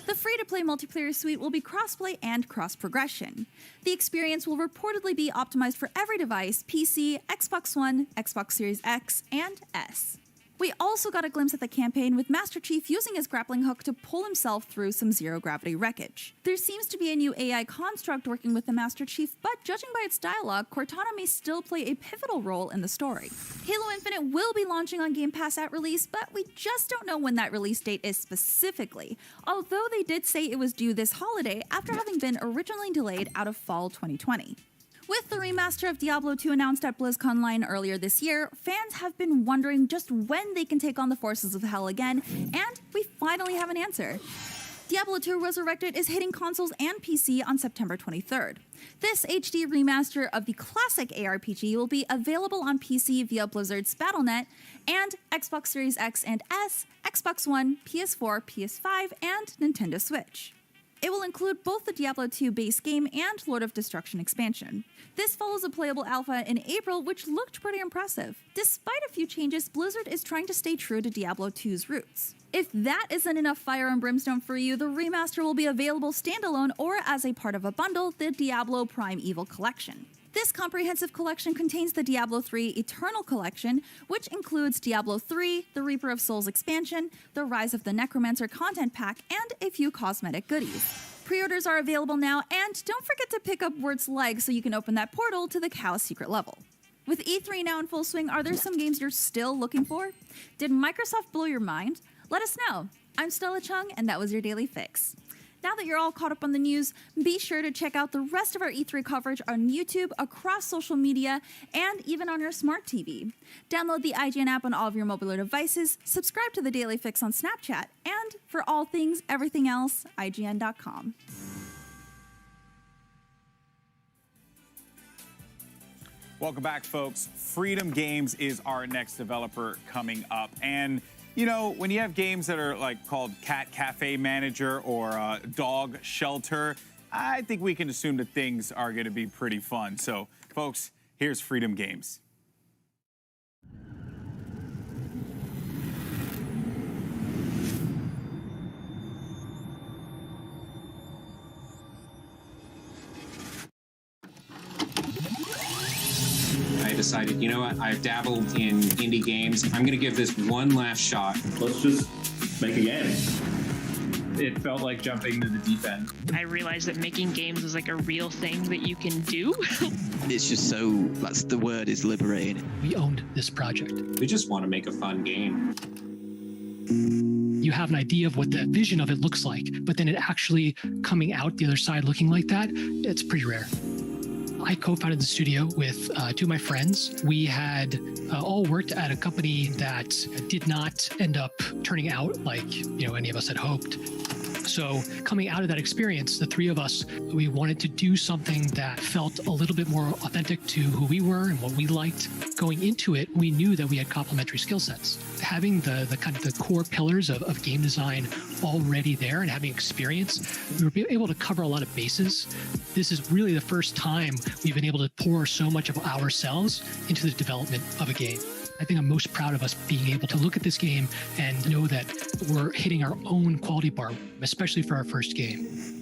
The free-to-play multiplayer suite will be crossplay and cross-progression. The experience will reportedly be optimized for every device: PC, Xbox One, Xbox Series X, and S. We also got a glimpse at the campaign with Master Chief using his grappling hook to pull himself through some zero-gravity wreckage. There seems to be a new AI construct working with the Master Chief, but judging by its dialogue, Cortana may still play a pivotal role in the story. Halo Infinite will be launching on Game Pass at release, but we just don't know when that release date is specifically, although they did say it was due this holiday after having been originally delayed out of fall 2020. With the remaster of Diablo 2 announced at BlizzConline earlier this year, fans have been wondering just when they can take on the forces of hell again, and we finally have an answer. Diablo 2 Resurrected is hitting consoles and PC on September 23rd. This HD remaster of the classic ARPG will be available on PC via Blizzard's Battle.net and Xbox Series X and S, Xbox One, PS4, PS5, and Nintendo Switch. It will include both the Diablo 2 base game and Lord of Destruction expansion. This follows a playable alpha in April, which looked pretty impressive. Despite a few changes, Blizzard is trying to stay true to Diablo 2's roots. If that isn't enough fire and brimstone for you, the remaster will be available standalone or as a part of a bundle, the Diablo Primeval Collection. This comprehensive collection contains the Diablo 3 Eternal Collection, which includes Diablo 3, the Reaper of Souls expansion, the Rise of the Necromancer content pack, and a few cosmetic goodies. Pre-orders are available now, and don't forget to pick up Wyrt's leg so you can open that portal to the Chaos secret level. With E3 now in full swing, are there some games you're still looking for? Did Microsoft blow your mind? Let us know. I'm Stella Chung, and that was your Daily Fix. Now that you're all caught up on the news, be sure to check out the rest of our E3 coverage on YouTube, across social media, and even on your smart TV. Download the IGN app on all of your mobile devices, subscribe to the Daily Fix on Snapchat, and for all things, everything else, IGN.com. Welcome back, folks. Freedom Games is our next developer coming up. And, you know, when you have games that are like called Cat Cafe Manager or Dog Shelter, I think we can assume that things are going to be pretty fun. So, folks, here's Freedom Games. I decided, you know what, I've dabbled in indie games. I'm going to give this one last shot. Let's just make a game. It felt like jumping into the deep end. I realized that making games was like a real thing that you can do. It's just so, that's the word, is liberating. We owned this project. We just want to make a fun game. You have an idea of what the vision of it looks like, but then it actually coming out the other side looking like that, it's pretty rare. I co-founded the studio with two of my friends. We had all worked at a company that did not end up turning out like, you know, any of us had hoped. So coming out of that experience, the three of us, we wanted to do something that felt a little bit more authentic to who we were and what we liked. Going into it, we knew that we had complementary skill sets. Having the kind of the core pillars of game design already there and having experience, we were able to cover a lot of bases. This is really the first time we've been able to pour so much of ourselves into the development of a game. I think I'm most proud of us being able to look at this game and know that we're hitting our own quality bar, especially for our first game.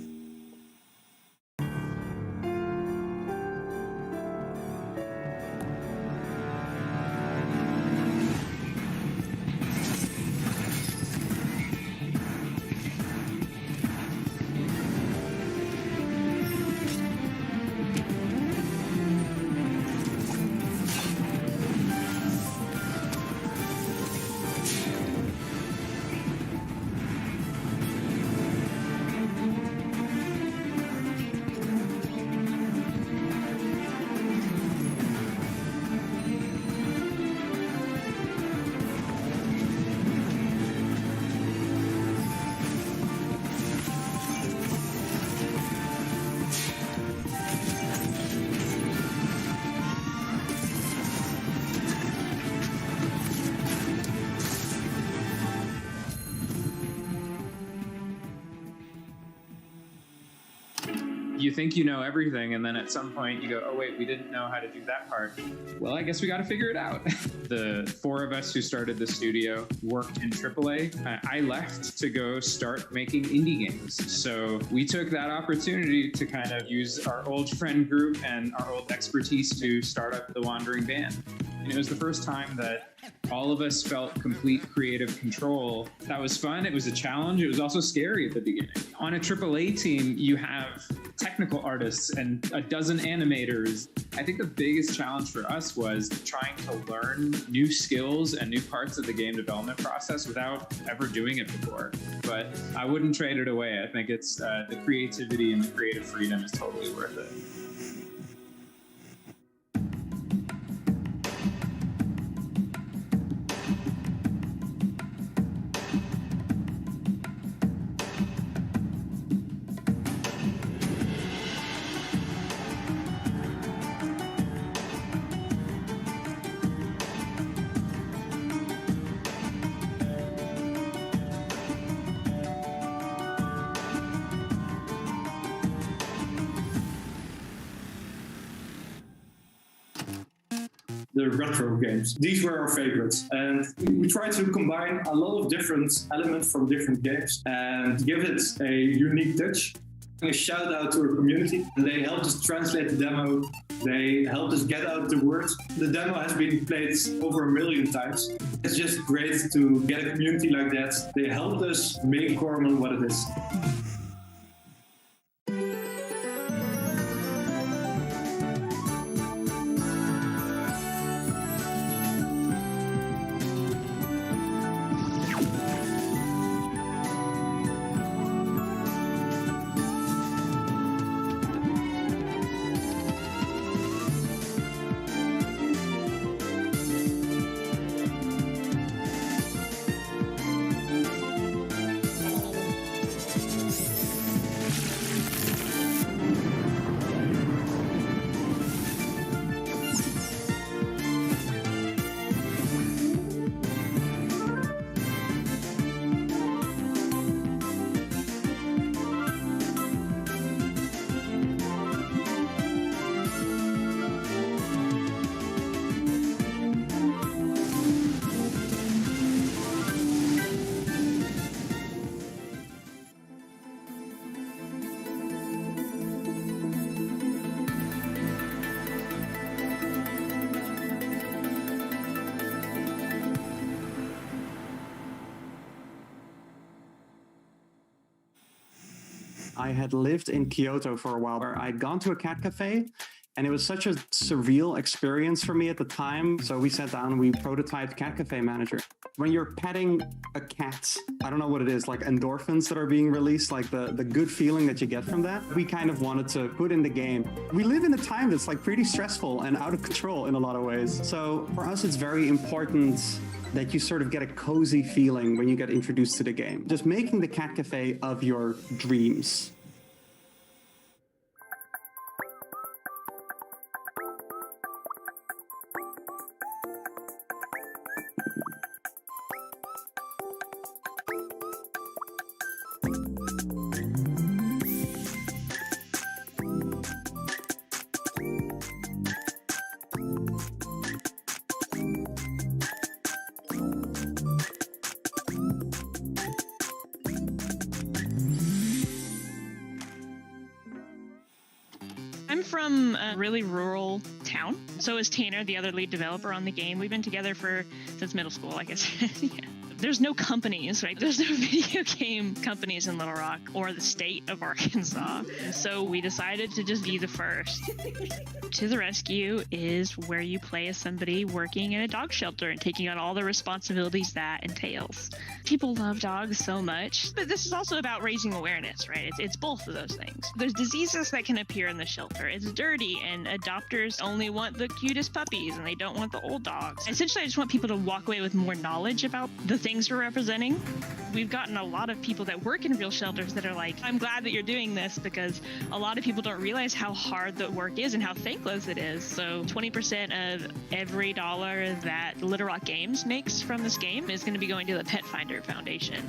You think you know everything, and then at some point you go, oh wait, we didn't know how to do that part. Well, I guess we got to figure it out. The four of us who started the studio worked in AAA. I left to go start making indie games. So we took that opportunity to kind of use our old friend group and our old expertise to start up the Wandering Band. And it was the first time that all of us felt complete creative control. That was fun. It was a challenge. It was also scary at the beginning. On a AAA team, you have technical artists and a dozen animators. I think the biggest challenge for us was trying to learn new skills and new parts of the game development process without ever doing it before. But I wouldn't trade it away. I think it's the creativity and the creative freedom is totally worth it. The retro games. These were our favorites. And we tried to combine a lot of different elements from different games and give it a unique touch. A shout out to our community. They helped us translate the demo. They helped us get out the word. The demo has been played over 1 million times. It's just great to get a community like that. They helped us make Corman what it is. I had lived in Kyoto for a while where I'd gone to a cat cafe, and it was such a surreal experience for me at the time. So we sat down and we prototyped Cat Cafe Manager. When you're petting a cat, I don't know what it is, like endorphins that are being released, like the good feeling that you get from that, we kind of wanted to put in the game. We live in a time that's like pretty stressful and out of control in a lot of ways. So for us, it's very important that you sort of get a cozy feeling when you get introduced to the game. Just making the cat cafe of your dreams. I'm from a really rural town. So is Tanner, the other lead developer on the game. We've been together since middle school, I guess. Yeah. There's no companies, right? There's no video game companies in Little Rock or the state of Arkansas. So we decided to just be the first. To the Rescue is where you play as somebody working in a dog shelter and taking on all the responsibilities that entails. People love dogs so much, but this is also about raising awareness, right? It's both of those things. There's diseases that can appear in the shelter. It's dirty, and adopters only want the cutest puppies, and they don't want the old dogs. Essentially, I just want people to walk away with more knowledge about the things we're representing. We've gotten a lot of people that work in real shelters that are like, I'm glad that you're doing this, because a lot of people don't realize how hard the work is and how thankless it is. So 20% of every dollar that Little Rock Games makes from this game is going to be going to the Pet Finder Foundation.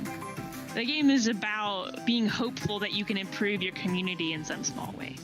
The game is about being hopeful that you can improve your community in some small way.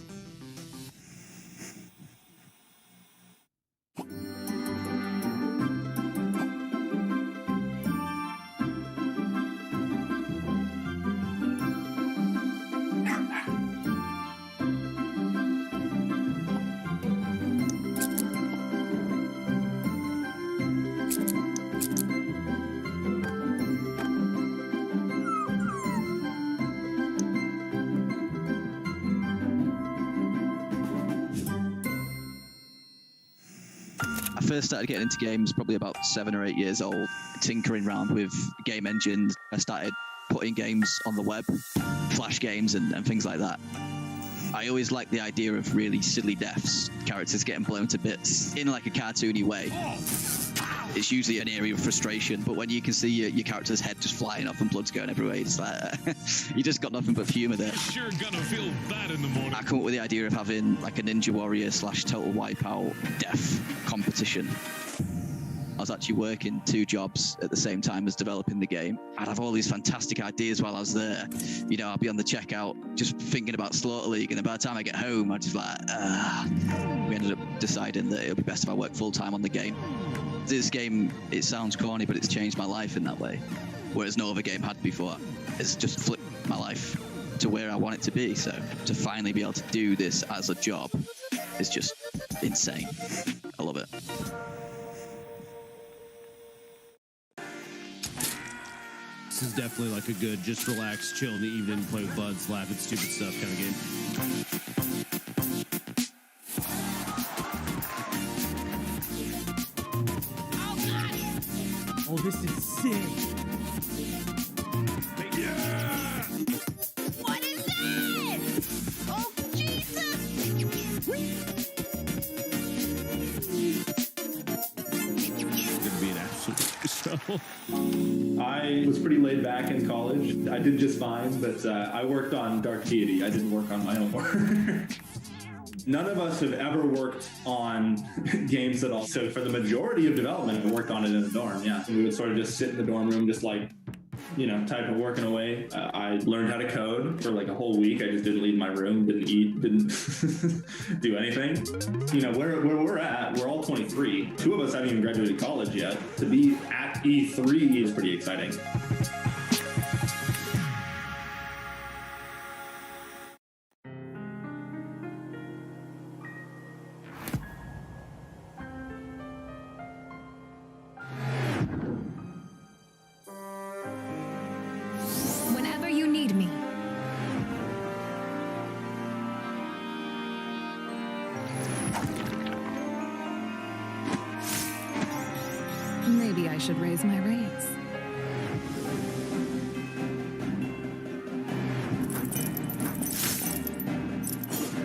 I first started getting into games probably about 7 or 8 years old, tinkering around with game engines. I started putting games on the web, Flash games and things like that. I always liked the idea of really silly deaths, characters getting blown to bits in like a cartoony way. It's usually an area of frustration, but when you can see your character's head just flying off and blood's going everywhere, it's like, you just got nothing but humour there. Sure gonna feel bad in the morning. I come up with the idea of having like a Ninja Warrior / Total Wipeout death competition. I was actually working 2 jobs at the same time as developing the game. I'd have all these fantastic ideas while I was there. You know, I'd be on the checkout just thinking about Slaughter League, and then by the time I get home, I'd just like, we ended up deciding that it would be best if I worked full-time on the game. This game, it sounds corny, but it's changed my life in that way, whereas no other game had before. It's just flipped my life to where I want it to be. So to finally be able to do this as a job is just insane. I love it. This is definitely like a good, just relax, chill in the evening, play with buds, laugh at stupid stuff kind of game. Oh, this is sick. Yeah! What is that? Oh, Jesus! It's gonna be an absolute show. I was pretty laid back in college. I did just fine, but I worked on Dark Deity. I didn't work on my own work. None of us have ever worked on games at all. So for the majority of development, I worked on it in a dorm, yeah. And we would sort of just sit in the dorm room, just like, you know, typing, working away. I learned how to code for like a whole week. I just didn't leave my room, didn't eat, didn't do anything. You know, where we're at, we're all 23. 2 of us haven't even graduated college yet. To be at E3 is pretty exciting. Whenever you need me, should raise my rates.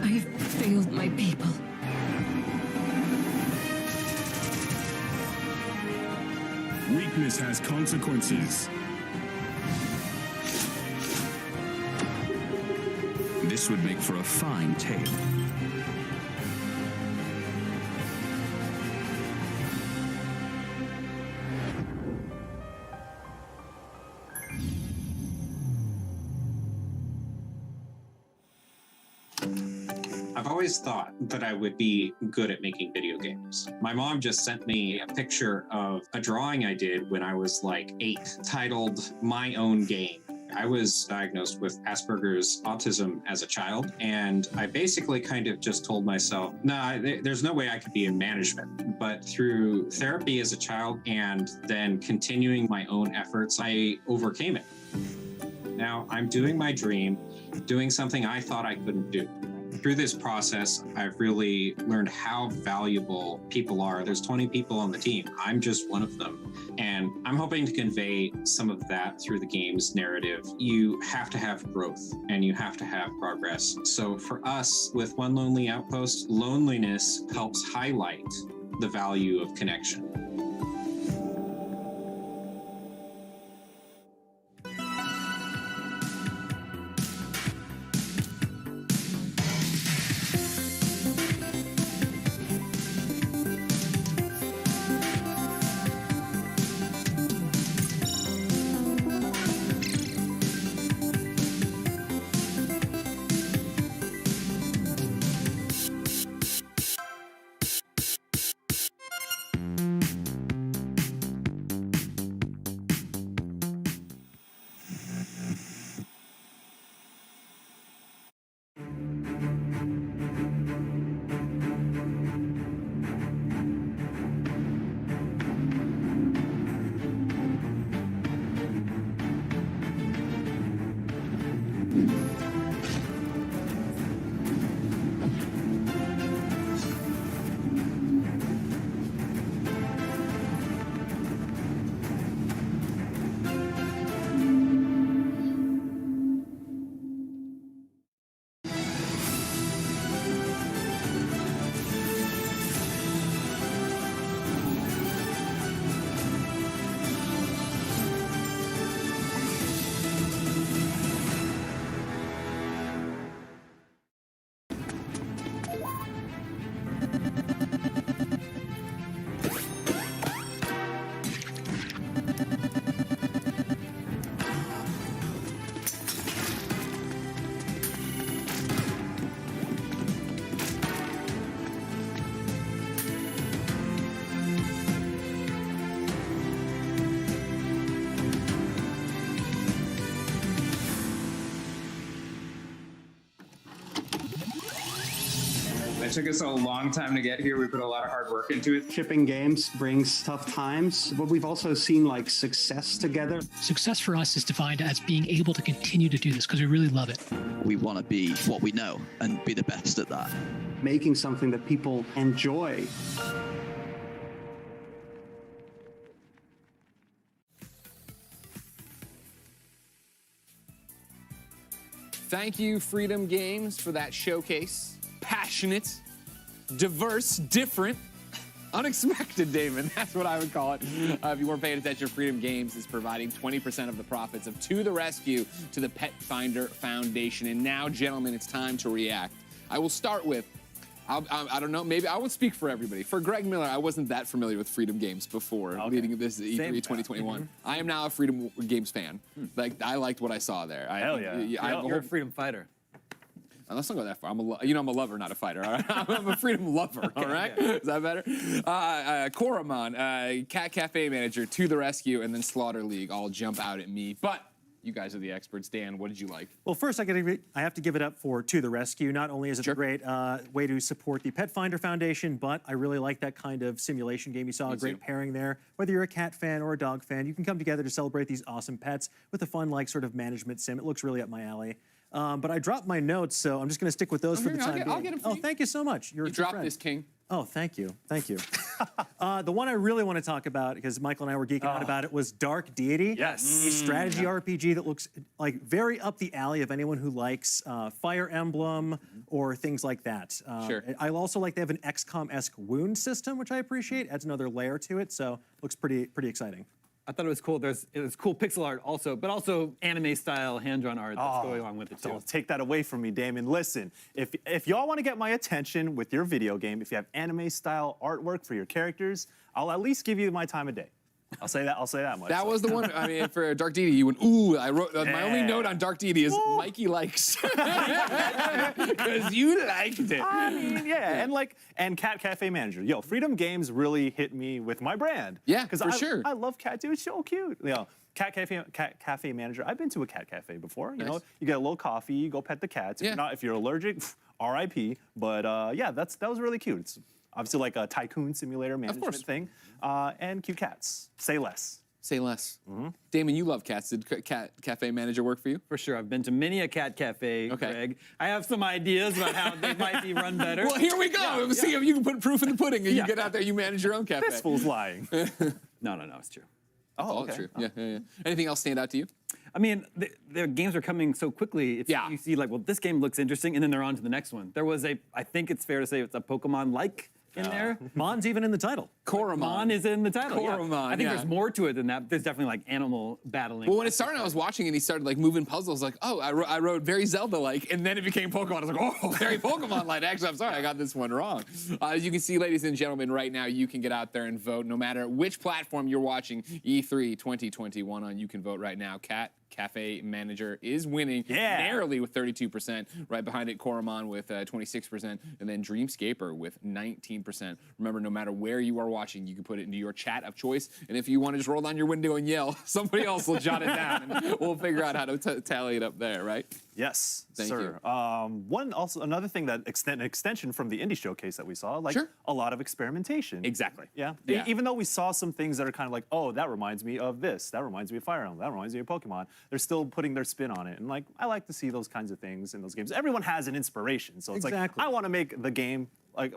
I've failed my people. Weakness has consequences. This would make for a fine tale. I've always thought that I would be good at making video games. My mom just sent me a picture of a drawing I did when I was like 8, titled My Own Game. I was diagnosed with Asperger's autism as a child, and I basically kind of just told myself, nah, there's no way I could be in management. But through therapy as a child and then continuing my own efforts, I overcame it. Now I'm doing my dream, doing something I thought I couldn't do. Through this process, I've really learned how valuable people are. There's 20 people on the team. I'm just one of them. And I'm hoping to convey some of that through the game's narrative. You have to have growth and you have to have progress. So for us, with One Lonely Outpost, loneliness helps highlight the value of connection. It took us a long time to get here. We put a lot of hard work into it. Shipping games brings tough times, but we've also seen like success together. Success for us is defined as being able to continue to do this because we really love it. We want to be what we know and be the best at that. Making something that people enjoy. Thank you, Freedom Games, for that showcase. Passionate, diverse, different, unexpected, Damon. That's what I would call it. If you weren't paying attention, Freedom Games is providing 20% of the profits of To the Rescue to the Pet Finder Foundation. And now, gentlemen, it's time to react. I will start with, I don't know, maybe I won't speak for everybody. For Greg Miller, I wasn't that familiar with Freedom Games before leading this E3 2021. I am now a Freedom Games fan. Like, I liked what I saw there. Hell yeah. You're a freedom fighter. Let's not go that far. I'm a lover, not a fighter. All right? I'm a freedom lover. All right, Is that better? Koromon, Cat Cafe manager, To the Rescue, and then Slaughter League all jump out at me. But you guys are the experts. Dan, what did you like? Well, first I have to give it up for To the Rescue. Not only is it a great way to support the Pet Finder Foundation, but I really like that kind of simulation game. You saw a great pairing there. Whether you're a cat fan or a dog fan, you can come together to celebrate these awesome pets with a fun, like, sort of management sim. It looks really up my alley. But I dropped my notes, so I'm just going to stick with those for the time being. I'll get them for you. Thank you so much. You're a dropped friend. this, King. Oh, thank you. Thank you. The one I really want to talk about, because Michael and I were geeking out about it, was Dark Deity. Yes. A strategy RPG that looks like very up the alley of anyone who likes Fire Emblem or things like that. Sure. I also like they have an XCOM-esque wound system, which I appreciate. Adds another layer to it, so looks pretty exciting. I thought it was cool. It was cool pixel art also, but also anime-style hand-drawn art that's going along with it too. Don't take that away from me, Damon. Listen, if y'all want to get my attention with your video game, if you have anime-style artwork for your characters, I'll at least give you my time of day. I'll say that much. That was the one. I mean, for Dark Deity, you went, ooh, I wrote, my only note on Dark Deity is Mikey likes. Because you liked it. I mean, yeah. And Cat Cafe Manager. Yo, Freedom Games really hit me with my brand. Yeah, for sure. I love Cat, dude. It's so cute. You know, Cat Cafe Manager. I've been to a cat cafe before. You know, you get a little coffee, you go pet the cats. If you're allergic, RIP. But yeah, that was really cute. It's obviously like a tycoon simulator management thing. And cute cats. Say less. Say less. Damon, you love cats. Did Cat Cafe Manager work for you? For sure. I've been to many a cat cafe, Greg. I have some ideas about how they might be run better. Well, here we go. See if you can put proof in the pudding and you get out there, you manage your own cafe. This fool's lying. No, it's true. It's all true. Yeah. Anything else stand out to you? I mean, the games are coming so quickly. You see, like, well, this game looks interesting, and then they're on to the next one. There was I think it's fair to say it's a Pokemon-like in there. Mon's even in the title. Koromon. Mon is in the title. Koromon, I think there's more to it than that. There's definitely like animal battling. Well, when it started, I was watching and he started like moving puzzles. Like, oh, I wrote very Zelda-like, and then it became Pokemon. I was like, oh, very Pokemon-like. Actually, I'm sorry, I got this one wrong. As you can see, ladies and gentlemen, right now you can get out there and vote. No matter which platform you're watching E3 2021 on, you can vote right now. Cat Cafe Manager is winning narrowly with 32%. Right behind it, Koromon with 26%, and then Dreamscaper with 19%. Remember, no matter where you are watching, you can put it into your chat of choice, and if you want to just roll down your window and yell, somebody else will jot it down, and we'll figure out how to tally it up there, right? Yes, Thank sir. Another thing that an extension from the indie showcase that we saw, like a lot of experimentation. Exactly. Yeah. Even though we saw some things that are kind of like, oh, that reminds me of this, that reminds me of Fire Emblem, that reminds me of Pokemon. They're still putting their spin on it, and like I like to see those kinds of things in those games. Everyone has an inspiration, so it's like I want to make the game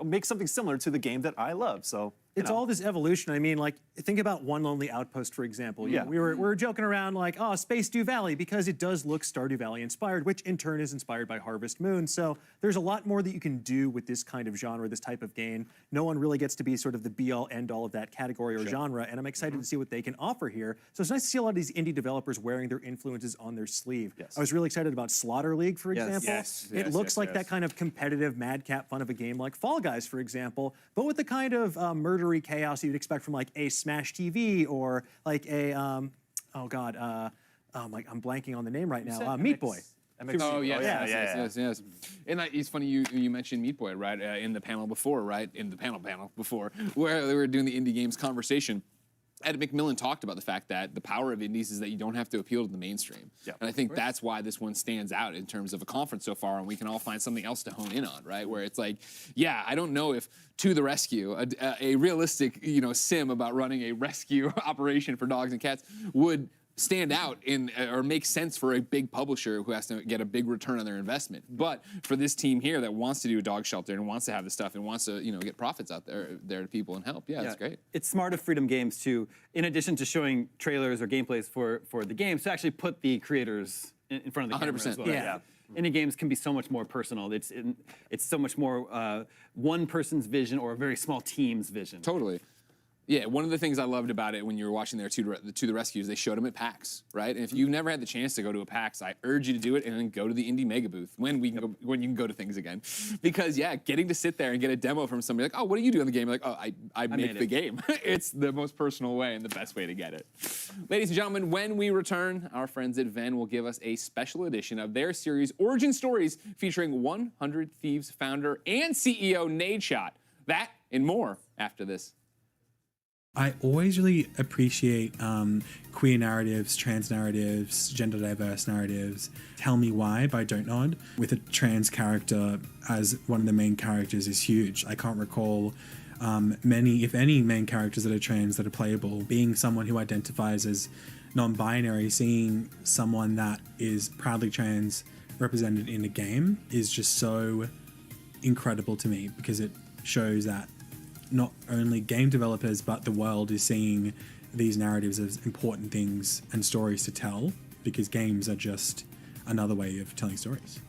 make something similar to the game that I love. So it's all this evolution. I mean, like, think about One Lonely Outpost, for example. You know, we were joking around like, oh, Space Dew Valley, because it does look Stardew Valley inspired, which in turn is inspired by Harvest Moon. So there's a lot more that you can do with this kind of genre, this type of game. No one really gets to be sort of the be-all, end-all of that category or genre, and I'm excited to see what they can offer here. So it's nice to see a lot of these indie developers wearing their influences on their sleeve. I was really excited about Slaughter League, for example. It looks like that kind of competitive madcap fun of a game like Fall Guys, for example, but with the kind of murdery chaos you'd expect from like a Smash TV or like a, I'm blanking on the name right now, Meat Boy. Oh, yes. And it's funny you mentioned Meat Boy, right, in the panel before, right, in the panel before, where they were doing the indie games conversation. Ed McMillan talked about the fact that the power of indies is that you don't have to appeal to the mainstream. And I think that's why this one stands out in terms of a conference so far, and we can all find something else to hone in on, right? Where it's like, yeah, I don't know if To the Rescue, a realistic, sim about running a rescue operation for dogs and cats would stand out or make sense for a big publisher who has to get a big return on their investment. But for this team here that wants to do a dog shelter and wants to have this stuff and wants to, get profits out there to people and help, it's great. It's smart of Freedom Games to, in addition to showing trailers or gameplays for the games, to actually put the creators in front of the camera as well. Indie games can be so much more personal. It's so much more one person's vision or a very small team's vision. Totally. Yeah, one of the things I loved about it when you were watching their To the Rescue is they showed them at PAX, right? And if you've never had the chance to go to a PAX, I urge you to do it and then go to the Indie Mega Booth when you can go to things again. Because getting to sit there and get a demo from somebody like, oh, what do you do in the game? You're like, oh, I make the game. It's the most personal way and the best way to get it. Ladies and gentlemen, when we return, our friends at Venn will give us a special edition of their series Origin Stories featuring 100 Thieves founder and CEO Nadeshot. That and more after this. I always really appreciate queer narratives, trans narratives, gender diverse narratives. Tell Me Why by Don't Nod, with a trans character as one of the main characters, is huge. I can't recall many, if any, main characters that are trans that are playable. Being someone who identifies as non-binary, seeing someone that is proudly trans represented in a game is just so incredible to me, because it shows that not only game developers, but the world is seeing these narratives as important things and stories to tell, because games are just another way of telling stories.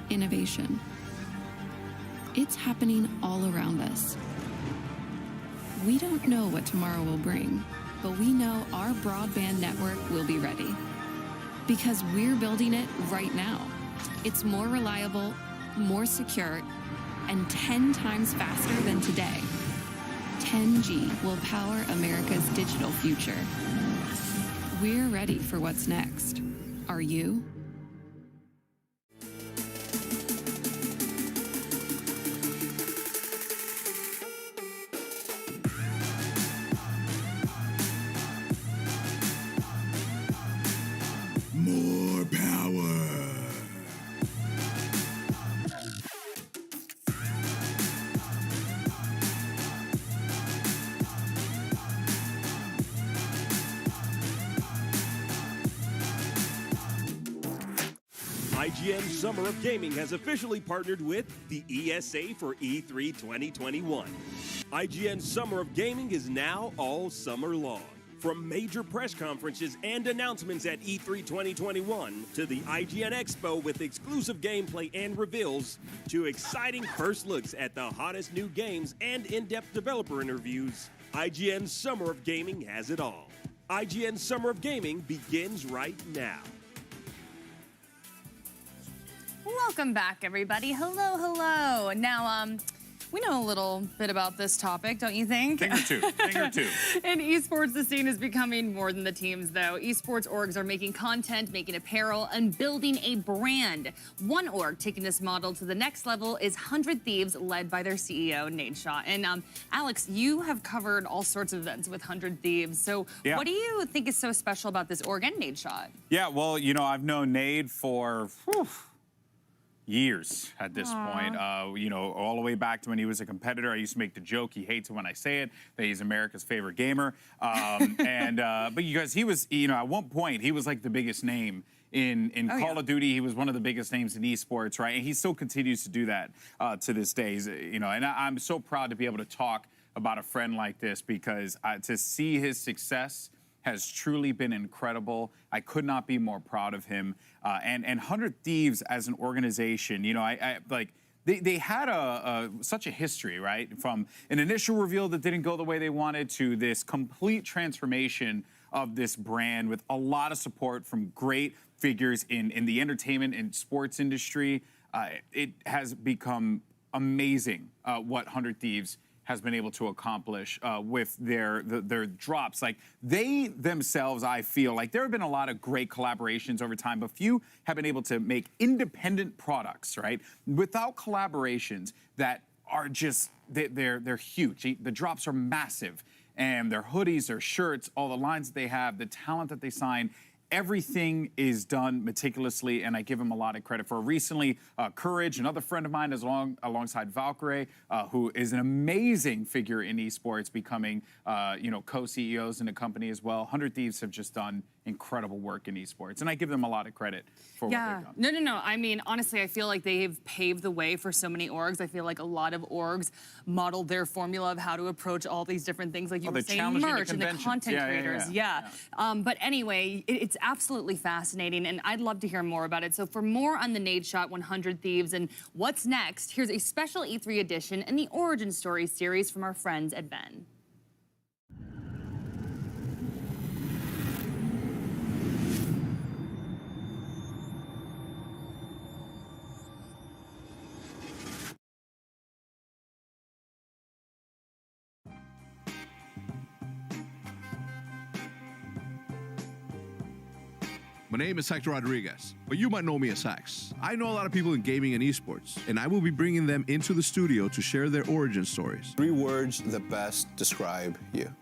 Innovation. It's happening all around us. We don't know what tomorrow will bring, but we know our broadband network will be ready. Because we're building it right now. It's more reliable, more secure, and 10 times faster than today. 10G will power America's digital future. We're ready for what's next. Are you? More power. IGN Summer of Gaming has officially partnered with the ESA for E3 2021. IGN Summer of Gaming is now all summer long. From major press conferences and announcements at E3 2021 to the IGN Expo with exclusive gameplay and reveals to exciting first looks at the hottest new games and in-depth developer interviews, IGN Summer of Gaming has it all. IGN Summer of Gaming begins right now. Welcome back, everybody. Hello, hello. Now, we know a little bit about this topic, don't you think? Thing or two. In esports, the scene is becoming more than the teams, though. Esports orgs are making content, making apparel, and building a brand. One org taking this model to the next level is 100 Thieves, led by their CEO, Nadeshot. And Alex, you have covered all sorts of events with 100 Thieves. So Yeah. what do you think is so special about this org and Nadeshot? Yeah, well, you know, I've known Nade for years at this point. You know, all the way back to when he was a competitor. I used to make the joke, he hates it when I say it, that he's America's favorite gamer. But you guys, he was, you know, at one point, he was like the biggest name in Call of Duty. He was one of the biggest names in esports, right? And he still continues to do that to this day. You know, and I'm so proud to be able to talk about a friend like this, because to see his success has truly been incredible. I could not be more proud of him. And 100 Thieves as an organization, you know, they had such a history, right? From an initial reveal that didn't go the way they wanted to this complete transformation of this brand with a lot of support from great figures in the entertainment and sports industry. It has become amazing what 100 Thieves has been able to accomplish with their drops. Like, they themselves, I feel like there have been a lot of great collaborations over time, but few have been able to make independent products, right? Without collaborations that are just, they're huge. The drops are massive, and their hoodies, their shirts, all the lines that they have, the talent that they sign, everything is done meticulously, and I give him a lot of credit for. Recently, Courage, another friend of mine, is alongside Valkyrie, who is an amazing figure in esports, becoming you know, co-CEOs in the company as well. 100 Thieves have just done incredible work in esports, and I give them a lot of credit for what they've done. No. I mean, honestly, I feel like they've paved the way for so many orgs. I feel like a lot of orgs modeled their formula of how to approach all these different things, like you were saying, merch and the content creators. But anyway, it's absolutely fascinating, and I'd love to hear more about it. So for more on the Nadeshot 100 Thieves and what's next, here's a special E3 edition and the Origin Story series from our friends at Ben. My name is Hector Rodriguez, but you might know me as Hex. I know a lot of people in gaming and esports, and I will be bringing them into the studio to share their origin stories. 3 words that best describe you.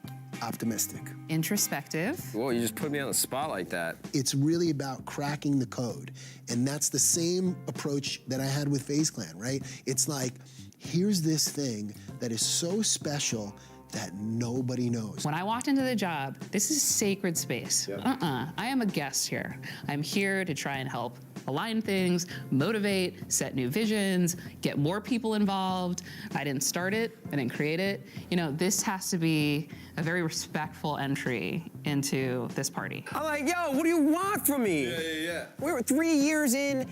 Optimistic. Introspective. Whoa, you just put me on the spot like that. It's really about cracking the code. And that's the same approach that I had with FaZe Clan, right? It's like, here's this thing that is so special that nobody knows. When I walked into the job, this is sacred space. I am a guest here. I'm here to try and help align things, motivate, set new visions, get more people involved. I didn't start it, I didn't create it. You know, this has to be a very respectful entry into this party. I'm like, yo, what do you want from me? Yeah. We were 3 years in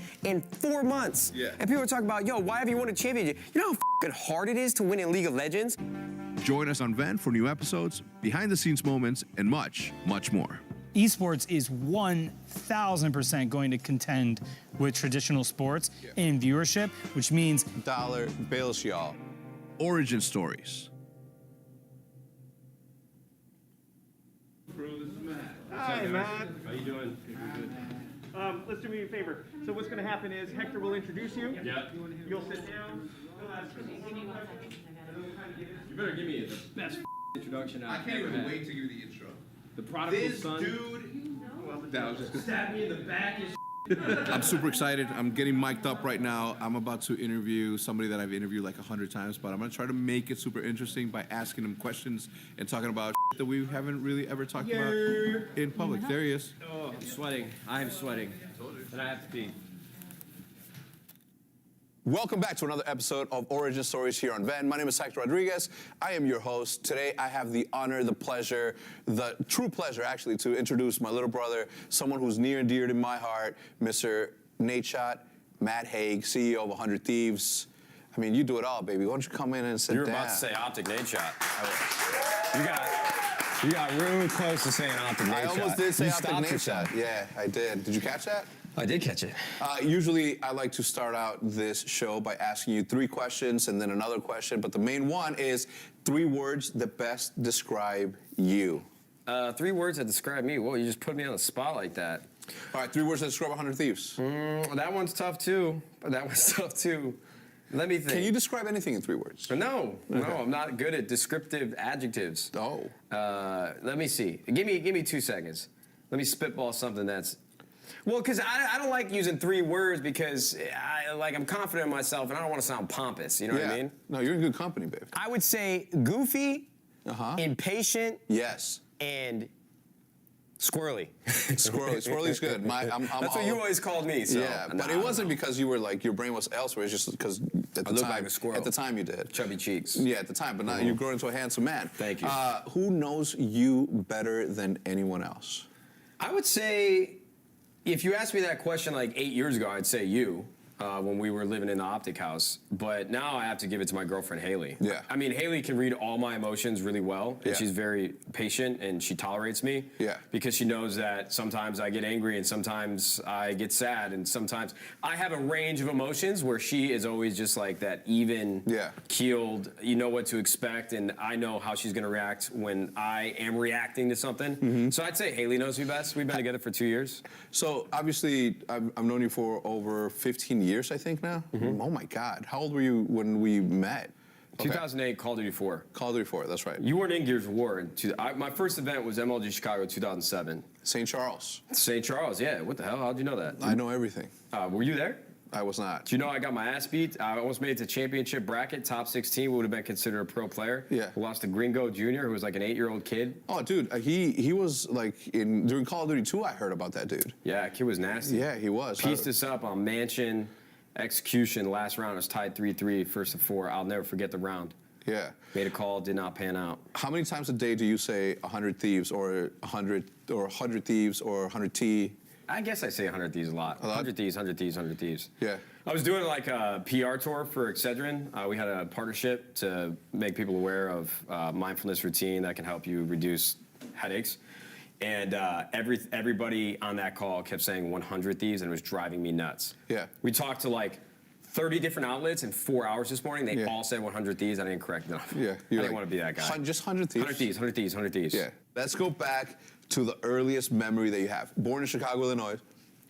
4 months. Yeah. And people are talking about, yo, why have you won a championship? You know how f***ing hard it is to win in League of Legends? Join us on Vent for new episodes, behind-the-scenes moments, and much, much more. Esports is 1,000% going to contend with traditional sports in viewership, which means dollar bills, y'all. Origin stories. Hi, Matt. How you doing? Let's do me a favor. So what's going to happen is Hector will introduce you. Yeah. You'll sit down. You better give me the best introduction I I've can't ever even had. wait to give you the intro. The prodigal This son. dude. That was just Stab me in the back. I'm super excited. I'm getting mic'd up right now. I'm about to interview somebody that I've interviewed like 100 times, but I'm gonna try to make it super interesting by asking him questions and talking about that we haven't really ever talked about in public. There he is. Oh, I'm sweating. I'm sweating. And I have to pee. Welcome back to another episode of Origin Stories here on Ven. My name is Hector Rodriguez. I am your host. Today I have the honor, the pleasure, the true pleasure actually, to introduce my little brother, someone who's near and dear to my heart, Mr. Nadeshot, Matt Haig, CEO of 100 Thieves. I mean, you do it all, baby. Why don't you come in and sit You're down? about to say Optic Nadeshot. You got really close to saying Optic Nadeshot. I almost did say You Optic stopped yourself. Nadeshot. Yeah, I did. Did you catch that? I did catch it. Usually, I like to start out this show by asking you 3 questions and then another question, but the main one is 3 words that best describe you. 3 words that describe me. Well, you just put me on the spot like that. All right, 3 words that describe 100 Thieves. That one's tough too. Let me think. Can you describe anything in 3 words? No, Okay. I'm not good at descriptive adjectives. Oh. Let me see. Give me 2 seconds. Let me spitball something that's. Well, because I don't like using 3 words because I'm confident in myself and I don't want to sound pompous. You know what I mean? No, you're in good company, babe. I would say goofy, impatient, yes, and squirrely. Squirrely's good. That's what you always called me. So. Yeah, but it wasn't because you were like your brain was elsewhere. It's just because at the look time, like a squirrel. At the time, you did chubby cheeks. Yeah, at the time, but now you've grown into a handsome man. Thank you. Who knows you better than anyone else? I would say, if you asked me that question like 8 years ago, I'd say you. When we were living in the Optic House. But now I have to give it to my girlfriend, Haley. Yeah. I mean, Haley can read all my emotions really well, and Yeah. she's very patient, and she tolerates me. Yeah. Because she knows that sometimes I get angry, and sometimes I get sad, and sometimes I have a range of emotions where she is always just like that even keeled, you know what to expect, and I know how she's gonna react when I am reacting to something. So I'd say Haley knows me best. We've been together for 2 years. So obviously, I've known you for over 15 years, I think now. Oh my God, how old were you when we met? 2008, Call of Duty 4. Call of Duty 4, that's right. You weren't in Gears of War. My first event was MLG Chicago 2007. St. Charles. St. Charles, yeah. What the hell? How'd you know that? I know everything. Were you there? I was not. Do you know I got my ass beat? I almost made it to championship bracket, top 16, would have been considered a pro player. Yeah. Lost to Gringo Jr., who was like an 8-year-old kid. Oh, dude, he was like during Call of Duty 2, I heard about that dude. Yeah, kid was nasty. Yeah, he was. Pieced us up on Mansion, execution. Last round was tied 3-3, first of 4. I'll never forget the round. Yeah. Made a call, did not pan out. How many times a day do you say 100 Thieves or 100 Thieves or 100 T? I guess I say 100 Thieves a lot. 100 Thieves, 100 Thieves, 100 Thieves. Yeah. I was doing like a PR tour for Excedrin. We had a partnership to make people aware of mindfulness routine that can help you reduce headaches. And everybody on that call kept saying 100 Thieves, and it was driving me nuts. Yeah. We talked to like 30 different outlets in 4 hours this morning. They all said 100 Thieves. I didn't correct them. Yeah. I didn't want to be that guy. Just 100 Thieves? 100 Thieves, 100 Thieves, 100 Thieves. Yeah. Let's go back to the earliest memory that you have. Born in Chicago, Illinois.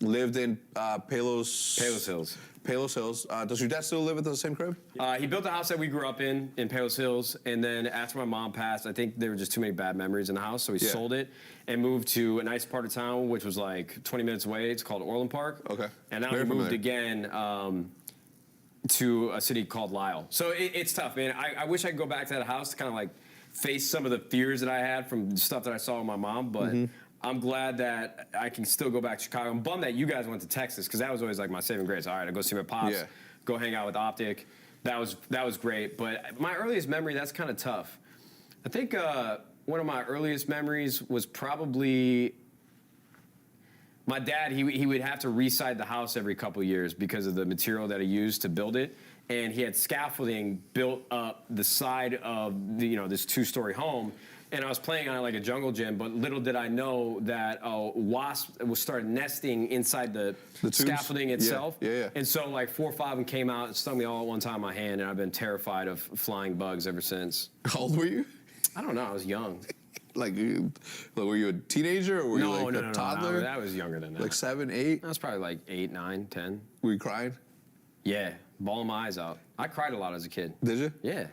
Lived in Palos Hills. Palos Hills. Does your dad still live at the same crib? He built the house that we grew up in Palos Hills, and then after my mom passed, I think there were just too many bad memories in the house, so he sold it and moved to a nice part of town, which was like 20 minutes away. It's called Orland Park. Okay. And now Very we moved familiar. again to a city called Lisle. So it's tough, man. I wish I could go back to that house to kind of like face some of the fears that I had from stuff that I saw with my mom, but I'm glad that I can still go back to Chicago. I'm bummed that you guys went to Texas, because that was always like my saving grace. All right, I go see my pops, go hang out with Optic. That was great. But my earliest memory, that's kind of tough. I think one of my earliest memories was probably my dad. He would have to reside the house every couple years because of the material that he used to build it. And he had scaffolding built up the side of this 2-story home. And I was playing on it like a jungle gym, but little did I know that a wasp started nesting inside the scaffolding itself. Yeah. And so like 4 or 5 of them came out and stung me all at one time in my hand, and I've been terrified of flying bugs ever since. How old were you? I don't know. I was young. Like, were you a teenager or were you like a toddler? No, I was younger than that. Like 7, 8? I was probably like 8, 9, 10. Were you crying? Yeah, bawling my eyes out. I cried a lot as a kid. Did you? Yeah.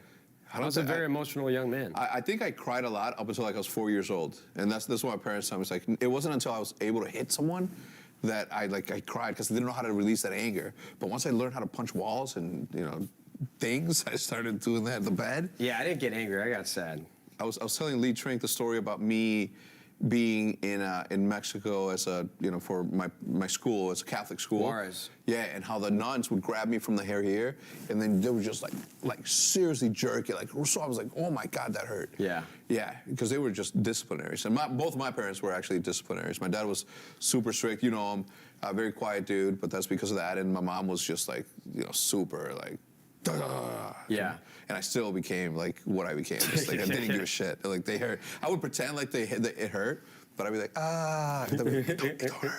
I was a very emotional young man. I think I cried a lot up until like I was 4 years old, and that's what my parents told me. It's like it wasn't until I was able to hit someone that I cried, because I didn't know how to release that anger. But once I learned how to punch walls and things, I started doing that in the bed. Yeah, I didn't get angry. I got sad. I was telling Lee Trink the story about me being in Mexico as for my school, as a Catholic school. Juarez. Yeah, and how the nuns would grab me from the hair here, and then they would just like seriously jerk it. So I was like, oh my God, that hurt. Yeah. Yeah, because they were just disciplinaries. And both of my parents were actually disciplinaries. My dad was super strict, him, a very quiet dude, but that's because of that. And my mom was just super yeah. And I still became what I became. Just I didn't give a shit. They hurt. I would pretend like it hurt, but I'd be like,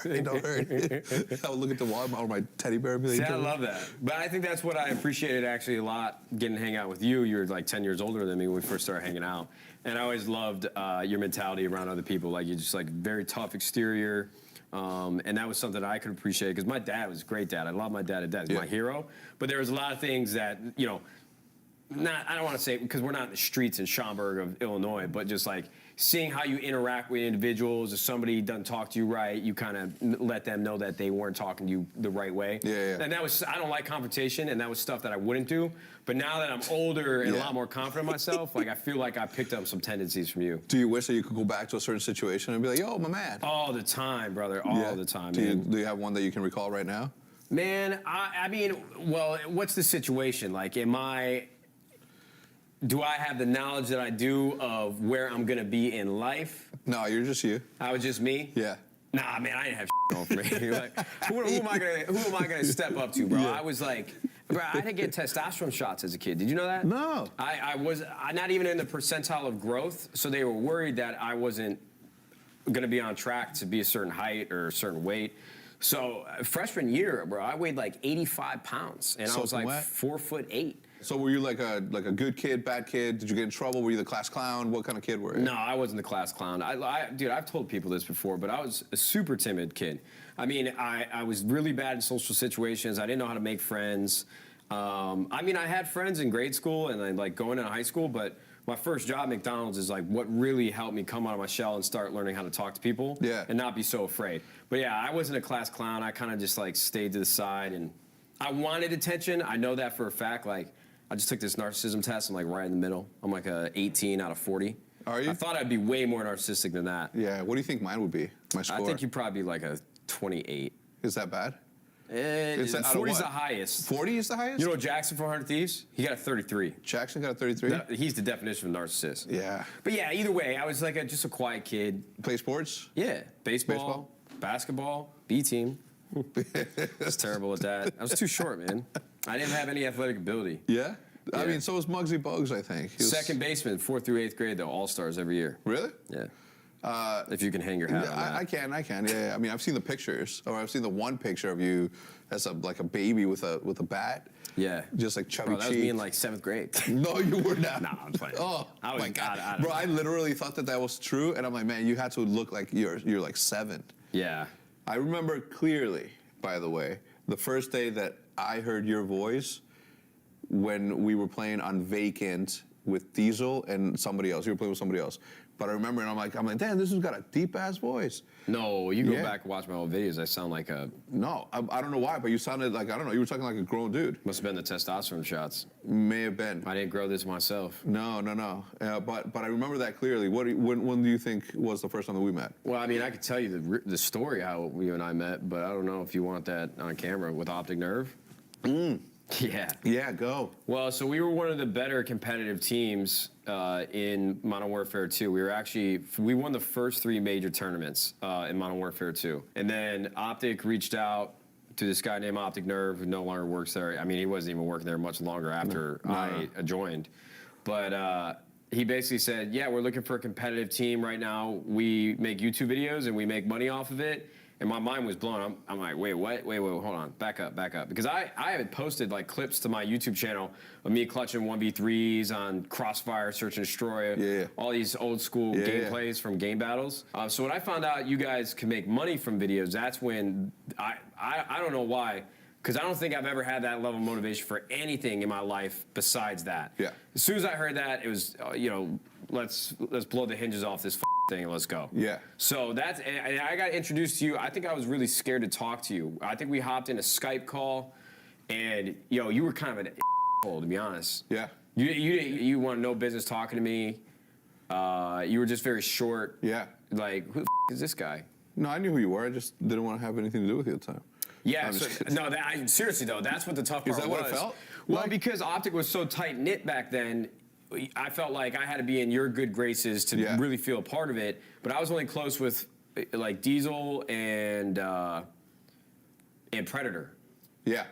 it don't hurt. I would look at the wall or my teddy bear and be like, See, I love that. But I think that's what I appreciated actually a lot, getting to hang out with you. You're like 10 years older than me when we first started hanging out. And I always loved your mentality around other people. You're just very tough exterior. And that was something that I could appreciate, because my dad was a great dad. I love my dad to death. He's my hero. But there was a lot of things that, I don't want to say, because we're not in the streets in Schaumburg of Illinois, but just seeing how you interact with individuals. If somebody doesn't talk to you right, you kind of let them know that they weren't talking to you the right way. Yeah. And that was, I don't like confrontation, and that was stuff that I wouldn't do. But now that I'm older and a lot more confident in myself, I feel like I picked up some tendencies from you. Do you wish that you could go back to a certain situation and be like, yo, my man? All the time, brother. All the time, do man. Do you have one that you can recall right now? Man, I mean, well, what's the situation? Do I have the knowledge that I do of where I'm gonna be in life? No, you're just you. I was just me? Yeah. Nah, man, I didn't have going for me. Who am I gonna step up to, bro? Yeah. I was bro, I didn't get testosterone shots as a kid. Did you know that? No. I was not even in the percentile of growth, so they were worried that I wasn't gonna be on track to be a certain height or a certain weight. So freshman year, bro, I weighed 85 pounds, and I was 4'8". So were you like a good kid, bad kid? Did you get in trouble? Were you the class clown? What kind of kid were you? No, I wasn't the class clown. Dude, I've told people this before, but I was a super timid kid. I mean, I was really bad in social situations. I didn't know how to make friends. I mean, I had friends in grade school and then going into high school, but my first job at McDonald's is what really helped me come out of my shell and start learning how to talk to people and not be so afraid. But yeah, I wasn't a class clown. I kind of just stayed to the side, and I wanted attention. I know that for a fact. I just took this narcissism test. I'm right in the middle. I'm a 18 out of 40. Are you? I thought I'd be way more narcissistic than that. Yeah. What do you think mine would be? My score? I think you'd probably be a 28. Is that bad? 40 is the highest. 40 is the highest? You know Jackson from 100 Thieves? He got a 33. Jackson got a 33? He's the definition of a narcissist. Yeah. But yeah, either way, I was just a quiet kid. Play sports? Yeah. Baseball, basketball, B team. I was terrible at that. I was too short, man. I didn't have any athletic ability. Yeah? I mean, so was Muggsy Bogues, I think. Second baseman, 4th through 8th grade, though, all-stars every year. Really? Yeah. If you can hang your hat on that. I can. Yeah. I mean, I've seen the pictures, or I've seen the one picture of you as a baby with a bat. Yeah. Just chubby cheeks. That was me in 7th grade. No, you were not. No, I'm playing. Oh my God. Bro, I literally thought that was true, and I'm like, man, you had to look like you're 7. Yeah. I remember clearly, by the way, the first day that I heard your voice when we were playing on Vacant with Diesel and somebody else. You were playing with somebody else. But I remember, and I'm like, damn, this has got a deep ass voice. No, you go back and watch my old videos. I sound like a. No, I don't know why, but you sounded like, I don't know, you were talking like a grown dude. Must have been the testosterone shots. May have been. I didn't grow this myself. No. But I remember that clearly. When do you think was the first time that we met? Well, I mean, I could tell you the story how you and I met, but I don't know if you want that on camera with Optic Nerve. Yeah. Yeah, go. Well, so we were one of the better competitive teams in Modern Warfare 2. We won the first 3 major tournaments in Modern Warfare 2. And then Optic reached out to this guy named Optic Nerve, who no longer works there. I mean, he wasn't even working there much longer after I joined. But he basically said, yeah, we're looking for a competitive team right now. We make YouTube videos and we make money off of it. And my mind was blown. I'm like, wait, what? Wait, hold on. Back up. Because I had posted like clips to my YouTube channel of me clutching 1v3s on Crossfire, Search and Destroy, all these old school gameplays from game battles. So when I found out you guys could make money from videos, that's when I don't know why, because I don't think I've ever had that level of motivation for anything in my life besides that. Yeah. As soon as I heard that, it was, let's blow the hinges off this thing and let's go. Yeah. So and I got introduced to you. I think I was really scared to talk to you. I think we hopped in a Skype call, and you were kind of an asshole, to be honest. Yeah. You wanted no business talking to me. You were just very short. Yeah. Like, who the is this guy? No, I knew who you were. I just didn't want to have anything to do with you at the time. Yeah, seriously though, that's what the tough part was. Is that what it felt? Well, because Optic was so tight-knit back then, I felt like I had to be in your good graces to really feel a part of it. But I was only close with like Diesel and Predator. Yeah.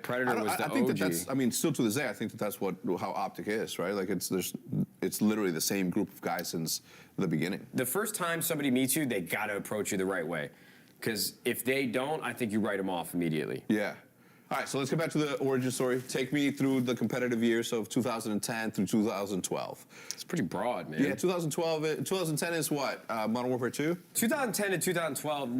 Predator was the I think OG. that's. I mean, still to this day, I think that's how Optic is, right? Like it's literally the same group of guys since the beginning. The first time somebody meets you, they got to approach you the right way. Because if they don't, I think you write them off immediately. Yeah. All right, so let's get back to the origin story. Take me through the competitive years of 2010 through 2012. It's pretty broad, man. Yeah, 2010 is what? Modern Warfare 2? 2010 to 2012,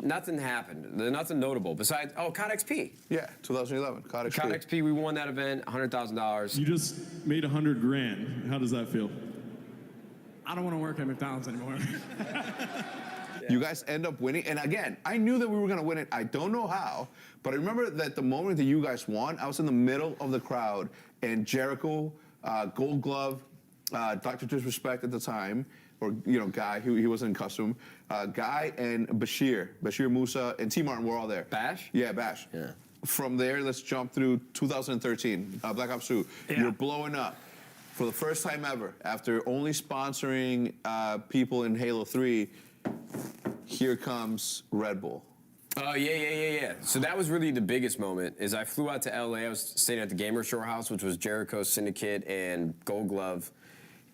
nothing happened. Nothing notable besides, COD XP. Yeah, 2011, COD XP. COD XP, we won that event, $100,000. You just made $100 grand. How does that feel? I don't want to work at McDonald's anymore. You guys end up winning. And again, I knew that we were going to win it. I don't know how, but I remember that the moment that you guys won, I was in the middle of the crowd, and Jericho, Gold Glove, Dr. Disrespect at the time, or, Guy, he was in custom, Guy and Bashir Musa, and T. Martin were all there. Bash? Yeah, Bash. Yeah. From there, let's jump through 2013, Black Ops 2. Yeah. You're blowing up. For the first time ever, after only sponsoring people in Halo 3, here comes Red Bull. Oh, yeah. So that was really the biggest moment, is I flew out to LA. I was staying at the Gamer Shore House, which was Jericho, Syndicate, and Gold Glove.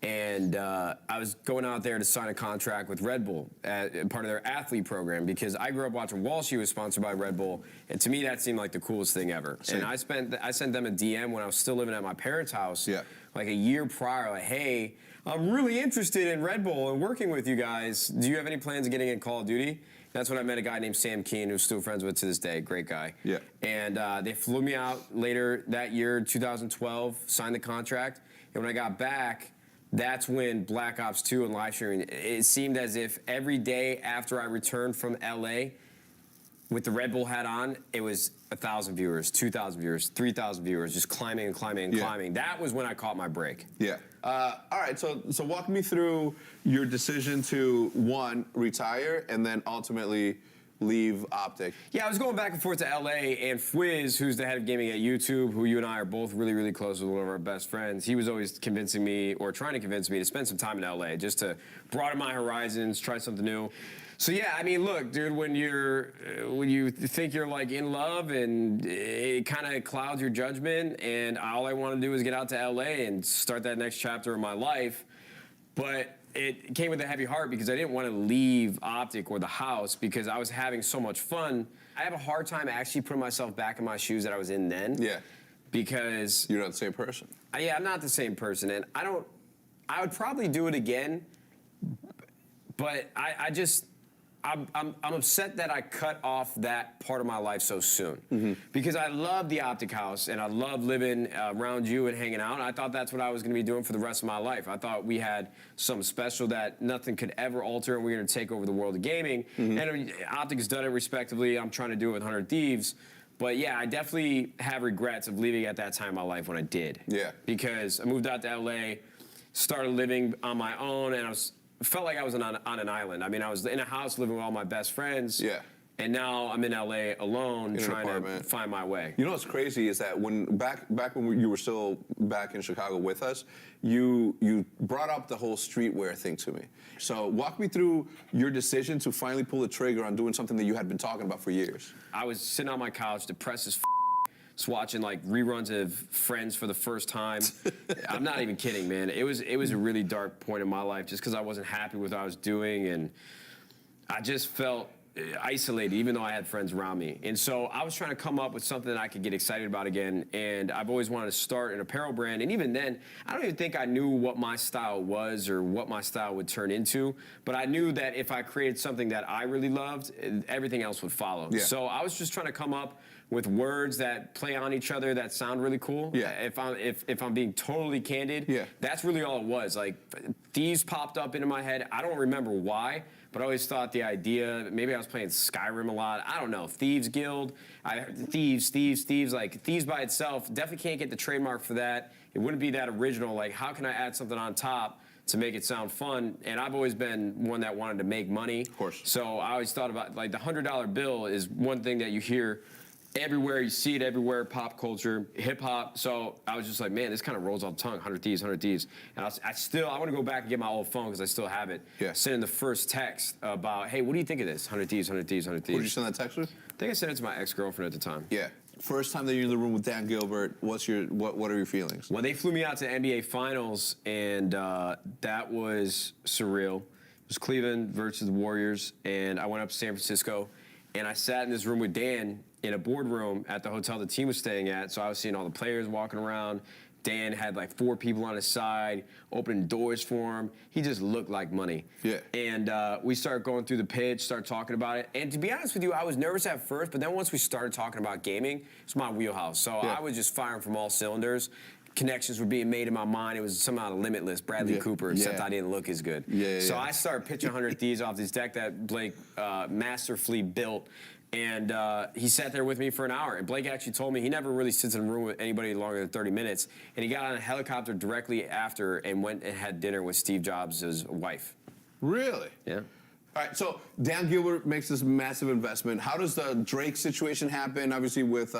And I was going out there to sign a contract with Red Bull, part of their athlete program, because I grew up watching Walshy was sponsored by Red Bull, and to me that seemed like the coolest thing ever. Same. And I sent them a DM when I was still living at my parents' house, like a year prior, like, hey, I'm really interested in Red Bull and working with you guys. Do you have any plans of getting in Call of Duty? That's when I met a guy named Sam Keen, who's still friends with to this day, great guy. Yeah. And they flew me out later that year, 2012, signed the contract, and when I got back, that's when Black Ops 2 and live streaming, it seemed as if every day after I returned from LA with the Red Bull hat on, it was 1,000 viewers, 2,000 viewers, 3,000 viewers, just climbing and climbing and climbing. That was when I caught my break. Yeah. All right, so walk me through your decision to, one, retire, and then ultimately leave Optic. Yeah, I was going back and forth to LA, and Fwiz, who's the head of gaming at YouTube, who you and I are both really, really close with, one of our best friends, he was always convincing me, or trying to convince me, to spend some time in LA, just to broaden my horizons, try something new. So yeah, I mean, look, dude, when you think you're like in love and it kind of clouds your judgment, and all I want to do is get out to LA and start that next chapter of my life, but it came with a heavy heart because I didn't want to leave Optic or the house because I was having so much fun. I have a hard time actually putting myself back in my shoes that I was in then. Yeah. Because you're not the same person. Yeah, I'm not the same person, and I would probably do it again, but I just I'm upset that I cut off that part of my life so soon. Mm-hmm. Because I love the Optic House and I love living around you and hanging out. And I thought that's what I was going to be doing for the rest of my life. I thought we had something special that nothing could ever alter, and we're going to take over the world of gaming. Mm-hmm. And Optic has done it respectively. I'm trying to do it with 100 Thieves. But yeah, I definitely have regrets of leaving at that time in my life when I did. Yeah. Because I moved out to LA, started living on my own, and felt like I was on an island. I mean, I was in a house living with all my best friends. Yeah. And now I'm in LA alone, trying to find my way. You know what's crazy is that back when you were still back in Chicago with us, you brought up the whole streetwear thing to me. So walk me through your decision to finally pull the trigger on doing something that you had been talking about for years. I was sitting on my couch, depressed as just watching like reruns of Friends for the first time. I'm not even kidding, man. It was a really dark point in my life just because I wasn't happy with what I was doing, and I just felt isolated even though I had friends around me. And so I was trying to come up with something that I could get excited about again, and I've always wanted to start an apparel brand. And even then, I don't even think I knew what my style was or what my style would turn into, but I knew that if I created something that I really loved, everything else would follow. Yeah. So I was just trying to come up with words that play on each other that sound really cool. Yeah. If I'm being totally candid, yeah. That's really all it was. Like, Thieves popped up into my head. I don't remember why, but I always thought the idea, maybe I was playing Skyrim a lot. I don't know. Thieves Guild, Thieves. Like, Thieves by itself, definitely can't get the trademark for that. It wouldn't be that original. Like, how can I add something on top to make it sound fun? And I've always been one that wanted to make money. Of course. So I always thought about, like, the $100 bill is one thing that you hear everywhere. You see it everywhere, pop culture, hip hop. So I was just like, man, this kind of rolls off the tongue, 100 Thieves, 100 Thieves. And I want to go back and get my old phone because I still have it. Yeah. Sending the first text about, hey, what do you think of this? 100 Thieves, 100 Thieves, 100 Thieves. Who did you send that text with? I think I sent it to my ex-girlfriend at the time. Yeah. First time that you're in the room with Dan Gilbert, what are your feelings? Well, they flew me out to NBA Finals, and that was surreal. It was Cleveland versus the Warriors, and I went up to San Francisco, and I sat in this room with Dan in a boardroom at the hotel the team was staying at. So I was seeing all the players walking around. Dan had like 4 people on his side, opening doors for him. He just looked like money. Yeah. And we started going through the pitch, started talking about it. And to be honest with you, I was nervous at first, but then once we started talking about gaming, it's my wheelhouse. So Yeah. I was just firing from all cylinders. Connections were being made in my mind. It was somehow Limitless, Bradley Cooper, except I didn't look as good. So I started pitching 100 Thieves off this deck that Blake masterfully built. And he sat there with me for an hour. And Blake actually told me he never really sits in a room with anybody longer than 30 minutes. And he got on a helicopter directly after and went and had dinner with Steve Jobs' wife. Really? Yeah. All right, so Dan Gilbert makes this massive investment. How does the Drake situation happen? Obviously with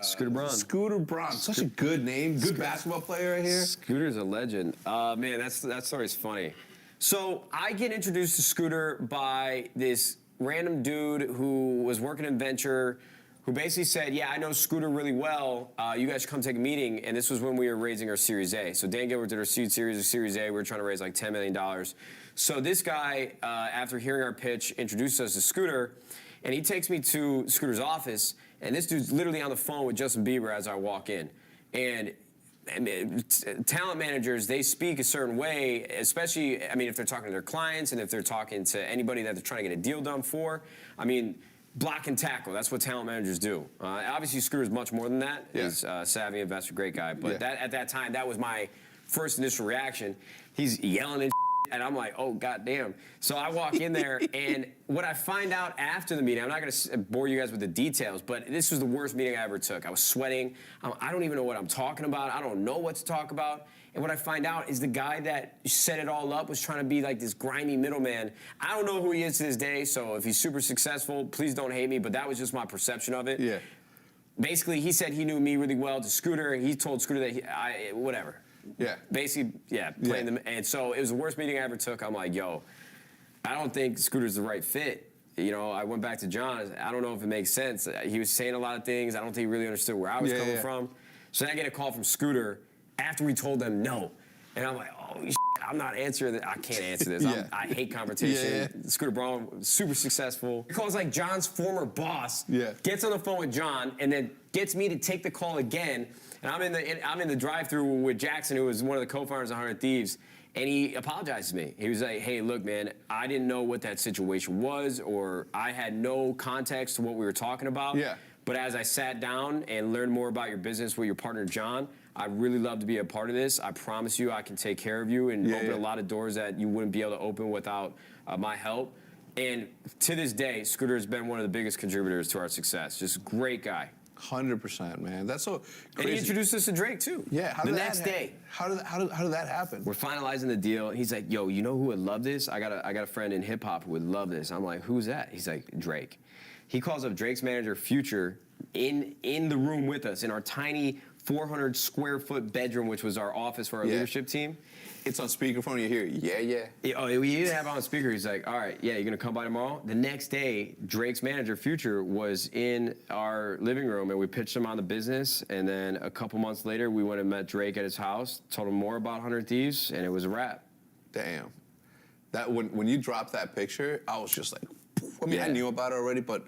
Scooter Braun. Scooter Braun, such a good name, good basketball player right here. Scooter's a legend. Man, that story's funny. So I get introduced to Scooter by this random dude who was working in venture, who basically said, yeah, I know Scooter really well. You guys should come take a meeting. And this was when we were raising our Series A. So Dan Gilbert did our seed series of Series A. We were trying to raise like $10 million. So this guy, after hearing our pitch, introduced us to Scooter. And he takes me to Scooter's office. And this dude's literally on the phone with Justin Bieber as I walk in. And talent managers, they speak a certain way, especially, I mean, if they're talking to their clients and if they're talking to anybody that they're trying to get a deal done for. I mean, block and tackle, that's what talent managers do. Obviously, Scooter's much more than that. Yeah. He's a savvy investor, great guy. But at that time, that was my first initial reaction. He's yelling and and I'm like, oh, goddamn. So I walk in there, and what I find out after the meeting, I'm not going to bore you guys with the details, but this was the worst meeting I ever took. I was sweating. I don't even know what I'm talking about. I don't know what to talk about. And what I find out is the guy that set it all up was trying to be like this grimy middleman. I don't know who he is to this day, so if he's super successful, please don't hate me, but that was just my perception of it. Yeah. Basically, he said he knew me really well to Scooter. He told Scooter that whatever. Yeah. Basically, playing them. And so it was the worst meeting I ever took. I'm like, yo, I don't think Scooter's the right fit. You know, I went back to John. I don't know if it makes sense. He was saying a lot of things. I don't think he really understood where I was coming from. So then I get a call from Scooter after we told them no. And I'm like, oh, I'm not answering this. I can't answer this. I hate confrontation. Scooter Braun, super successful. He calls like John's former boss, gets on the phone with John, and then gets me to take the call again. And I'm in the drive-through with Jackson, who was one of the co-founders of 100 Thieves, and he apologized to me. He was like, hey, look, man, I didn't know what that situation was, or I had no context to what we were talking about. Yeah. But as I sat down and learned more about your business with your partner, John, I'd really love to be a part of this. I promise you I can take care of you and open a lot of doors that you wouldn't be able to open without my help. And to this day, Scooter has been one of the biggest contributors to our success. Just a great guy. 100%, man. That's so crazy. And he introduced us to Drake, too. Yeah. The next day. How did that happen? We're finalizing the deal. And he's like, yo, you know who would love this? I got a friend in hip-hop who would love this. I'm like, who's that? He's like, Drake. He calls up Drake's manager, Future, in the room with us, in our tiny 400-square-foot bedroom, which was our office for our leadership team. It's on speakerphone. You hear, We didn't have it on speaker. He's like, all right, yeah, you're going to come by tomorrow? The next day, Drake's manager, Future, was in our living room, and we pitched him on the business. And then a couple months later, we went and met Drake at his house, told him more about 100 Thieves, and it was a wrap. Damn. That when you dropped that picture, I was just like, I mean, I knew about it already, but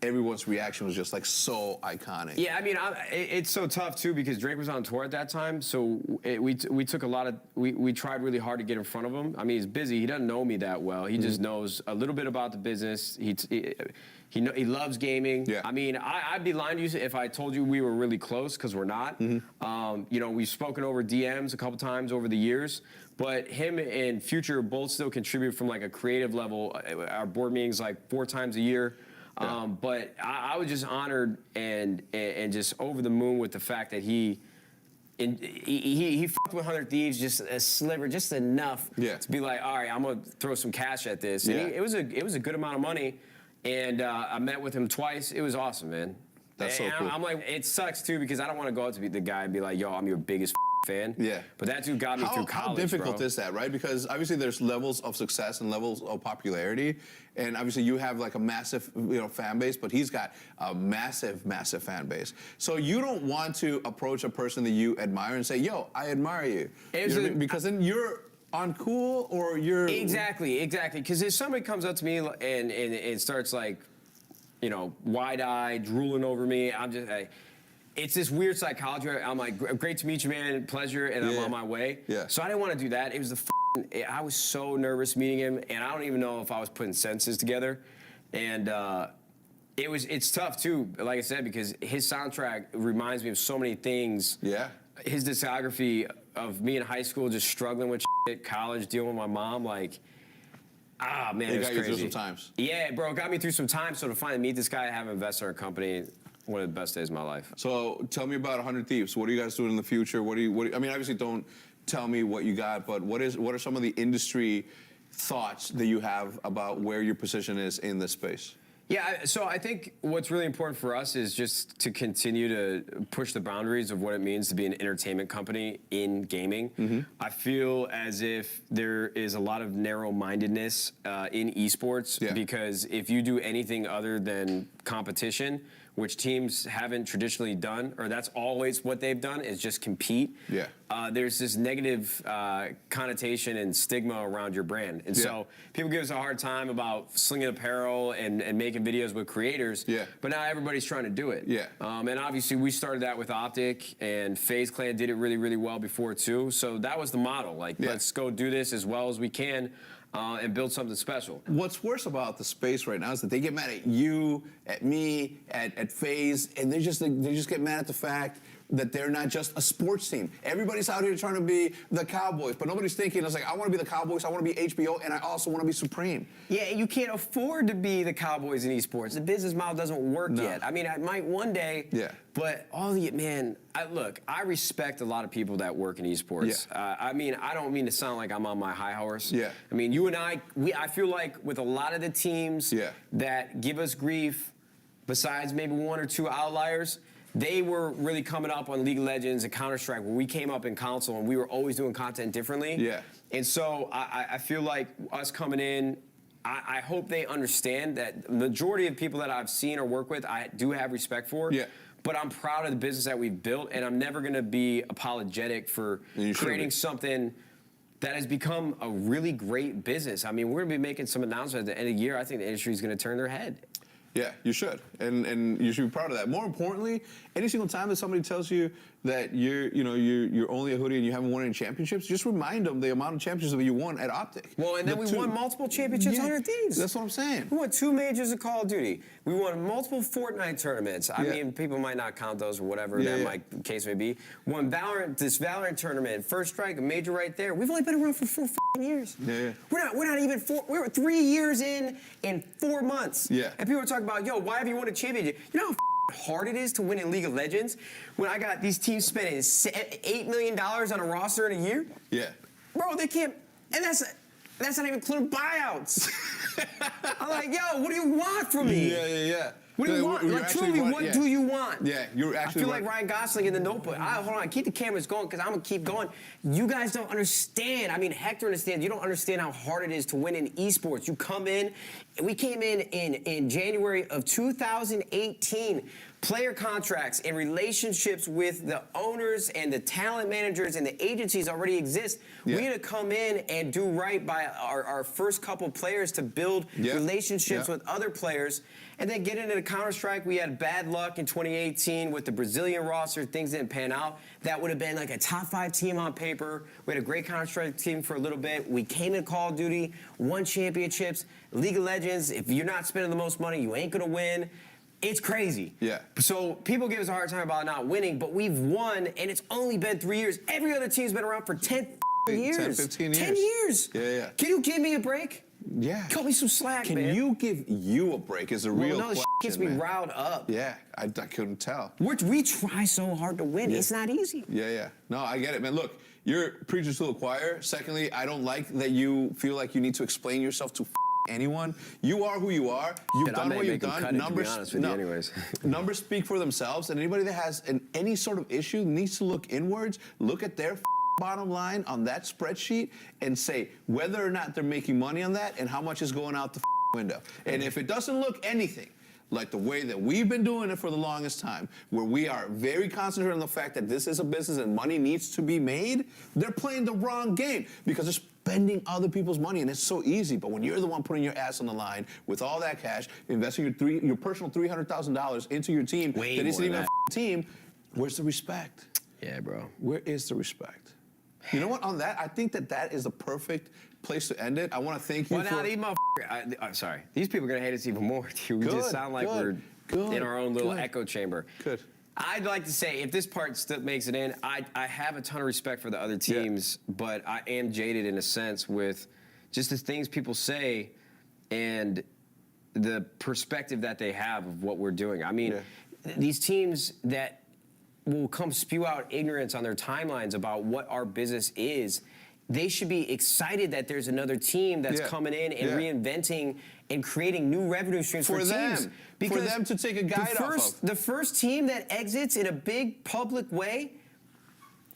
everyone's reaction was just like so iconic. Yeah, I mean, it's so tough too because Drake was on tour at that time, so we took a lot of we tried really hard to get in front of him. I mean, he's busy. He doesn't know me that well. He just knows a little bit about the business. He loves gaming. Yeah. I mean, I'd be lying to you if I told you we were really close because we're not. You know, we've spoken over DMs a couple times over the years. But him and Future both still contribute from like a creative level. Our board meetings like 4 times a year. But I was just honored and just over the moon with the fact that he fucked with 100 Thieves just a sliver, just enough to be like, all right, I'm gonna throw some cash at this. And it was a good amount of money, and I met with him twice. It was awesome, man. That's so cool. I'm like, it sucks too because I don't want to go out to the guy and be like, yo, I'm your biggest fan. Yeah. But that dude got me through college. How difficult bro. is that, right? Because obviously there's levels of success and levels of popularity, and obviously you have like a massive, fan base, but he's got a massive, massive fan base. So you don't want to approach a person that you admire and say, "Yo, I admire you," because then you're uncool or you're exactly. Because if somebody comes up to me and starts like, wide-eyed, drooling over me, I'm just like. It's this weird psychology. I'm like, great to meet you, man. Pleasure, and I'm on my way. Yeah. So I didn't want to do that. It was I was so nervous meeting him, and I don't even know if I was putting sentences together. And it's tough too, like I said, because his soundtrack reminds me of so many things. Yeah. His discography of me in high school, just struggling with shit, college, dealing with my mom, like. Ah, man, it was crazy. Got you through some times. Yeah, bro, it got me through some time. So to finally meet this guy, have an investor in a company. One of the best days of my life. So tell me about 100 Thieves. What are you guys doing in the future? I mean, obviously don't tell me what you got, but what are some of the industry thoughts that you have about where your position is in this space? Yeah, so I think what's really important for us is just to continue to push the boundaries of what it means to be an entertainment company in gaming. I feel as if there is a lot of narrow-mindedness in esports because if you do anything other than competition, which teams haven't traditionally done, or that's always what they've done, is just compete. Yeah. There's this negative connotation and stigma around your brand. And so people give us a hard time about slinging apparel and making videos with creators. Yeah. But now everybody's trying to do it. Yeah. And obviously we started that with Optic, and FaZe Clan did it really, really well before too. So that was the model. Like, let's go do this as well as we can. And build something special. What's worse about the space right now is that they get mad at you, at me, at FaZe, and they just get mad at the fact that they're not just a sports team. Everybody's out here trying to be the Cowboys, but nobody's thinking, it's like, I want to be the Cowboys, I want to be HBO, and I also want to be Supreme. Yeah, you can't afford to be the Cowboys in esports. The business model doesn't work yet. I mean, I might one day, but I respect a lot of people that work in esports. I mean, I don't mean to sound like I'm on my high horse. Yeah. I mean, you and I feel like with a lot of the teams that give us grief, besides maybe 1 or 2 outliers, they were really coming up on League of Legends and Counter-Strike when we came up in console, and we were always doing content differently. Yeah. And so I feel like us coming in, I hope they understand that the majority of people that I've seen or work with, I do have respect for. Yeah. But I'm proud of the business that we've built, and I'm never going to be apologetic for creating something that has become a really great business. I mean, we're going to be making some announcements at the end of the year. I think the industry is going to turn their head. Yeah, you should, and you should be proud of that. More importantly, any single time that somebody tells you that you're only a hoodie and you haven't won any championships, just remind them the amount of championships that you won at Optic. Well, and then we won multiple championships on our teams. That's what I'm saying. We won 2 majors of Call of Duty. We won multiple Fortnite tournaments. I Yeah. mean, people might not count those or whatever Yeah, that yeah. might case may be. Won this Valorant tournament, First Strike, a major right there. We've only been around for 4 years. Yeah. We're not even 4. We were 3 years in 4 months. Yeah. And people are talking about, yo, why have you won a championship? You know how hard it is to win in League of Legends? When I got these teams spending $8 million on a roster in a year? Yeah. Bro, they can't, and that's not even including buyouts. I'm like, yo, what do you want from me? Yeah. What do you want? You're Like, actually truly, right, what yeah. do you want? Yeah, you're actually I feel right. like Ryan Gosling in The Notebook. Hold on, keep the cameras going because I'm gonna keep going. You guys don't understand. I mean, Hector understands. You don't understand how hard it is to win in esports. You come in, we came in January of 2018. Player contracts and relationships with the owners and the talent managers and the agencies already exist. Yeah. We had to come in and do right by our first couple players to build relationships with other players. And then get into the Counter-Strike. We had bad luck in 2018 with the Brazilian roster. Things didn't pan out. That would have been like a top 5 team on paper. We had a great Counter-Strike team for a little bit. We came in Call of Duty, won championships. League of Legends, if you're not spending the most money, you ain't gonna win. It's crazy. Yeah. So people give us a hard time about not winning, but we've won, and it's only been 3 years. Every other team's been around for 10 years. 10, 15 years. 10 years. Yeah. Can you give me a break? Yeah. Cut me some slack, Can man. you give you a break is a real no, this question, gets me man. riled up. Yeah, I couldn't tell. We try so hard to win. Yeah. It's not easy. Yeah. No, I get it, man. Look, you're preaching to the choir. Secondly, I don't like that you feel like you need to explain yourself to anyone. You are who you are. You've done what you've done. Numbers speak for themselves, and anybody that has any sort of issue needs to look inwards, look at their bottom line on that spreadsheet, and say whether or not they're making money on that and how much is going out the window. And if it doesn't look anything like the way that we've been doing it for the longest time, where we are very concentrated on the fact that this is a business and money needs to be made, they're playing the wrong game because they're spending other people's money, and it's so easy. But when you're the one putting your ass on the line with all that cash, investing your personal $300,000 into your team that isn't even a team, where's the respect? Yeah, bro. Where is the respect? You know what? On that, I think that is the perfect place to end it. I want to thank you Well, now these motherfuckers, I'm sorry. These people are gonna hate us even more, too. We just sound like we're in our own little echo chamber. Good. I'd like to say, if this part still makes it in, I have a ton of respect for the other teams, but I am jaded in a sense with just the things people say and the perspective that they have of what we're doing. I mean, these teams that will come spew out ignorance on their timelines about what our business is, they should be excited that there's another team that's coming in and reinventing and creating new revenue streams for teams. For them to take a guide off of. The first team that exits in a big public way,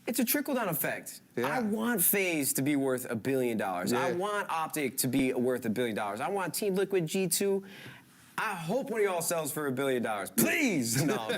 it's a trickle-down effect. I want FaZe to be worth $1 billion. I want Optic to be worth $1 billion. I want Team Liquid G2. I hope one of y'all sells for $1 billion. Please! No,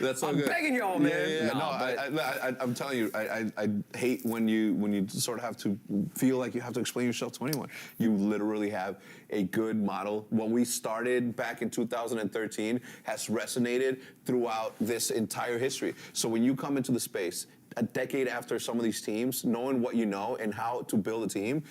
that's so I'm good. begging y'all, man. I'm telling you, I hate when you sort of have to feel like you have to explain yourself to anyone. You literally have a good model. What we started back in 2013 has resonated throughout this entire history. So when you come into the space, a decade after some of these teams, knowing what you know and how to build a team,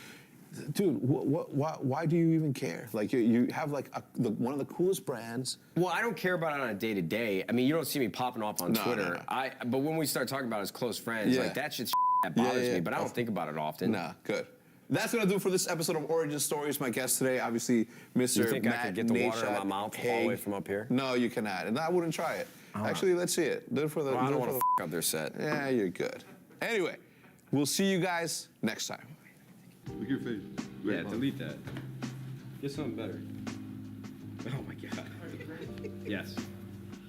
dude, why do you even care? Like, you have like one of the coolest brands. Well, I don't care about it on a day-to-day. I mean, you don't see me popping off on Twitter. No. But when we start talking about it as close friends, like that shit's that bothers me, but I don't think about it often. Nah, good. That's going to do it for this episode of Origin Stories. My guest today, obviously, Mr. You think Matt I could get the water in Nashat my mouth all Hague. the way from up here? No, you cannot. And I wouldn't try it. Actually, let's see it. Do it for the... Well, I don't want to f*** up their set. Yeah, you're good. Anyway, we'll see you guys next time. Look at your face. Yeah, delete that. Get something better. Oh my god. Yes.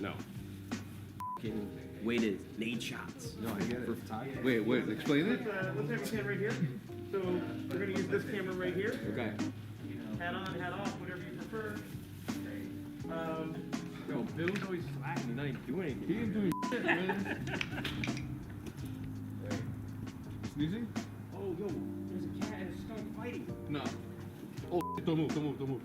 No. Fucking way to nade shots. No, I get it. Wait, explain it. Let's have a camera right here. So we're gonna use this camera right here. Okay. Hat on, hat off, whatever you prefer. Yo, Bill's always slacking. He's not even doing anything. He ain't doing shit, man. Sneezing? Oh, yo, there's a cat and a skunk fighting. No. Oh, don't move.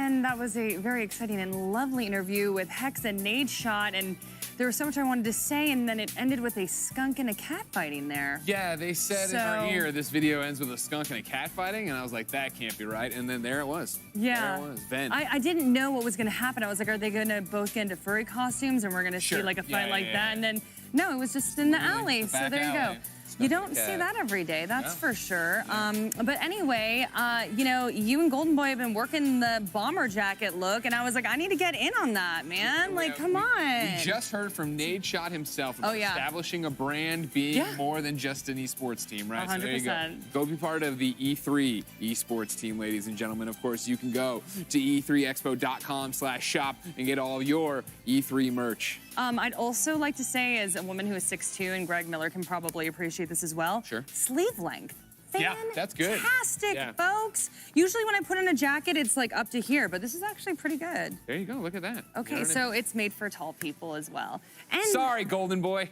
again, that was a very exciting and lovely interview with Hex and Nadeshot, and there was so much I wanted to say, and then it ended with a skunk and a cat fighting there. Yeah, they said in our ear, this video ends with a skunk and a cat fighting, and I was like, that can't be right. And then there it was. Yeah. There it was. Ven. I didn't know what was going to happen. I was like, are they going to both get into furry costumes, and we're going to see like a fight like that? And then, no, it was just in the alley. So there you go. You don't see that every day, that's for sure. But anyway, you know, you and Golden Boy have been working the bomber jacket look, and I was like, I need to get in on that, man. Like, come on. We just heard from Nadeshot himself about establishing a brand, being more than just an esports team, right? 100%. So there you go. Go be part of the E3 esports team, ladies and gentlemen. Of course, you can go to e3expo.com/shop and get all your E3 merch. I'd also like to say, as a woman who is 6'2", and Greg Miller can probably appreciate this as well, sleeve length. Yeah, that's good. Fantastic, folks. Usually when I put on a jacket, it's like up to here, but this is actually pretty good. There you go, look at that. Okay, so it's made for tall people as well. And sorry, Golden Boy.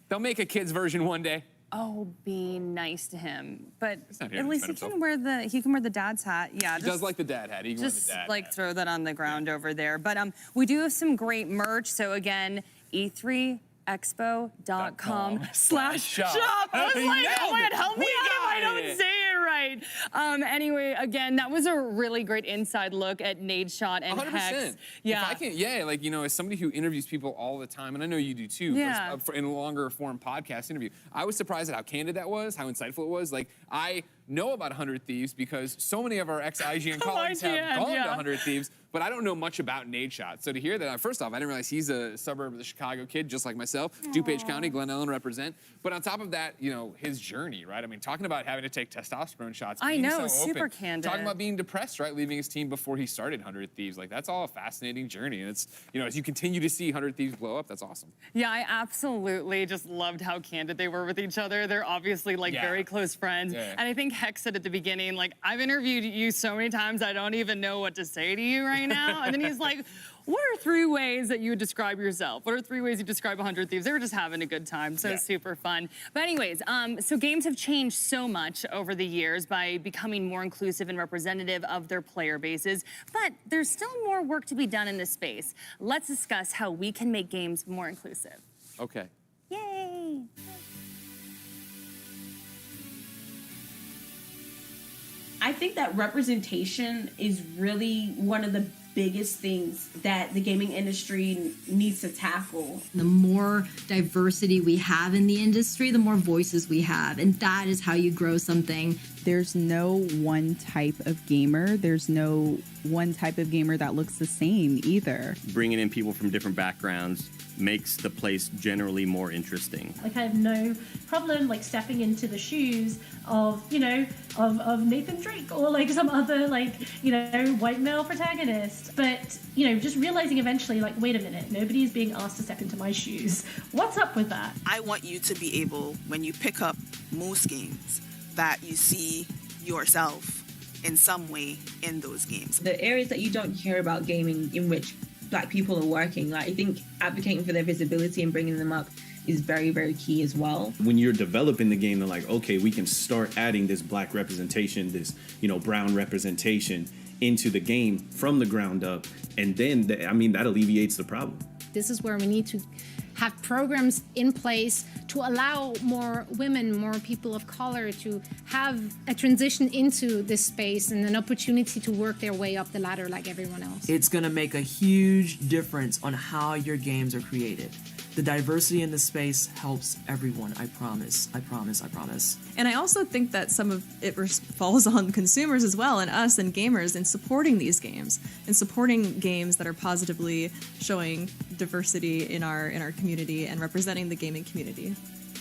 They'll make a kid's version one day. Oh, be nice to him. But not here at to least defend he can wear the dad's hat. Yeah, He does like the dad hat. He can wear the just dad like hat. throw that on the ground over there. But we do have some great merch. So again, e3expo.com/shop. I was like, oh man, help me out if I don't say it right. Anyway, again, that was a really great inside look at Nadeshot and 100%. Hex. Yeah. If I can, like, you know, as somebody who interviews people all the time, and I know you do too, Yeah. in a longer form podcast interview, I was surprised at how candid that was, how insightful it was. Like, I know about 100 Thieves because so many of our ex-IGN colleagues have gone to 100 Thieves, but I don't know much about Nadeshot. So to hear that, first off, I didn't realize he's a suburb of the Chicago kid, just like myself. DuPage County, Glen Ellen represent. But on top of that, you know, his journey, right? I mean, talking about having to take testosterone shots. I being know, so super open, candid. Talking about being depressed, right? Leaving his team before he started 100 Thieves. Like, that's all a fascinating journey. And it's, you know, as you continue to see 100 Thieves blow up, that's awesome. Yeah, I absolutely just loved how candid they were with each other. They're obviously like very close friends. Yeah. And I think Hex said at the beginning, like, I've interviewed you so many times, I don't even know what to say to you right now. And then he's like, what are 3 ways that you would describe yourself? What are 3 ways you describe 100 Thieves? They were just having a good time, so super fun. But anyways, so games have changed so much over the years by becoming more inclusive and representative of their player bases, but there's still more work to be done in this space. Let's discuss how we can make games more inclusive. Okay. Yay! I think that representation is really one of the biggest things that the gaming industry needs to tackle. The more diversity we have in the industry, the more voices we have, and that is how you grow something. There's no one type of gamer. There's no one type of gamer that looks the same either. Bringing in people from different backgrounds makes the place generally more interesting. Like, I have no problem like stepping into the shoes of, you know, of Nathan Drake or like some other like, you know, white male protagonist. But, you know, just realizing eventually, like, wait a minute, nobody is being asked to step into my shoes. What's up with that? I want you to be able, when you pick up most games, that you see yourself in some way in those games. The areas that you don't hear about gaming in which Black people are working, like, I think advocating for their visibility and bringing them up is very, very key as well. When you're developing the game, they're like, okay, we can start adding this Black representation, this, you know, brown representation into the game from the ground up. And then, I mean, that alleviates the problem. This is where we need to have programs in place to allow more women, more people of color to have a transition into this space and an opportunity to work their way up the ladder like everyone else. It's going to make a huge difference on how your games are created. The diversity in the space helps everyone, I promise, I promise, I promise. And I also think that some of it falls on consumers as well, and us and gamers, in supporting these games and supporting games that are positively showing diversity in our community and representing the gaming community.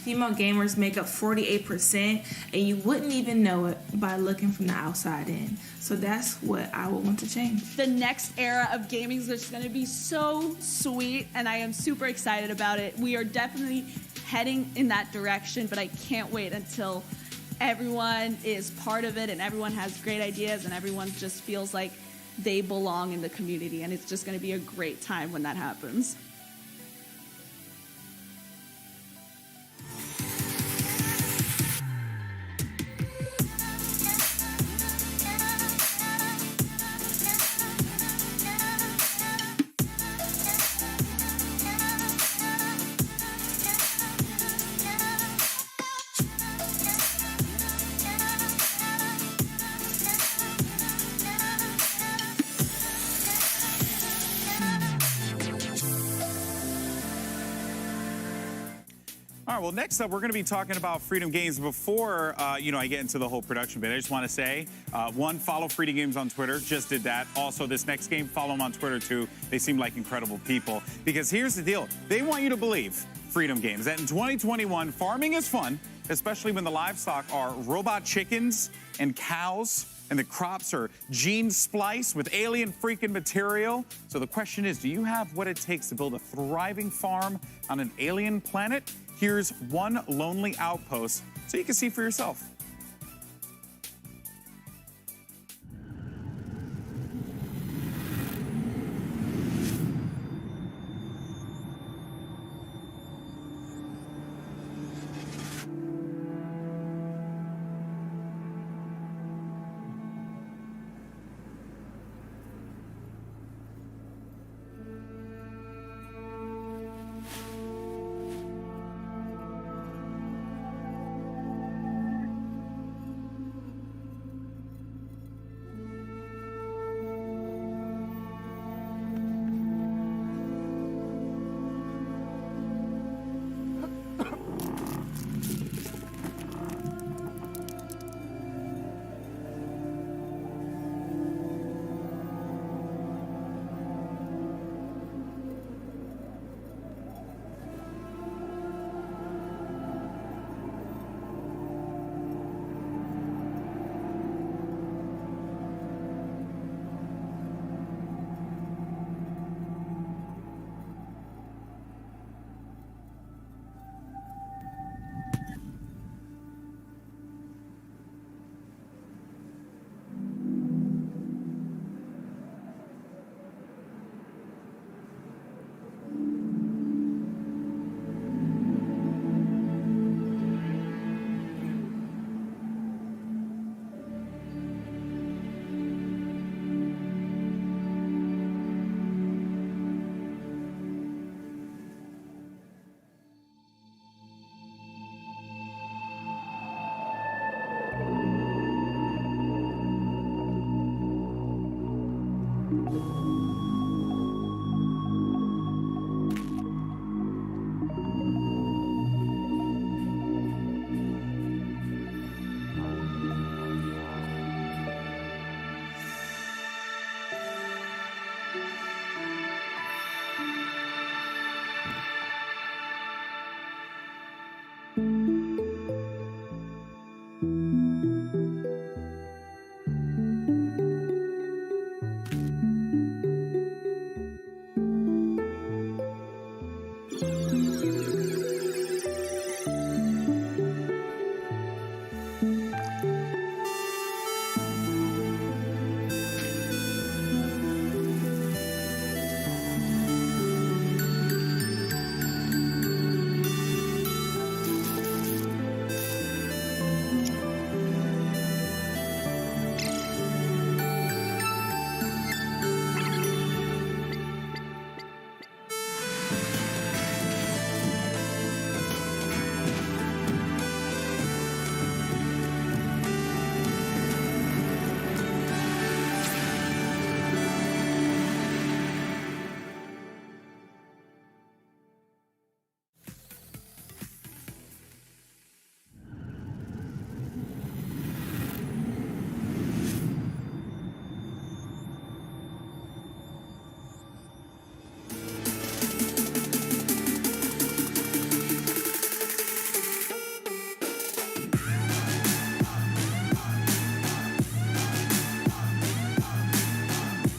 Female gamers make up 48%, and you wouldn't even know it by looking from the outside in. So that's what I would want to change. The next era of gaming is just going to be so sweet, and I am super excited about it. We are definitely heading in that direction, but I can't wait until everyone is part of it and everyone has great ideas and everyone just feels like they belong in the community, and it's just going to be a great time when that happens. right, well, next up, we're going to be talking about Freedom Games. Before, I get into the whole production bit, I just want to say, one, follow Freedom Games on Twitter. Just did that. Also, this next game, follow them on Twitter, too. They seem like incredible people. Because here's the deal. They want you to believe, Freedom Games, that in 2021, farming is fun, especially when the livestock are robot chickens and cows, and the crops are gene spliced with alien freaking material. So the question is, do you have what it takes to build a thriving farm on an alien planet? Here's one lonely outpost so you can see for yourself.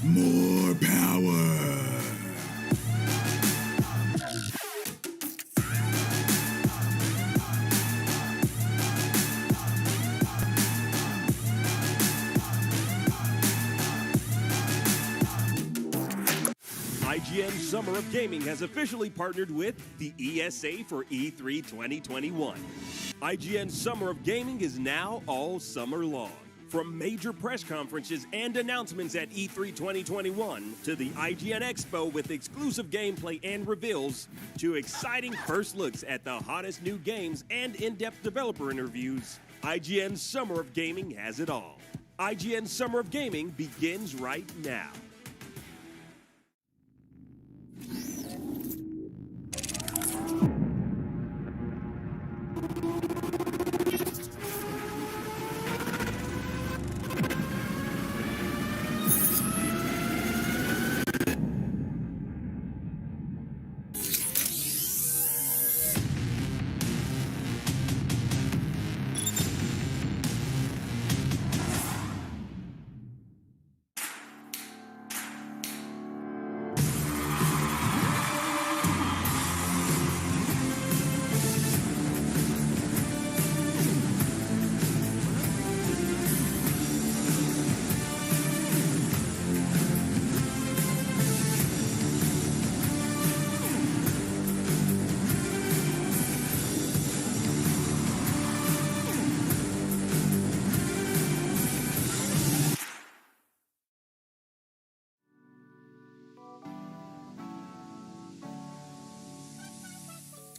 More power. IGN Summer of Gaming has officially partnered with the ESA for E3 2021. IGN Summer of Gaming is now all summer long. From major press conferences and announcements at E3 2021 to the IGN Expo with exclusive gameplay and reveals to exciting first looks at the hottest new games and in-depth developer interviews, IGN Summer of Gaming has it all. IGN Summer of Gaming begins right now.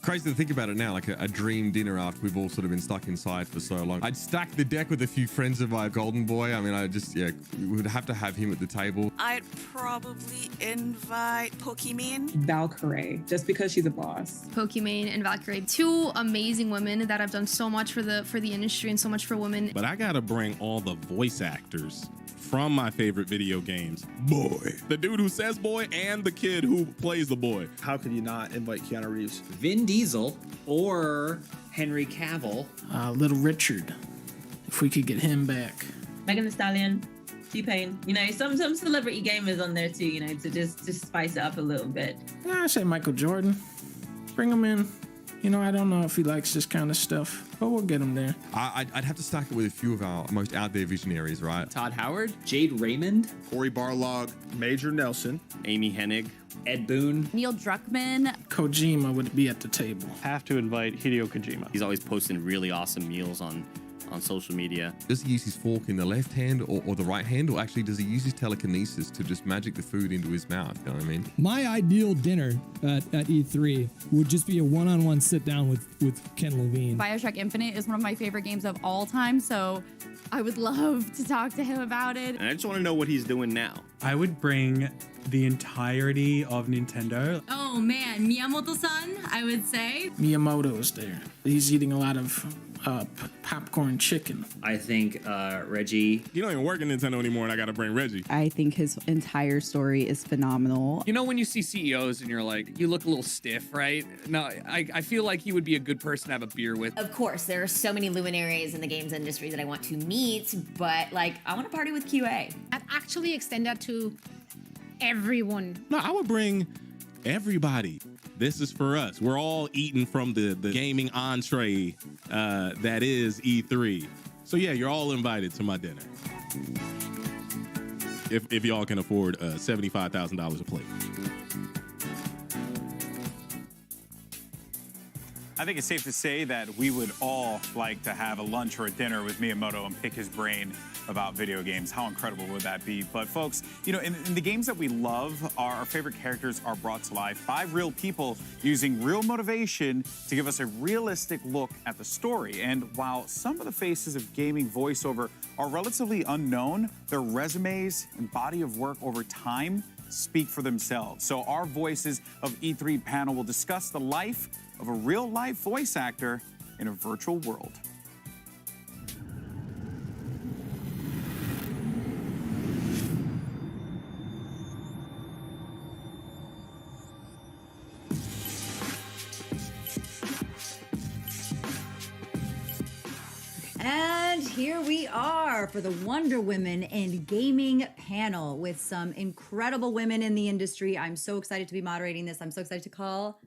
Crazy to think about it now, like a dream dinner after we've all sort of been stuck inside for so long. I'd stack the deck with a few friends of my golden boy. I mean, we would have to have him at the table. I'd probably invite Pokimane. Valkyrie, just because she's a boss. Pokimane and Valkyrie, two amazing women that have done so much for the industry and so much for women. But I gotta bring all the voice actors from my favorite video games. Boy. The dude who says boy and the kid who plays the boy. How could you not invite Keanu Reeves? Vin Diesel or Henry Cavill. Little Richard, if we could get him back. Megan Thee Stallion, T-Pain. You know, some celebrity gamers on there too, you know, to just spice it up a little bit. Yeah, I say Michael Jordan. Bring him in. You know, I don't know if he likes this kind of stuff, but we'll get him there. I'd have to stack it with a few of our most out there visionaries, right? Todd Howard, Jade Raymond, Cory Barlog, Major Nelson, Amy Hennig, Ed Boon, Neil Druckmann. Kojima would be at the table. Have to invite Hideo Kojima. He's always posting really awesome meals on social media. Does he use his fork in the left hand or the right hand, or actually does he use his telekinesis to just magic the food into his mouth? You know what I mean? My ideal dinner at E3 would just be a one-on-one sit down with Ken Levine. Bioshock Infinite is one of my favorite games of all time, so I would love to talk to him about it. And I just want to know what he's doing now. I would bring the entirety of Nintendo. Oh man, Miyamoto-san, I would say. Miyamoto's there. He's eating a lot of popcorn chicken. I think Reggie. You don't even work at Nintendo anymore, and I gotta bring Reggie. I think his entire story is phenomenal. You know when you see CEOs and you're like, you look a little stiff, right? No, I feel like he would be a good person to have a beer with. Of course, there are so many luminaries in the games industry that I want to meet, but like, I want to party with QA. I'd actually extend that to everyone. No, I would bring everybody. This is for us. We're all eating from the gaming entree that is E3. So yeah, you're all invited to my dinner. If y'all can afford $75,000 a plate. I think it's safe to say that we would all like to have a lunch or a dinner with Miyamoto and pick his brain about video games. How incredible would that be? But folks, you know, in the games that we love, our favorite characters are brought to life by real people using real motivation to give us a realistic look at the story. And while some of the faces of gaming voiceover are relatively unknown, their resumes and body of work over time speak for themselves. So our Voices of E3 panel will discuss the life of a real-life voice actor in a virtual world. And here we are for the Wonder Women in Gaming panel with some incredible women in the industry. I'm so excited to be moderating this. I'm so excited to call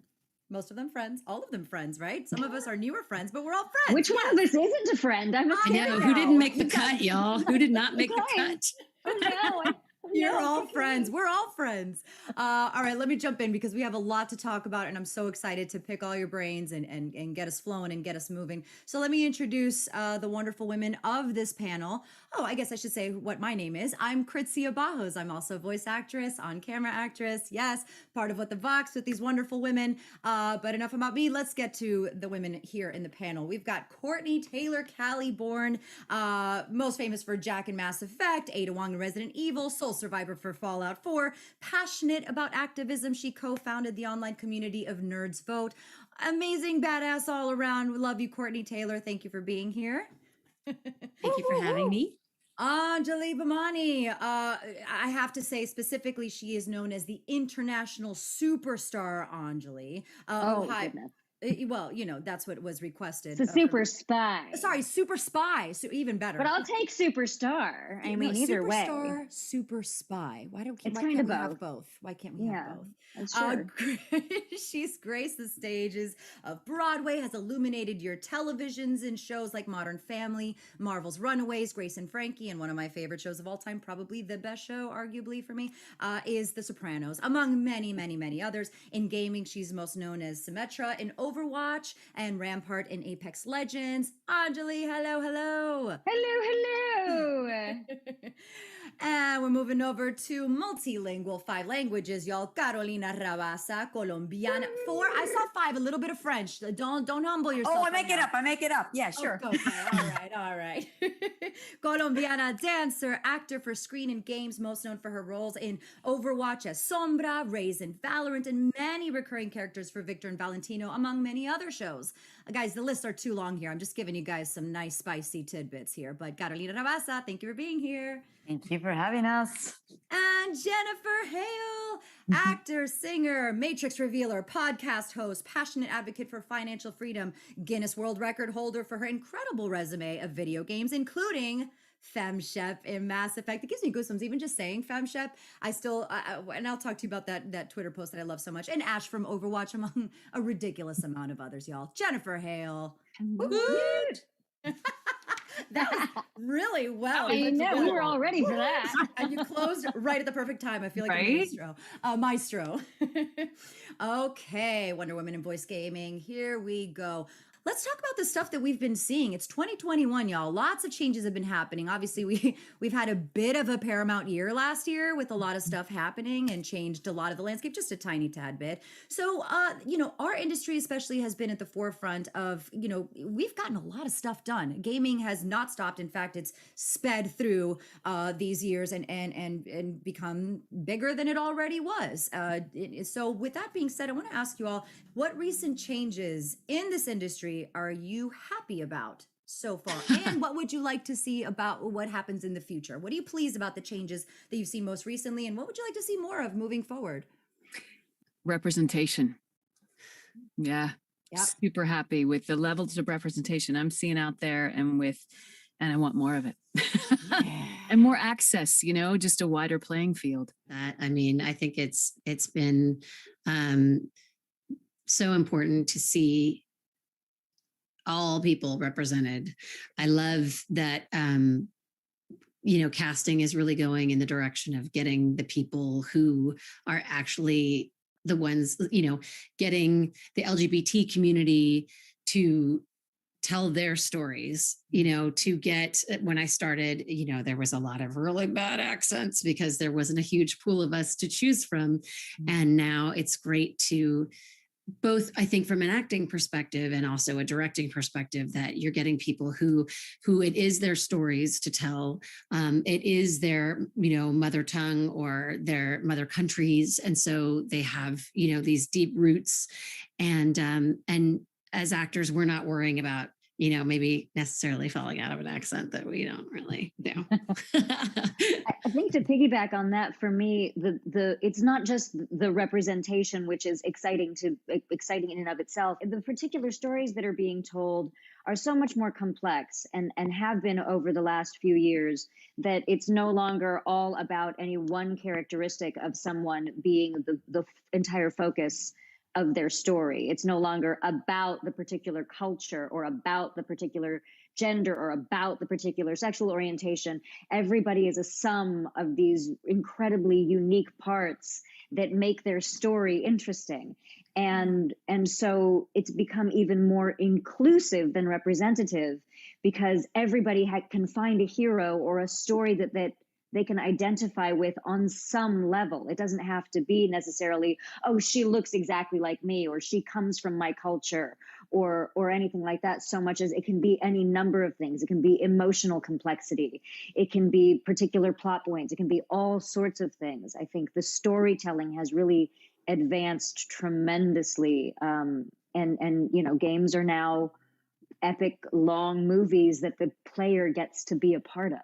most of them friends, all of them friends, right? Some of us are newer friends, but we're all friends. Which one of us isn't a friend? I know. Who didn't make the cut, y'all? Who did not make the cut? Oh, no. You're all friends. We're all friends. All right, let me jump in because we have a lot to talk about, and I'm so excited to pick all your brains and get us flowing and get us moving. So let me introduce the wonderful women of this panel. Oh, I guess I should say what my name is. I'm Kritzia Bajos. I'm also a voice actress, on-camera actress. Yes, part of What the Vox with these wonderful women. But enough about me. Let's get to the women here in the panel. We've got Courtney Taylor Callie-Bourne, most famous for Jack and Mass Effect, Ada Wong in Resident Evil, Soul Survivor for Fallout 4, passionate about activism. She co-founded the online community of Nerds Vote. Amazing badass all around. We love you, Courtney Taylor. Thank you for being here. Thank you for having me. Anjali Bhimani, I have to say specifically, she is known as the international superstar Anjali. Goodness. Well, you know, that's what was requested. It's a super spy. Sorry, super spy. So even better. But I'll take superstar. I mean, either way. Superstar, super spy. Why can't we have both? Why can't we have both? Sure. She's graced the stages of Broadway, has illuminated your televisions in shows like Modern Family, Marvel's Runaways, Grace and Frankie, and one of my favorite shows of all time, probably the best show, arguably for me, is The Sopranos, among many, many, many others. In gaming, she's most known as Symmetra in Overwatch and Rampart in Apex Legends. Anjali, hello, hello. Hello, hello. And we're moving over to multilingual, 5 languages, y'all. Carolina Rabasa, Colombiana. 4. I saw 5, a little bit of French. Don't humble yourself. Oh, I make it up. I make it up. Yeah, sure. Okay, all right. Colombiana dancer, actor for screen and games, most known for her roles in Overwatch as Sombra, Raze in Valorant, and many recurring characters for Victor and Valentino, among many other shows. Guys, the lists are too long here. I'm just giving you guys some nice spicy tidbits here. But Carolina Rabasa, thank you for being here. Thank you for having us. And Jennifer Hale, actor, singer, Matrix revealer, podcast host, passionate advocate for financial freedom, Guinness World Record holder for her incredible resume of video games, including Femme Chef in Mass Effect. It gives me goosebumps even just saying Femme Chef. I still, and I'll talk to you about that Twitter post that I love so much. And Ash from Overwatch, among a ridiculous amount of others, y'all. Jennifer Hale. That was really well. I know, we were all ready for that. And you closed right at the perfect time. I feel like Right? a maestro. Okay, Wonder Woman and voice gaming. Here we go. Let's talk about the stuff that we've been seeing. It's 2021, y'all. Lots of changes have been happening. Obviously, we've had a bit of a Paramount year last year with a lot of stuff happening and changed a lot of the landscape, just a tiny tad bit. So, our industry especially has been at the forefront of, we've gotten a lot of stuff done. Gaming has not stopped. In fact, it's sped through these years and become bigger than it already was. So with that being said, I want to ask you all, what recent changes in this industry are you happy about so far? And what would you like to see about what happens in the future? What are you pleased about the changes that you've seen most recently? And what would you like to see more of moving forward? Representation. Yeah. Yep. Super happy with the levels of representation I'm seeing out there and I want more of it. And more access, just a wider playing field. I think it's been so important to see all people represented. I love that, casting is really going in the direction of getting the people who are actually the ones, getting the LGBT community to tell their stories, to get, when I started, there was a lot of really bad accents because there wasn't a huge pool of us to choose from. And now it's great to both, I think, from an acting perspective and also a directing perspective, that you're getting people who it is their stories to tell. It is their, mother tongue or their mother countries. And so they have, these deep roots. And as actors, we're not worrying about, maybe necessarily falling out of an accent that we don't really do. I think to piggyback on that, for me, the it's not just the representation, which is exciting in and of itself. The particular stories that are being told are so much more complex and have been over the last few years, that it's no longer all about any one characteristic of someone being the entire focus of their story. It's no longer about the particular culture or about the particular gender or about the particular sexual orientation. Everybody is a sum of these incredibly unique parts that make their story interesting. And so it's become even more inclusive than representative, because everybody can find a hero or a story that they can identify with on some level. It doesn't have to be necessarily, oh, she looks exactly like me, or she comes from my culture, or anything like that, so much as it can be any number of things. It can be emotional complexity. It can be particular plot points. It can be all sorts of things. I think the storytelling has really advanced tremendously. And games are now epic, long movies that the player gets to be a part of.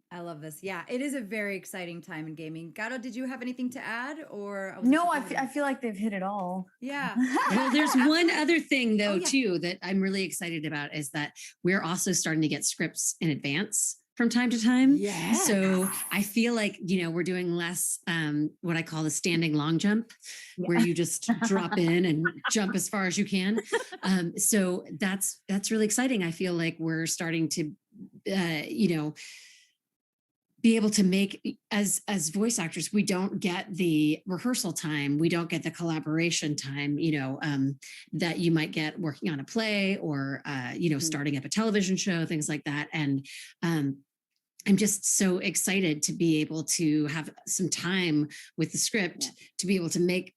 I love this. Yeah, it is a very exciting time in gaming. Gato, did you have anything to add, or No, I feel like they've hit it all. Yeah. Well, there's one other thing though, too, that I'm really excited about, is that we're also starting to get scripts in advance from time to time. Yes. So I feel like, we're doing less what I call the standing long jump, where you just drop in and jump as far as you can. So that's really exciting. I feel like we're starting to, be able to make, as voice actors, we don't get the rehearsal time, we don't get the collaboration time, that you might get working on a play or, starting up a television show, things like that. And I'm just so excited to be able to have some time with the script to be able to make,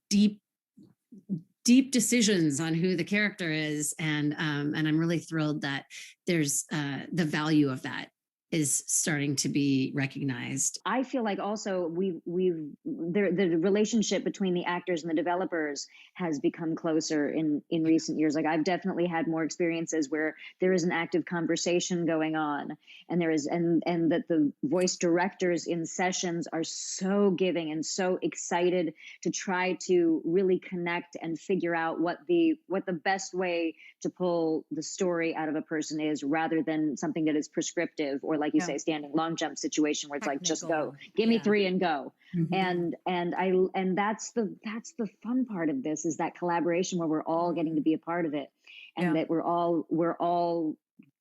deep decisions on who the character is. And I'm really thrilled that there's the value of that is starting to be recognized. I feel like also the relationship between the actors and the developers has become closer in recent years. Like I've definitely had more experiences where there is an active conversation going on, and there is and that the voice directors in sessions are so giving and so excited to try to really connect and figure out what the best way to pull the story out of a person is, rather than something that is prescriptive or, like you say, standing long jump situation where it's like, just go, give me 3 and go. And that's the fun part of this, is that collaboration where we're all getting to be a part of it, and that we're all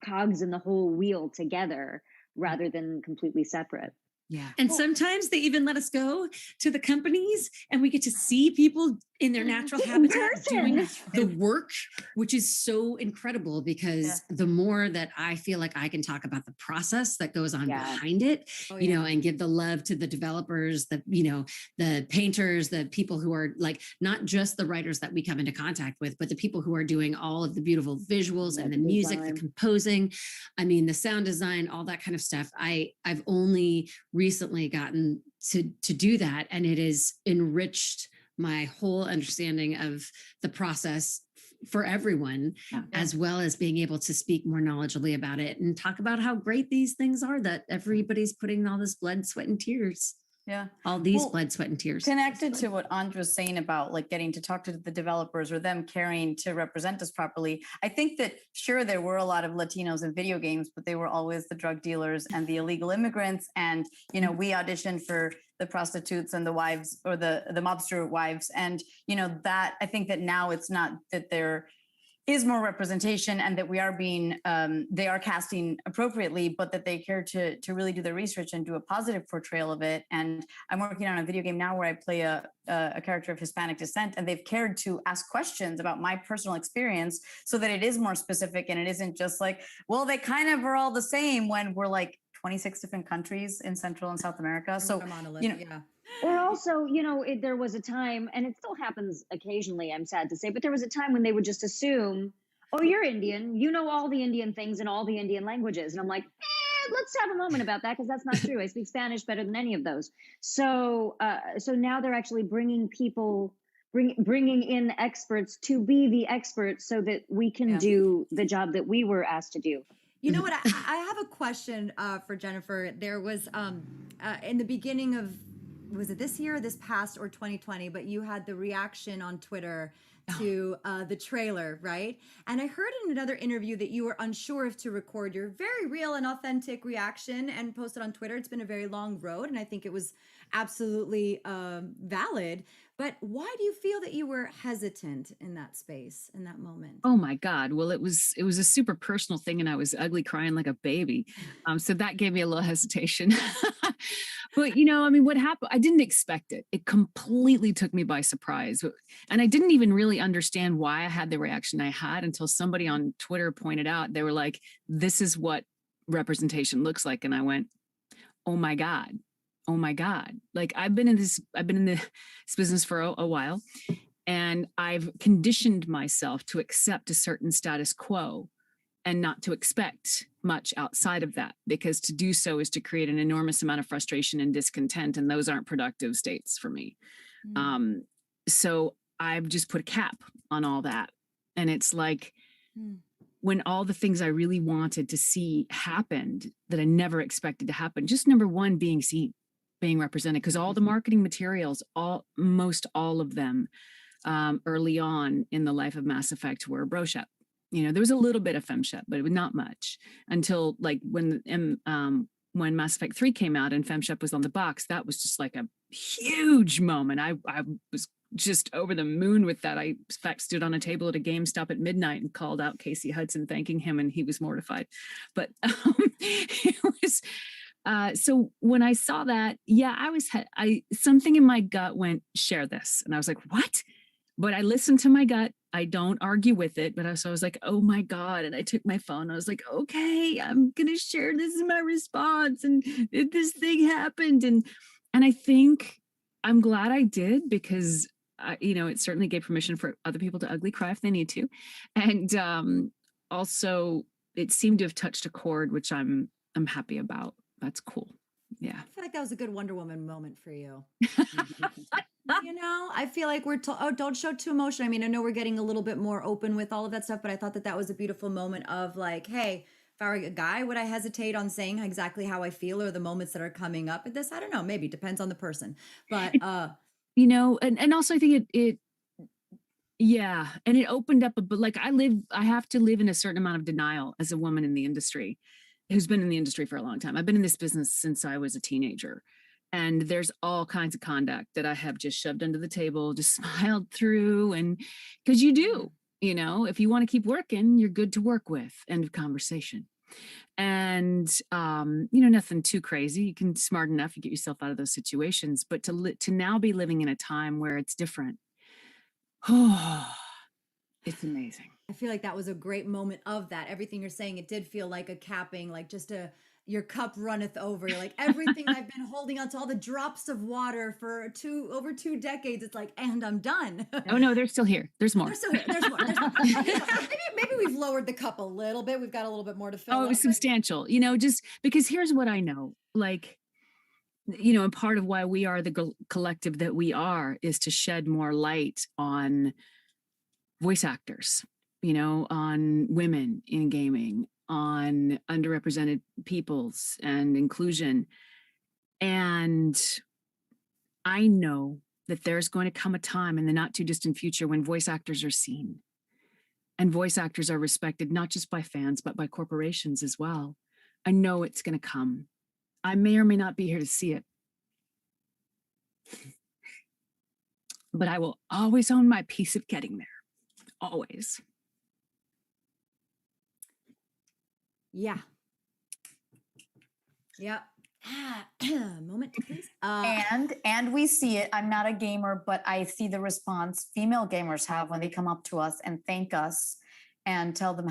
cogs in the whole wheel together rather than completely separate. Yeah. And sometimes they even let us go to the companies and we get to see people in their natural habitat doing the work, which is so incredible, because the more that I feel like I can talk about the process that goes on behind it, and give the love to the developers, the painters, the people who are like, not just the writers that we come into contact with, but the people who are doing all of the beautiful visuals and the music, the composing, the sound design, all that kind of stuff. I've only recently gotten to do that, and it has enriched my whole understanding of the process for everyone, as well as being able to speak more knowledgeably about it and talk about how great these things are, that everybody's putting all this blood, sweat, and tears. Yeah. All these blood, sweat, and tears. Connected to what Andra was saying about like getting to talk to the developers or them caring to represent us properly. I think that sure, there were a lot of Latinos in video games, but they were always the drug dealers and the illegal immigrants. And, we auditioned for the prostitutes and the wives, or the mobster wives. And, that I think that now it's not that there is more representation and that we are being, they are casting appropriately, but that they care to really do their research and do a positive portrayal of it. And I'm working on a video game now where I play a character of Hispanic descent, and they've cared to ask questions about my personal experience so that it is more specific, and it isn't just like, well, they kind of are all the same, when we're like 26 different countries in Central and South America. So, Or also, there was a time, and it still happens occasionally, I'm sad to say, but there was a time when they would just assume, oh, you're Indian, you know all the Indian things and all the Indian languages. And I'm like, let's have a moment about that, because that's not true. I speak Spanish better than any of those. So now they're actually bringing in experts to be the experts so that we can do the job that we were asked to do. You know what? I have a question for Jennifer. There was in the beginning of, was it this year, this past, or 2020? But you had the reaction on Twitter to the trailer, right? And I heard in another interview that you were unsure if to record your very real and authentic reaction and post it on Twitter. It's been a very long road, and I think it was absolutely valid. But why do you feel that you were hesitant in that space, in that moment? Oh my God. Well, it was a super personal thing, and I was ugly crying like a baby. So that gave me a little hesitation. But what happened? I didn't expect it. It completely took me by surprise. And I didn't even really understand why I had the reaction I had until somebody on Twitter pointed out, they were like, this is what representation looks like. And I went, oh my God. Oh my God. Like I've been in this business for a while, and I've conditioned myself to accept a certain status quo and not to expect much outside of that, because to do so is to create an enormous amount of frustration and discontent, and those aren't productive states for me. So I've just put a cap on all that. And it's like, when all the things I really wanted to see happened that I never expected to happen, just number one, being seen, being represented, because all the marketing materials, most all of them early on in the life of Mass Effect were brochette. There was a little bit of femshep, but it was not much until like when Mass Effect 3 came out and femshep was on the box. That was just like a huge moment. I was just over the moon with that. I, in fact, stood on a table at a GameStop at midnight and called out Casey Hudson, thanking him, and he was mortified. But it was. So when I saw that, something in my gut went, share this. And I was like, what? But I listened to my gut. I don't argue with it, but I was like, oh my God. And I took my phone. I was like, okay, I'm gonna share this is my response. And this thing happened. And I think I'm glad I did because it certainly gave permission for other people to ugly cry if they need to. And also it seemed to have touched a chord, which I'm happy about. That's cool. Yeah. I feel like that was a good Wonder Woman moment for you. I feel like we're told, oh, don't show too emotion. I mean, I know we're getting a little bit more open with all of that stuff, but I thought that that was a beautiful moment of like, hey, if I were a guy, would I hesitate on saying exactly how I feel or the moments that are coming up at this? I don't know. Maybe depends on the person, but and also I think yeah, and it opened up but like I have to live in a certain amount of denial as a woman in the industry who's been in the industry for a long time. I've been in this business since I was a teenager. And there's all kinds of conduct that I have just shoved under the table, just smiled through. And because you do, if you want to keep working, you're good to work with. End of conversation. And, nothing too crazy. You can smart enough to get yourself out of those situations. But to now be living in a time where it's different. Oh, it's amazing. I feel like that was a great moment of that. Everything you're saying, it did feel like a capping, like just your cup runneth over. You're like, everything I've been holding on to, all the drops of water for over 2 decades. It's like, and I'm done. Oh no, they're still here. There's more. They're still here. There's more. Maybe we've lowered the cup a little bit. We've got a little bit more to fill. Oh, it was substantial. Just because here's what I know. Like, and part of why we are the collective that we are is to shed more light on voice actors, on women in gaming, on underrepresented peoples and inclusion. And I know that there's going to come a time in the not too distant future when voice actors are seen and voice actors are respected, not just by fans, but by corporations as well. I know it's going to come. I may or may not be here to see it. But I will always own my piece of getting there. Always. Yeah. Yeah. Moment, please. And we see it. I'm not a gamer, but I see the response female gamers have when they come up to us and thank us and tell them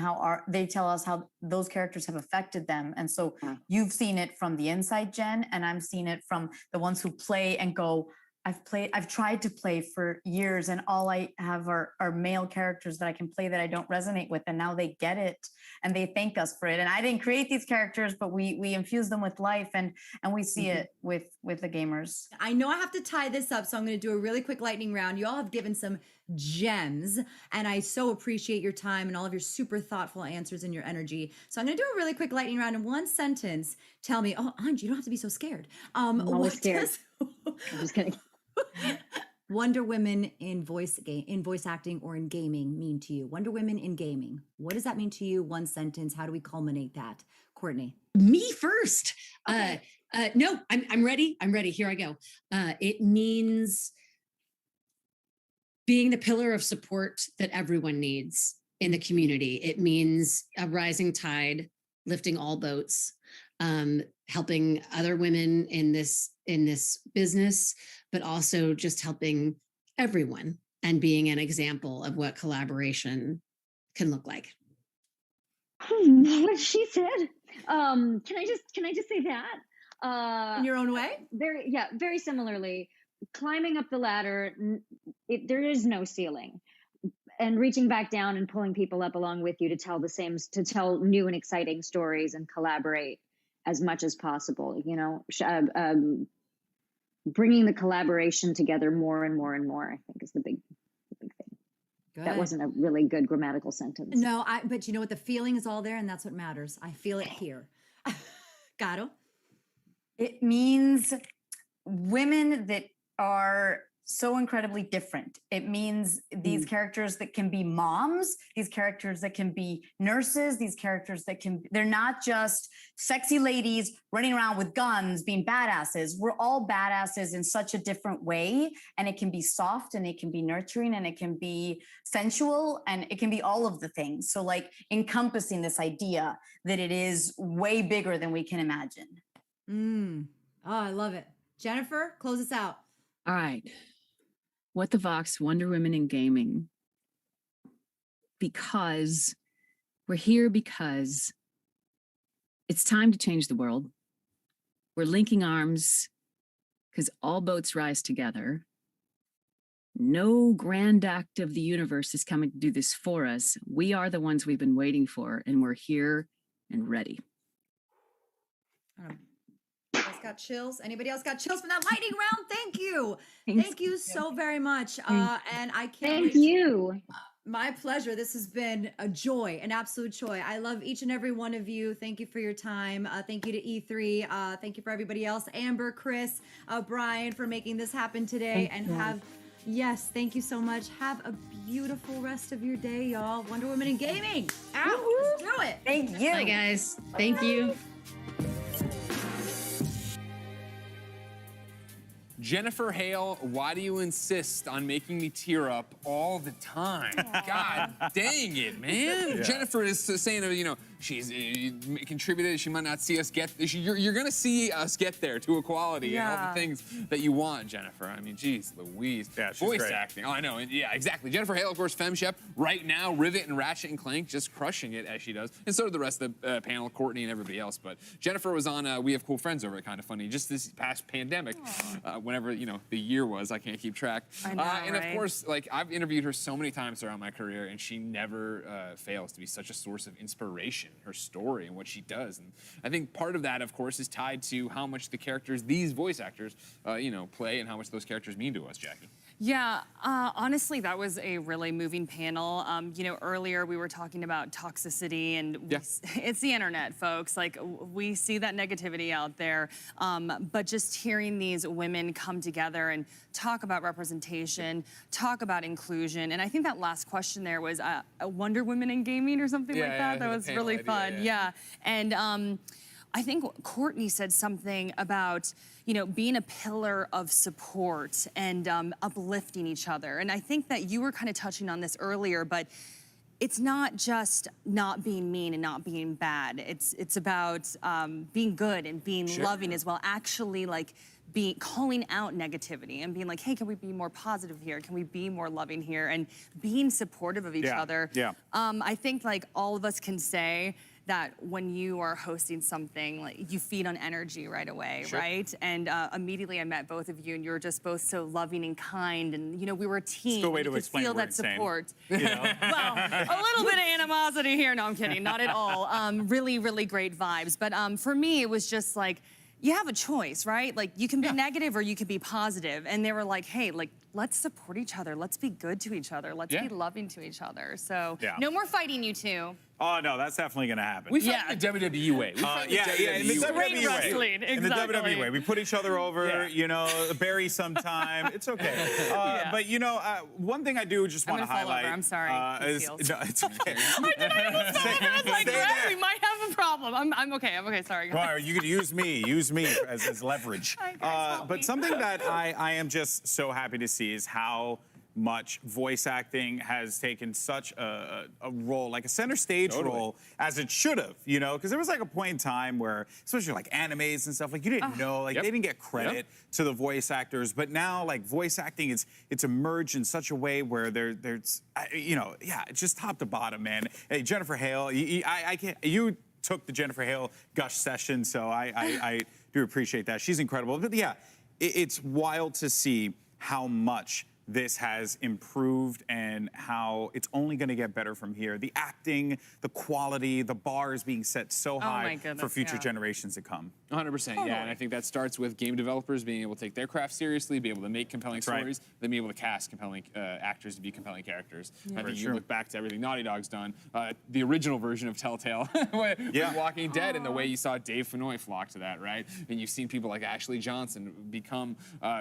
they tell us how those characters have affected them. And so you've seen it from the inside, Jen, and I'm seeing it from the ones who play and go, I've tried to play for years and all I have are male characters that I can play that I don't resonate with. And now they get it and they thank us for it. And I didn't create these characters, but we infuse them with life and we see it with the gamers. I know I have to tie this up, so I'm going to do a really quick lightning round. You all have given some gems and I so appreciate your time and all of your super thoughtful answers and your energy. So I'm going to do a really quick lightning round in one sentence. Tell me, Anj, you don't have to be so scared. I'm always scared. I'm just kidding. Wonder Women in voice acting or in gaming mean to you? Wonder Women in gaming. What does that mean to you? One sentence. How do we culminate that? Courtney. Me first. Okay. No, I'm ready. I'm ready. Here I go. It means being the pillar of support that everyone needs in the community. It means a rising tide, lifting all boats, helping other women in this business, but also just helping everyone and being an example of what collaboration can look like. What she said. Can I just say that? In your own way? Very similarly. Climbing up the ladder, there is no ceiling. And reaching back down and pulling people up along with you to tell new and exciting stories and collaborate as much as possible, bringing the collaboration together more and more and more, I think is the big thing. Good. That wasn't a really good grammatical sentence. No, but you know what? The feeling is all there and that's what matters. I feel it here. Caro? It means women that are so incredibly different. It means these characters that can be moms, these characters that can be nurses, these characters that they're not just sexy ladies running around with guns being badasses. We're all badasses in such a different way. And it can be soft and it can be nurturing and it can be sensual and it can be all of the things. So like encompassing this idea that it is way bigger than we can imagine. Oh, I love it. Jennifer, close us out. All right. What the Vox, Wonder Women in Gaming. because we're here because it's time to change the world. We're linking arms because all boats rise together. No grand act of the universe is coming to do this for us. We are the ones we've been waiting for, and we're here and ready. You guys got chills? Anybody else got chills from that lightning round? Thank you. Thank you so very much. And I can't Thank you. My pleasure. This has been a joy, an absolute joy. I love each and every one of you. Thank you for your time. Thank you to E3. Thank you for everybody else. Amber, Chris, Brian, for making this happen today. Yes, thank you so much. Have a beautiful rest of your day, y'all. Wonder Woman in Gaming. Out. Let's do it. Thank you. Bye, guys. Thank you. Jennifer Hale, why do you insist on making me tear up all the time? God dang it, man. Yeah. Jennifer is saying, you know, she's contributed. She might not see us get. You're going to see us get there to equality and all the things that you want, Jennifer. I mean, geez, Louise. Yeah, she's Voice great. acting. Oh, I know. Yeah, exactly. Jennifer Hale, of course, FemShep. Right now, Rivet and Ratchet and Clank just crushing it as she does. And so do the rest of the panel, Courtney and everybody else. But Jennifer was on We Have Cool Friends over at Kinda Funny just this past pandemic. Whenever, you know, the year was, I can't keep track. I know, and right? of course, like, I've interviewed her so many times throughout my career, and she never fails to be such a source of inspiration, her story and what she does. And I think part of that, of course, is tied to how much the characters, these voice actors, you know, play and how much those characters mean to us, Jackie. Yeah, honestly, that was a really moving panel. You know, earlier we were talking about toxicity, and it's the internet, folks. Like, we see that negativity out there, but just hearing these women come together and talk about representation, talk about inclusion, and I think that last question there was Wonder Woman in Gaming or something like that. That was really fun. Yeah, and I think Courtney said something about, you know, being a pillar of support and uplifting each other. And I think that you were kind of touching on this earlier, but it's not just not being mean and not being bad. It's about being good and being loving as well. Actually, like, calling out negativity and being like, hey, can we be more positive here? Can we be more loving here? And being supportive of each other. Yeah. I think, like, all of us can say that when you are hosting something, like, you feed on energy right away, right? And immediately I met both of you, and you were just both so loving and kind, and, you know, we were a team. Still a way You to could explain feel what we're that saying. support. You know? Well, a little bit of animosity here. No, I'm kidding, not at all. Really, really great vibes. But for me, it was just like, you have a choice, right? Like, you can be negative or you can be positive. And they were like, hey, like, let's support each other. Let's be good to each other. Let's be loving to each other. So no more fighting, you two. Oh, no, that's definitely going to happen. We fight the WWE way. We fight the in the WWE way. WWE way. wrestling, In the WWE way. We put each other over, you know, bury sometime. It's okay. But, you know, one thing I do just want to highlight. I'm sorry. No, it's okay. I was like, Greg, we might have a problem. I'm okay. I'm okay. Sorry. Well, you could use me as leverage. But something that I am just so happy to see is how much voice acting has taken such a role, like a center stage role, as it should have, you know? Because there was like a point in time where, especially like animes and stuff, like you didn't know, like they didn't get credit to the voice actors, but now like voice acting, it's emerged in such a way where there's, you know, it's just top to bottom, man. Hey, Jennifer Hale, I can't, you took the Jennifer Hale gush session, so I do appreciate that. She's incredible. But yeah, it's wild to see how much this has improved and how it's only going to get better from here. The acting, the quality, the bar is being set so high for future generations to come. 100%, yeah, and I think that starts with game developers being able to take their craft seriously, be able to make compelling stories, then be able to cast compelling actors to be compelling characters. I think you look back to everything Naughty Dog's done, the original version of Telltale with Walking Dead, and the way you saw Dave Fennoy flock to that, right? And you've seen people like Ashley Johnson become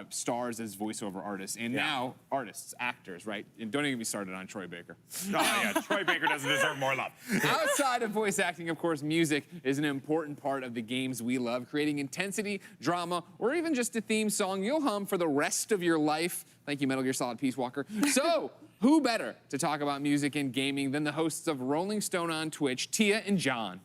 stars as voiceover artists, and now artists, actors, right? And don't even get me started on Troy Baker. Oh, yeah, Troy Baker doesn't deserve more love. Outside of voice acting, of course, music is an important part of the games we love, creating intensity, drama, or even just a theme song you'll hum for the rest of your life. Thank you, Metal Gear Solid Peace Walker. So, who better to talk about music and gaming than the hosts of Rolling Stone on Twitch, Tia and John?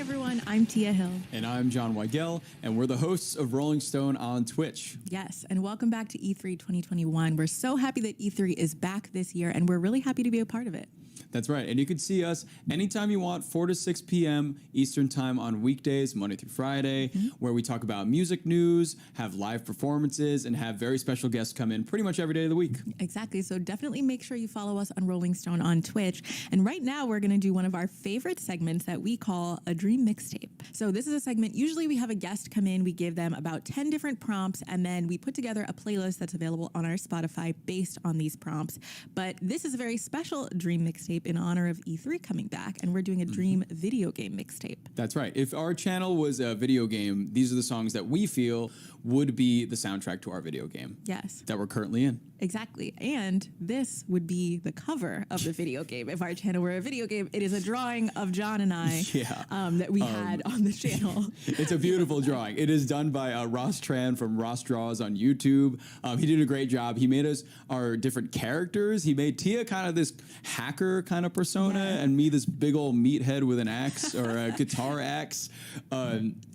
everyone, I'm Tia Hill. And I'm John Weigel, and we're the hosts of Rolling Stone on Twitch. Yes, and welcome back to E3 2021. We're so happy that E3 is back this year, and we're really happy to be a part of it. That's right. And you can see us anytime you want, 4 to 6 p.m. Eastern Time on weekdays, Monday through Friday, where we talk about music news, have live performances, and have very special guests come in pretty much every day of the week. Exactly. So definitely make sure you follow us on Rolling Stone on Twitch. And right now, we're going to do one of our favorite segments that we call a Dream Mixtape. So this is a segment, usually we have a guest come in, we give them about 10 different prompts, and then we put together a playlist that's available on our Spotify based on these prompts. But this is a very special Dream Mixtape in honor of E3 coming back, and we're doing a Dream video game mixtape. That's right. If our channel was a video game, these are the songs that we feel would be the soundtrack to our video game. Yes. That we're currently in. Exactly. And this would be the cover of the video game. If our channel were a video game, it is a drawing of John and I that we had on the channel. It's a beautiful drawing. It is done by Ross Tran from Ross Draws on YouTube. He did a great job. He made us our different characters. He made Tia kind of this hacker kind of persona and me this big old meathead with an axe or a guitar axe.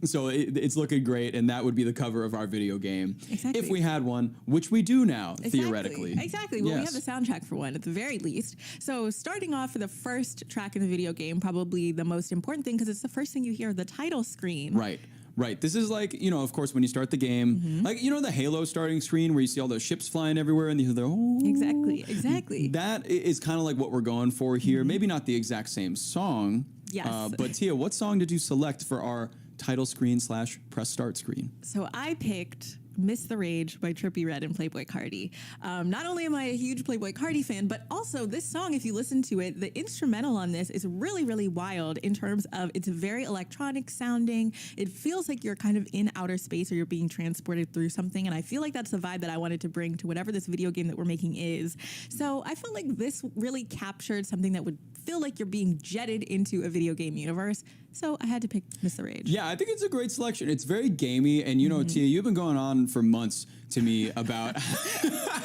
So it's looking great, and that would be the cover of our video game. Exactly. If we had one, which we do now, theoretically. Exactly. Well, we have the soundtrack for one at the very least. So starting off for the first track in the video game, probably the most important thing because it's the first thing you hear, the title screen. Right. Right. This is like, you know, of course, when you start the game, like, you know, the Halo starting screen where you see all those ships flying everywhere and you hear the, oh. Exactly. That is kind of like what we're going for here. Maybe not the exact same song. Yes. But Tia, what song did you select for our title screen / press start screen? So I picked Miss the Rage by Trippie Redd and Playboi Carti. Not only am I a huge Playboi Carti fan, but also this song, if you listen to it, the instrumental on this is really, really wild in terms of it's very electronic sounding. It feels like you're kind of in outer space or you're being transported through something. And I feel like that's the vibe that I wanted to bring to whatever this video game that we're making is. So I felt like this really captured something that would feel like you're being jetted into a video game universe. So I had to pick Miss the Rage. Yeah, I think it's a great selection. It's very gamey. And, you know, Tia, you've been going on for months to me about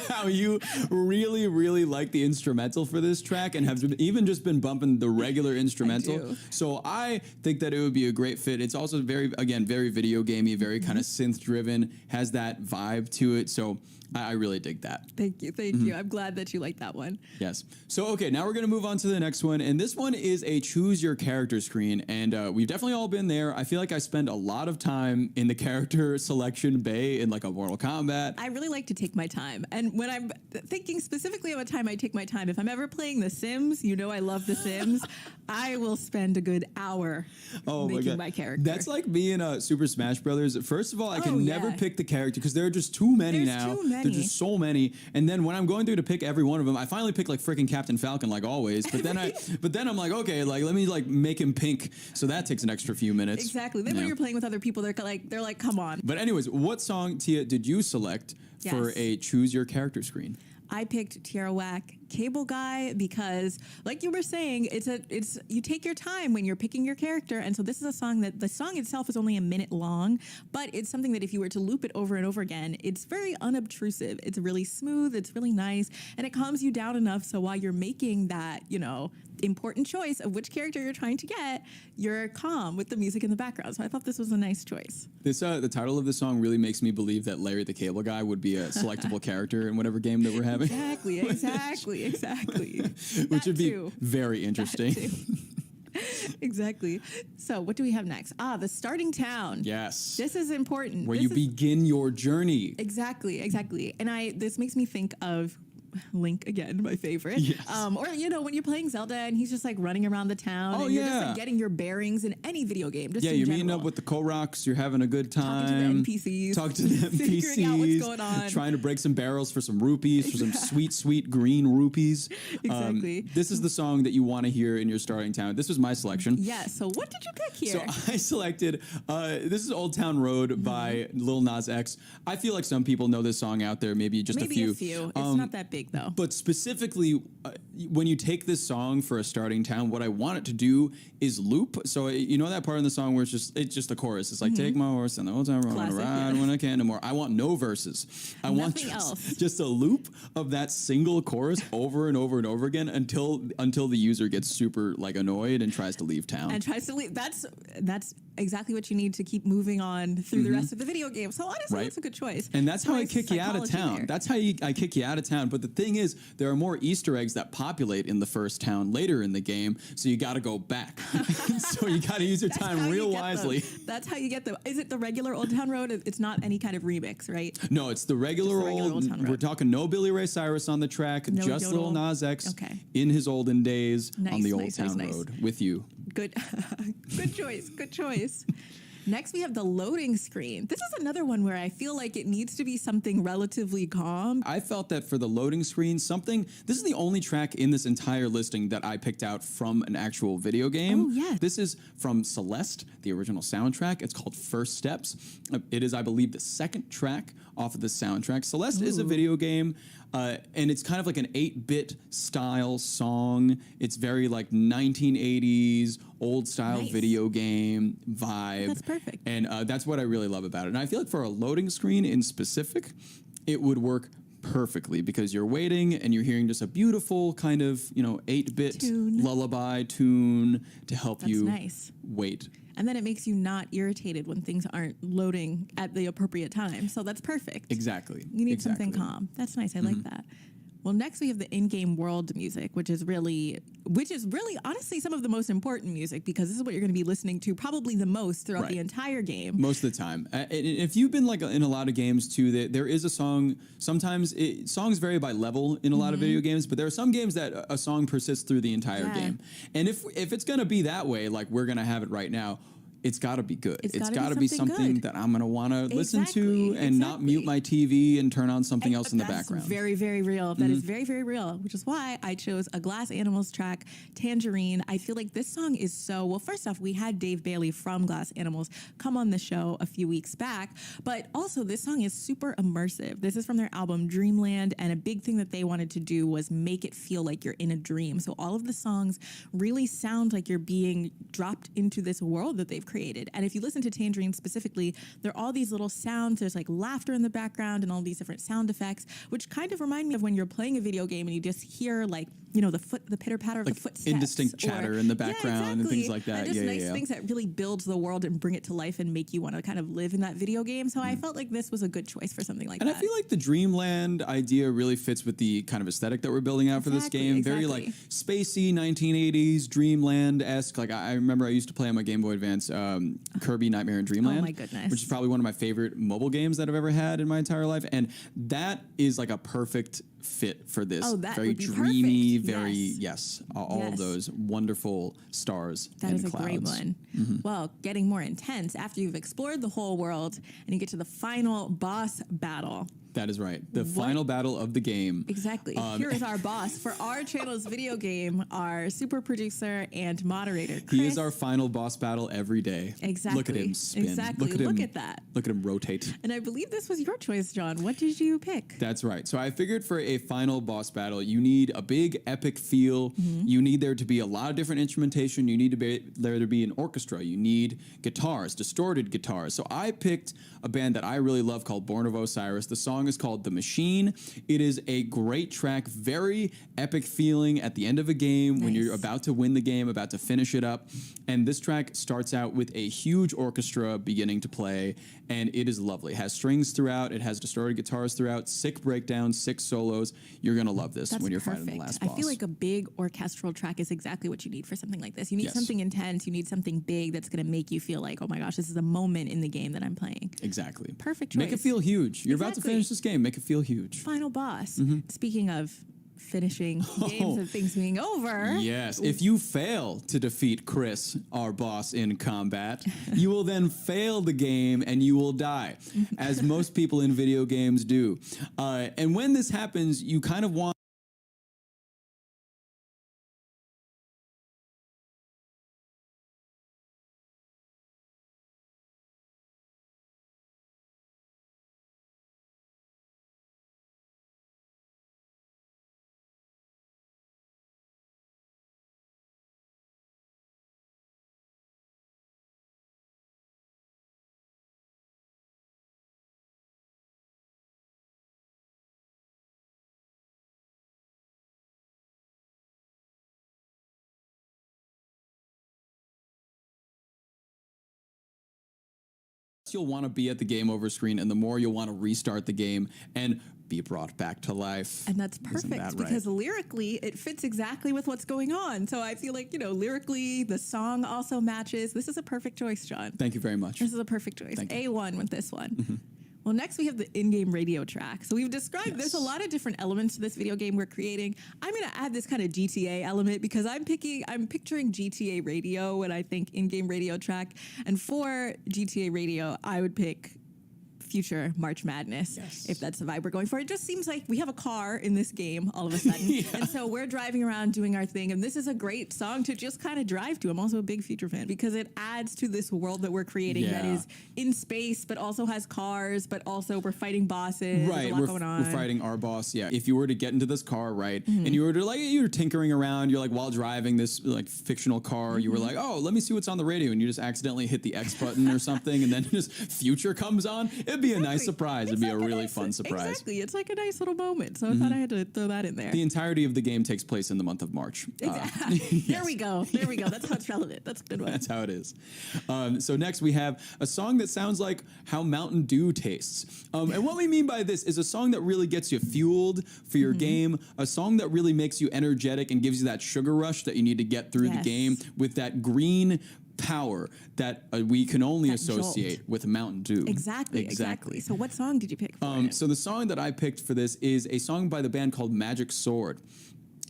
how you really, really like the instrumental for this track and have even just been bumping the regular instrumental. So I think that it would be a great fit. It's also very, again, very video gamey, very kind of synth driven, has that vibe to it. So I really dig that. Thank you. Thank you. I'm glad that you like that one. Yes. So, okay, now we're going to move on to the next one. And this one is a choose your character screen. And we've definitely all been there. I feel like I spend a lot of time in the character selection bay in like a Mortal Kombat. I really like to take my time. And when I'm thinking specifically of a time I take my time, if I'm ever playing The Sims, you know I love The Sims, I will spend a good hour making my character. That's like me in Super Smash Brothers. First of all, I can never pick the character because there are just too many now. There's just so many. And then when I'm going through to pick every one of them, I finally pick like freaking Captain Falcon like always. But then I'm like, okay, like let me like make him pink. So that takes an extra few minutes. Exactly. Then when you're playing with other people, they're like, come on. But anyways, what song, Tia, did you select for a choose your character screen? I picked Tierra Whack Cable Guy because, like you were saying, it's you take your time when you're picking your character, and so this is a song that the song itself is only a minute long, but it's something that if you were to loop it over and over again, it's very unobtrusive. It's really smooth, it's really nice, and it calms you down enough so while you're making that, you know, important choice of which character you're trying to get, you're calm with the music in the background. So I thought this was a nice choice. This the title of the song really makes me believe that Larry the Cable Guy would be a selectable character in whatever game that we're having. Exactly. Which would be very interesting. Exactly. So what do we have next? The starting town. Yes. This is important. Where you begin your journey. Exactly. And this makes me think of Link again, my favorite. Yes. Or, you know, when you're playing Zelda and he's just like running around the town and you're just like getting your bearings in any video game. Just you're meeting up with the Koroks, you're having a good time. Talking to the NPCs. Figuring out what's going on. Trying to break some barrels for some rupees, for some sweet, sweet green rupees. Exactly. This is the song that you want to hear in your starting town. This was my selection. Yes. So what did you pick here? So I selected, this is Old Town Road by Lil Nas X. I feel like some people know this song out there, maybe a few. It's not that big. take, though. But specifically, when you take this song for a starting town, what I want it to do is loop. So you know that part in the song where it's just the chorus. It's like, take my horse and the whole time I want to ride when I can no more. I want no verses. I want just a loop of that single chorus over and over and over again until the user gets super like annoyed and tries to leave town. And tries to leave. That's exactly what you need to keep moving on through the rest of the video game. So honestly, that's a good choice. And that's how I Nice kick you out of psychology town. there. That's how I kick you out of town. But the thing is, there are more Easter eggs that populate in the first town later in the game. So you got to go back. So you got to use your time real wisely. That's how you get them. Is it the regular Old Town Road? It's not any kind of remix, right? No, it's the regular old. We're talking no Billy Ray Cyrus on the track, No just yodel. Lil Nas X Okay. in his olden days on Nice, the Old nice, Town nice, nice. Road with you. Good, good choice. Good choice. Next, we have the loading screen. This is another one where I feel like it needs to be something relatively calm. I felt that for the loading screen, this is the only track in this entire listing that I picked out from an actual video game. Oh, yeah. This is from Celeste, the original soundtrack. It's called First Steps. It is, I believe, the second track off of the soundtrack. Celeste is a video game, and it's kind of like an 8-bit style song. It's very like 1980s, old style video game vibe. That's perfect. And that's what I really love about it. And I feel like for a loading screen in specific, it would work perfectly because you're waiting and you're hearing just a beautiful kind of, 8-bit lullaby tune to help you nice. wait. And then it makes you not irritated when things aren't loading at the appropriate time. So that's perfect. Exactly. You need something calm. That's nice. I like that. Well, next we have the in-game world music, which is really honestly some of the most important music because this is what you're going to be listening to probably the most throughout the entire game. Most of the time. And if you've been like in a lot of games too, there is a song. Sometimes songs vary by level in a lot of video games, but there are some games that a song persists through the entire game. And if it's going to be that way, like we're going to have it right now, it's got to be good. It's got to be something that I'm going to want to listen to and not mute my TV and turn on something else in the background. Very, very real. That is very, very real, which is why I chose a Glass Animals track, Tangerine. I feel like this song is well, first off, we had Dave Bailey from Glass Animals come on the show a few weeks back, but also this song is super immersive. This is from their album Dreamland, and a big thing that they wanted to do was make it feel like you're in a dream. So all of the songs really sound like you're being dropped into this world that they've created. And if you listen to Tangerine specifically, there are all these little sounds. There's like laughter in the background and all these different sound effects, which kind of remind me of when you're playing a video game and you just hear like, the pitter patter of the footsteps. Indistinct chatter in the background and things like that. And just nice things that really build the world and bring it to life and make you want to kind of live in that video game. So I felt like this was a good choice for something like that. And I feel like the Dreamland idea really fits with the kind of aesthetic that we're building out for this game. Very like spacey 1980s Dreamland-esque. Like I remember I used to play on my Game Boy Advance Kirby Nightmare in Dreamland. Oh my goodness. Which is probably one of my favorite mobile games that I've ever had in my entire life. And that is like a perfect fit for this. Oh, that very would be dreamy, perfect. very all of those wonderful stars That and is a clouds. great one. Well, getting more intense after you've explored the whole world and you get to the final boss battle. That is right. The final battle of the game. Exactly. Here is our boss for our channel's video game, our super producer and moderator, Chris. He is our final boss battle every day. Exactly. Look at him spin. Exactly. Look at that. Look at him rotate. And I believe this was your choice, John. What did you pick? That's right. So I figured for a final boss battle, you need a big epic feel. You need there to be a lot of different instrumentation. You need there to be an orchestra. You need guitars, distorted guitars. So I picked a band that I really love called Born of Osiris. The song is called The Machine. It is a great track, very epic feeling at the end of a game when you're about to win the game, about to finish it up. And this track starts out with a huge orchestra beginning to play, and it is lovely. It has strings throughout, it has distorted guitars throughout, sick breakdowns, sick solos. You're going to love this when you're fighting the last boss. I feel like a big orchestral track is exactly what you need for something like this. You need something intense. You need something big that's going to make you feel like, oh my gosh, this is a moment in the game that I'm playing. Exactly. Perfect choice. Make it feel huge. You're about to finish this game. Make it feel huge. Final boss. Speaking of finishing games and things being over. Yes. If you fail to defeat Chris, our boss in combat, you will then fail the game and you will die, as most people in video games do. And when this happens, you kind of want you'll want to be at the game over screen, and the more you'll want to restart the game and be brought back to life. And that's Isn't perfect that right? because lyrically it fits exactly with what's going on. So I feel like, lyrically the song also matches. This is a perfect choice, John. Thank you very much. This is a perfect choice. Thank you. A1 with this one. Well, next we have the in-game radio track. So we've described there's a lot of different elements to this video game we're creating. I'm going to add this kind of GTA element because I'm picturing GTA radio when I think in-game radio track. And for GTA radio, I would pick future March Madness, if that's the vibe we're going for. It just seems like we have a car in this game all of a sudden. And so we're driving around doing our thing. And this is a great song to just kind of drive to. I'm also a big Future fan because it adds to this world that we're creating that is in space, but also has cars, but also we're fighting bosses. Right, There's a lot going on. we're fighting our boss. Yeah, if you were to get into this car, right, and you were to you're tinkering around, you're while driving this fictional car, you were like, oh, let me see what's on the radio, and you just accidentally hit the X button or something, and then just Future comes on. It'd be a nice surprise. It'd be a really fun surprise. Exactly, it's like a nice little moment. So I thought I had to throw that in there. The entirety of the game takes place in the month of March. There we go. There we go. That's how it's relevant. That's a good one. That's how it is. So next we have a song that sounds like how Mountain Dew tastes. And what we mean by this is a song that really gets you fueled for your game, a song that really makes you energetic and gives you that sugar rush that you need to get through the game with that green power that we can only associate with Mountain Dew. Exactly. So what song did you pick for it? So the song that I picked for this is a song by the band called Magic Sword.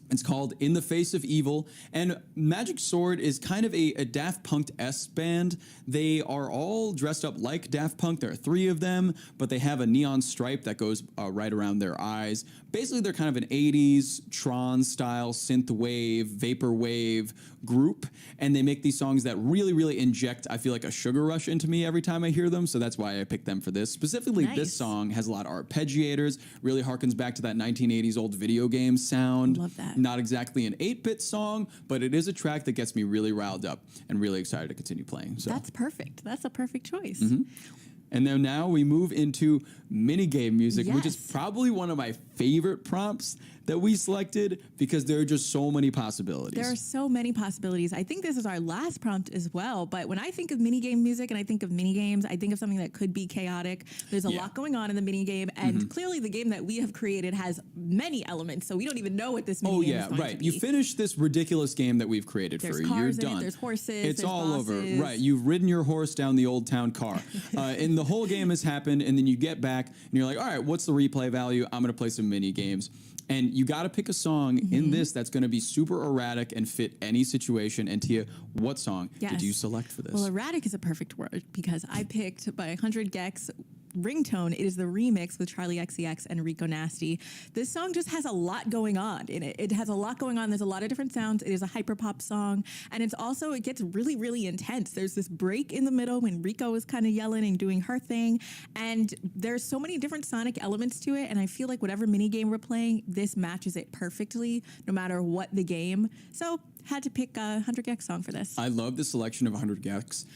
It's called In the Face of Evil. And Magic Sword is kind of a Daft Punk-esque band. They are all dressed up like Daft Punk. There are 3 of them, but they have a neon stripe that goes right around their eyes. Basically, they're kind of an 80s Tron-style synthwave, vaporwave group. And they make these songs that really, really inject, I feel like, a sugar rush into me every time I hear them. So that's why I picked them for this. Specifically, this song has a lot of arpeggiators, really harkens back to that 1980s old video game sound. Love that. Not exactly an 8-bit song, but it is a track that gets me really riled up and really excited to continue playing. So that's perfect. That's a perfect choice. And then now we move into minigame music, which is probably one of my favorite prompts that we selected because there are just so many possibilities. There are so many possibilities. I think this is our last prompt as well, but when I think of minigame music and I think of minigames, I think of something that could be chaotic. There's a lot going on in the minigame, and clearly the game that we have created has many elements, so we don't even know what this minigame is going to be. You finish this ridiculous game that we've created There's for you. cars You're in it, done. there's horses, It's there's all bosses. over. Right. You've ridden your horse down the old town car. And the whole game has happened, and then you get back and you're like, all right, what's the replay value? I'm going to play some mini games. And you got to pick a song in this that's going to be super erratic and fit any situation. And Tia, what song did you select for this? Well, erratic is a perfect word because I picked by 100 Gex Ringtone. It is the remix with Charlie XCX and Rico Nasty. This song just has a lot going on in it. It has a lot going on. There's a lot of different sounds. It is a hyperpop song. And it's also, it gets really, really intense. There's this break in the middle when Rico is kind of yelling and doing her thing. And there's so many different sonic elements to it. And I feel like whatever mini game we're playing, this matches it perfectly, no matter what the game. So had to pick a 100 Gex song for this. I love the selection of 100 Gex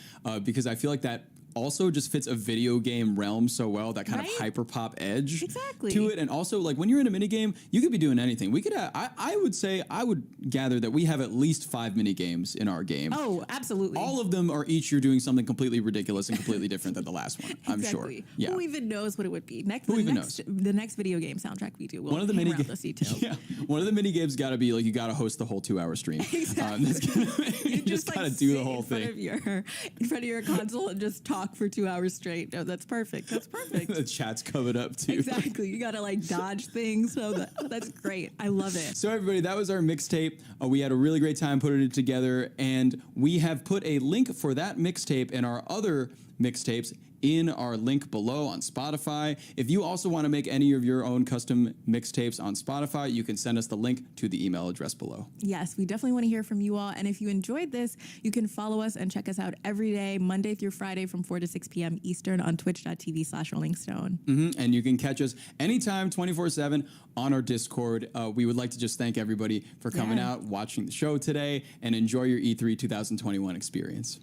because I feel like that also just fits a video game realm so well, that kind of hyper pop edge to it. And also, like, when you're in a minigame, you could be doing anything. We could have, I would say, I would gather that we have at least 5 minigames in our game. Oh, absolutely. All of them are each you're doing something completely ridiculous and completely different than the last one, I'm sure. Yeah. Who even knows what it would be? knows? The next video game soundtrack we do will One of the hammer out those details. One of the mini games got to be like you got to host the whole 2-hour stream. You just got to do the whole thing In front of your console and just talk for 2 hours straight. No, that's perfect. That's perfect. The chat's covered up too. Exactly. You got to like dodge things. So that's great. I love it. So everybody, that was our mixtape. We had a really great time putting it together, and we have put a link for that mixtape and our other mixtapes in our link below on Spotify. If you also want to make any of your own custom mixtapes on Spotify, you can send us the link to the email address below. Yes, we definitely want to hear from you all. And if you enjoyed this, you can follow us and check us out every day, Monday through Friday from 4 to 6 p.m. Eastern on twitch.tv/RollingStone. And you can catch us anytime, 24/7 on our Discord. We would like to just thank everybody for coming out, watching the show today, and enjoy your E3 2021 experience.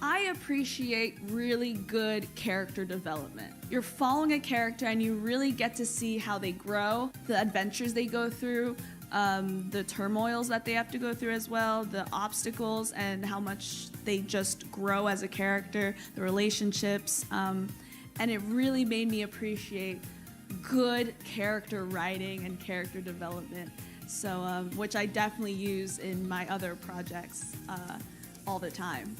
I appreciate really good character development. You're following a character and you really get to see how they grow, the adventures they go through, the turmoils that they have to go through as well, the obstacles and how much they just grow as a character, the relationships. And it really made me appreciate good character writing and character development. So, which I definitely use in my other projects all the time.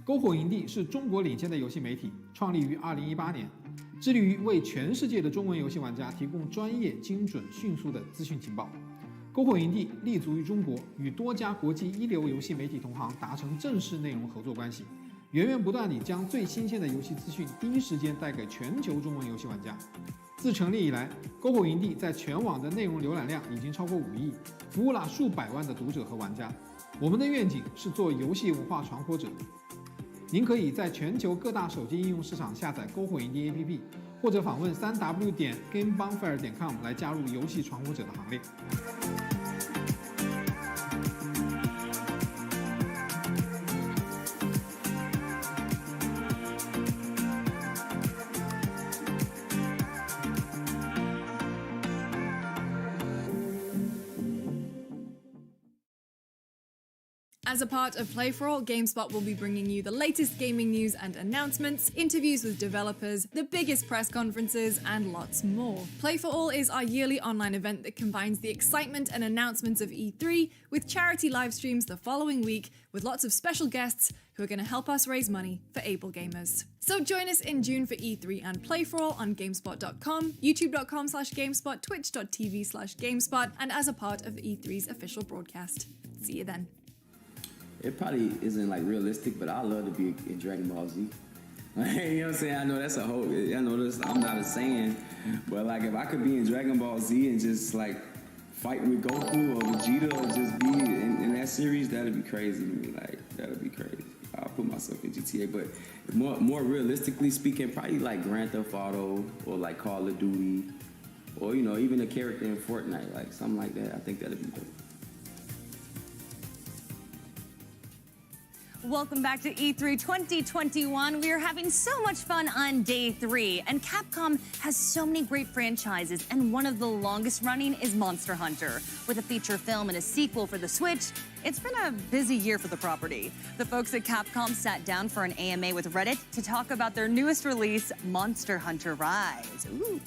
篝火营地是中国领先的游戏媒体，创立于2018年，致力于为全世界的中文游戏玩家提供专业、精准、迅速的资讯情报。篝火营地立足于中国，与多家国际一流游戏媒体同行达成正式内容合作关系，源源不断地将最新鲜的游戏资讯第一时间带给全球中文游戏玩家。自成立以来，篝火营地在全网的内容浏览量已经超过5亿，服务了数百万的读者和玩家。我们的愿景是做游戏文化传播者。您可以在全球各大手机应用市场下载篝火营地 APP， 或者访问3w.gamebonfire.com 来加入游戏传播者的行列。As a part of Play for All, GameSpot will be bringing you the latest gaming news and announcements, interviews with developers, the biggest press conferences, and lots more. Play for All is our yearly online event that combines the excitement and announcements of E3 with charity live streams the following week with lots of special guests who are going to help us raise money for able gamers. So join us in June for E3 and Play for All on GameSpot.com, YouTube.com/GameSpot, Twitch.tv/GameSpot, and as a part of the E3's official broadcast. See you then. It probably isn't like realistic, but I love to be in Dragon Ball Z. You know what I'm saying? I know that's I'm not a saying, but like if I could be in Dragon Ball Z and just like fight with Goku or Vegeta or just be in that series, that'd be crazy to me. Like that'd be crazy. I'll put myself in GTA, but more realistically speaking, probably like Grand Theft Auto or like Call of Duty, or you know even a character in Fortnite, like something like that. I think that'd be dope. Welcome back to E3 2021. We are having so much fun on day 3, and Capcom has so many great franchises, and one of the longest running is Monster Hunter. With a feature film and a sequel for the Switch, it's been a busy year for the property. The folks at Capcom sat down for an AMA with Reddit to talk about their newest release, Monster Hunter Rise. Ooh.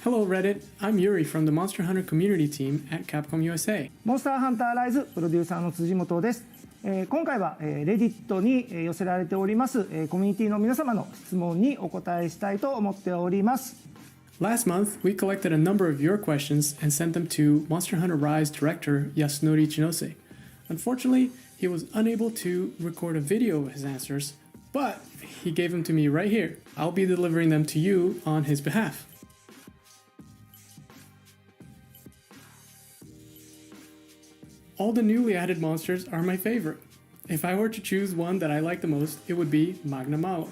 Hello Reddit, I'm Yuri from the Monster Hunter community team at Capcom USA. モンスターハンターライズプロデューサーの辻本です。今回は Reddit に寄せられておりますコミュニティの皆様の質問にお答えしたいと思っております。Last month, we collected a number of your questions and sent them to Monster Hunter Rise director Yasunori Chinose. Unfortunately, he was unable to record a video of his answers, but he gave them to me right here. I'll be delivering them to you on his behalf. All the newly added monsters are my favorite. If I were to choose one that I like the most, it would be Magna Malo.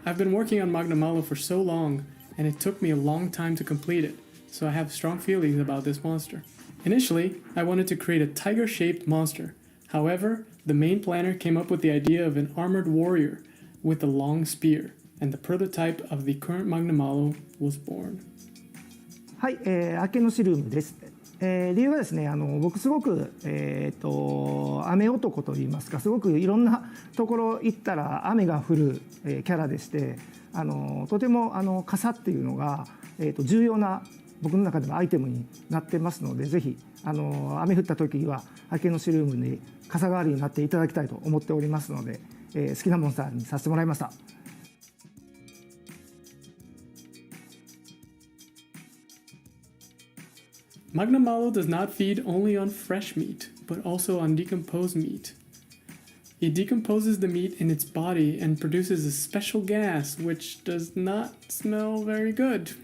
I've been working on Magnamalo for so long, and it took me a long time to complete it, so I have strong feelings about this monster. Initially, I wanted to create a tiger-shaped monster. However, the main planner came up with the idea of an armored warrior with a long spear, and the prototype of the current Magnamalo was born. はい、明けのシルームです。理由はですね、僕すごく、雨男といいますか、すごくいろんなところ行ったら雨が降る、キャラでして、とても傘っていうのが、重要な僕の中でもアイテムになってますので、ぜひ雨降った時には明けのシルームに傘代わりになっていただきたいと思っておりますので、好きなモンスターにさせてもらいました。Magnamalo does not feed only on fresh meat, but also on decomposed meat. It decomposes the meat in its body and produces a special gas which does not smell very good.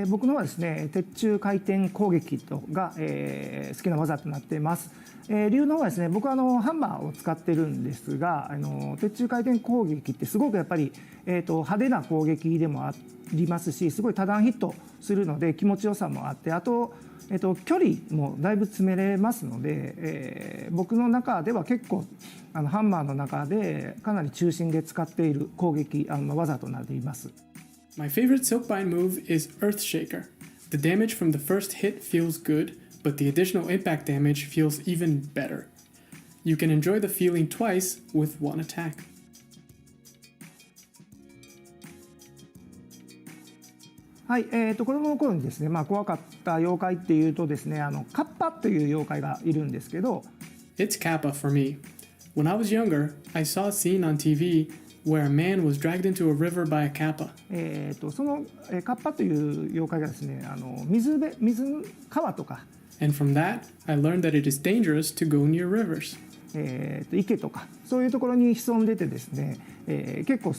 僕のはですね、鉄柱回転攻撃が、好きな技となっています。理由の方はですね、僕はハンマーを使ってるんですが、鉄柱回転攻撃ってすごくやっぱり、派手な攻撃でもありますし、すごい多段ヒットするので気持ちよさもあって、あと、距離もだいぶ詰めれますので、僕の中では結構ハンマーの中でかなり中心で使っている攻撃技となっています。My favorite Silkbind move is Earthshaker. The damage from the first hit feels good, but the additional impact damage feels even better. You can enjoy the feeling twice with one attack. はい、子供の頃にですね、怖かった妖怪っていうとですね、カッパという妖怪がいるんですけど、It's Kappa for me. When I was younger, I saw a scene on TV where a man was dragged into a river by a kappa. そのカッパという妖怪がですね、川とか、And from that, I learned that it is dangerous to go near rivers. 池とかそういうところに潜んでてですね、結構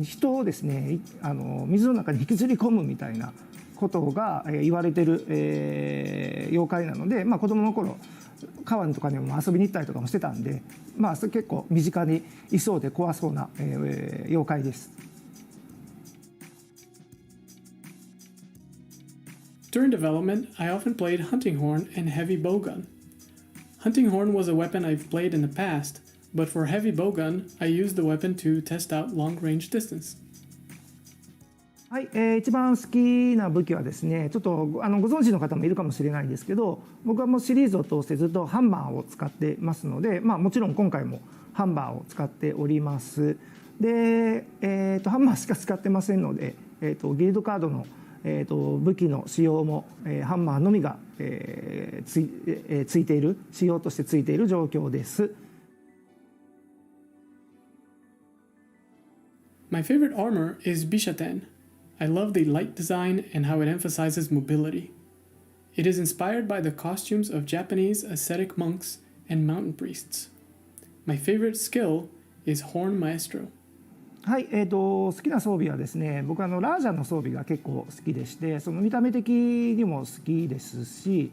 人をですね、水の中に引きずり込むみたいなことが、言われてる、妖怪なので、子供の頃川とかにも遊びに行ったりとかもしてたんで、結構身近にいそうで怖そうな、妖怪です。During development, I often played Hunting Horn and Heavy Bowgun. Hunting Horn was a weapon I've played in the past, but for Heavy Bowgun, I used the weapon to test out long-range distance. はい、一番好きな武器はですね、ちょっとご存知の方もいるかもしれないですけど、僕はもうシリーズを通してずっとハンマーを使ってますので、もちろん今回もハンマーを使っております。で、ハンマーしか使ってませんので、ギルドカードの武器の使用も、ハンマーのみが、ついている、仕様としてついている状況です。My favorite armor is Bishaten. I love the light design and how it emphasizes mobility. It is inspired by the costumes of Japanese ascetic monks and mountain priests. My favorite skill is Horn Maestro. はい、好きな装備はですね、僕はラージャンの装備が結構好きでして、その見た目的にも好きですし、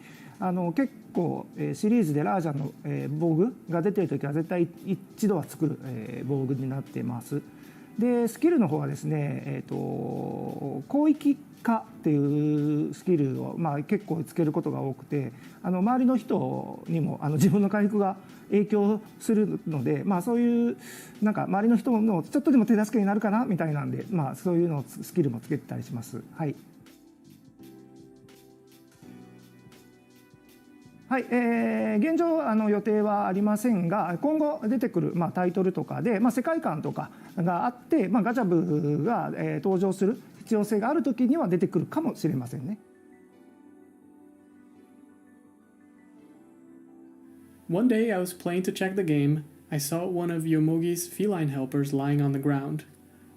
結構、シリーズでラージャンの、防具が出ている時は絶対一度は作る、防具になっています。でスキルの方はですね、広域化っていうスキルを、結構つけることが多くて、周りの人にも自分の回復が影響するので、そういうなんか周りの人のちょっとでも手助けになるかなみたいなんで、そういうのスキルもつけてたりします。はい。はい、現状予定はありませんが、今後出てくる、タイトルとかで、世界観とかがあって、ガチャブが、登場する必要性がある時には出てくるかもしれませんね。One day I was playing to check the game. I saw one of Yomogi's feline helpers lying on the ground.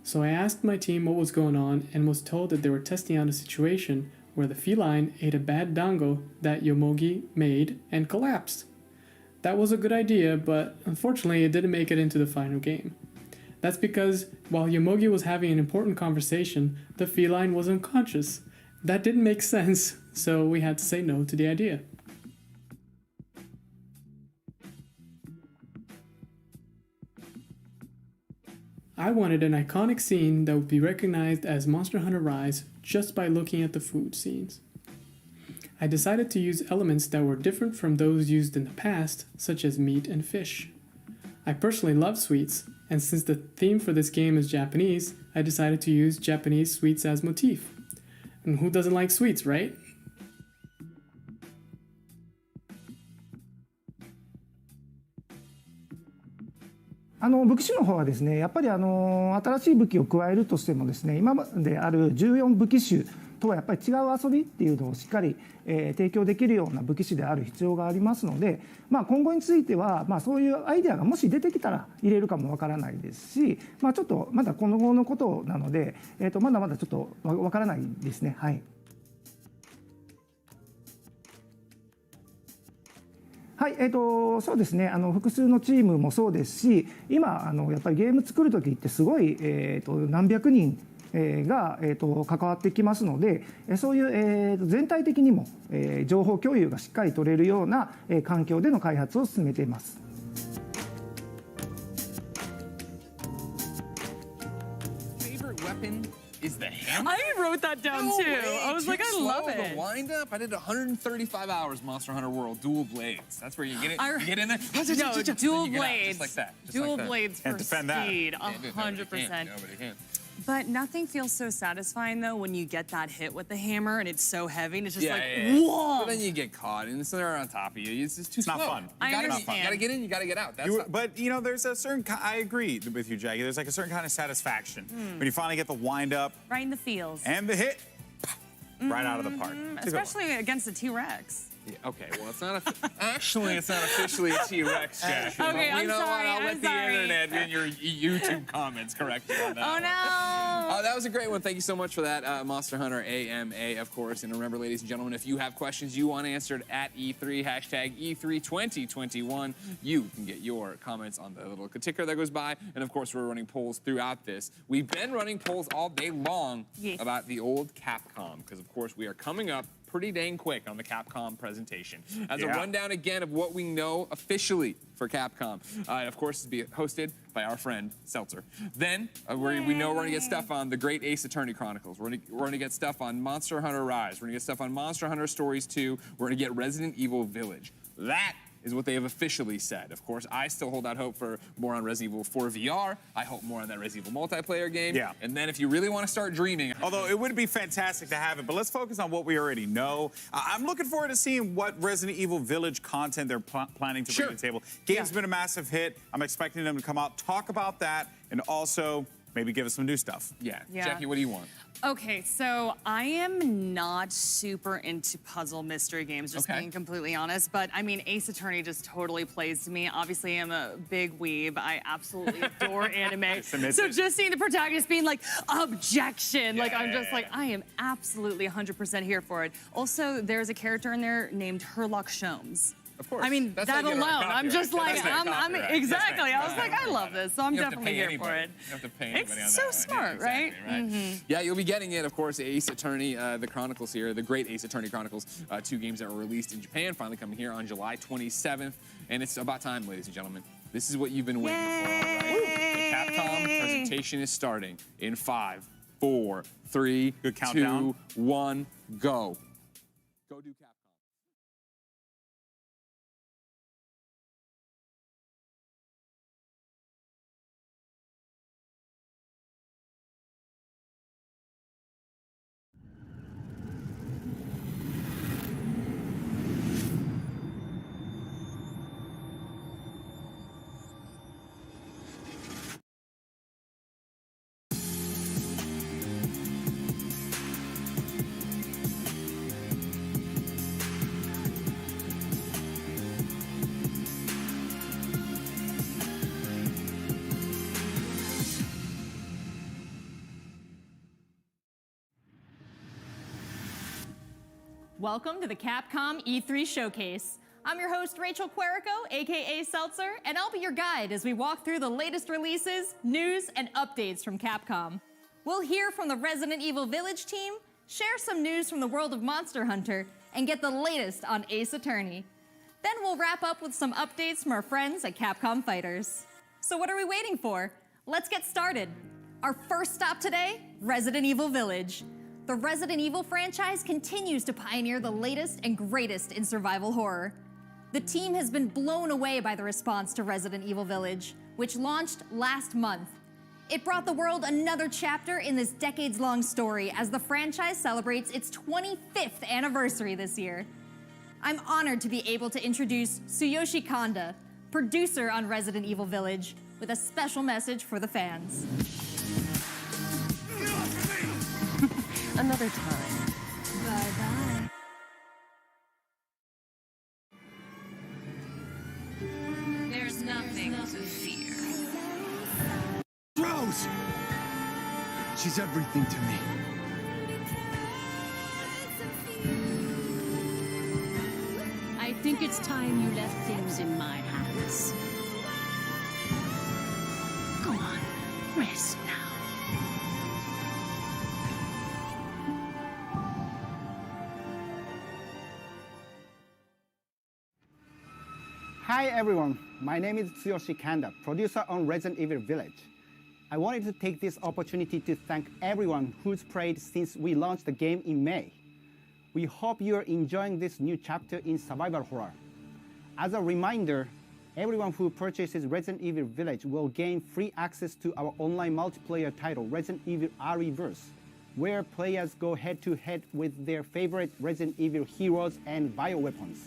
So I asked my team what was going on and was told that they were testing out a situation where the feline ate a bad dango that Yomogi made and collapsed. That was a good idea, but unfortunately it didn't make it into the final game. That's because while Yomogi was having an important conversation, the feline was unconscious. That didn't make sense, so we had to say no to the idea. I wanted an iconic scene that would be recognized as Monster Hunter Rise just by looking at the food scenes. I decided to use elements that were different from those used in the past, such as meat and fish. I personally love sweets, and since the theme for this game is Japanese, I decided to use Japanese sweets as motif. And who doesn't like sweets, right? 武器種の方はですね、やっぱり新しい武器を加えるとしてもですね、今まである14武器種とはやっぱり違う遊びっていうのをしっかり、提供できるような武器種である必要がありますので、今後については、そういうアイデアがもし出てきたら入れるかもわからないですし、ちょっとまだ今後のことなので、まだまだちょっとわからないですね。はい。はい、そうですね、複数のチームもそうですし、今やっぱりゲーム作る時ってすごい、何百人が、関わってきますので、そういう、全体的にも、情報共有がしっかり取れるような、環境での開発を進めています。Favorite weapon is the hammer? I wrote that down No too. way. I was like, I love The it. wind up. I did 135 hours Monster Hunter World Dual Blades. That's where you get it. You get in there. No, dual blades. Just like that. Just Dual like that. blades for speed, 100%. Nobody can. But nothing feels so satisfying though when you get that hit with the hammer and it's so heavy and it's just like, whoa. But then you get caught and it's there on top of you. It's just too slow. not fun. I understand. You gotta get in, you gotta get out. That's But there's a certain. I agree with you, Jackie. There's like a certain kind of satisfaction when you finally get the wind up Right in the feels. and the hit, right out of the park. It's a good one. Especially against the T-Rex. Yeah, okay, well, it's not actually, it's not officially a T-Rex, Jackie. Okay, But I'm you know sorry, what? I'll I'm let sorry. the internet and your YouTube comments correct you on that. Oh, one. no. That was a great one. Thank you so much for that, Monster Hunter AMA, of course. And remember, ladies and gentlemen, if you have questions you want answered at E3, hashtag E32021, you can get your comments on the little ticker that goes by. And of course, we're running polls throughout this. We've been running polls all day long about the old Capcom, because of course we are coming up pretty dang quick on the Capcom presentation. As a rundown again of what we know officially for Capcom. Of course, to be hosted by our friend Seltzer. Then we know we're going to get stuff on the Great Ace Attorney Chronicles. We're going to get stuff on Monster Hunter Rise. We're going to get stuff on Monster Hunter Stories 2. We're going to get Resident Evil Village. That is what they have officially said. Of course, I still hold out hope for more on Resident Evil 4 VR. I hope more on that Resident Evil multiplayer game. Yeah. And then if you really want to start dreaming. Although it would be fantastic to have it, but let's focus on what we already know. I'm looking forward to seeing what Resident Evil Village content they're planning to bring to the table. Game's been a massive hit. I'm expecting them to come out, talk about that, and also maybe give us some new stuff. Yeah. Jackie, what do you want? Okay, so I am not super into puzzle mystery games, just being completely honest. But I mean, Ace Attorney just totally plays to me. Obviously, I'm a big weeb. I absolutely adore anime. So just seeing the protagonist being like, objection, like I'm just like, I am absolutely 100% here for it. Also, there's a character in there named Herlock Sholmes. Of course. I mean, That's that how you get alone, around I'm just like, I'm exactly. I was Right. like, I love this, so I'm You have to definitely pay here anybody. for it. You have to pay anybody on that It's so one. smart, Yeah, right? exactly, Yeah, you'll be getting it, of course, Ace Attorney, the Chronicles here, the Great Ace Attorney Chronicles, 2 games that were released in Japan, finally coming here on July 27th. And it's about time, ladies and gentlemen. This is what you've been waiting for, all right? The Capcom presentation is starting in 5, 4, 3, Good countdown. 2, 1, go. Go do Capcom. Welcome to the Capcom E3 Showcase. I'm your host, Rachel Querico, aka Seltzer, and I'll be your guide as we walk through the latest releases, news, and updates from Capcom. We'll hear from the Resident Evil Village team, share some news from the world of Monster Hunter, and get the latest on Ace Attorney. Then we'll wrap up with some updates from our friends at Capcom Fighters. So what are we waiting for? let's get started. Our first stop today, Resident Evil Village. The Resident Evil franchise continues to pioneer the latest and greatest in survival horror. The team has been blown away by the response to Resident Evil Village, which launched last month. It brought the world another chapter in this decades-long story as the franchise celebrates its 25th anniversary this year. I'm honored to be able to introduce Tsuyoshi Kanda, producer on Resident Evil Village, with a special message for the fans. Another time. Bye-bye. There's nothing to fear. Rose! She's everything to me. I think it's time you left things in my hands. Go on, rest now. Hi everyone, my name is Tsuyoshi Kanda, producer on Resident Evil Village. I wanted to take this opportunity to thank everyone who's played since we launched the game in May. We hope you're enjoying this new chapter in survival horror. As a reminder, everyone who purchases Resident Evil Village will gain free access to our online multiplayer title, Resident Evil Re:Verse, where players go head-to-head with their favorite Resident Evil heroes and bioweapons.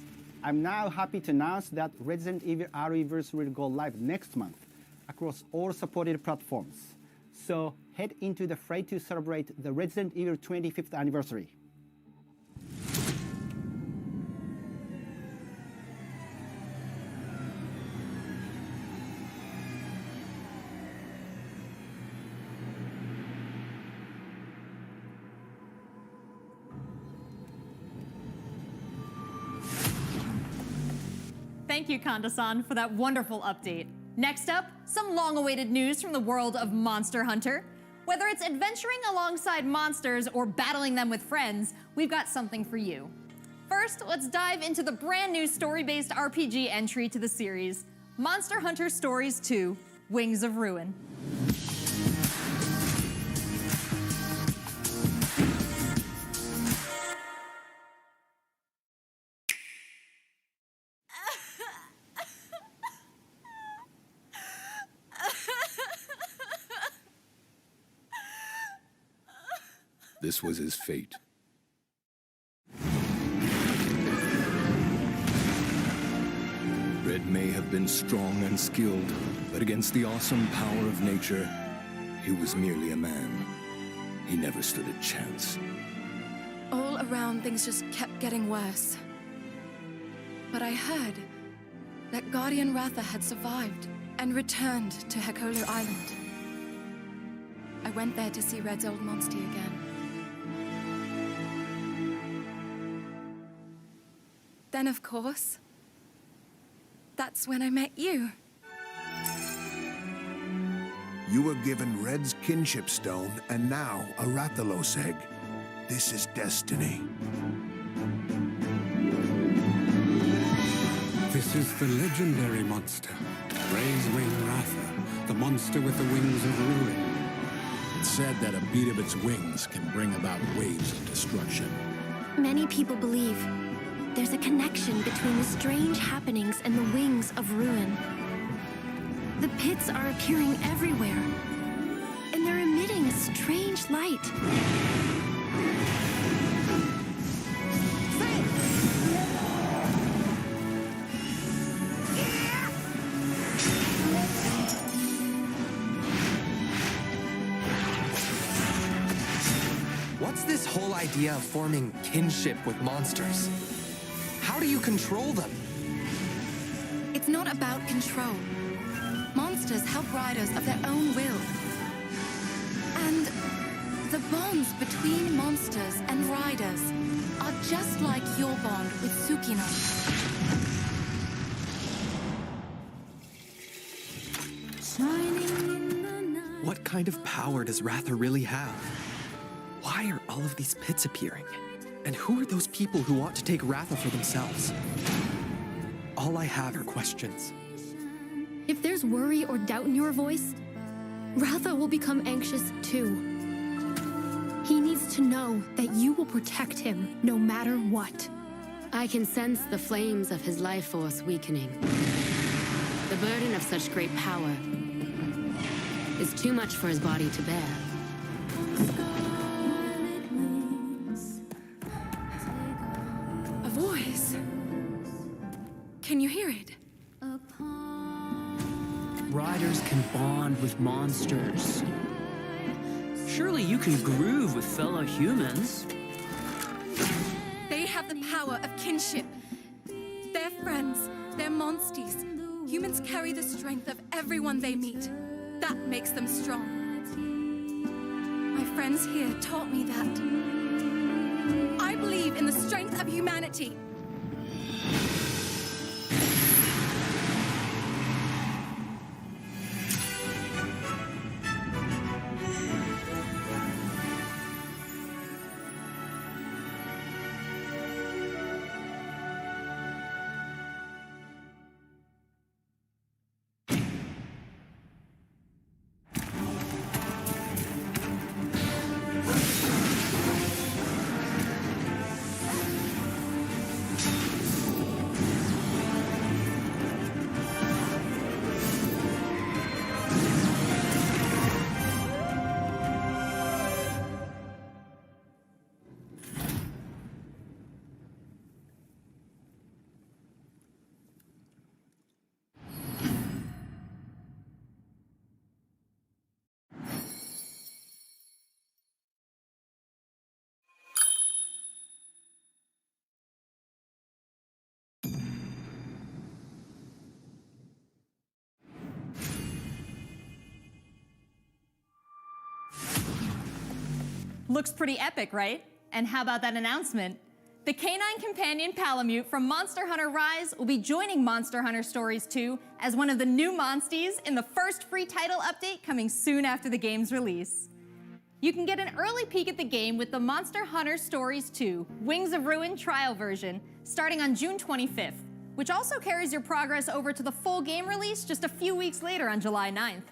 I'm now happy to announce that Resident Evil Re:Verse will go live next month across all supported platforms. So head into the fray to celebrate the Resident Evil 25th anniversary. Thank you, Kanda-san, for that wonderful update. Next up, some long-awaited news from the world of Monster Hunter. Whether it's adventuring alongside monsters or battling them with friends, we've got something for you. First, let's dive into the brand new story-based RPG entry to the series, Monster Hunter Stories 2: Wings of Ruin. This was his fate. Red may have been strong and skilled, but against the awesome power of nature, he was merely a man. He never stood a chance. All around, things just kept getting worse. But I heard that Guardian Ratha had survived and returned to Hekolu Island. I went there to see Red's old monster again. Then, of course, that's when I met you. You were given Red's kinship stone, and now a Rathalos egg. This is destiny. This is the legendary monster, Ray's Wing Ratha, the monster with the wings of ruin. It's said that a beat of its wings can bring about waves of destruction. Many people believe there's a connection between the strange happenings and the wings of ruin. The pits are appearing everywhere, and they're emitting a strange light. What's this whole idea of forming kinship with monsters? How do you control them? It's not about control. Monsters help riders of their own will. And the bonds between monsters and riders are just like your bond with Tsukino. What kind of power does Ratha really have? Why are all of these pits appearing? And who are those people who want to take Ratha for themselves? All I have are questions. If there's worry or doubt in your voice, Ratha will become anxious too. He needs to know that you will protect him no matter what. I can sense the flames of his life force weakening. The burden of such great power is too much for his body to bear. A voice. Can you hear it? Riders can bond with monsters. Surely you can groove with fellow humans. They have the power of kinship. They're friends. They're monsties. Humans carry the strength of everyone they meet. That makes them strong. My friends here taught me that. I believe in the strength of humanity. Looks pretty epic, right? And how about that announcement? The canine companion Palamute from Monster Hunter Rise will be joining Monster Hunter Stories 2 as one of the new monsties in the first free title update coming soon after the game's release. You can get an early peek at the game with the Monster Hunter Stories 2 Wings of Ruin trial version starting on June 25th, which also carries your progress over to the full game release just a few weeks later on July 9th.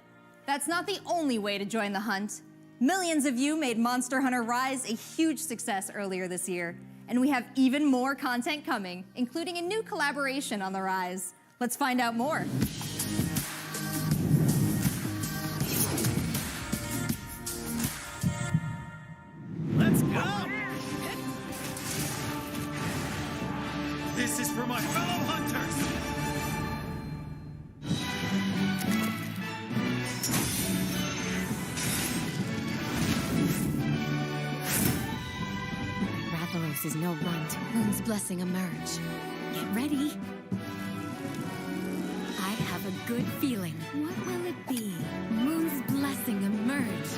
That's not the only way to join the hunt. Millions of you made Monster Hunter Rise a huge success earlier this year, and we have even more content coming, including a new collaboration on the Rise. Let's find out more. Let's go! This is for my fellow hunters! Rathalos is no runt. Moon's blessing emerge. Get ready. I have a good feeling. What will it be? Moon's blessing emerge.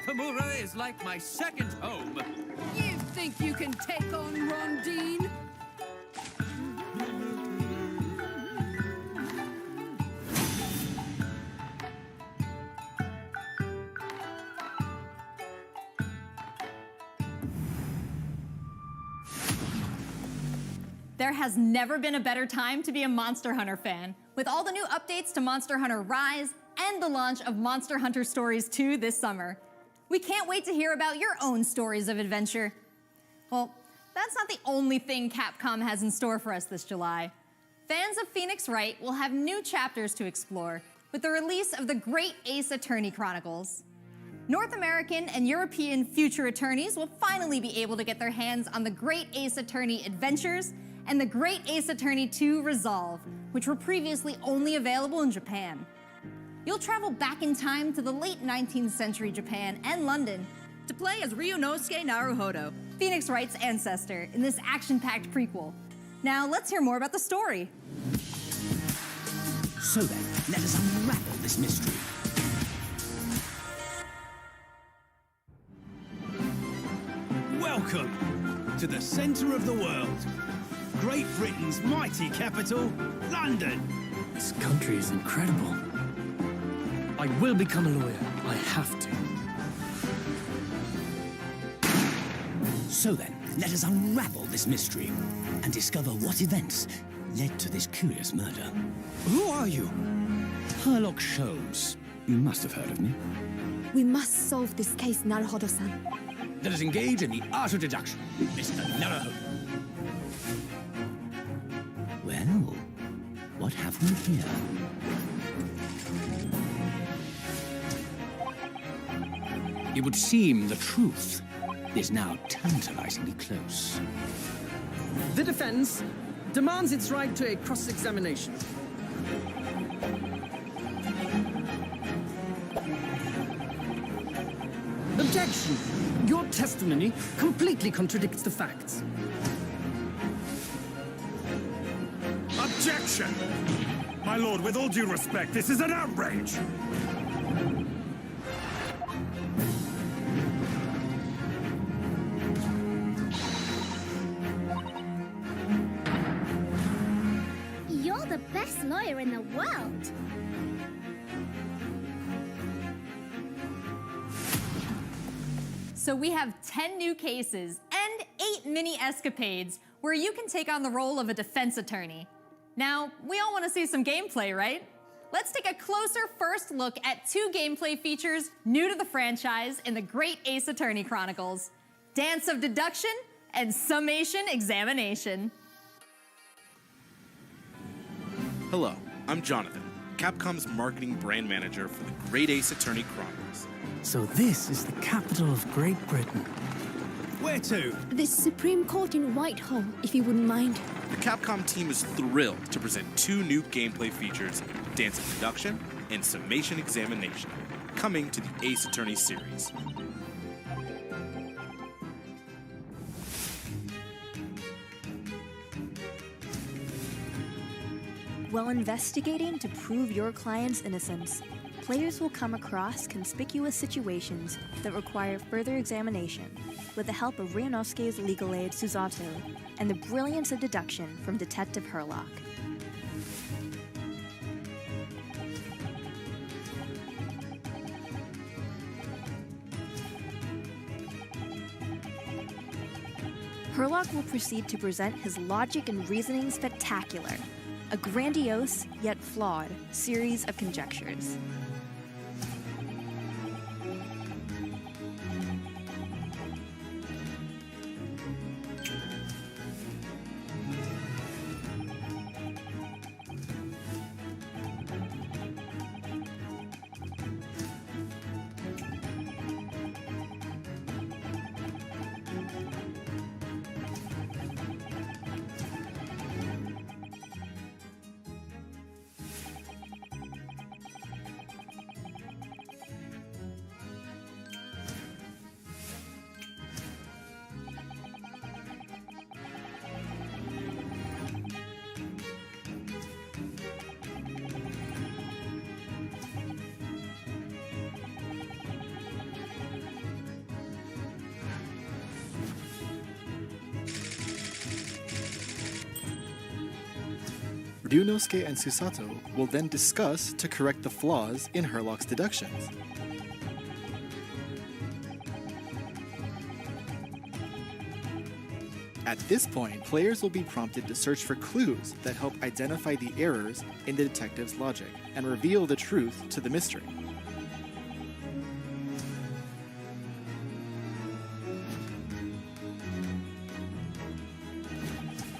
Tamura is like my second home. You think you can take on Rondine? There has never been a better time to be a Monster Hunter fan, with all the new updates to Monster Hunter Rise and the launch of Monster Hunter Stories 2 this summer. We can't wait to hear about your own stories of adventure. Well, that's not the only thing Capcom has in store for us this July. Fans of Phoenix Wright will have new chapters to explore with the release of The Great Ace Attorney Chronicles. North American and European future attorneys will finally be able to get their hands on the Great Ace Attorney Adventures and the Great Ace Attorney 2 Resolve, which were previously only available in Japan. You'll travel back in time to the late 19th century Japan and London to play as Ryunosuke Naruhodo, Phoenix Wright's ancestor, in this action-packed prequel. Now, let's hear more about the story. So then, let us unravel this mystery. Welcome to the centre of the world. Great Britain's mighty capital, London. This country is incredible. I will become a lawyer. I have to. So then, let us unravel this mystery and discover what events led to this curious murder. Who are you? Herlock Sholmes. You must have heard of me. We must solve this case, Naruhodo-san. Let us engage in the art of deduction, Mr. Naruhodo. Well, what have we here? It would seem the truth is now tantalizingly close. The defense demands its right to a cross-examination. Objection! Your testimony completely contradicts the facts. Objection! My lord, with all due respect, this is an outrage! You're the best lawyer in the world. So we have 10 new cases and 8 mini escapades where you can take on the role of a defense attorney. Now, we all want to see some gameplay, right? Let's take a closer first look at 2 gameplay features new to the franchise in the Great Ace Attorney Chronicles: Dance of Deduction and Summation Examination. Hello, I'm Jonathan, Capcom's marketing brand manager for the Great Ace Attorney Chronicles. So this is the capital of Great Britain. Where to? The Supreme Court in Whitehall, if you wouldn't mind. The Capcom team is thrilled to present 2 new gameplay features, Dance of Deduction and Summation Examination, coming to the Ace Attorney series. While investigating to prove your client's innocence, players will come across conspicuous situations that require further examination with the help of Ryunosuke's legal aid Susato and the brilliance of deduction from Detective Herlock. Herlock will proceed to present his logic and reasoning spectacular, a grandiose yet flawed series of conjectures. Ryunosuke and Susato will then discuss to correct the flaws in Herlock's deductions. At this point, players will be prompted to search for clues that help identify the errors in the detective's logic and reveal the truth to the mystery.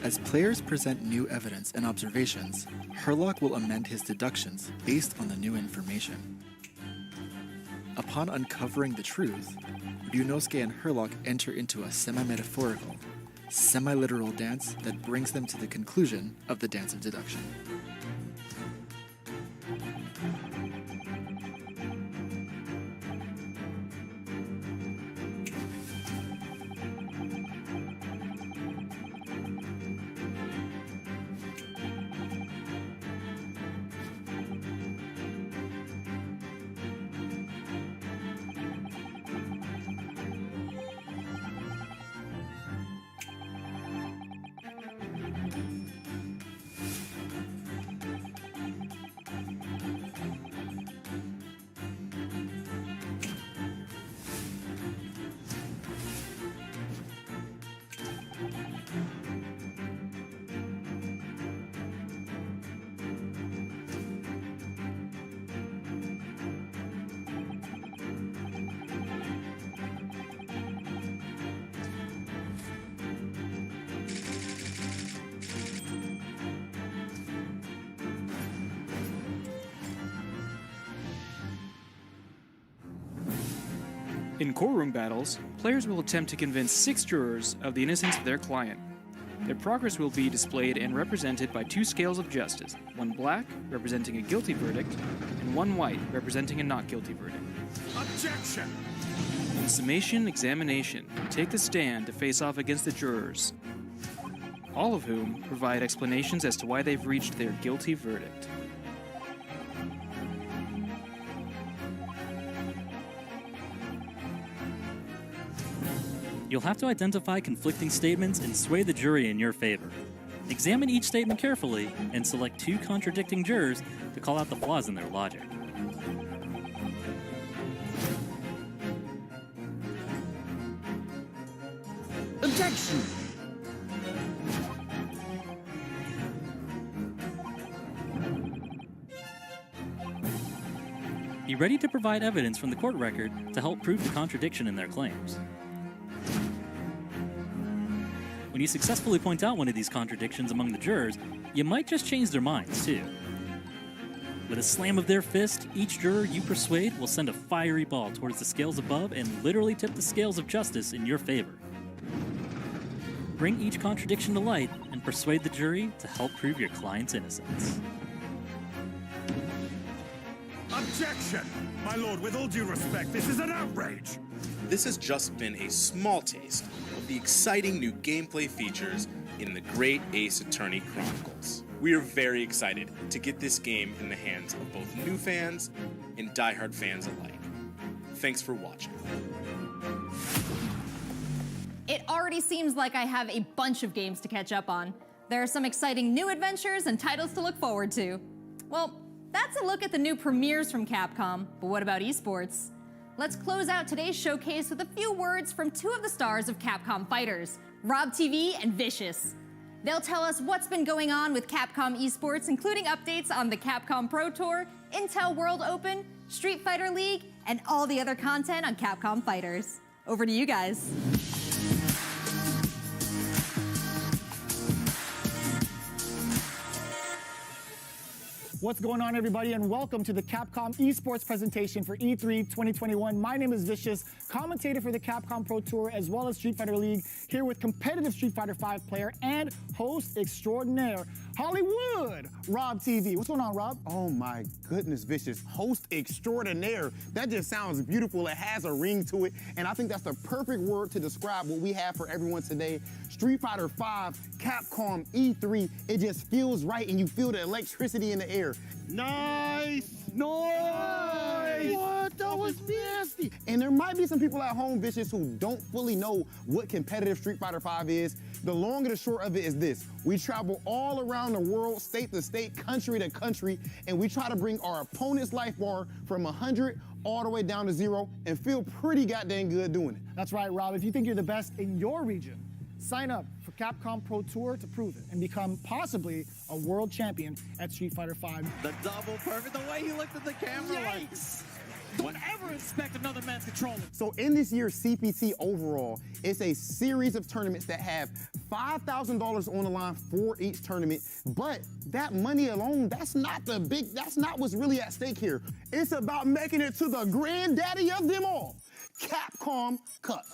As players present new evidence and observations, Herlock will amend his deductions based on the new information. Upon uncovering the truth, Ryunosuke and Herlock enter into a semi-metaphorical, semi-literal dance that brings them to the conclusion of the dance of deduction. In courtroom battles, players will attempt to convince 6 jurors of the innocence of their client. Their progress will be displayed and represented by 2 scales of justice, one black, representing a guilty verdict, and one white, representing a not guilty verdict. Objection! In summation examination, take the stand to face off against the jurors, all of whom provide explanations as to why they've reached their guilty verdict. You'll have to identify conflicting statements and sway the jury in your favor. Examine each statement carefully and select 2 contradicting jurors to call out the flaws in their logic. Objection! Be ready to provide evidence from the court record to help prove the contradiction in their claims. When you successfully point out one of these contradictions among the jurors, you might just change their minds, too. With a slam of their fist, each juror you persuade will send a fiery ball towards the scales above and literally tip the scales of justice in your favor. Bring each contradiction to light and persuade the jury to help prove your client's innocence. Objection! My lord, with all due respect, this is an outrage! This has just been a small taste of the exciting new gameplay features in the Great Ace Attorney Chronicles. We are very excited to get this game in the hands of both new fans and diehard fans alike. Thanks for watching. It already seems like I have a bunch of games to catch up on. There are some exciting new adventures and titles to look forward to. Well, that's a look at the new premieres from Capcom, but what about esports? Let's close out today's showcase with a few words from 2 of the stars of Capcom Fighters, Rob TV and Vicious. They'll tell us what's been going on with Capcom esports, including updates on the Capcom Pro Tour, Intel World Open, Street Fighter League, and all the other content on Capcom Fighters. Over to you guys. What's going on, everybody, and welcome to the Capcom esports presentation for E3 2021. My name is Vicious, commentator for the Capcom Pro Tour as well as Street Fighter League, here with competitive Street Fighter V player and host extraordinaire, Hollywood, Rob TV. What's going on, Rob? Oh my goodness, Vicious, host extraordinaire. That just sounds beautiful. It has a ring to it, and I think that's the perfect word to describe what we have for everyone today. Street Fighter V, Capcom E3, it just feels right, and you feel the electricity in the air. Nice! Nice! What? That was nasty! And there might be some people at home, Vicious, who don't fully know what competitive Street Fighter V is. The long and the short of it is this. We travel all around the world, state to state, country to country, and we try to bring our opponent's life bar from 100 all the way down to 0 and feel pretty goddamn good doing it. That's right, Rob. If you think you're the best in your region, sign up for Capcom Pro Tour to prove it and become possibly a world champion at Street Fighter V. The double perfect, the way he looked at the camera. Yikes! Don't ever expect another man's controller. So in this year's CPT overall, it's a series of tournaments that have $5,000 on the line for each tournament. But that money alone, that's not what's really at stake here. It's about making it to the granddaddy of them all, Capcom Cup.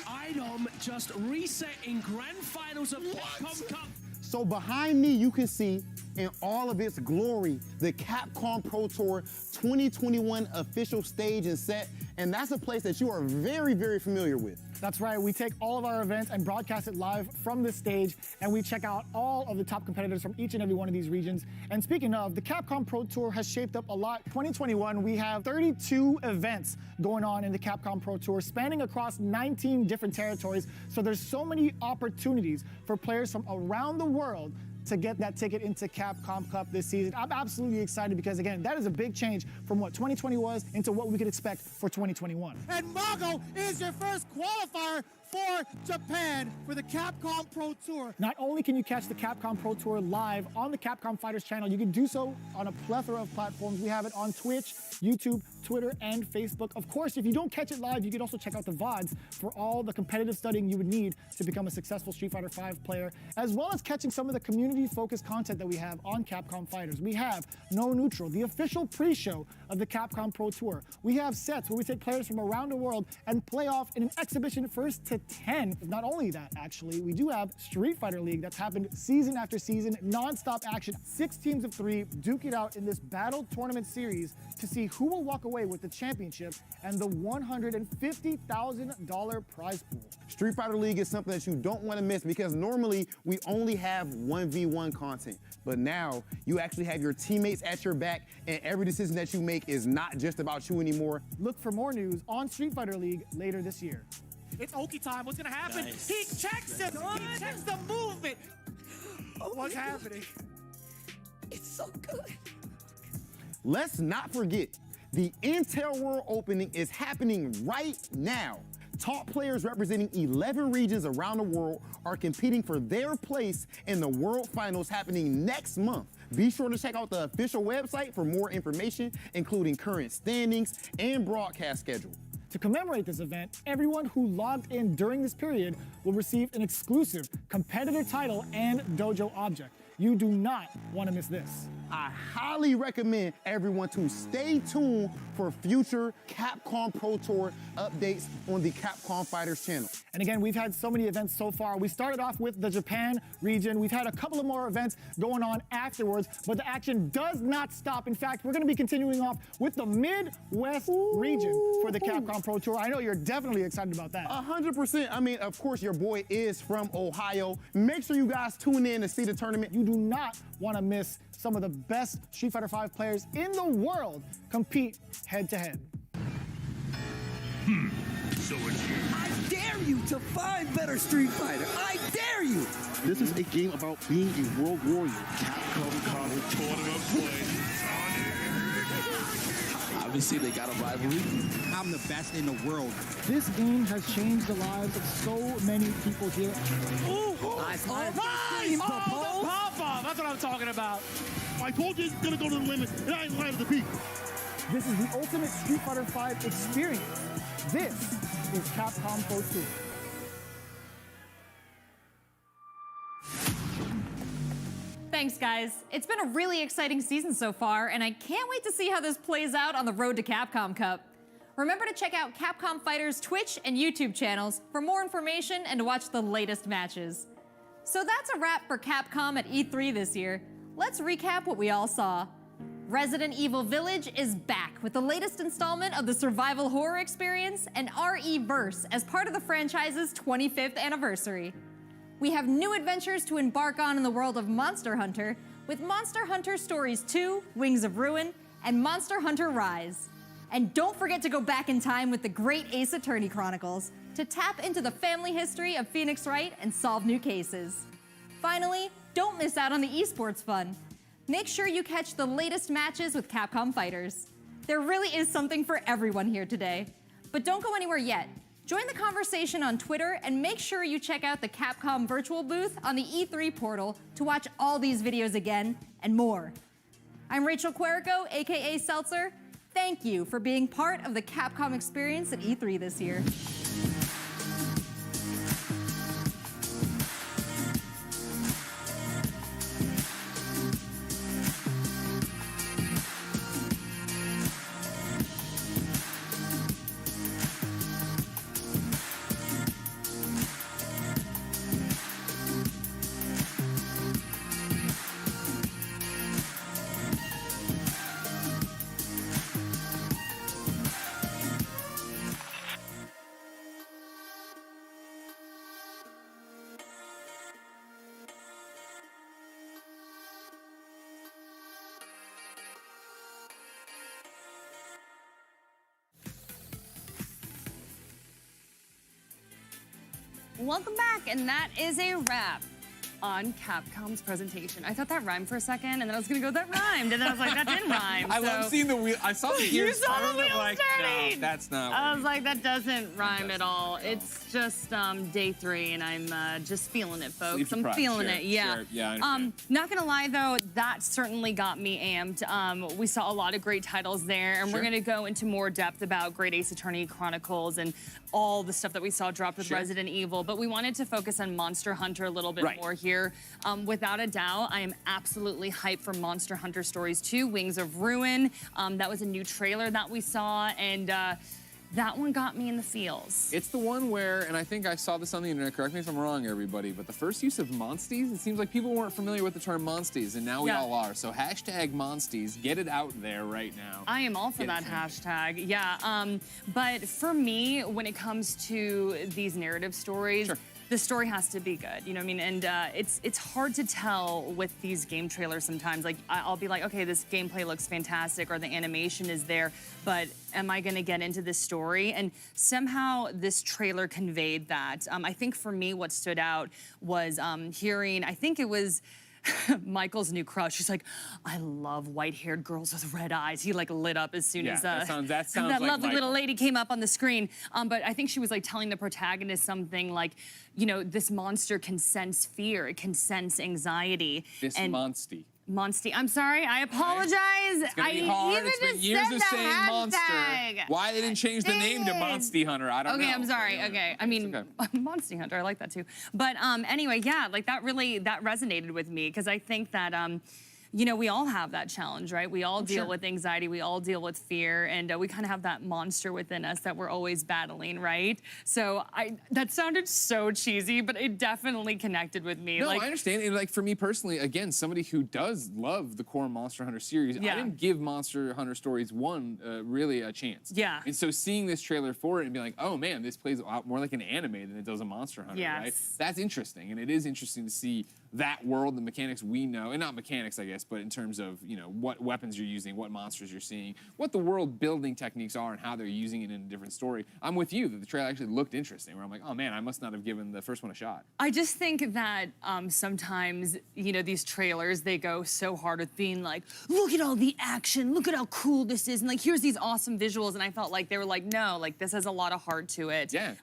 Item just reset in grand finals of Capcom Cup. So behind me, you can see in all of its glory, the Capcom Pro Tour 2021 official stage and set. And that's a place that you are very, very familiar with. That's right. We take all of our events and broadcast it live from this stage, and we check out all of the top competitors from each and every one of these regions. And speaking of, the Capcom Pro Tour has shaped up a lot. 2021, we have 32 events going on in the Capcom Pro Tour, spanning across 19 different territories. So there's so many opportunities for players from around the world to get that ticket into Capcom Cup this season. I'm absolutely excited because, again, that is a big change from what 2020 was into what we could expect for 2021. And Mago is your first qualifier for Japan for the Capcom Pro Tour. Not only can you catch the Capcom Pro Tour live on the Capcom Fighters channel, you can do so on a plethora of platforms. We have it on Twitch, YouTube, Twitter, and Facebook. Of course, if you don't catch it live, you can also check out the VODs for all the competitive studying you would need to become a successful Street Fighter V player, as well as catching some of the community-focused content that we have on Capcom Fighters. We have No Neutral, the official pre-show of the Capcom Pro Tour. We have sets where we take players from around the world and play off in an exhibition first to 10. Not only that, actually, we do have Street Fighter League that's happened season after season, non-stop action, 6 teams of 3 duke it out in this battle tournament series to see who will walk away with the championship and the $150,000 prize pool. Street Fighter League is something that you don't want to miss because normally we only have 1v1 content. But now you actually have your teammates at your back, and every decision that you make is not just about you anymore. Look for more news on Street Fighter League later this year. It's Oki time. What's gonna happen? Nice. He checks it. He checks the movement. What's happening? It's so good. Let's not forget, the Intel World Opening is happening right now. Top players representing 11 regions around the world are competing for their place in the World Finals happening next month. Be sure to check out the official website for more information, including current standings and broadcast schedule. To commemorate this event, everyone who logged in during this period will receive an exclusive competitor title and dojo object. You do not want to miss this. I highly recommend everyone to stay tuned for future Capcom Pro Tour updates on the Capcom Fighters channel. And again, we've had so many events so far. We started off with the Japan region. We've had a couple of more events going on afterwards, but the action does not stop. In fact, we're going to be continuing off with the Midwest region for the Capcom Pro Tour. I know you're definitely excited about that. 100%. I mean, of course, your boy is from Ohio. Make sure you guys tune in to see the tournament. You do not want to miss some of the best Street Fighter V players in the world compete head-to-head. So it's you. I dare you to find better Street Fighter. I dare you. This is a game about being a world warrior. Capcom Cup tournament play. Obviously, they got a rivalry. I'm the best in the world. This game has changed the lives of so many people here. Ooh! Nice! Oh, the pop-off! That's what I'm talking about. I told you it's gonna go to the limit, and I ain't lying to the peak. This is the ultimate Street Fighter V experience. This is Capcom Pro Tour. Thanks, guys. It's been a really exciting season so far, and I can't wait to see how this plays out on the road to Capcom Cup. Remember to check out Capcom Fighters' Twitch and YouTube channels for more information and to watch the latest matches. So that's a wrap for Capcom at E3 this year. Let's recap what we all saw. Resident Evil Village is back with the latest installment of the survival horror experience and RE-Verse as part of the franchise's 25th anniversary. We have new adventures to embark on in the world of Monster Hunter with Monster Hunter Stories 2, Wings of Ruin, and Monster Hunter Rise. And don't forget to go back in time with the great Ace Attorney Chronicles to tap into the family history of Phoenix Wright and solve new cases. Finally, don't miss out on the esports fun. Make sure you catch the latest matches with Capcom Fighters. There really is something for everyone here today. But don't go anywhere yet. Join the conversation on Twitter and make sure you check out the Capcom virtual booth on the E3 portal to watch all these videos again and more. I'm Rachel Querico, aka Seltzer. Thank you for being part of the Capcom experience at E3 this year. Welcome back, and that is a wrap on Capcom's presentation. I thought that rhymed for a second, and then I was gonna go, that rhymed, and then I was like, that didn't rhyme. I love seeing the wheel. I saw the You gears saw the turn, wheels like, turning! no, that's not. I was like, that doesn't rhyme at all. It's just day 3, and I'm just feeling it, folks. Sleep I'm deprived, feeling sure, it, yeah. sure. Yeah, I understand. Not gonna lie, though, that certainly got me amped. We saw a lot of great titles there, and we're gonna go into more depth about Great Ace Attorney Chronicles and all the stuff that we saw dropped with Resident Evil, but we wanted to focus on Monster Hunter a little bit more here. Without a doubt, I am absolutely hyped for Monster Hunter Stories 2, Wings of Ruin. That was a new trailer that we saw, and that one got me in the feels. It's the one where, and I think I saw this on the internet, correct me if I'm wrong, everybody, but the first use of monsties, it seems like people weren't familiar with the term monsties, and now we all are. So hashtag monsties, get it out there right now. I am all for that hashtag, yeah. But for me, when it comes to these narrative stories, the story has to be good, you know what I mean? And it's hard to tell with these game trailers sometimes. Like, I'll be like, okay, this gameplay looks fantastic, or the animation is there, but am I gonna get into this story? And somehow this trailer conveyed that. I think for me, what stood out was hearing, I think it was Michael's new crush. She's like, I love white-haired girls with red eyes. He like lit up as soon as that sounds that like lovely Michael. little lady came up on the screen. But I think she was like telling the protagonist something like, you know, this monster can sense fear. It can sense anxiety. This monstie. Monstie. I'm sorry. I apologize. It's gonna be hard. even It's been just years said of the saying monster. hashtag. Why they didn't change the name to Monstie Hunter? I don't know. Okay, I'm sorry. Okay, I mean, Monstie Hunter. I like that too. But anyway, yeah, like that resonated with me because I think that you know, we all have that challenge, right? We all deal with anxiety, we all deal with fear, and we kind of have that monster within us that we're always battling, right? So that sounded so cheesy, but it definitely connected with me. No, like, I understand. And like for me personally, again, somebody who does love the core Monster Hunter series, I didn't give Monster Hunter Stories 1 really a chance. Yeah. And so seeing this trailer for it and being like, oh man, this plays a lot more like an anime than it does a Monster Hunter, right? That's interesting. And it is interesting to see that world, the mechanics we know, and not mechanics, I guess, but in terms of, you know, what weapons you're using, what monsters you're seeing, what the world building techniques are and how they're using it in a different story. I'm with you that the trailer actually looked interesting, where I'm like, oh man, I must not have given the first one a shot. I just think that sometimes, you know, these trailers, they go so hard with being like, look at all the action, look at how cool this is, and like, here's these awesome visuals, and I felt like they were like, no, like, this has a lot of heart to it. Yeah.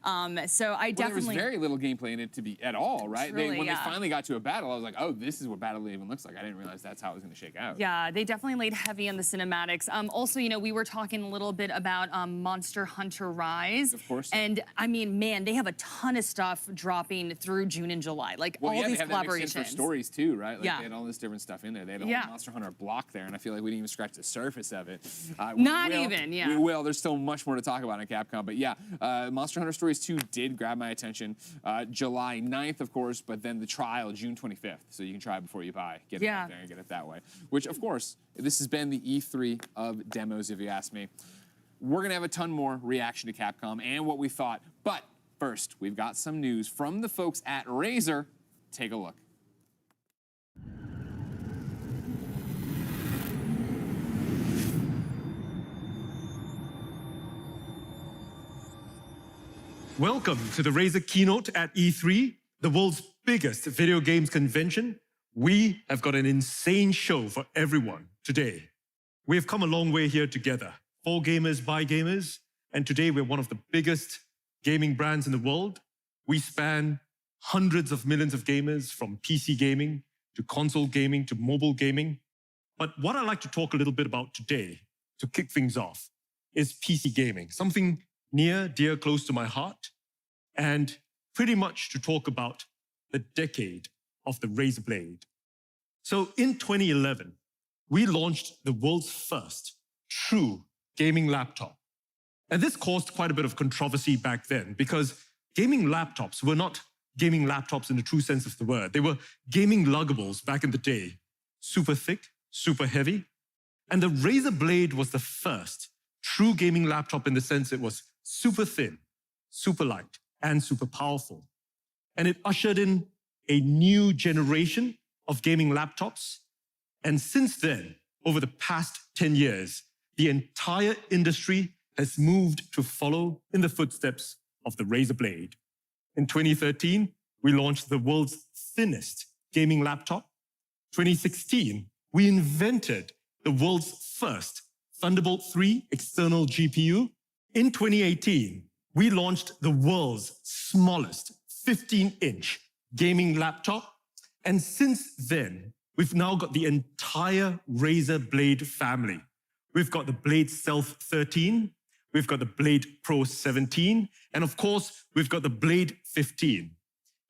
So I definitely... There was very little gameplay in it to be at all, right? Truly, when they finally got to a battle, I was like, oh, this is what battle even looks like. I didn't realize that's how it was gonna shake out. Yeah, they definitely laid heavy on the cinematics. Also, you know, we were talking a little bit about Monster Hunter Rise. Of course. And I mean, man, they have a ton of stuff dropping through June and July. Like all these they have that mixed in for collaborations. stories too, right? Like Yeah. they had all this different stuff in there. They had a whole Monster Hunter block there, and I feel like we didn't even scratch the surface of it. Not even, yeah. We will. There's still much more to talk about on Capcom, but yeah, Monster Hunter Stories 2 did grab my attention. July 9th, of course, but then the trial June 25th, so you can try it before you buy. Get it out there and get it that way. Which, of course, this has been the E3 of demos, if you ask me. We're gonna have a ton more reaction to Capcom and what we thought, but first, we've got some news from the folks at Razer. Take a look. Welcome to the Razer keynote at E3, the world's biggest video games convention. We have got an insane show for everyone today. We have come a long way here together, for gamers by gamers, and today we're one of the biggest gaming brands in the world. We span hundreds of millions of gamers, from PC gaming to console gaming to mobile gaming. But what I'd like to talk a little bit about today, to kick things off, is PC gaming, something near, dear, close to my heart, and pretty much to talk about the decade of the Razer Blade. So in 2011, we launched the world's first true gaming laptop. And this caused quite a bit of controversy back then because gaming laptops were not gaming laptops in the true sense of the word. They were gaming luggables back in the day, super thick, super heavy. And the Razer Blade was the first true gaming laptop in the sense it was super thin, super light, and super powerful. And it ushered in a new generation of gaming laptops. And since then, over the past 10 years, the entire industry has moved to follow in the footsteps of the Razer Blade. In 2013, we launched the world's thinnest gaming laptop. 2016, we invented the world's first Thunderbolt 3 external GPU. In 2018, we launched the world's smallest 15-inch gaming laptop. And since then, we've now got the entire Razer Blade family. We've got the Blade Stealth 13, we've got the Blade Pro 17, and of course, we've got the Blade 15.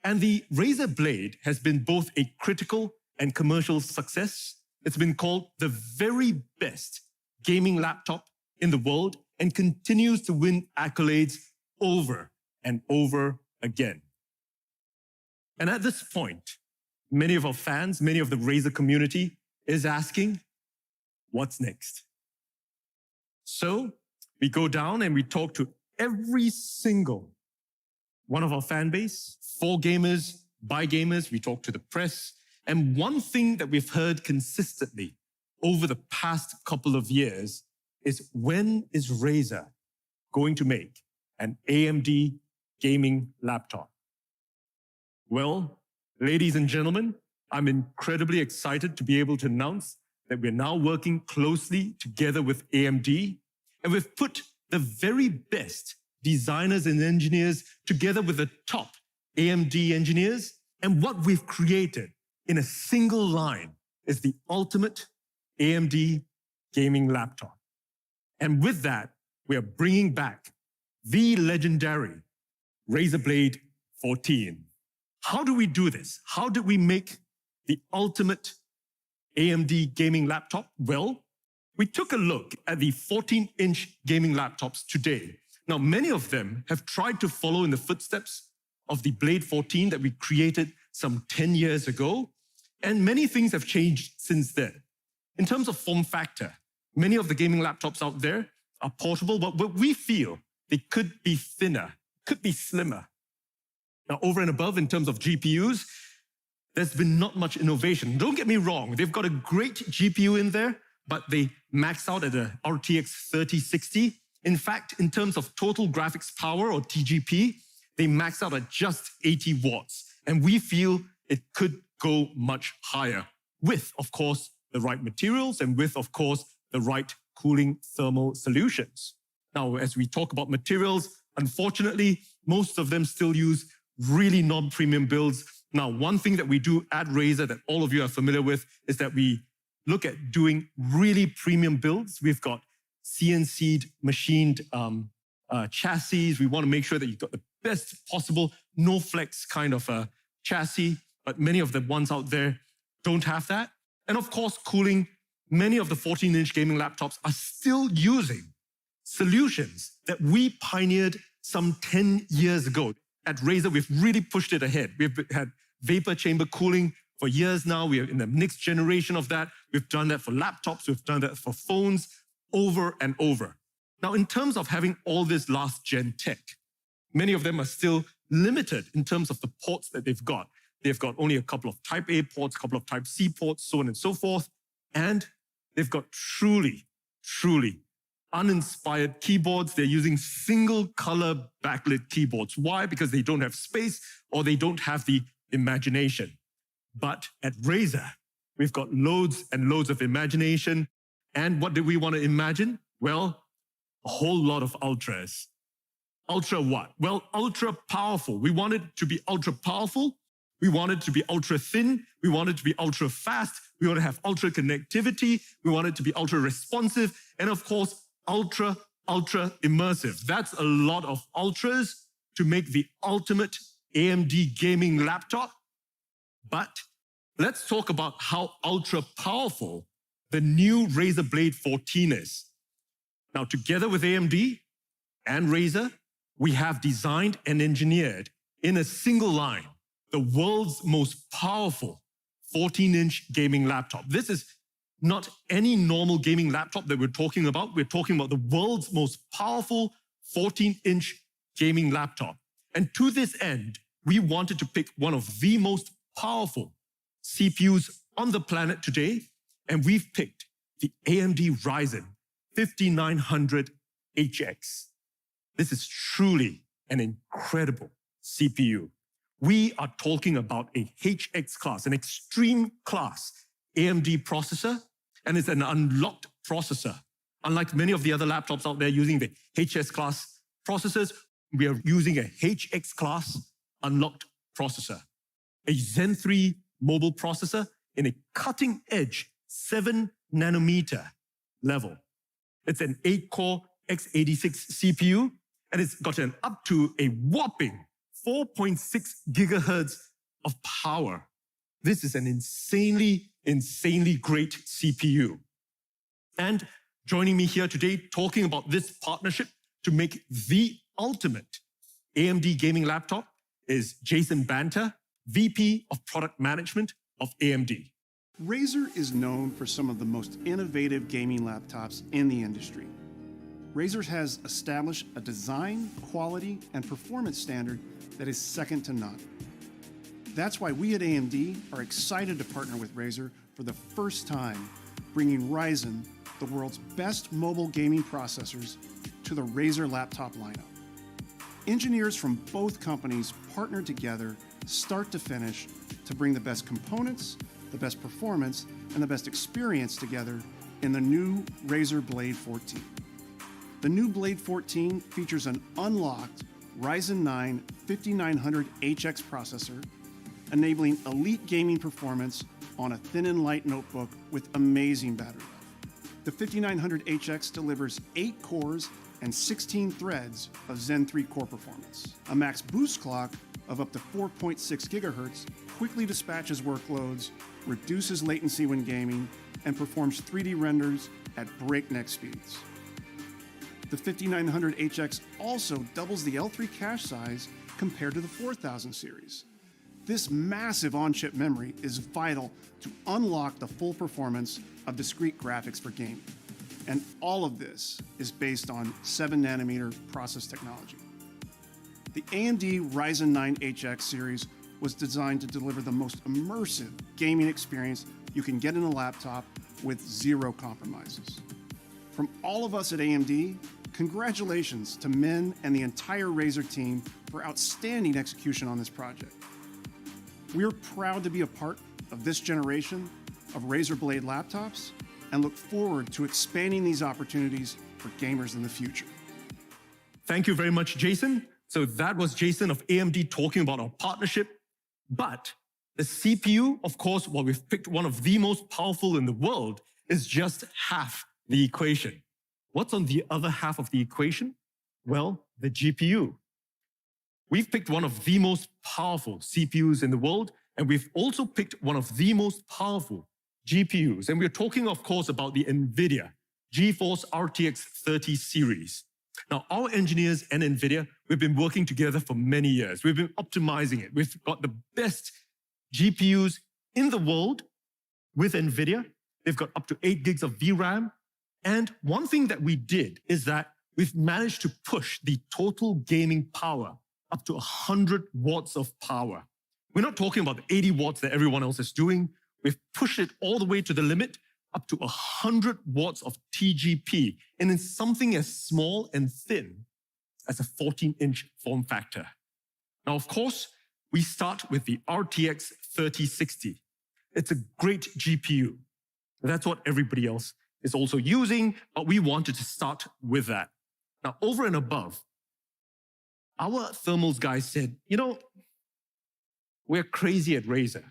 And the Razer Blade has been both a critical and commercial success. It's been called the very best gaming laptop in the world and continues to win accolades over and over again. And at this point, many of our fans, many of the Razer community is asking, what's next? So we go down and we talk to every single one of our fan base, for gamers, by gamers, we talk to the press. And one thing that we've heard consistently over the past couple of years is, when is Razer going to make an AMD gaming laptop? Well, ladies and gentlemen, I'm incredibly excited to be able to announce that we're now working closely together with AMD, and we've put the very best designers and engineers together with the top AMD engineers, and what we've created in a single line is the ultimate AMD gaming laptop. And with that, we are bringing back the legendary Razer Blade 14. How do we do this? How did we make the ultimate AMD gaming laptop? Well, we took a look at the 14-inch gaming laptops today. Now, many of them have tried to follow in the footsteps of the Blade 14 that we created some 10 years ago, and many things have changed since then. In terms of form factor, many of the gaming laptops out there are portable, but we feel they could be thinner, could be slimmer. Now, over and above, in terms of GPUs, there's been not much innovation. Don't get me wrong, they've got a great GPU in there, but they max out at a RTX 3060. In fact, in terms of total graphics power, or TGP, they max out at just 80 watts. And we feel it could go much higher with, of course, the right materials and with, of course, the right cooling thermal solutions. Now, as we talk about materials, unfortunately, most of them still use really non-premium builds. Now, one thing that we do at Razer that all of you are familiar with is that we look at doing really premium builds. We've got CNC'd machined chassis. We want to make sure that you've got the best possible no flex kind of a chassis, but many of the ones out there don't have that. And of course, cooling. Many of the 14-inch gaming laptops are still using solutions that we pioneered some 10 years ago. At Razer, we've really pushed it ahead. We've had vapor chamber cooling for years now. We are in the next generation of that. We've done that for laptops. We've done that for phones over and over. Now, in terms of having all this last-gen tech, many of them are still limited in terms of the ports that they've got. They've got only a couple of Type A ports, a couple of Type C ports, so on and so forth. And they've got truly, truly uninspired keyboards. They're using single color backlit keyboards. Why? Because they don't have space or they don't have the imagination. But at Razer, we've got loads and loads of imagination. And what did we want to imagine? Well, a whole lot of ultras. Ultra what? Well, ultra powerful. We wanted it to be ultra powerful. We wanted it to be ultra thin. We want it to be ultra fast. We want to have ultra connectivity. We want it to be ultra responsive. And of course, ultra immersive. That's a lot of ultras to make the ultimate AMD gaming laptop. But let's talk about how ultra powerful the new Razer Blade 14 is. Now, together with AMD and Razer, we have designed and engineered in a single line the world's most powerful 14-inch gaming laptop. This is not any normal gaming laptop that we're talking about. We're talking about the world's most powerful 14-inch gaming laptop. And to this end, we wanted to pick one of the most powerful CPUs on the planet today, and we've picked the AMD Ryzen 5900HX. This is truly an incredible CPU. We are talking about a HX class, an extreme class AMD processor, and it's an unlocked processor. Unlike many of the other laptops out there using the HS class processors, we are using a HX class unlocked processor, a Zen 3 mobile processor in a cutting edge 7 nanometer level. It's an 8-core x86 CPU, and it's got an up to a whopping 4.6 gigahertz of power. This is an insanely great CPU. And joining me here today talking about this partnership to make the ultimate AMD gaming laptop is Jason Banter, VP of Product Management of AMD. Razer is known for some of the most innovative gaming laptops in the industry. Razer has established a design, quality, and performance standard that is second to none. That's why we at AMD are excited to partner with Razer for the first time, bringing Ryzen, the world's best mobile gaming processors, to the Razer laptop lineup. Engineers from both companies partnered together, start to finish, to bring the best components, the best performance, and the best experience together in the new Razer Blade 14. The new Blade 14 features an unlocked Ryzen 9 5900HX processor, enabling elite gaming performance on a thin and light notebook with amazing battery life. The 5900HX delivers 8 cores and 16 threads of Zen 3 core performance. A max boost clock of up to 4.6 gigahertz quickly dispatches workloads, reduces latency when gaming, and performs 3D renders at breakneck speeds. The 5900HX also doubles the L3 cache size compared to the 4000 series. This massive on-chip memory is vital to unlock the full performance of discrete graphics for gaming. And all of this is based on 7 nanometer process technology. The AMD Ryzen 9 HX series was designed to deliver the most immersive gaming experience you can get in a laptop with zero compromises. From all of us at AMD, congratulations to Min and the entire Razer team for outstanding execution on this project. We are proud to be a part of this generation of Razer Blade laptops and look forward to expanding these opportunities for gamers in the future. Thank you very much, Jason. So that was Jason of AMD talking about our partnership. But the CPU, of course, while we've picked one of the most powerful in the world, is just half the equation. What's on the other half of the equation? Well, the GPU. We've picked one of the most powerful CPUs in the world, and we've also picked one of the most powerful GPUs. And we're talking, of course, about the NVIDIA GeForce RTX 30 series. Now, our engineers and NVIDIA, we've been working together for many years. We've been optimizing it. We've got the best GPUs in the world with NVIDIA. They've got up to 8 gigs of VRAM. And one thing that we did is that we've managed to push the total gaming power up to 100 watts of power. We're not talking about the 80 watts that everyone else is doing. We've pushed it all the way to the limit, up to 100 watts of TGP, and in something as small and thin as a 14-inch form factor. Now, of course, we start with the RTX 3060. It's a great GPU. That's what everybody else is also using, but we wanted to start with that. Now, over and above, our thermals guys said, you know, we're crazy at Razer.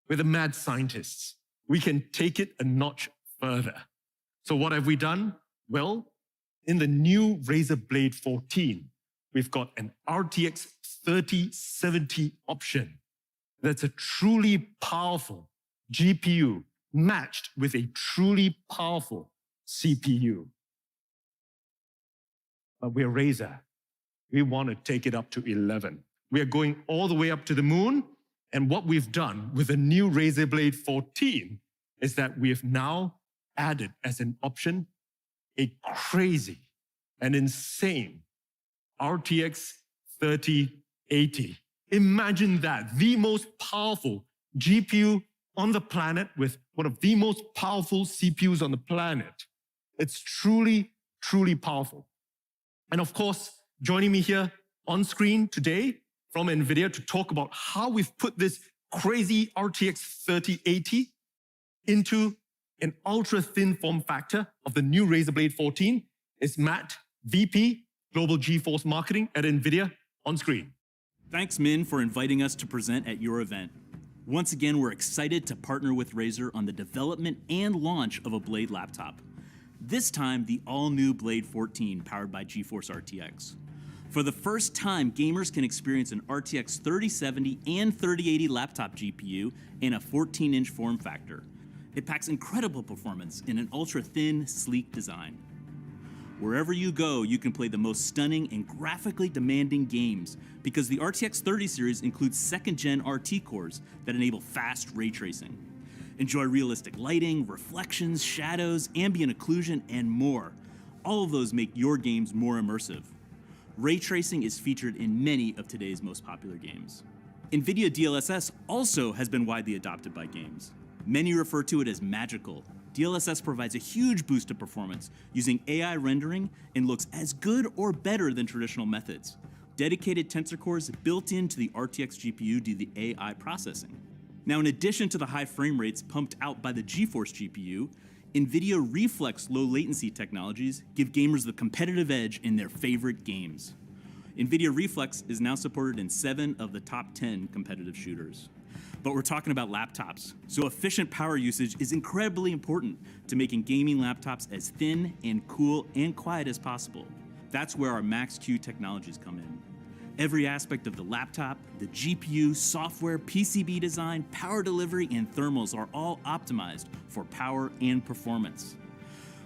We're the mad scientists. We can take it a notch further. So what have we done? Well, in the new Razer Blade 14, we've got an RTX 3070 option. That's a truly powerful GPU matched with a truly powerful CPU. But we're Razer. We want to take it up to 11. We are going all the way up to the moon. And what we've done with the new Razer Blade 14 is that we have now added as an option a crazy and insane RTX 3080. Imagine that, the most powerful GPU on the planet with one of the most powerful CPUs on the planet. It's truly, truly powerful. And of course, joining me here on screen today from NVIDIA to talk about how we've put this crazy RTX 3080 into an ultra-thin form factor of the new Razer Blade 14 is Matt, VP, Global GeForce Marketing at NVIDIA, on screen. Thanks, Min, for inviting us to present at your event. Once again, we're excited to partner with Razer on the development and launch of a Blade laptop. This time, the all-new Blade 14 powered by GeForce RTX. For the first time, gamers can experience an RTX 3070 and 3080 laptop GPU in a 14-inch form factor. It packs incredible performance in an ultra-thin, sleek design. Wherever you go, you can play the most stunning and graphically demanding games because the RTX 30 series includes second-gen RT cores that enable fast ray tracing. Enjoy realistic lighting, reflections, shadows, ambient occlusion, and more. All of those make your games more immersive. Ray tracing is featured in many of today's most popular games. NVIDIA DLSS also has been widely adopted by games. Many refer to it as magical. DLSS provides a huge boost to performance using AI rendering and looks as good or better than traditional methods. Dedicated tensor cores built into the RTX GPU do the AI processing. Now, in addition to the high frame rates pumped out by the GeForce GPU, NVIDIA Reflex low latency technologies give gamers the competitive edge in their favorite games. NVIDIA Reflex is now supported in 7 of the top 10 competitive shooters. But we're talking about laptops, so efficient power usage is incredibly important to making gaming laptops as thin and cool and quiet as possible. That's where our Max-Q technologies come in. Every aspect of the laptop, the GPU, software, PCB design, power delivery, and thermals are all optimized for power and performance.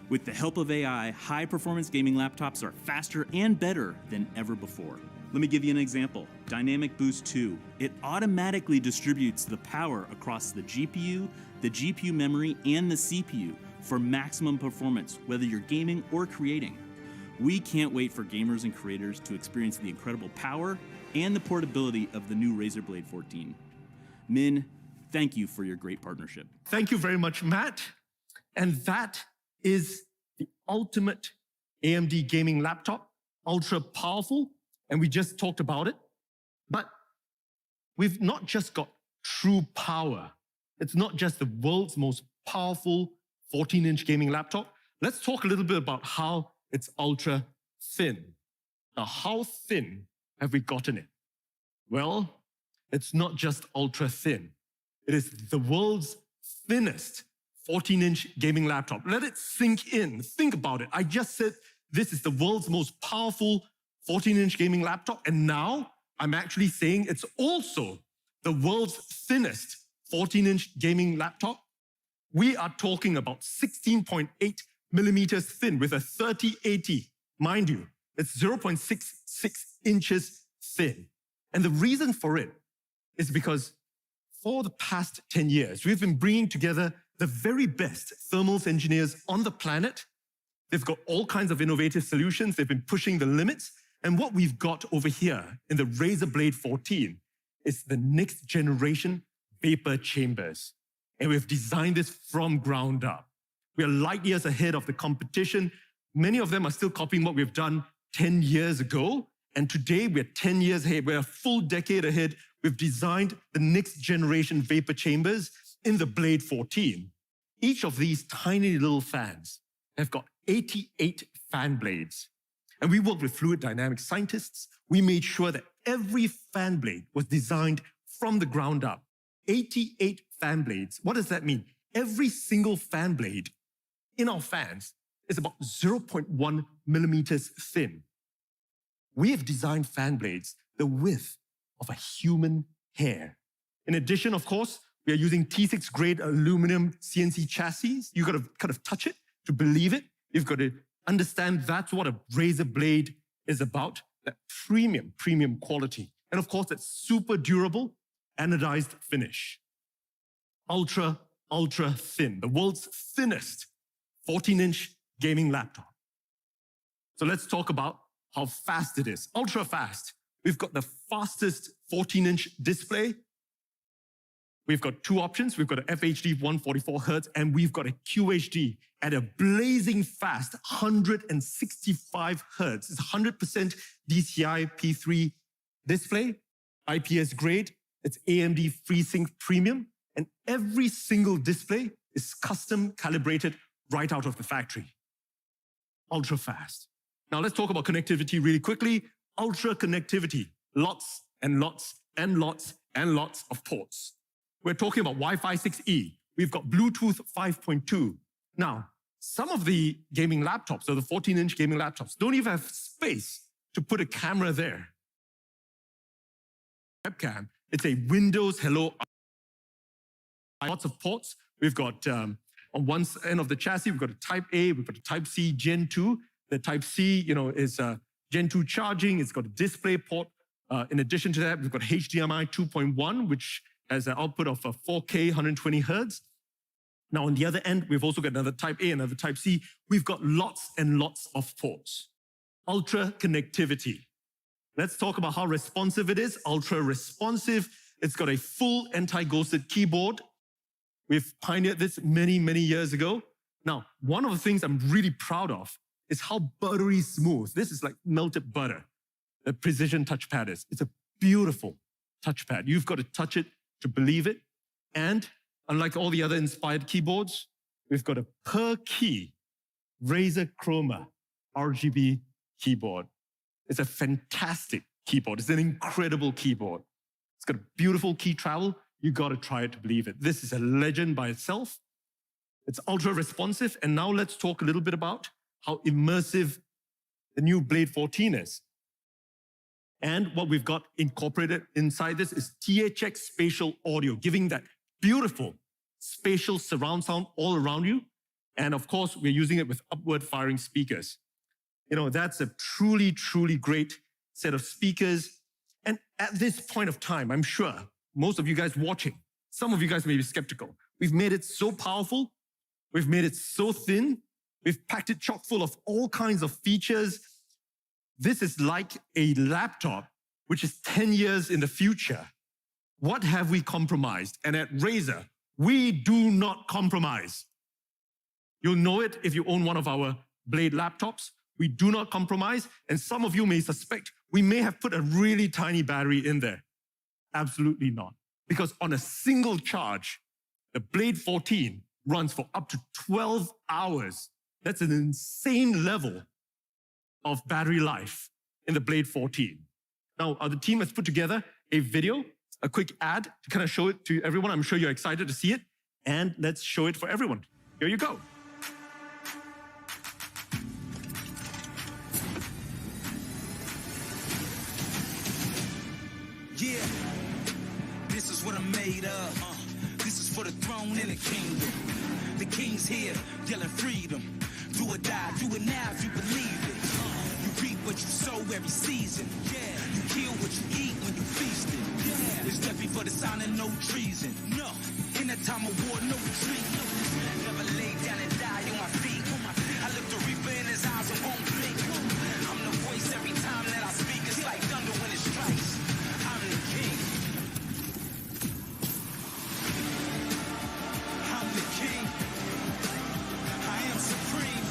With the help of AI, high-performance gaming laptops are faster and better than ever before. Let me give you an example. Dynamic Boost 2. It automatically distributes the power across the GPU memory, and the CPU for maximum performance, whether you're gaming or creating. We can't wait for gamers and creators to experience the incredible power and the portability of the new Razer Blade 14. Min, thank you for your great partnership. Thank you very much, Matt. And that is the ultimate AMD gaming laptop, ultra powerful. And we just talked about it. But we've not just got true power. It's not just the world's most powerful 14-inch gaming laptop. Let's talk a little bit about how it's ultra thin. Now, how thin have we gotten it? Well, it's not just ultra thin. It is the world's thinnest 14-inch gaming laptop. Let it sink in. Think about it. I just said this is the world's most powerful 14-inch gaming laptop, and now I'm actually saying it's also the world's thinnest 14-inch gaming laptop. We are talking about 16.8 millimeters thin with a 3080. Mind you, it's 0.66 inches thin. And the reason for it is because for the past 10 years, we've been bringing together the very best thermals engineers on the planet. They've got all kinds of innovative solutions. They've been pushing the limits. And what we've got over here in the Razer Blade 14 is the next generation vapor chambers. And we've designed this from ground up. We are light years ahead of the competition. Many of them are still copying what we've done 10 years ago. And today we're 10 years ahead. We're a full decade ahead. We've designed the next generation vapor chambers in the Blade 14. Each of these tiny little fans have got 88 fan blades. And we worked with fluid dynamics scientists. We made sure that every fan blade was designed from the ground up. 88 fan blades. What does that mean? Every single fan blade in our fans is about 0.1 millimeters thin. We have designed fan blades the width of a human hair. In addition, of course, we are using T6 grade aluminum CNC chassis. You've got to kind of touch it to believe it. You've got to understand that's what a razor blade is about, that premium quality. And of course, that super durable anodized finish. Ultra thin, the world's thinnest 14-inch gaming laptop. So let's talk about how fast it is. Ultra fast. We've got the fastest 14-inch display. We've got two options. We've got an FHD 144 Hertz, and we've got a QHD at a blazing fast 165 Hertz. It's 100% DCI P3 display, IPS grade. It's AMD FreeSync Premium, and every single display is custom calibrated right out of the factory. Ultra fast. Now let's talk about connectivity really quickly. Ultra connectivity, lots and lots and lots and lots of ports. We're talking about Wi-Fi 6E. We've got Bluetooth 5.2. Now, some of the gaming laptops, or the 14-inch gaming laptops, don't even have space to put a camera there. Webcam, it's a Windows Hello. Lots of ports. We've got, on one end of the chassis, we've got a Type A, we've got a Type C Gen 2. The Type C, is Gen 2 charging. It's got a display port. In addition to that, we've got HDMI 2.1, which has an output of 4K 120 Hertz. Now, on the other end, we've also got another Type A, another Type C. We've got lots and lots of ports. Ultra connectivity. Let's talk about how responsive it is. Ultra responsive. It's got a full anti-ghosted keyboard. We've pioneered this many, many years ago. Now, one of the things I'm really proud of is how buttery smooth. This is like melted butter. The precision touchpad is. It's a beautiful touchpad. You've got to touch it to believe it. And unlike all the other inspired keyboards, we've got a per key Razer Chroma RGB keyboard. It's a fantastic keyboard. It's an incredible keyboard. It's got a beautiful key travel. You got to try it to believe it. This is a legend by itself. It's ultra responsive. And now let's talk a little bit about how immersive the new Blade 14 is. And what we've got incorporated inside this is THX spatial audio, giving that beautiful spatial surround sound all around you. And of course, we're using it with upward firing speakers. That's a truly, truly great set of speakers. And at this point of time, I'm sure most of you guys watching, some of you guys may be skeptical. We've made it so powerful. We've made it so thin. We've packed it chock full of all kinds of features. This is like a laptop, which is 10 years in the future. What have we compromised? And at Razer, we do not compromise. You'll know it if you own one of our Blade laptops. We do not compromise. And some of you may suspect we may have put a really tiny battery in there. Absolutely not. Because on a single charge, the Blade 14 runs for up to 12 hours. That's an insane level of battery life in the Blade 14. Now, the team has put together a video, a quick ad to kind of show it to everyone. I'm sure you're excited to see it. And let's show it for everyone. Here you go. Yeah, this is what I'm made of. This is for the throne and the kingdom. The king's here, yelling freedom. Do or die, do it now if you believe it. You reap what you sow every season. Yeah, you kill what you eat when you feast it. Yeah, it's death before the sign of no treason. No, in that time of war, no retreat. Never lay down and die on my feet. I look the reaper in his eyes and won't blink. I'm the voice every time that I speak. It's like thunder when it strikes. I'm the king. I'm the king. I am supreme.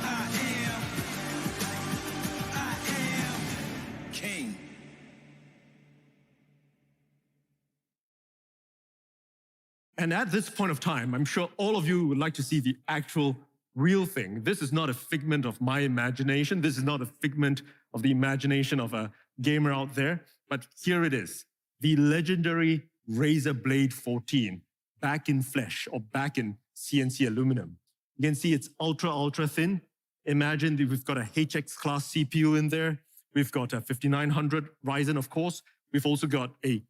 I am king. And at this point of time, I'm sure all of you would like to see the actual real thing. This is not a figment of my imagination. This is not a figment of the imagination of a gamer out there. But here it is, the legendary Razer Blade 14 back in flesh or back in CNC aluminum. You can see it's ultra thin. Imagine that we've got a HX class CPU in there. We've got a 5900 Ryzen, of course. We've also got a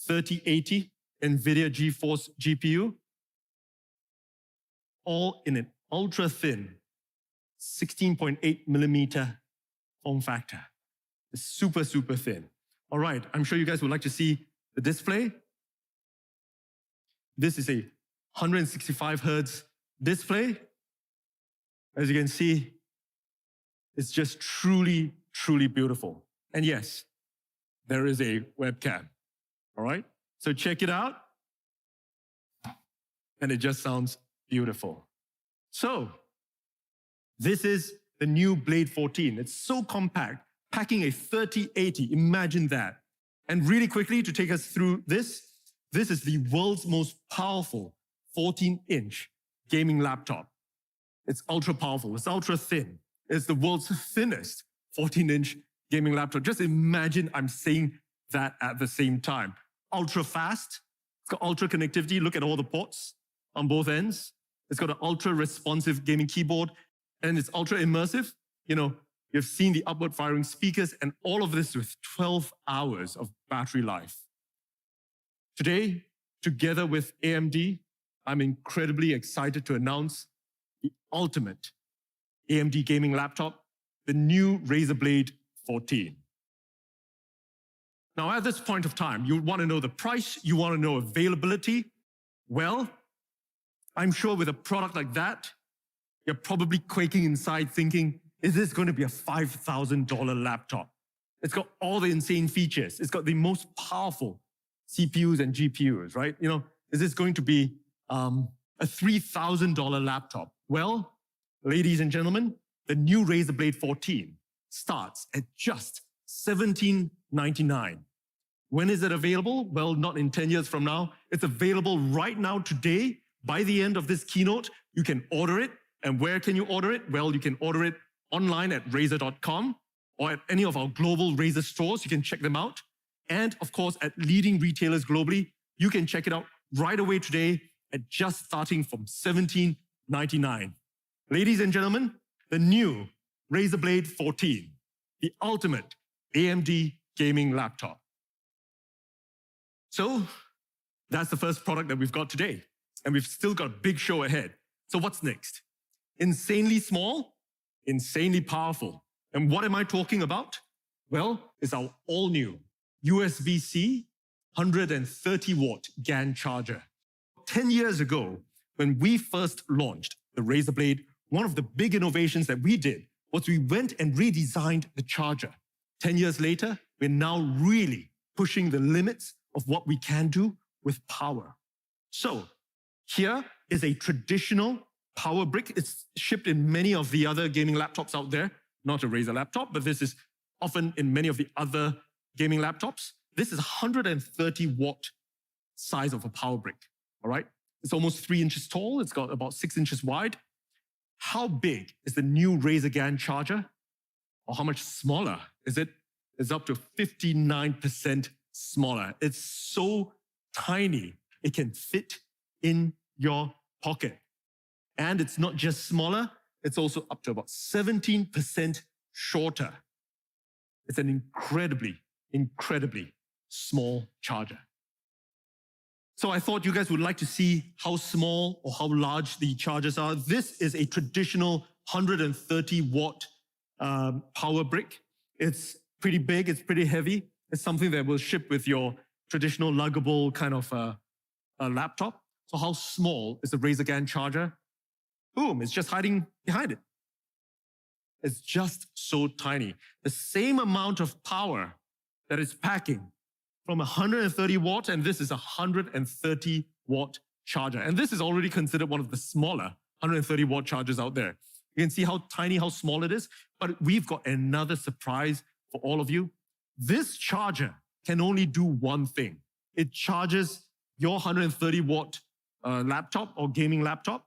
3080 NVIDIA GeForce GPU, all in an ultra thin 16.8 millimeter form factor. It's super thin. All right, I'm sure you guys would like to see the display. This is a 165 Hertz display. As you can see, it's just truly beautiful. And yes, there is a webcam. All right, so check it out. And it just sounds beautiful. So, this is the new Blade 14. It's so compact, packing a 3080, imagine that. And really quickly, to take us through this is the world's most powerful 14-inch gaming laptop. It's ultra powerful, it's ultra thin. It's the world's thinnest 14-inch gaming laptop. Just imagine I'm saying that at the same time. Ultra fast, it's got ultra connectivity. Look at all the ports on both ends. It's got an ultra responsive gaming keyboard, and it's ultra immersive. You know, you've seen the upward firing speakers, and all of this with 12 hours of battery life. Today, together with AMD, I'm incredibly excited to announce the ultimate AMD gaming laptop, the new Razer Blade 14. Now, at this point of time, you want to know the price, you want to know availability. Well, I'm sure with a product like that, you're probably quaking inside thinking, is this going to be a $5,000 laptop? It's got all the insane features. It's got the most powerful CPUs and GPUs, right? You know, is this going to be a $3,000 laptop? Well, ladies and gentlemen, the new Razer Blade 14 starts at just $1,799. When is it available? Well, not in 10 years from now. It's available right now today. By the end of this keynote, you can order it. And where can you order it? Well, you can order it online at Razer.com or at any of our global Razer stores. You can check them out. And of course, at leading retailers globally, you can check it out right away today at just starting from $1,799. Ladies and gentlemen, the new Razer Blade 14, the ultimate AMD gaming laptop. So that's the first product that we've got today. And we've still got a big show ahead. So what's next? Insanely small, insanely powerful. And what am I talking about? Well, it's our all-new USB-C 130-watt GAN charger. 10 years ago, when we first launched the Razer Blade, one of the big innovations that we did was we went and redesigned the charger. 10 years later, we're now really pushing the limits of what we can do with power. So here is a traditional power brick. It's shipped in many of the other gaming laptops out there. Not a Razer laptop, but this is often in many of the other gaming laptops. This is 130-watt size of a power brick, all right? It's almost 3 inches tall. It's got about 6 inches wide. How big is the new Razer GAN charger? Or how much smaller is it? It's up to 59% smaller. It's so tiny, it can fit in your pocket. And it's not just smaller, it's also up to about 17% shorter. It's an incredibly small charger. So I thought you guys would like to see how small or how large the chargers are. This is a traditional 130-watt power brick. It's pretty big, it's pretty heavy. It's something that will ship with your traditional luggable kind of a laptop. So how small is the Razer GAN charger? Boom, it's just hiding behind it. It's just so tiny. The same amount of power that it's packing from 130 watt, and this is a 130 watt charger. And this is already considered one of the smaller 130 watt chargers out there. You can see how tiny, how small it is, but we've got another surprise for all of you. This charger can only do one thing. It charges your 130 watt laptop or gaming laptop.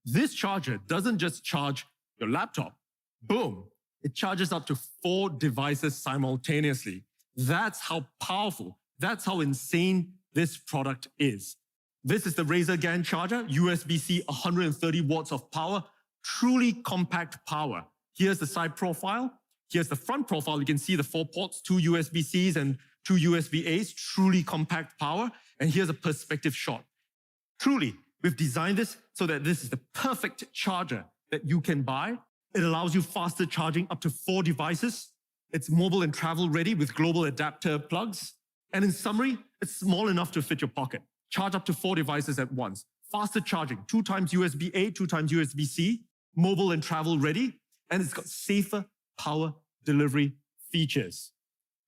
This charger doesn't just charge your laptop. Boom, it charges up to 4 devices simultaneously. That's how powerful, that's how insane this product is. This is the Razer GAN charger, USB-C 130 watts of power, truly compact power. Here's the side profile. Here's the front profile. You can see the 4 ports, 2 USB-Cs and 2 USB-As, truly compact power. And here's a perspective shot. Truly, we've designed this so that this is the perfect charger that you can buy. It allows you faster charging up to 4 devices. It's mobile and travel ready with global adapter plugs. And in summary, it's small enough to fit your pocket. Charge up to 4 devices at once. Faster charging, 2 times USB-A, 2 times USB-C, mobile and travel ready. And it's got safer power delivery features.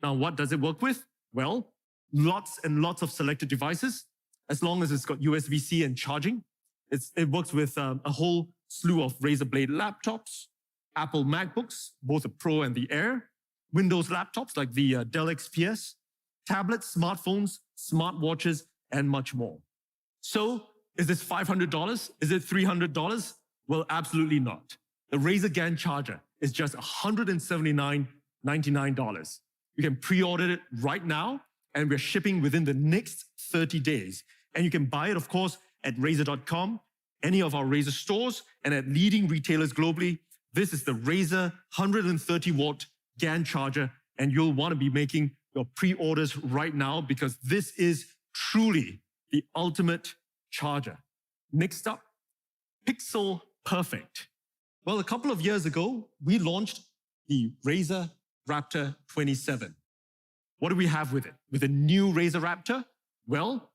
Now, what does it work with? Well, lots and lots of selected devices. As long as it's got USB-C and charging, it works with a whole slew of Razer Blade laptops, Apple MacBooks, both the Pro and the Air, Windows laptops like the Dell XPS, tablets, smartphones, smartwatches, and much more. So, is this $500? Is it $300? Well, absolutely not. The Razer GAN charger is just $179.99. You can pre-order it right now, and we're shipping within the next 30 days. And you can buy it, of course, at Razer.com, any of our Razer stores, and at leading retailers globally. This is the Razer 130-watt GAN charger, and you'll want to be making your pre-orders right now because this is truly the ultimate charger. Next up, Pixel Perfect. Well, a couple of years ago, we launched the Razer Raptor 27. What do we have with it? With a new Razer Raptor? Well,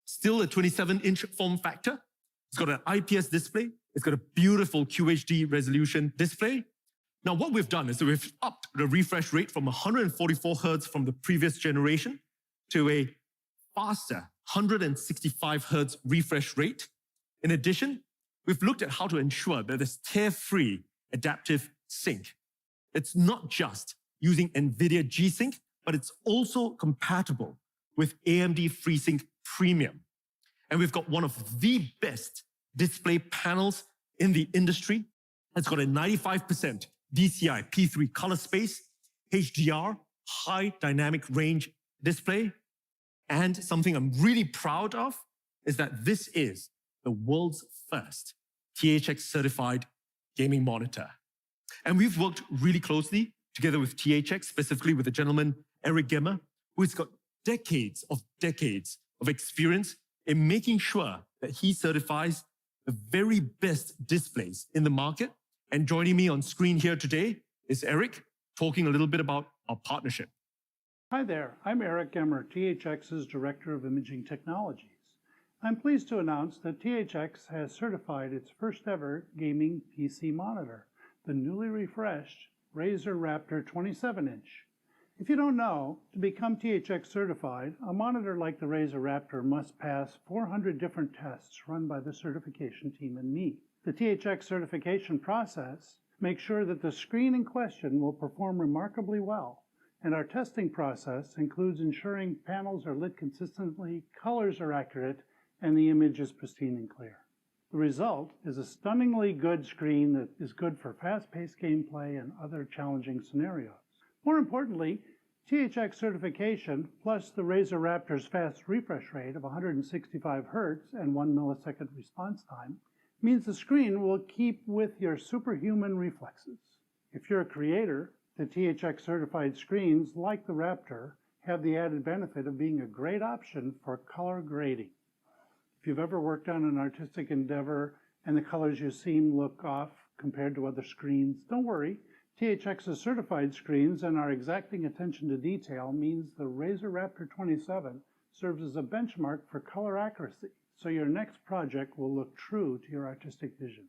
still a 27-inch form factor. It's got an IPS display. It's got a beautiful QHD resolution display. Now, what we've done is we've upped the refresh rate from 144 Hertz from the previous generation to a faster 165 Hertz refresh rate. In addition, we've looked at how to ensure that there's tear-free adaptive sync. It's not just using NVIDIA G-Sync, but it's also compatible with AMD FreeSync Premium. And we've got one of the best display panels in the industry. It's got a 95% DCI P3 color space, HDR, high dynamic range display. And something I'm really proud of is that this is the world's first THX certified gaming monitor. And we've worked really closely together with THX, specifically with the gentleman, Eric Gemmer, who's got decades of experience in making sure that he certifies the very best displays in the market. And joining me on screen here today is Eric, talking a little bit about our partnership. Hi there, I'm Eric Gemmer, THX's Director of Imaging Technologies. I'm pleased to announce that THX has certified its first ever gaming PC monitor, the newly refreshed Razer Raptor 27-inch. If you don't know, to become THX certified, a monitor like the Razer Raptor must pass 400 different tests run by the certification team and me. The THX certification process makes sure that the screen in question will perform remarkably well, and our testing process includes ensuring panels are lit consistently, colors are accurate, and the image is pristine and clear. The result is a stunningly good screen that is good for fast-paced gameplay and other challenging scenarios. More importantly, THX certification plus the Razer Raptor's fast refresh rate of 165 Hz and 1 millisecond response time means the screen will keep with your superhuman reflexes. If you're a creator, the THX certified screens, like the Raptor, have the added benefit of being a great option for color grading. If you've ever worked on an artistic endeavor and the colors you see look off compared to other screens, don't worry. THX's certified screens and our exacting attention to detail means the Razer Raptor 27 serves as a benchmark for color accuracy, so your next project will look true to your artistic vision.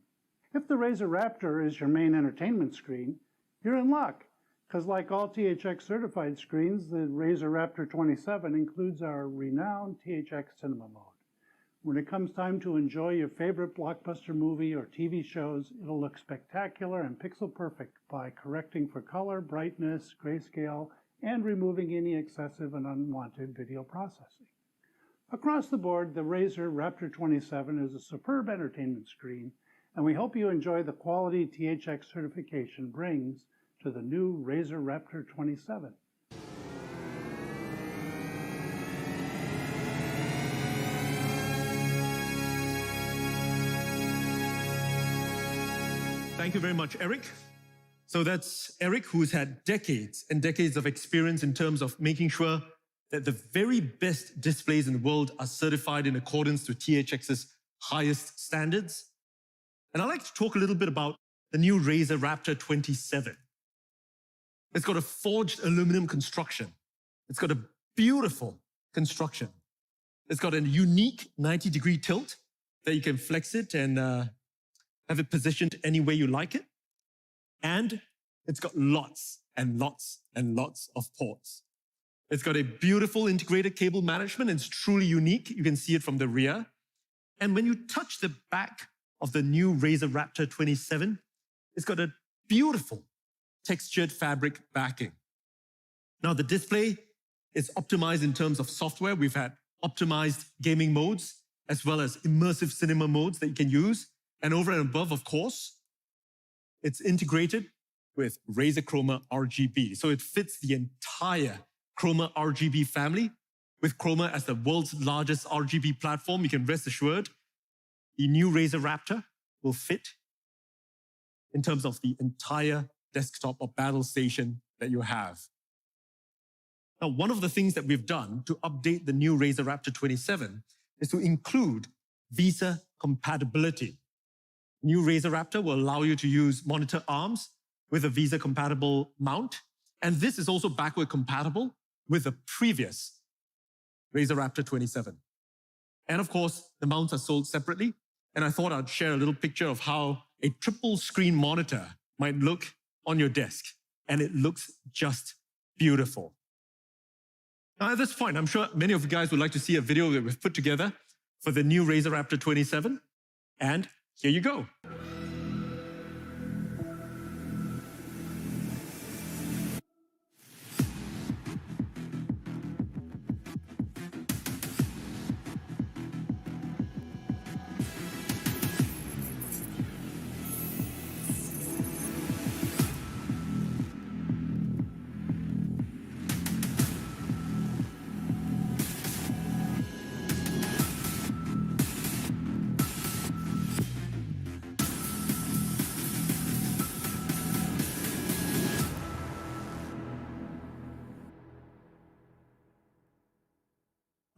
If the Razer Raptor is your main entertainment screen, you're in luck, because like all THX certified screens, the Razer Raptor 27 includes our renowned THX Cinema Mode. When it comes time to enjoy your favorite blockbuster movie or TV shows, it'll look spectacular and pixel perfect by correcting for color, brightness, grayscale, and removing any excessive and unwanted video processing. Across the board, the Razer Raptor 27 is a superb entertainment screen, and we hope you enjoy the quality THX certification brings to the new Razer Raptor 27. Thank you very much, Eric. So that's Eric, who's had decades and decades of experience in terms of making sure that the very best displays in the world are certified in accordance to THX's highest standards. And I'd like to talk a little bit about the new Razer Raptor 27. It's got a forged aluminum construction. It's got a beautiful construction. It's got a unique 90-degree tilt that you can flex it and have it positioned any way you like it. And it's got lots and lots and lots of ports. It's got a beautiful integrated cable management. It's truly unique. You can see it from the rear. And when you touch the back of the new Razer Raptor 27, it's got a beautiful textured fabric backing. Now, the display is optimized in terms of software. We've had optimized gaming modes, as well as immersive cinema modes that you can use. And over and above, of course, it's integrated with Razer Chroma RGB. So it fits the entire Chroma RGB family. With Chroma as the world's largest RGB platform, you can rest assured the new Razer Raptor will fit in terms of the entire desktop or battle station that you have. Now, one of the things that we've done to update the new Razer Raptor 27 is to include VESA compatibility. New Razer Raptor will allow you to use monitor arms with a VESA-compatible mount, and this is also backward compatible with the previous Razer Raptor 27. And of course, the mounts are sold separately, and I thought I'd share a little picture of how a triple screen monitor might look on your desk, and it looks just beautiful. Now, at this point, I'm sure many of you guys would like to see a video that we've put together for the new Razer Raptor 27, and here you go.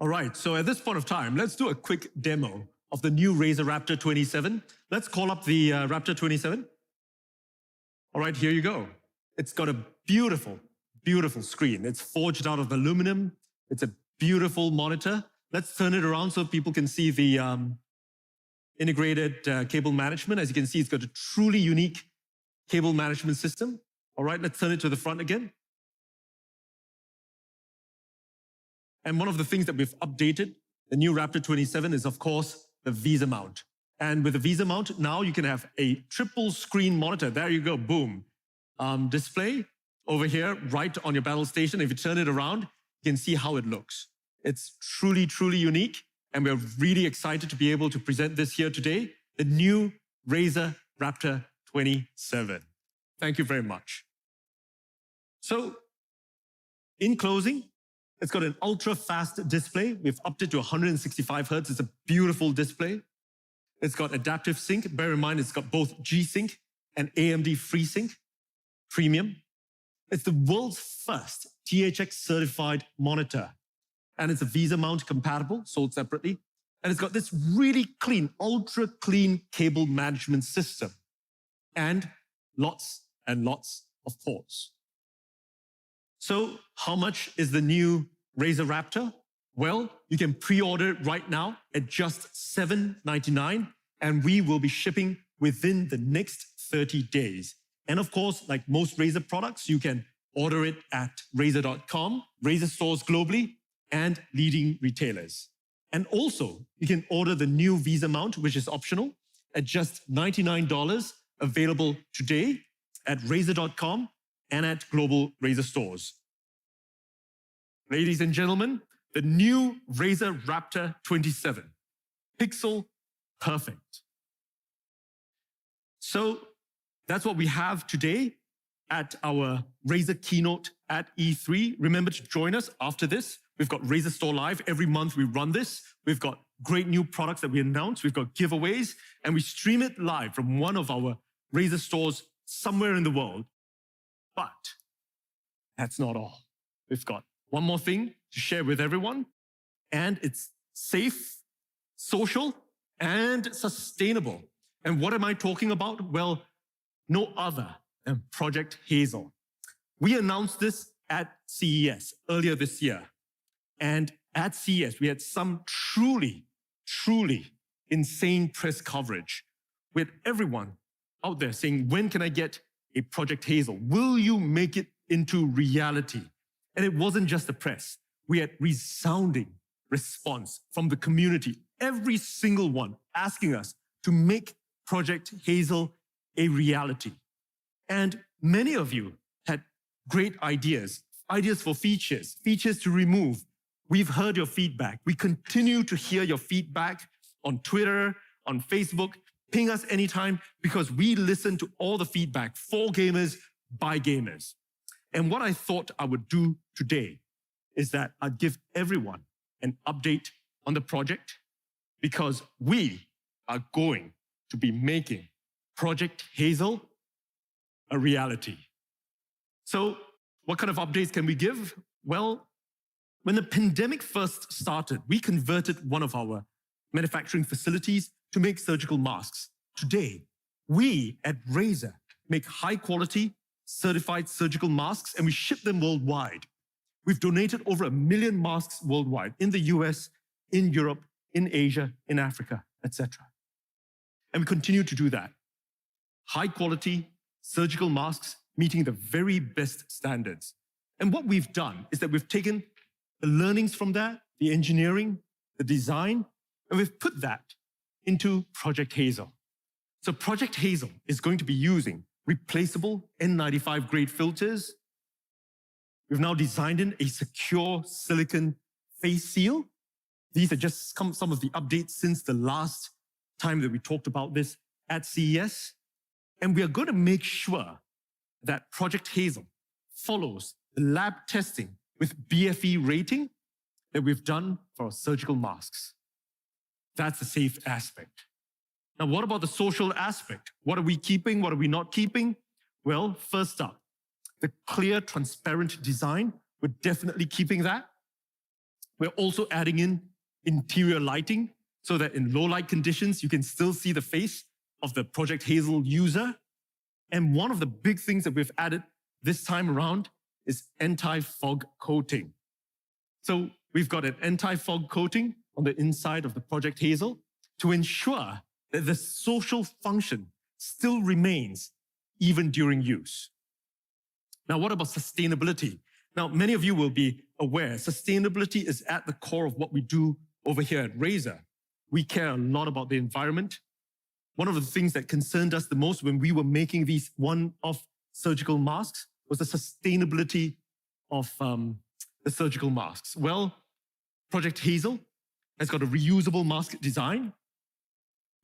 All right, so at this point of time, let's do a quick demo of the new Razer Raptor 27. Let's call up the Raptor 27. All right, here you go. It's got a beautiful, beautiful screen. It's forged out of aluminum. It's a beautiful monitor. Let's turn it around so people can see the integrated cable management. As you can see, it's got a truly unique cable management system. All right, let's turn it to the front again. And one of the things that we've updated, the new Raptor 27, is of course the VESA mount. And with the VESA mount, now you can have a triple screen monitor. There you go, boom. Display over here, right on your battle station. If you turn it around, you can see how it looks. It's truly, truly unique. And we're really excited to be able to present this here today, the new Razer Raptor 27. Thank you very much. So, in closing, it's got an ultra-fast display. We've upped it to 165 Hertz. It's a beautiful display. It's got adaptive sync. Bear in mind, it's got both G-Sync and AMD FreeSync Premium. It's the world's first THX-certified monitor. And it's a VESA mount compatible, sold separately. And it's got this really clean, ultra-clean cable management system. And lots and lots of ports. So how much is the new Razer Raptor? Well, you can pre-order it right now at just $799, and we will be shipping within the next 30 days. And of course, like most Razer products, you can order it at Razer.com, Razer stores globally, and leading retailers. And also, you can order the new VESA mount, which is optional, at just $99, available today at Razer.com and at global Razer stores. Ladies and gentlemen, the new Razer Raptor 27, pixel perfect. So that's what we have today at our Razer keynote at E3. Remember to join us after this. We've got Razer Store Live. Every month we run this. We've got great new products that we announce. We've got giveaways, and we stream it live from one of our Razer stores somewhere in the world. But that's not all. We've got one more thing to share with everyone, and it's safe, social, and sustainable. And what am I talking about? Well, no other than Project Hazel. We announced this at CES earlier this year. And at CES, we had some truly insane press coverage with everyone out there saying, when can I get a Project Hazel? Will you make it into reality? And it wasn't just the press. We had resounding response from the community, every single one asking us to make Project Hazel a reality. And many of you had great ideas for features to remove. We've heard your feedback. We continue to hear your feedback on Twitter, on Facebook. Ping us anytime because we listen to all the feedback for gamers, by gamers. And what I thought I would do today is that I'd give everyone an update on the project because we are going to be making Project Hazel a reality. So what kind of updates can we give? Well, when the pandemic first started, we converted one of our manufacturing facilities to make surgical masks. Today, we at Razer make high quality, certified surgical masks and we ship them worldwide. We've donated over 1 million masks worldwide in the US, in Europe, in Asia, in Africa, etc. And we continue to do that. High quality surgical masks meeting the very best standards. And what we've done is that we've taken the learnings from that, the engineering, the design, and we've put that into Project Hazel. So Project Hazel is going to be using replaceable N95 grade filters. We've now designed in a secure silicon face seal. These are just some of the updates since the last time that we talked about this at CES. And we are going to make sure that Project Hazel follows the lab testing with BFE rating that we've done for our surgical masks. That's the safe aspect. Now, what about the social aspect? What are we keeping? What are we not keeping? Well, first up, the clear, transparent design. We're definitely keeping that. We're also adding in interior lighting so that in low light conditions, you can still see the face of the Project Hazel user. And one of the big things that we've added this time around is anti-fog coating. So we've got an anti-fog coating on the inside of the Project Hazel to ensure that the social function still remains even during use. Now, what about sustainability? Now, many of you will be aware sustainability is at the core of what we do over here at Razer. We care a lot about the environment. One of the things that concerned us the most when we were making these one-off surgical masks was the sustainability of the surgical masks. Well, Project Hazel has got a reusable mask design,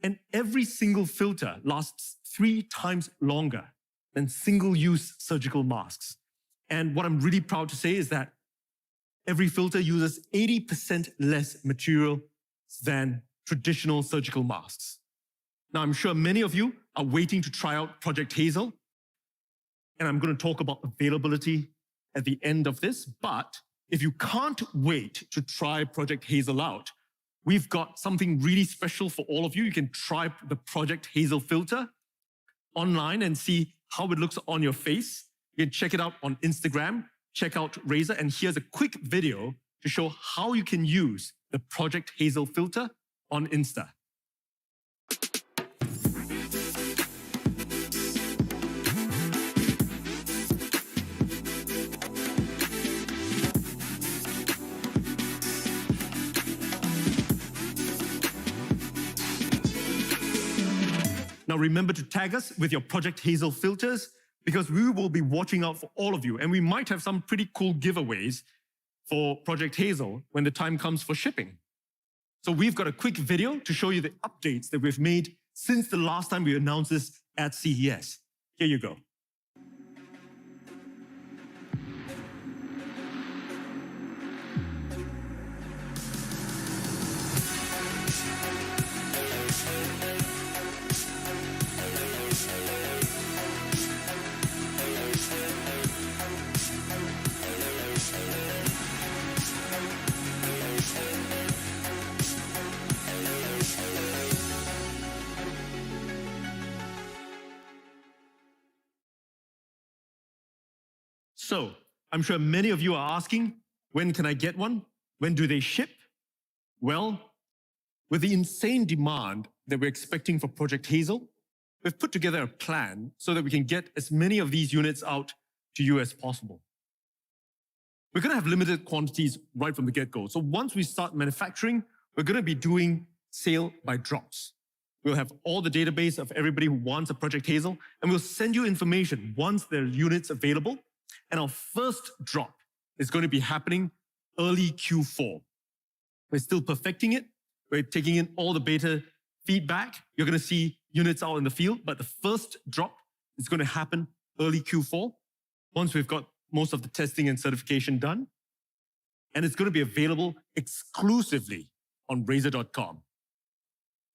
and every single filter lasts 3 times longer than single-use surgical masks. And what I'm really proud to say is that every filter uses 80% less material than traditional surgical masks. Now, I'm sure many of you are waiting to try out Project Hazel, and I'm going to talk about availability at the end of this. But if you can't wait to try Project Hazel out, we've got something really special for all of you. You can try the Project Hazel filter online and see how it looks on your face. You can check it out on Instagram, check out Razer, and here's a quick video to show how you can use the Project Hazel filter on Insta. Now remember to tag us with your Project Hazel filters because we will be watching out for all of you, and we might have some pretty cool giveaways for Project Hazel when the time comes for shipping. So we've got a quick video to show you the updates that we've made since the last time we announced this at CES. Here you go. So, I'm sure many of you are asking, when can I get one? When do they ship? Well, with the insane demand that we're expecting for Project Hazel, we've put together a plan so that we can get as many of these units out to you as possible. We're going to have limited quantities right from the get-go. So once we start manufacturing, we're going to be doing sale by drops. We'll have all the database of everybody who wants a Project Hazel, and we'll send you information once there are units available. And our first drop is going to be happening early Q4. We're still perfecting it. We're taking in all the beta feedback. You're going to see units out in the field, but the first drop is going to happen early Q4 once we've got most of the testing and certification done. And it's going to be available exclusively on Razer.com.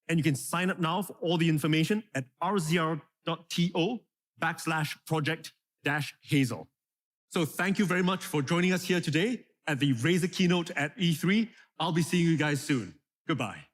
And you can sign up now for all the information at rzr.to/project-hazel. So thank you very much for joining us here today at the Razer keynote at E3. I'll be seeing you guys soon. Goodbye.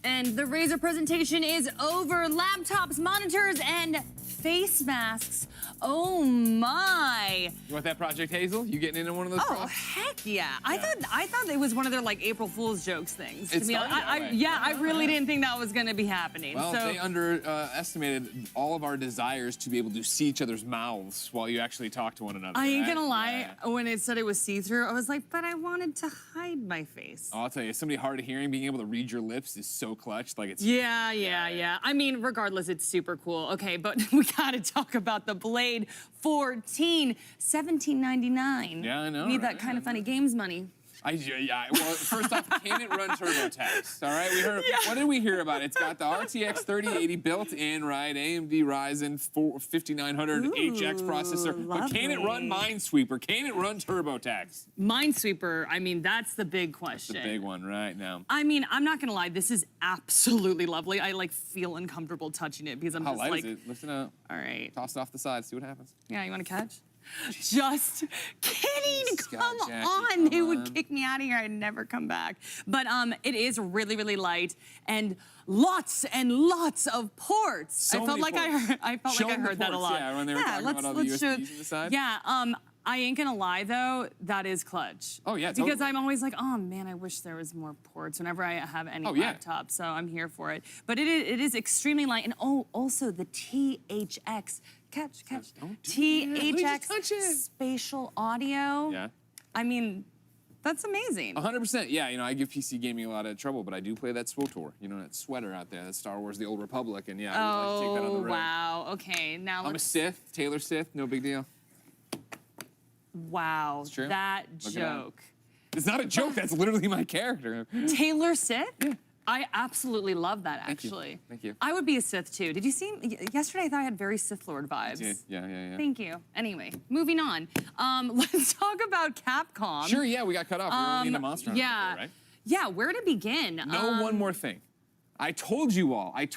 And the Razer presentation is over. Laptops, monitors, and face masks. Oh my! You want that Project Hazel? You getting into one of those? Oh heck yeah! I thought it was one of their like April Fool's jokes things. It's starting that way. I really didn't think that was going to be happening. Well, so they underestimated all of our desires to be able to see each other's mouths while you actually talk to one another. I ain't gonna lie. When it said it was see-through, I was like, but I wanted to hide my face. Oh, I'll tell you, somebody hard of hearing, being able to read your lips is so clutch. Like it's. Yeah. I mean, regardless, it's super cool. Okay, but we gotta talk about the Blade 14, $17.99. Yeah, I know. Need that kind of funny games money. Well, first off, can it run TurboTax? All right, we heard. What did we hear about it? It's got the RTX 3080 built in, right? AMD Ryzen 5900 HX processor. But can it run Minesweeper? Can it run TurboTax? Minesweeper, I mean, that's the big question. That's the big one right now. I mean, I'm not gonna lie, this is absolutely lovely. I like feel uncomfortable touching it because I'm How just light like, is it? Lift it up. All right. Toss it off the side. See what happens. Yeah, you want to catch? Just kidding. Come Jackie, on. They would kick me out of here. I'd never come back. But it is really, really light and lots of ports. I felt like I heard that a lot. Yeah, when they were talking about all the USBs on the side. Yeah, I ain't gonna lie though, that is clutch. Oh yeah, Because I'm always like, oh man, I wish there was more ports whenever I have any laptop. So I'm here for it. But it is extremely light, and also the THX. Catch. THX spatial audio. Yeah. I mean, that's amazing. 100%. Yeah, you know, I give PC gaming a lot of trouble, but I do play that SWTOR. You know, that sweater out there, that Star Wars: The Old Republic, and yeah, I would like to take that on the road. Wow. Okay, now I'm a Sith, Taylor Sith, no big deal. Wow, It's true. that Look joke. It's not a joke. That's literally my character. Taylor Sith? Yeah. I absolutely love that, actually. Thank you. I would be a Sith, too. Did you see? Yesterday, I thought I had very Sith Lord vibes. Yeah. Thank you. Anyway, moving on. Let's talk about Capcom. Sure, yeah, we got cut off. We were only in the Monster Hunter before, right? Yeah, where to begin? One more thing. I told you all. I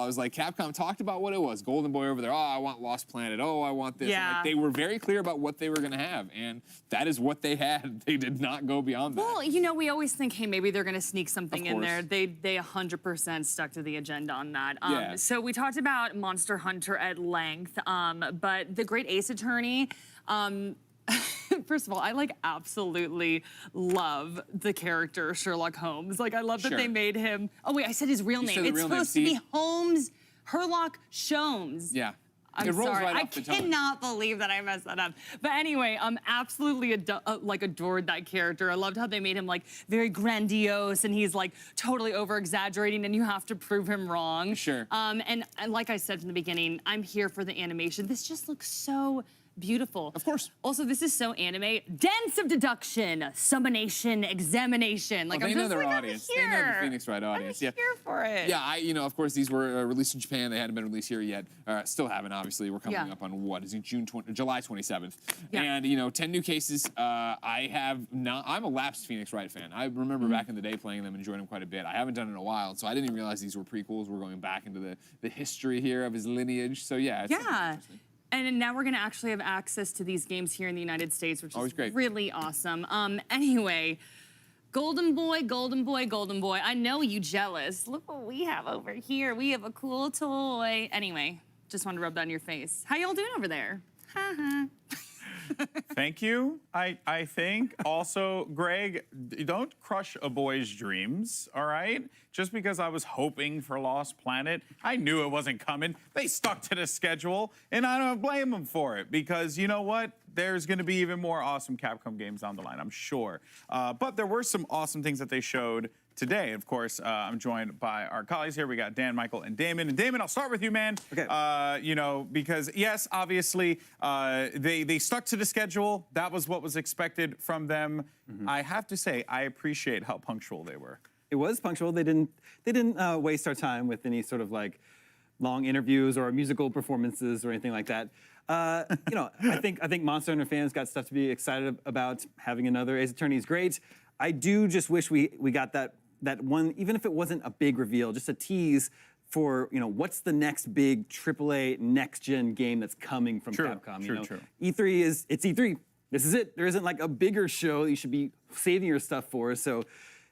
was like, Capcom talked about what it was. Golden Boy over there. Oh, I want Lost Planet. Oh, I want this. Yeah. Like, they were very clear about what they were going to have, and that is what they had. They did not go beyond that. Well, you know, we always think, hey, maybe they're going to sneak something in there. They 100% stuck to the agenda on that. So we talked about Monster Hunter at length, but the Great Ace Attorney. First of all, I absolutely love the character Sherlock Holmes. I love that they made him. Oh wait, I said his real name. It's supposed to be Holmes Herlock Sholmes. Yeah. I'm sorry. I cannot believe that I messed that up. But anyway, absolutely adored that character. I loved how they made him very grandiose, and he's totally over exaggerating, and you have to prove him wrong. Sure. And like I said from the beginning, I'm here for the animation. This just looks so beautiful. Of course. Also, this is so anime. Dance of deduction, summonation, examination. Like, they I'm know just their like, audience. I'm They know the here. Phoenix Wright audience. I'm here for it. Yeah, of course, these were released in Japan. They hadn't been released here yet. Still haven't, obviously. We're coming up on what? Is it July 27th? Yeah. And, 10 new cases. I'm a lapsed Phoenix Wright fan. I remember back in the day playing them and enjoying them quite a bit. I haven't done it in a while, so I didn't even realize these were prequels. We're going back into the history here of his lineage. So, yeah. It's interesting. And now we're going to actually have access to these games here in the United States, which Always is great. really awesome. Anyway, Golden Boy, Golden Boy, Golden Boy. I know you jealous. Look what we have over here. We have a cool toy. Anyway, just wanted to rub that in your face. How y'all doing over there? Thank you, I think. Also, Greg, don't crush a boy's dreams, all right? Just because I was hoping for Lost Planet, I knew it wasn't coming. They stuck to the schedule, and I don't blame them for it, because you know what? There's going to be even more awesome Capcom games down the line, I'm sure. But there were some awesome things that they showed today. Of course, I'm joined by our colleagues here. We got Dan, Michael, and Damon. And Damon, I'll start with you, man. Okay. Because yes, obviously, they stuck to the schedule. That was what was expected from them. I have to say, I appreciate how punctual they were. It was punctual. They didn't waste our time with any sort of like long interviews or musical performances or anything like that. I think Monster Hunter fans got stuff to be excited about. Having another Ace Attorney is great. I do just wish we got that one, even if it wasn't a big reveal, just a tease for what's the next big AAA next gen game that's coming from Capcom. True. E3 it's E3. This is it. There isn't like a bigger show you should be saving your stuff for. So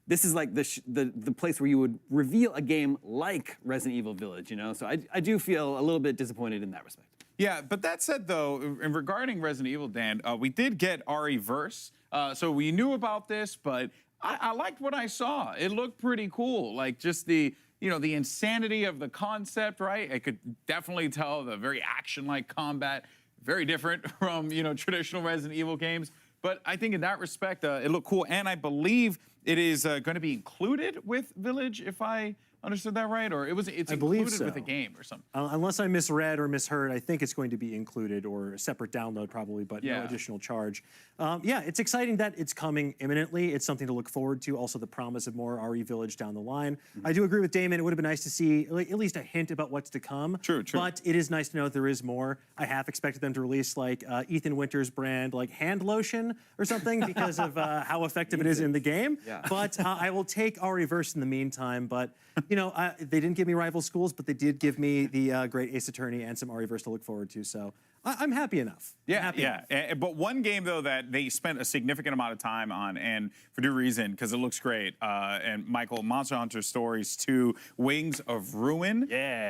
this is like the place where you would reveal a game like Resident Evil Village. So I do feel a little bit disappointed in that respect. Yeah, but that said, though, in regarding Resident Evil, Dan, we did get RE-Verse, so we knew about this, but I liked what I saw. It looked pretty cool, like just the insanity of the concept, right? I could definitely tell the very action-like combat, very different from traditional Resident Evil games. But I think in that respect, it looked cool, and I believe it is going to be included with Village, if I understood that right, or it's included with a game or something. Unless I misread or misheard, I think it's going to be included or a separate download probably, but no additional charge. It's exciting that it's coming imminently. It's something to look forward to. Also, the promise of more RE Village down the line. I do agree with Damon. It would have been nice to see at least a hint about what's to come. True. But it is nice to know that there is more. I half expected them to release like Ethan Winters brand like hand lotion or something because of how effective it is in the game. Yeah. But I will take RE-Verse in the meantime. But they didn't give me Rival Schools, but they did give me the great Ace Attorney and some RE-Verse to look forward to. So I'm happy enough. But one game, though, that they spent a significant amount of time on, and for due reason, because it looks great, and Michael, Monster Hunter Stories 2, Wings of Ruin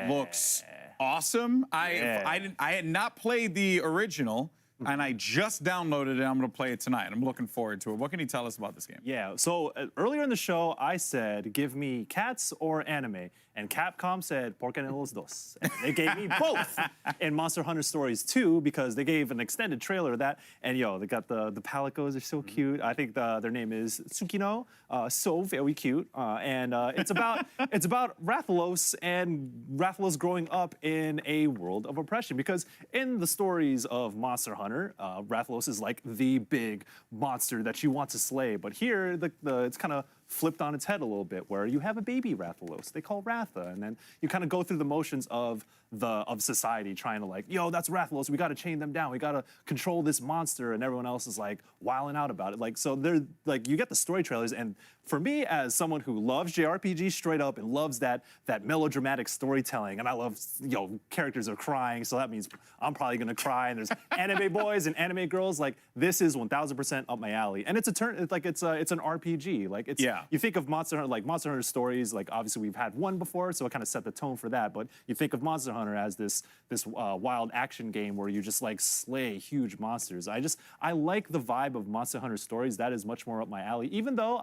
looks awesome. I had not played the original, and I just downloaded it. I'm going to play it tonight. I'm looking forward to it. What can you tell us about this game? Yeah, so earlier in the show, I said, give me cats or anime. And Capcom said, ¿Por qué no los dos? And they gave me both in Monster Hunter Stories 2 because they gave an extended trailer of that. And they got the palicos, they're so cute. I think their name is Tsukino, so very cute. And it's about Rathalos and Rathalos growing up in a world of oppression. Because in the stories of Monster Hunter, Rathalos is like the big monster that you want to slay. But here, it's kind of flipped on its head a little bit, where you have a baby Rathalos they call Ratha, and then you kind of go through the motions of society trying to that's Rathalos, we got to chain them down, we got to control this monster, and everyone else is like wilding out about it. So they're you get the story trailers, and for me as someone who loves JRPGs straight up and loves that melodramatic storytelling, and I love characters are crying, so that means I'm probably gonna cry, and there's anime boys and anime girls, this is 1000% up my alley, and it's an RPG, you think of Monster Hunter, Monster Hunter Stories, obviously we've had one before, so it kind of set the tone for that, but you think of Monster Hunter as this wild action game where you just slay huge monsters. I like the vibe of Monster Hunter Stories. That is much more up my alley, even though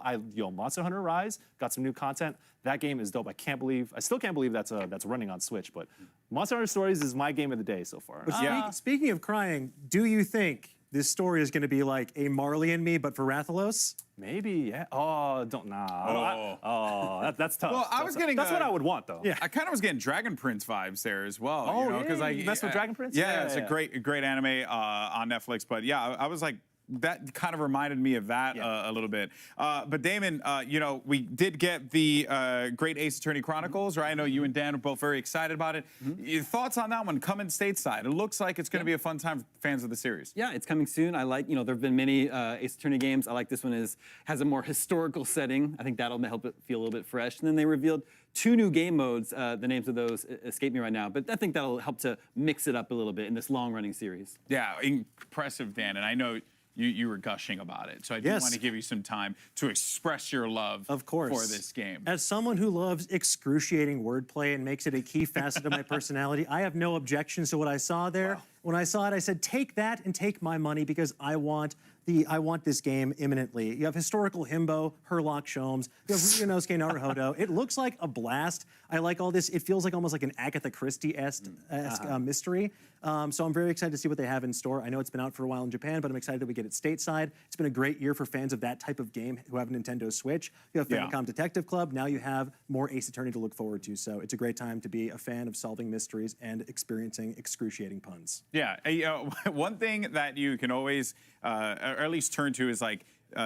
Monster Hunter Rise got some new content. That game is dope. I still can't believe that's running on Switch, but Monster Hunter Stories is my game of the day so far. Speaking of crying, do you think this story is going to be like a Marley and Me, but for Rathalos? Maybe, yeah. Oh, don't, nah. That's tough. Well, I was getting that's what I would want, though. Yeah, I kind of was getting Dragon Prince vibes there as well. Oh, you know, yeah, you messed with Dragon Prince? Yeah, it's a great anime on Netflix. But yeah, I was like, that kind of reminded me of that a little bit. But Damon, you know, we did get the Great Ace Attorney Chronicles, right? I know you and Dan are both very excited about it. Your thoughts on that one coming stateside? It looks like it's going to be a fun time for fans of the series. Yeah, it's coming soon. I like, you know, there have been many Ace Attorney games. I like this one has a more historical setting. I think that'll help it feel a little bit fresh. And then they revealed 2 new game modes. The names of those escape me right now, but I think that'll help to mix it up a little bit in this long-running series. Yeah, impressive, Dan. And I know you were gushing about it. So I do want to give you some time to express your love for this game. As someone who loves excruciating wordplay and makes it a key facet of my personality, I have no objections to what I saw there. Wow. When I saw it, I said, take that and take my money because I want this game imminently. You have historical Himbo, Herlock Sholmes, you have Ryunosuke Naruhodo. It looks like a blast. I like all this. It feels like almost like an Agatha Christie-esque mystery. So I'm very excited to see what they have in store. I know it's been out for a while in Japan, but I'm excited that we get it stateside. It's been a great year for fans of that type of game who have a Nintendo Switch. You have Famicom Detective Club. Now you have more Ace Attorney to look forward to. So it's a great time to be a fan of solving mysteries and experiencing excruciating puns. Yeah, one thing that you can always, or at least turn to, is like,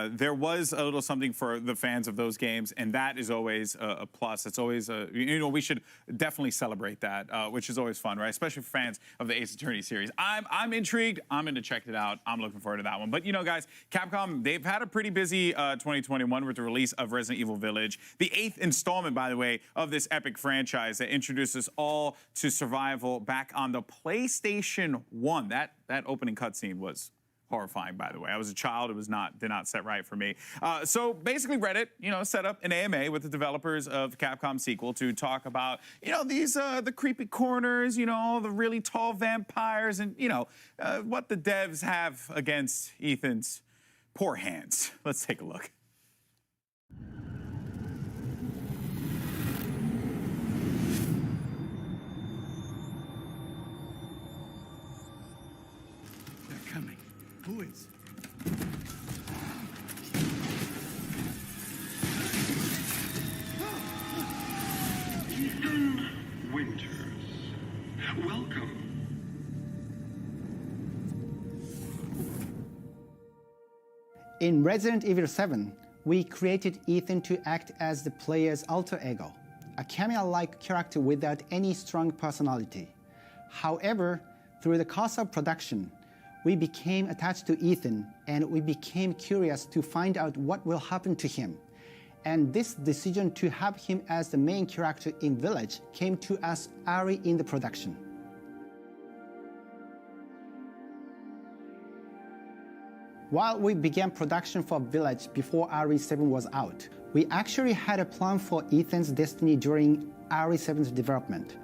there was a little something for the fans of those games, and that is always a plus. It's always, you know, we should definitely celebrate that, which is always fun, right? Especially for fans of the Ace Attorney series. I'm intrigued. I'm going to check it out. I'm looking forward to that one. But, you know, guys, Capcom, they've had a pretty busy 2021 with the release of Resident Evil Village, the 8th installment, by the way, of this epic franchise that introduces all to survival back on the PlayStation 1. That opening cutscene was horrifying, by the way. I was a child. It did not set right for me. So basically Reddit, you know, set up an AMA with the developers of Capcom sequel to talk about, you know, these, the creepy corners, you know, the really tall vampires and, you know, what the devs have against Ethan's poor hands. Let's take a look. They're coming. Who is? Ethan Winters. Welcome. In Resident Evil 7, we created Ethan to act as the player's alter ego, a cameo-like character without any strong personality. However, through the course of production, we became attached to Ethan and we became curious to find out what will happen to him. And this decision to have him as the main character in Village came to us early in the production. While we began production for Village before RE7 was out, we actually had a plan for Ethan's destiny during RE7's development.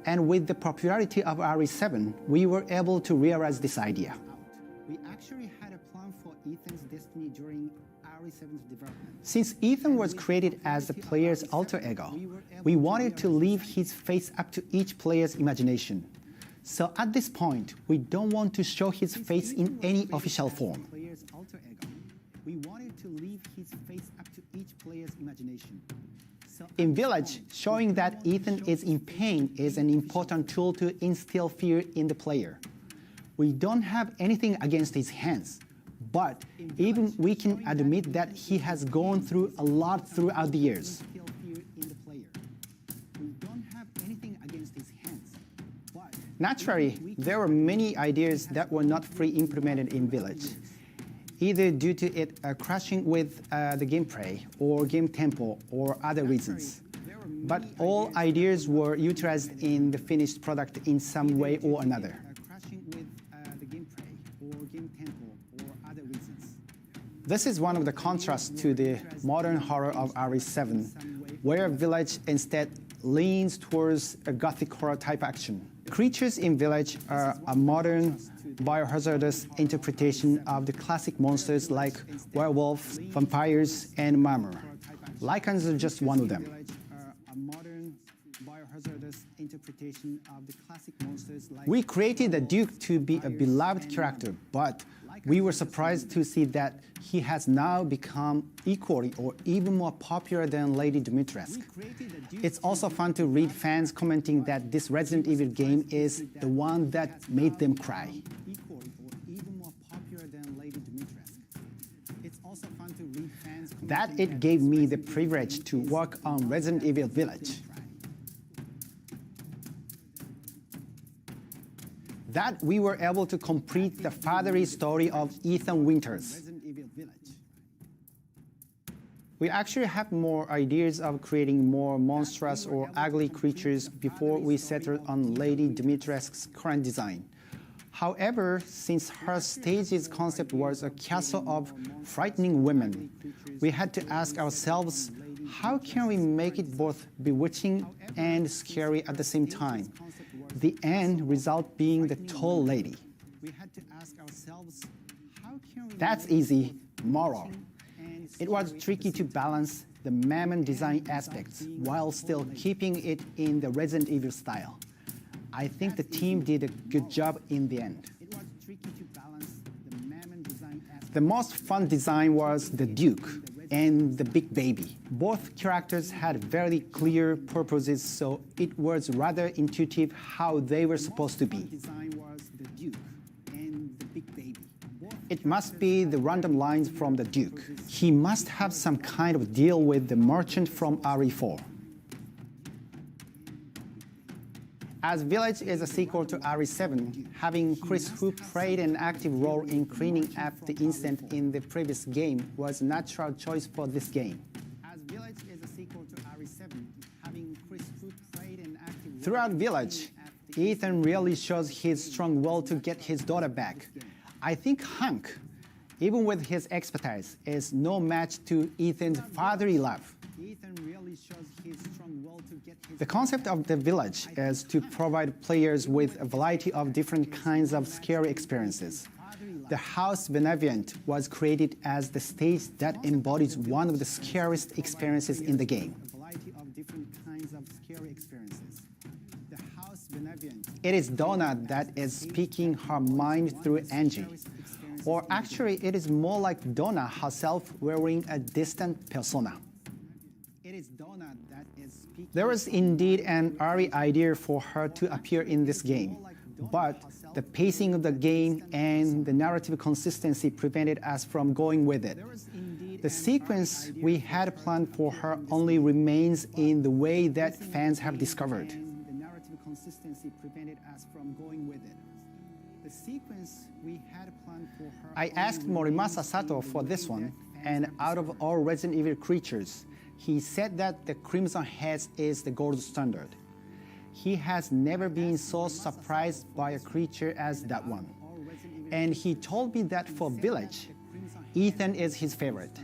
And with the popularity of RE7, we were able to realize this idea. We actually had a plan for Ethan's destiny during RE7's development. Since Ethan was created as the player's alter ego, we wanted to leave his face up to each player's imagination. So at this point, we don't want to show his face in any official form. We wanted to leave his face up to each player's imagination. In Village, showing that Ethan is in pain is an important tool to instill fear in the player. We don't have anything against his hands, but even we can admit that he has gone through a lot throughout the years. Naturally, there were many ideas that were not fully implemented in Village, either due to it clashing with the gameplay or game tempo or other reasons. But all ideas were utilized in the finished product in some way or another. This is one of the contrasts to the modern horror of RE7, where Village instead leans towards a gothic horror type action. Creatures in Village are a modern, biohazardous interpretation of the classic monsters like werewolves, vampires, and Marmor. Lycans are just one of them. We created the Duke to be a beloved character, but we were surprised to see that he has now become equally or even more popular than Lady Dimitrescu. It's also fun to read fans commenting that this Resident Evil game is the one that made them cry. That it gave me the privilege to work on Resident Evil Village. That we were able to complete the fatherly story of Ethan Winters. We actually have more ideas of creating more monstrous or ugly creatures before we settled on Lady Dimitrescu's current design. However, since her stage's concept was a castle of frightening women, we had to ask ourselves, how can we make it both bewitching and scary at the same time? The end result being the tall lady. That's easy, moral. It was tricky to balance the Mammon design aspects while still keeping it in the Resident Evil style. I think the team did a good job in the end. The most fun design was the Duke and the Big Baby. Both characters had very clear purposes, so it was rather intuitive how they were supposed to be. It must be the random lines from the Duke. He must have some kind of deal with the merchant from RE4. As Village is a sequel to RE7, having Chris, who played an active role in cleaning up the incident in the previous game, was a natural choice for this game. Throughout Village, Ethan really shows his strong will to get his daughter back. I think Hank, even with his expertise, is no match to Ethan's fatherly love. The concept of the Village is to provide players with a variety of different kinds of scary experiences. The House Benevolent was created as the stage that embodies one of the scariest experiences in the game. It is Donna that is speaking her mind through Angie. Or actually, it is more like Donna herself wearing a distant persona. There was indeed an early idea for her to appear in this game, but the pacing of the game and the narrative consistency prevented us from going with it. The sequence we had planned for her only remains in the way that fans have discovered. I asked Morimasa Sato for this one, and out of all Resident Evil creatures, he said that the Crimson Heads is the gold standard. He has never been so surprised by a creature as that one. And he told me that for Village, Ethan is his favorite,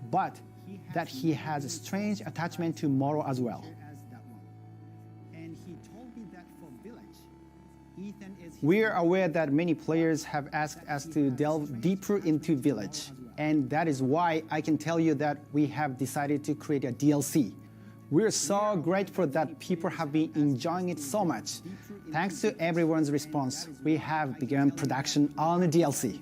but that he has a strange attachment to Moro as well. We are aware that many players have asked us to delve deeper into Village, and that is why I can tell you that we have decided to create a DLC. We're so grateful that people have been enjoying it so much. Thanks to everyone's response, we have begun production on the DLC.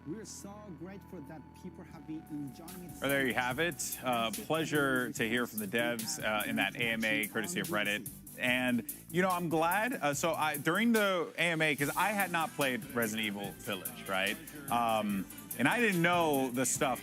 We're so grateful that people have been enjoying it. Well, there you have it. Pleasure to hear from the devs in that AMA, courtesy of Reddit. And, you know, I'm glad. During the AMA, because I had not played Resident Evil Village, right? And I didn't know the stuff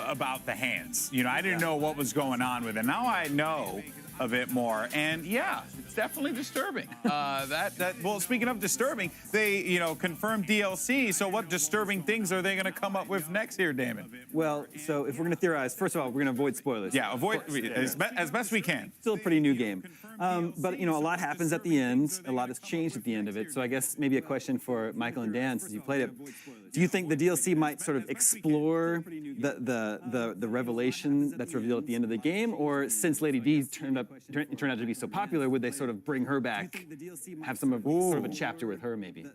about the hands. You know, I didn't know what was going on with it. Now I know a bit more. And yeah, it's definitely disturbing. Well, speaking of disturbing, they, you know, confirmed DLC. So what disturbing things are they going to come up with next here, Damon? Well, so if we're going to theorize, first of all, we're going to avoid spoilers. Yeah, avoid as best we can. Still a pretty new game. But, you know, a lot happens at the end. A lot has changed at the end of it. So I guess maybe a question for Michael and Dan, since you played it. Do you think the DLC might sort of explore the revelation that's revealed at the end of the game, or since Lady D turned out to be so popular, would they sort of bring her back, have sort of a chapter with her maybe?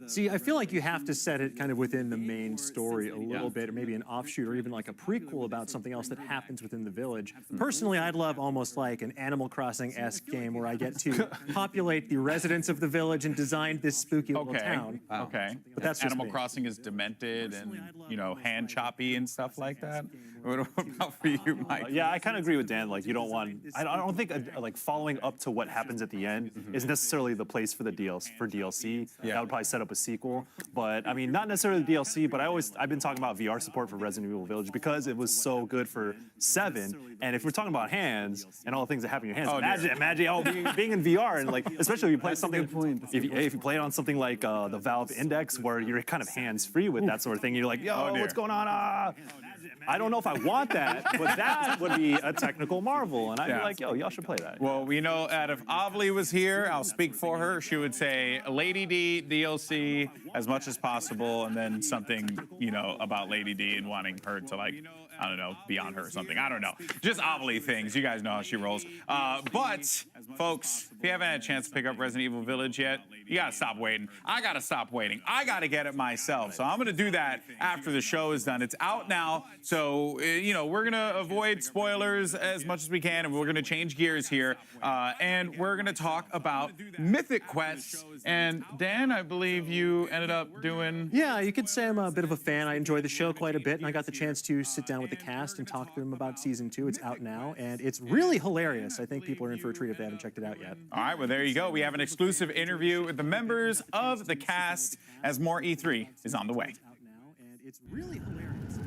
See, I feel like you have to set it kind of within the main story a little bit, or maybe an offshoot, or even like a prequel about something else that happens within the village. Personally, I'd love almost like an Animal Crossing-esque game where I get to populate the residents of the village and design this spooky little town. Okay. But that's just Animal me. Crossing is demented and, you know, hand choppy and stuff like that. What about for you, Mike? Yeah, I kind of agree with Dan. Like, you don't want. I don't think like following up to what happens at the end is necessarily the place for the DLC. That would probably set up a sequel. But I mean, not necessarily the DLC. But I've been talking about VR support for Resident Evil Village because it was so good for 7. And if we're talking about hands and all the things that happen in your hands, imagine being in VR and like, especially if you play something. If you play it on something like the Valve Index, where you're kind of hands free with that sort of thing, you're like, yo, what's going on? I don't know if I want that, but that would be a technical marvel, and I'd be like, yo, y'all should play that. Well, we know that if Avli was here, I'll speak for her. She would say Lady D DLC as much as possible, and then something, you know, about Lady D and wanting her to, like, I don't know, be on her or something. I don't know. Just Avli things. You guys know how she rolls. But, folks, if you haven't had a chance to pick up Resident Evil Village yet, you gotta stop waiting. I gotta stop waiting. I gotta get it myself. So I'm gonna do that after the show is done. It's out now, so, you know, we're gonna avoid spoilers as much as we can, and we're gonna change gears here. And we're gonna talk about Mythic Quest. And Dan, I believe you ended up doing... Yeah, you could say I'm a bit of a fan. I enjoy the show quite a bit, and I got the chance to sit down with the cast and talk to them about season 2. It's out now, and it's really hilarious. I think people are in for a treat if they haven't checked it out yet. All right, well, there you go. We have an exclusive interview with the members of the cast as more E3 is on the way. It's really hilarious.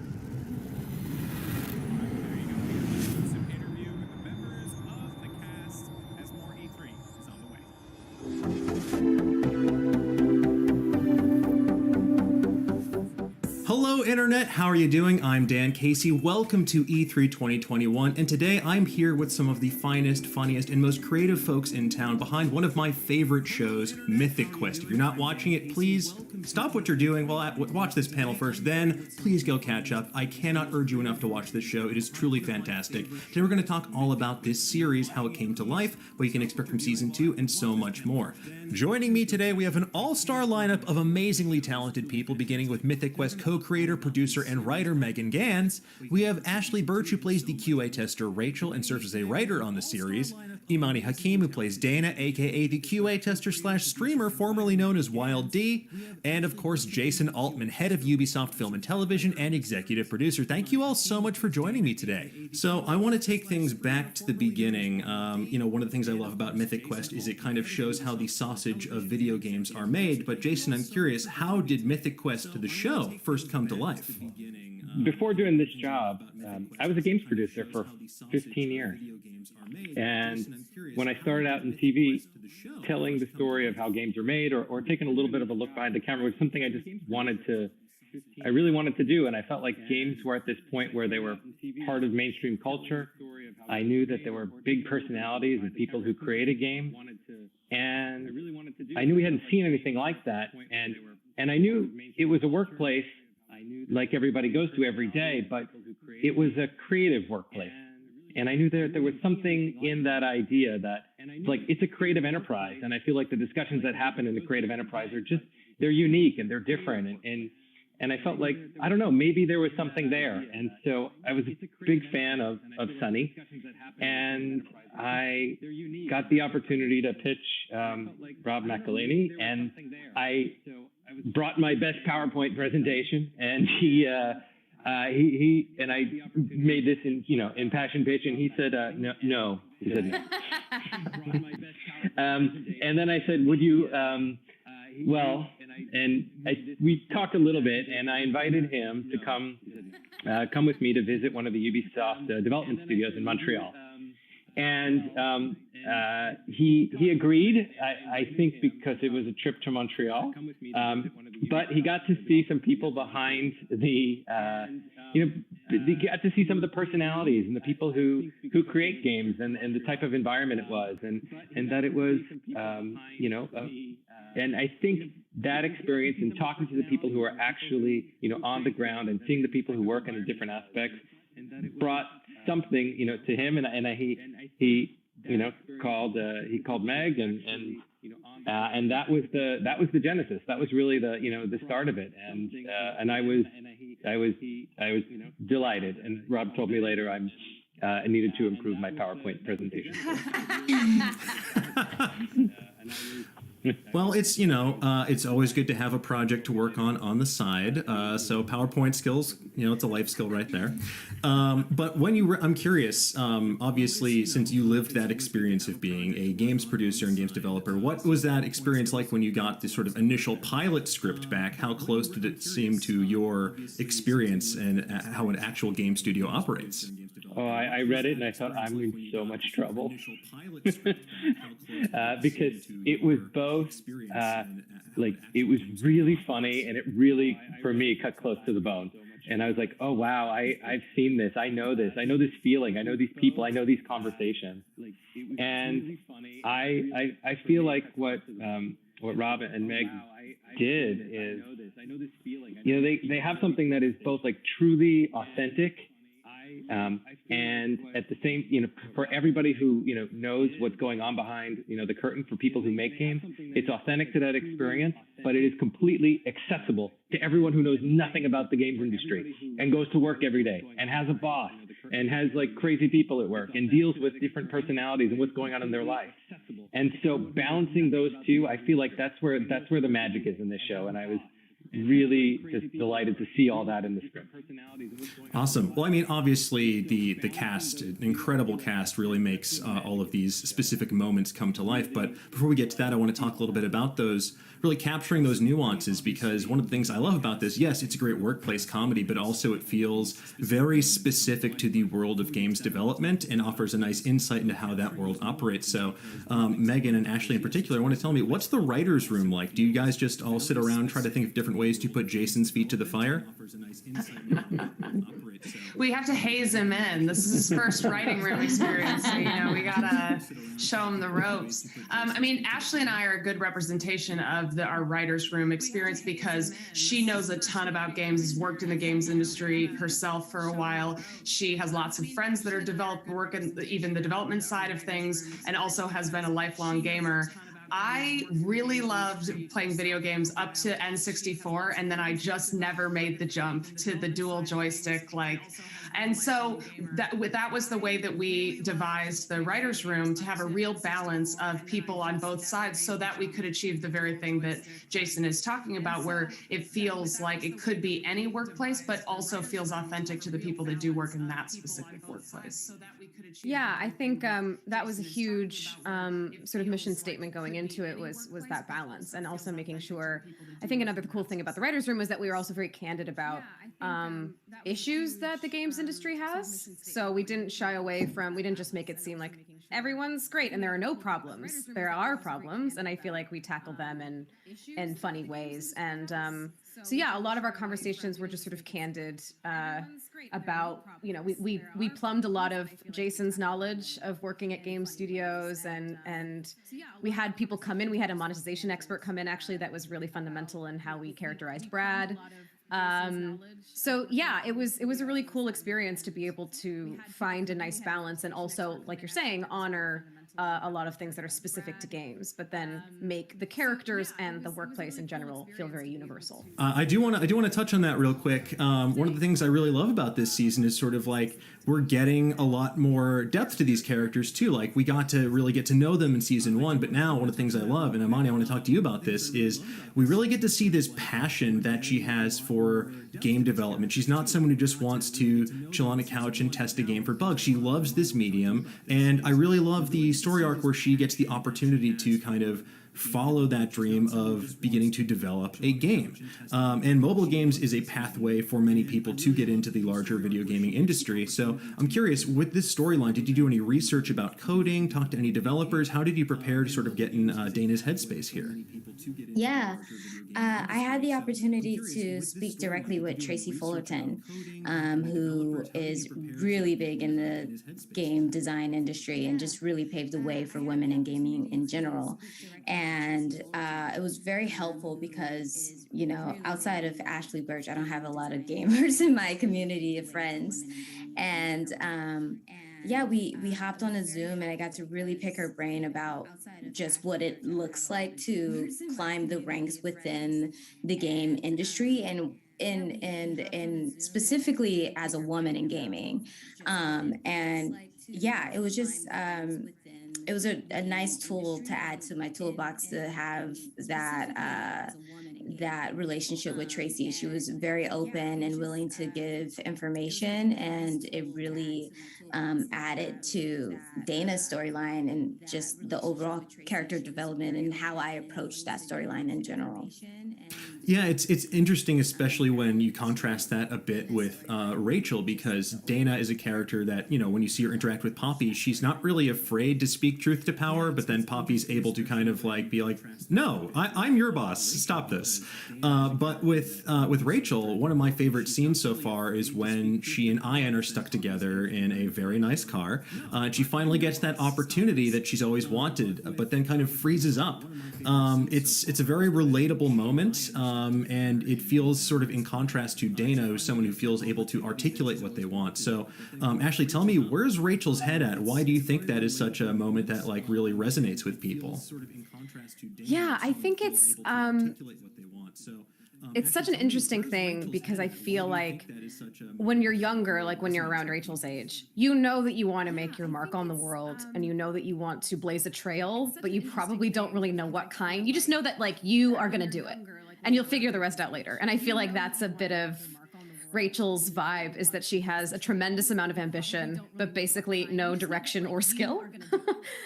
Hello Internet, how are you doing? I'm Dan Casey. Welcome to E3 2021, and today I'm here with some of the finest, funniest, and most creative folks in town behind one of my favorite shows, Mythic Quest. If you're not watching it, please stop what you're doing. Well, watch this panel first, then please go catch up. I cannot urge you enough to watch this show. It is truly fantastic. Today we're going to talk all about this series, how it came to life, what you can expect from season 2, and so much more. Joining me today, we have an all-star lineup of amazingly talented people, beginning with Mythic Quest co-creator, producer, and writer Megan Gans. We have Ashley Birch, who plays the QA tester Rachel and serves as a writer on the series. Imani Hakim, who plays Dana, aka the QA tester / streamer formerly known as Wild D. And of course, Jason Altman, head of Ubisoft Film and Television and executive producer. Thank you all so much for joining me today. So I want to take things back to the beginning. You know, one of the things I love about Mythic Quest is it kind of shows how the sausage of video games are made. But Jason, I'm curious, how did Mythic Quest, the show, first come to life? Before doing this job, I was a games producer for 15 years. And when I started out in TV, telling the story of how games are made or taking a little bit of a look behind the camera was something I just really wanted to do. And I felt like games were at this point where they were part of mainstream culture. I knew that there were big personalities and people who created games. And I knew we hadn't seen anything like that. And I knew it was a workplace like everybody goes to every day, but it was a creative workplace. And I knew there was something in that idea that, like, it's a creative enterprise. And I feel like the discussions that happen in the creative enterprise are just, they're unique and they're different. And I felt like, I don't know, maybe there was something there. And so I was a big fan of Sunny. And I got the opportunity to pitch Rob McElhaney. And I brought my best PowerPoint presentation, and he and I made this in passion pitch, and he said no. He said no. And then I said, would you? We talked a little bit, and I invited him to come with me to visit one of the Ubisoft development studios in Montreal. And he agreed, I think because it was a trip to Montreal, but he got to see some people behind he got to see some of the personalities and the people who create games and the type of environment it was, and that it was, And I think that experience and talking to the people who are actually, on the ground and seeing the people who work in the different aspects brought something, to him. And he called Meg and that was the genesis. That was really the start of it. And I was delighted. And Rob told me later I needed to improve my PowerPoint presentation. Well, it's always good to have a project to work on the side. So PowerPoint skills, it's a life skill right there. But I'm curious, obviously, since you lived that experience of being a games producer and games developer, what was that experience like when you got the sort of initial pilot script back? How close did it seem to your experience and how an actual game studio operates? Oh, I read it and I thought, I'm in so much trouble. Because it was both, it was really funny and it really, for me, cut close to the bone. And I was like, oh, wow, I've seen this. I know this feeling. I know these people. I know these conversations. And I feel like what Rob and Meg did is, they have something that is both like truly authentic, and at the same, for everybody who, knows what's going on behind, the curtain, for people who make games, it's authentic to that experience, but it is completely accessible to everyone who knows nothing about the games industry and goes to work every day and has a boss and has like crazy people at work and deals with different personalities and what's going on in their life. And so balancing those two, I feel like that's where the magic is in this show. And I was really just delighted to see all that in the script. Awesome. Well, I mean, obviously the cast, incredible cast, really makes all of these specific moments come to life. But before we get to that, I want to talk a little bit about those, really capturing those nuances, because one of the things I love about this, yes, it's a great workplace comedy, but also it feels very specific to the world of games development and offers a nice insight into how that world operates. So Megan and Ashley in particular, I want to tell me, what's the writer's room like? Do you guys just all sit around, try to think of different ways to put Jason's feet to the fire? We have to haze him in. This is his first writing room experience. So, we gotta show him the ropes. I mean, Ashley and I are a good representation of our writer's room experience because she knows a ton about games, has worked in the games industry herself for a while. She has lots of friends that are working even the development side of things, and also has been a lifelong gamer. I really loved playing video games up to N64, and then I just never made the jump to the dual joystick. And so that was the way that we devised the writer's room, to have a real balance of people on both sides so that we could achieve the very thing that Jason is talking about, where it feels like it could be any workplace, but also feels authentic to the people that do work in that specific workplace. Yeah, I think that was a huge sort of mission statement going into it, was that balance, and also making sure, I think another cool thing about the writer's room was that we were also very candid about issues that the games industry has. So we didn't shy away from, we didn't just make it seem like everyone's great and there are no problems. There are problems, and I feel like we tackle them in funny ways. And so yeah, a lot of our conversations were just sort of candid about, we plumbed a lot of Jason's knowledge of working at game studios, and we had people come in. We had a monetization expert come in, actually, that was really fundamental in how we characterized Brad. So yeah, it was a really cool experience to be able to find a nice balance, and also, like you're saying, honor a lot of things that are specific to games, but then make the characters and the workplace in general feel very universal. I do want to touch on that real quick. One of the things I really love about this season is sort of like we're getting a lot more depth to these characters too. Like, we got to really get to know them in season 1, but now one of the things I love, and Amani, I want to talk to you about this, is we really get to see this passion that she has for game development. She's not someone who just wants to chill on a couch and test a game for bugs. She loves this medium, and I really love the story arc where she gets the opportunity to kind of follow that dream of beginning to develop a game. And mobile games is a pathway for many people to get into the larger video gaming industry. So I'm curious, with this storyline, did you do any research about coding, talk to any developers? How did you prepare to sort of get in Dana's headspace here? Yeah, I had the opportunity to speak directly with Tracy Fullerton, who is really big in the game design industry and just really paved the way for women in gaming in general. And it it was very helpful because, you know, outside of Ashley Birch, I don't have a lot of gamers in my community of friends. And yeah, we hopped on a Zoom and I got to really pick her brain about just what it looks like to climb the ranks within the game industry and specifically as a woman in gaming. And yeah, it was just it was a nice tool to add to my toolbox to have that relationship with Tracy. She was very open and willing to give information, and it really added to Dana's storyline and just the overall character development and how I approached that storyline in general. Yeah, it's interesting, especially when you contrast that a bit with Rachel, because Dana is a character that, you know, when you see her interact with Poppy, she's not really afraid to speak truth to power, but then Poppy's able to kind of like be like, no, I'm your boss, stop this. But with Rachel, one of my favorite scenes so far is when she and Ian are stuck together in a very nice car. She finally gets that opportunity that she's always wanted, but then kind of freezes up. It's a very relatable moment. And it feels sort of in contrast to Dana, who's someone who feels able to articulate what they want. So, Ashley, tell me, where's Rachel's head at? Why do you think that is such a moment that like really resonates with people? Yeah, I think it's such an interesting thing because I feel like when you're younger, like when you're around Rachel's age, you know that you want to make your mark on the world and you know that you want to blaze a trail, but you probably don't really know what kind. You just know that like you are going to do it. And you'll figure the rest out later. And I feel like that's a bit of Rachel's vibe, is that she has a tremendous amount of ambition, but basically no direction or skill.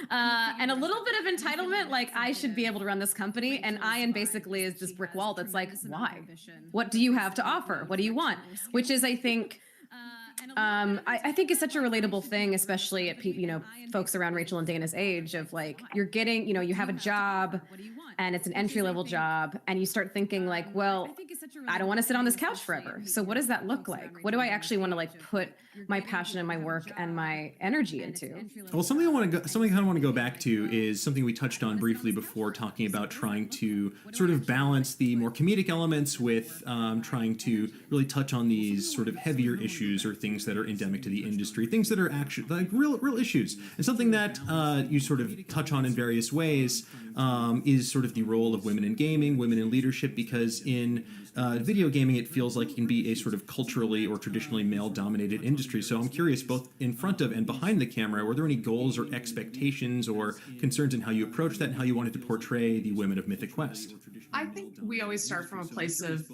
And a little bit of entitlement, like I should be able to run this company. And Ian basically is this brick wall that's like, why? What do you have to offer? What do you want? Which is, I think, I think is such a relatable thing, especially at people, you know, folks around Rachel and Dana's age of like, you're getting, you know, you have a job and it's an entry-level job and you start thinking like, well, I don't want to sit on this couch forever. So what does that look like? What do I actually want to like put my passion and my work and my energy into? Well, something I kind of want to go back to is something we touched on briefly before, talking about trying to sort of balance the more comedic elements with trying to really touch on these sort of heavier issues or things that are endemic to the industry, things that are actually like real issues. And something that you sort of touch on in various ways is sort of the role of women in gaming, women in leadership, because in video gaming, it feels like it can be a sort of culturally or traditionally male-dominated industry. So I'm curious, both in front of and behind the camera, were there any goals or expectations or concerns in how you approached that and how you wanted to portray the women of Mythic Quest? I think we always start from a place of,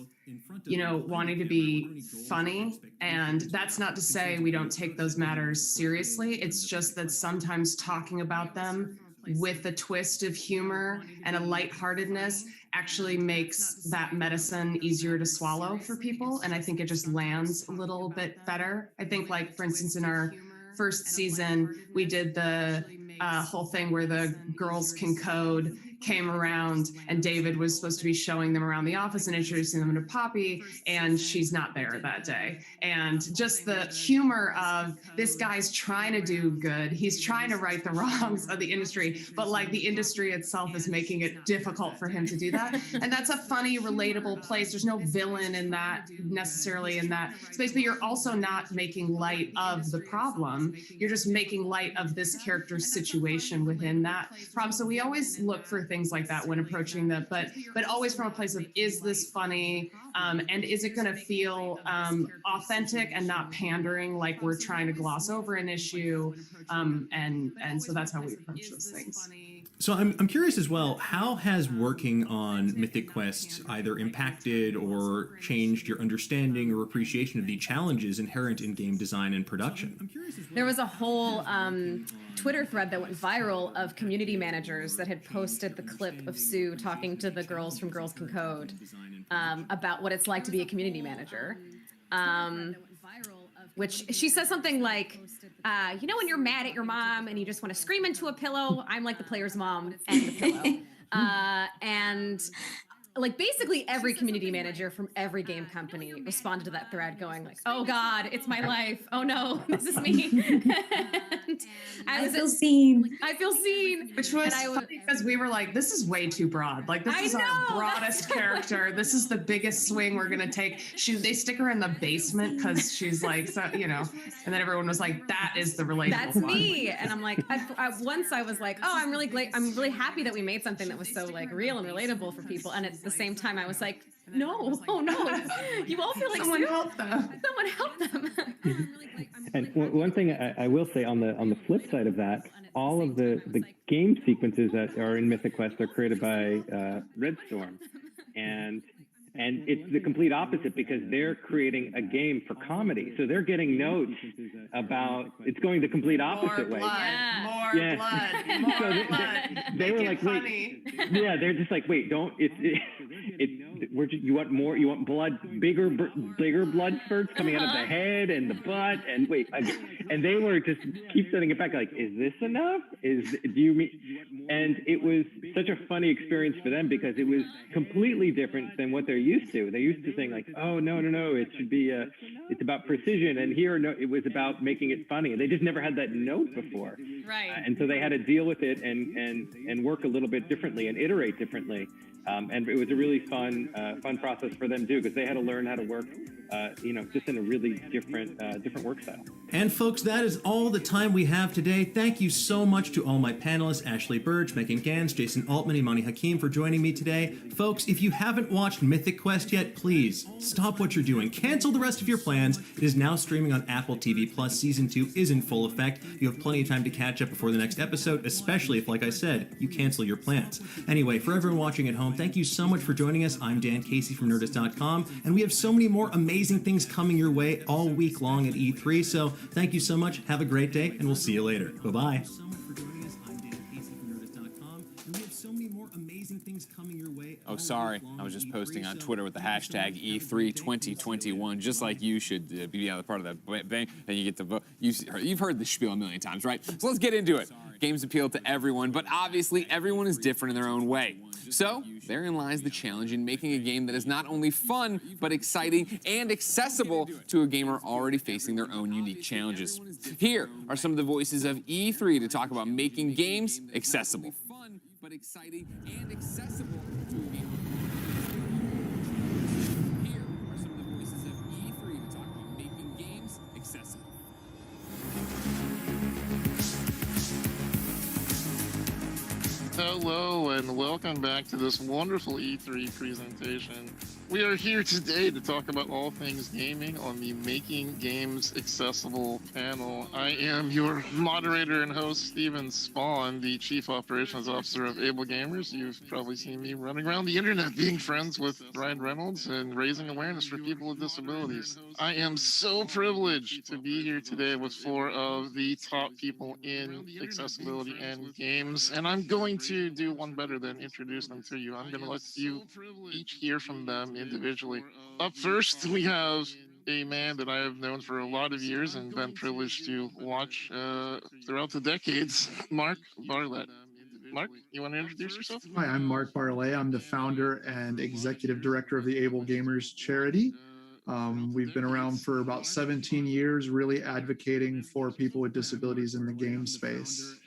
you know, wanting to be funny. And that's not to say we don't take those matters seriously. It's just that sometimes talking about them with a twist of humor and a lightheartedness actually makes that medicine easier to swallow for people. And I think it just lands a little bit better. I think, like, for instance, in our first season, we did the whole thing where the girls can code came around and David was supposed to be showing them around the office and introducing them to Poppy, and she's not there that day. And just the humor of this guy's trying to do good. He's trying to right the wrongs of the industry, but like the industry itself is making it difficult for him to do that. And that's a funny, relatable place. There's no villain in that necessarily in that space, but you're also not making light of the problem. You're just making light of this character's situation within that problem. So we always look for things like that when approaching that, but always from a place of, is this funny? And is it going to feel authentic and not pandering, like we're trying to gloss over an issue? And so that's how we approach those things. So I'm curious as well, how has working on Mythic Quest either impacted or changed your understanding or appreciation of the challenges inherent in game design and production? There was a whole Twitter thread that went viral of community managers that had posted the clip of Sue talking to the girls from Girls Can Code about what it's like to be a community manager. Which she says something like, you know when you're mad at your mom and you just want to scream into a pillow? I'm like the player's mom and the pillow. And like basically every community manager from every game company responded to that thread going like, oh God, it's my life. Oh no, this is me. I feel seen. I feel seen. Which was funny because we were like, this is way too broad. Like, this is our broadest character. This is the biggest swing we're going to take. They stick her in the basement because she's like, so, you know, and then everyone was like, that is the relatable That's one. me. And I'm like, once I was like, oh, I'm really happy that we made something that was so like real and relatable for people. And at the same time, I was like, no, oh no, you all feel like someone help them. Someone help them. And one thing I will say on the flip side of that, all of the game sequences that are in Mythic Quest are created by Redstorm, and it's the complete opposite because they're creating a game for comedy. So they're getting notes about it's going the complete opposite way. More blood, more So blood. They were Make like, it funny. wait, yeah, they're just like, wait, don't you want more? You want blood, bigger blood spurts coming out of the head and the butt, and wait, and they were just keep setting it back. Like, is this enough? Do you mean? And it was such a funny experience for them because it was completely different than what they're used to. They're used to saying like, oh no, it should be it's about precision, and here no, it was about making it funny. They just never had that note before, right? And so they had to deal with it and work a little bit differently and iterate differently. And it was a really fun process for them too, because they had to learn how to work, just in a really different work style. And folks, that is all the time we have today. Thank you so much to all my panelists, Ashley Burge, Megan Gans, Jason Altman, Imani Hakim, for joining me today. Folks, if you haven't watched Mythic Quest yet, please stop what you're doing. Cancel the rest of your plans. It is now streaming on Apple TV+. Season 2 is in full effect. You have plenty of time to catch up before the next episode, especially if, like I said, you cancel your plans. Anyway, for everyone watching at home, thank you so much for joining us. I'm Dan Casey from Nerdist.com, and we have so many more amazing things coming your way all week long at E3, so thank you so much. Have a great day, and we'll see you later. Bye-bye. Oh, sorry. I was just posting on Twitter with the hashtag E3 2021, just like you should be on the part of that bang, and you get to vote. You've heard the spiel a million times, right? So let's get into it. Games appeal to everyone, but obviously everyone is different in their own way. So therein lies the challenge in making a game that is not only fun, but exciting and accessible to a gamer already facing their own unique challenges. Here are some of the voices of E3 to talk about making games accessible. Fun, but exciting and accessible to a gamer. Here are some of the voices of E3 to talk about making games accessible. Hello and welcome back to this wonderful E3 presentation. We are here today to talk about all things gaming on the Making Games Accessible panel. I am your moderator and host, Steven Spawn, the Chief Operations Officer of Able Gamers. You've probably seen me running around the internet being friends with Ryan Reynolds and raising awareness for people with disabilities. I am so privileged to be here today with 4 of the top people in accessibility and games, and I'm going to do one better than introduce them to you. I'm going to let you each hear from them individually. Up first, we have a man that I have known for a lot of years and been privileged to watch throughout the decades, Mark Bartlett. Mark, you want to introduce yourself? Hi, I'm Mark Bartlett. I'm the founder and executive director of the Able Gamers charity. We've been around for about 17 years, really advocating for people with disabilities in the game space.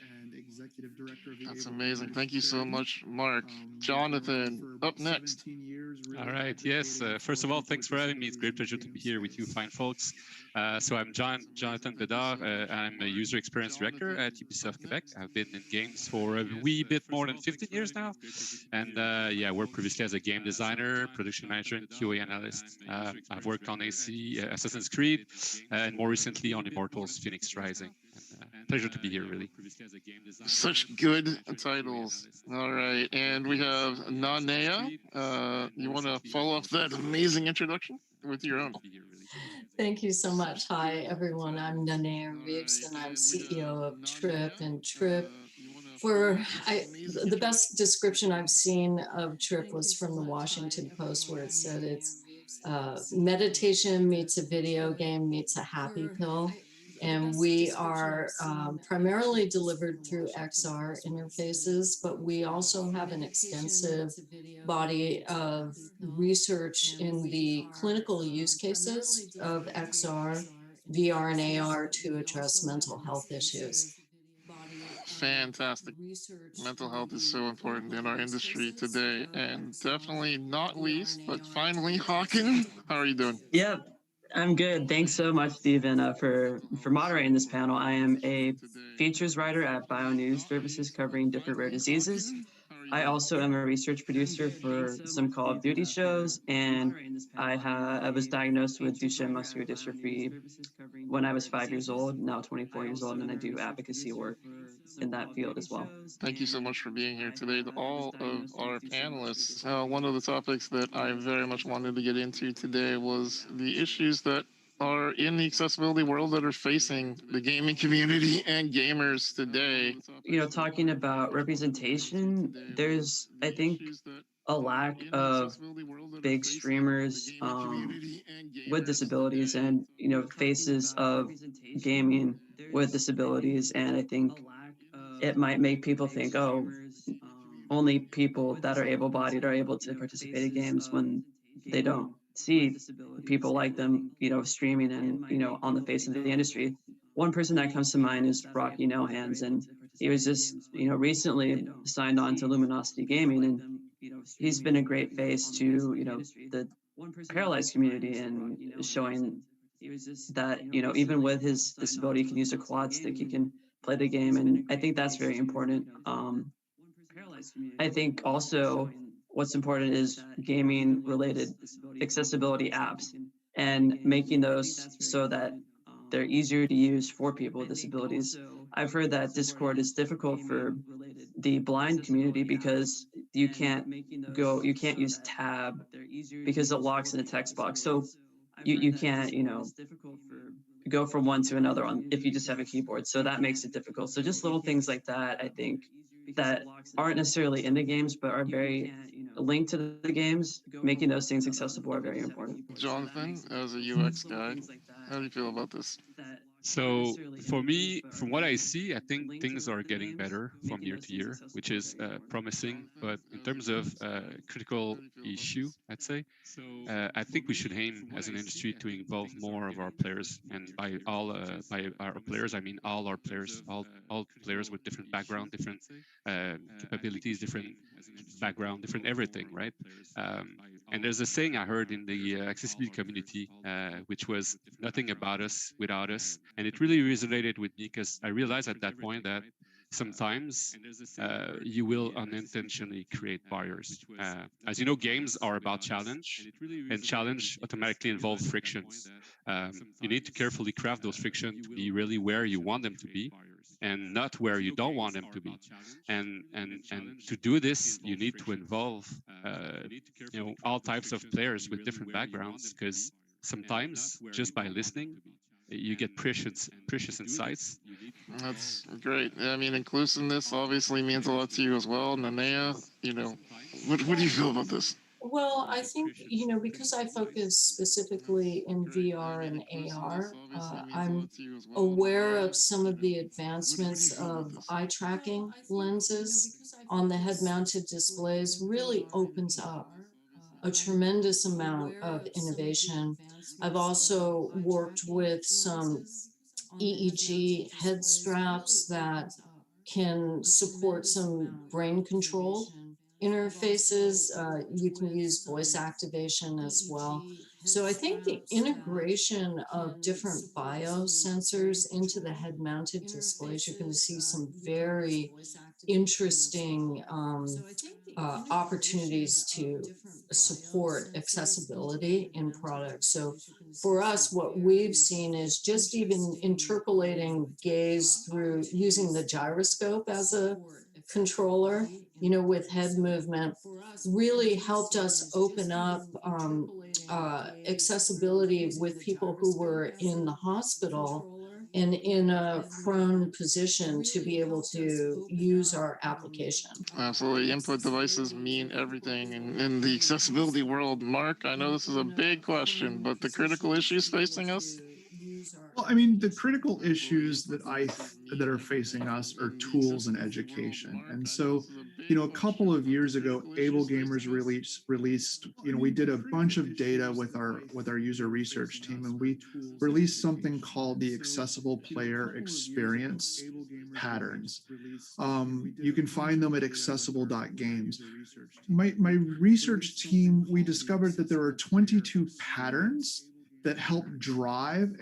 That's amazing. Thank you so much, Mark. Jonathan, up next. All right. Yes. First of all, thanks for having me. It's a great pleasure to be here with you fine folks. So I'm Jonathan Bedard. I'm a user experience director at Ubisoft Quebec. I've been in games for a wee bit more than 15 years now. And yeah, worked previously as a game designer, production manager, and QA analyst. I've worked on Assassin's Creed, and more recently on Immortals Phoenix Rising. Pleasure to be here, really. Such good titles. All right, and we have Nanea. You want to follow up that amazing introduction with your own? Thank you so much. Hi, everyone. I'm Nanea Reeves, and I'm CEO of Trip. And Trip, the best description I've seen of Trip was from the Washington Post, where it said it's meditation meets a video game meets a happy pill. And we are primarily delivered through XR interfaces, but we also have an extensive body of research in the clinical use cases of XR, VR, and AR to address mental health issues. Fantastic. Mental health is so important in our industry today, and definitely not least, but finally, Hawken, how are you doing? Yep, I'm good. Thanks so much, Stephen, for moderating this panel. I am a features writer at BioNews Services covering different rare diseases. I also am a research producer for some Call of Duty shows, and I was diagnosed with Duchenne muscular dystrophy when I was 5 years old, now 24 years old, and I do advocacy work in that field as well. Thank you so much for being here today to all of our panelists. One of the topics that I very much wanted to get into today was the issues that are in the accessibility world that are facing the gaming community and gamers today. You know, talking about representation, there's, I think, a lack of big streamers with disabilities and, you know, faces of gaming with disabilities. And I think it might make people think, oh, only people that are able-bodied are able to participate in games when they don't see people like them, you know, streaming and, you know, on the face of the industry. One person that comes to mind is Rocky No Hands, and he was just, you know, recently signed on to Luminosity Gaming, and he's been a great face to, you know, the paralyzed community and showing that, you know, even with his disability, he can use a quad stick, he can play the game, and I think that's very important. I think also what's important is gaming related accessibility apps and making those so that they're easier to use for people with disabilities. I've heard that Discord is difficult for the blind community because you can't use tab because it locks in a text box. So you can't, you know, go from one to another if you just have a keyboard. So that makes it difficult. So just little things like that, I think, that aren't necessarily in the games, but are very linked to the games, making those things accessible are very important. Jonathan, as a UX guy, how do you feel about this? So for me, from what I see, I think things are getting better from year to year, which is promising. But in terms of critical issue, I'd say, I think we should aim as an industry to involve more of our players. And by our players, I mean all our players, all players with different background, different capabilities, different background, different everything, right? And there's a saying I heard in the accessibility community, which was nothing about us without us. And it really resonated with me because I realized at that point that sometimes you will unintentionally create barriers. As you know, games are about challenge, and challenge automatically involves frictions. You need to carefully craft those frictions to be really where you want them to be, and not where you don't want them to be. And to do this, you need to involve you know, all types of players with different backgrounds, because sometimes just by listening, you get precious insights. That's great. I mean, inclusiveness obviously means a lot to you as well. Nanea, you know, what do you feel about this? Well, I think, you know, because I focus specifically in VR and AR, I'm aware of some of the advancements of eye tracking lenses on the head-mounted displays really opens up a tremendous amount of innovation. I've also worked with some EEG head straps that can support some brain control interfaces. You can use voice activation as well. So I think the integration of different biosensors into the head-mounted displays, you're going to see some very interesting opportunities to support accessibility in products. So for us, what we've seen is just even interpolating gaze through using the gyroscope as a controller, you know, with head movement, really helped us open up accessibility with people who were in the hospital and in a prone position to be able to use our application. Absolutely. Input devices mean everything in the accessibility world. Mark, I know this is a big question, but the critical issues facing us? Well, I mean, the critical issues that are facing us are tools and education. And so, a couple of years ago, Able Gamers released, we did a bunch of data with our user research team, and we released something called the Accessible Player Experience Patterns. You can find them at accessible.games. My research team, we discovered that there are 22 patterns that help drive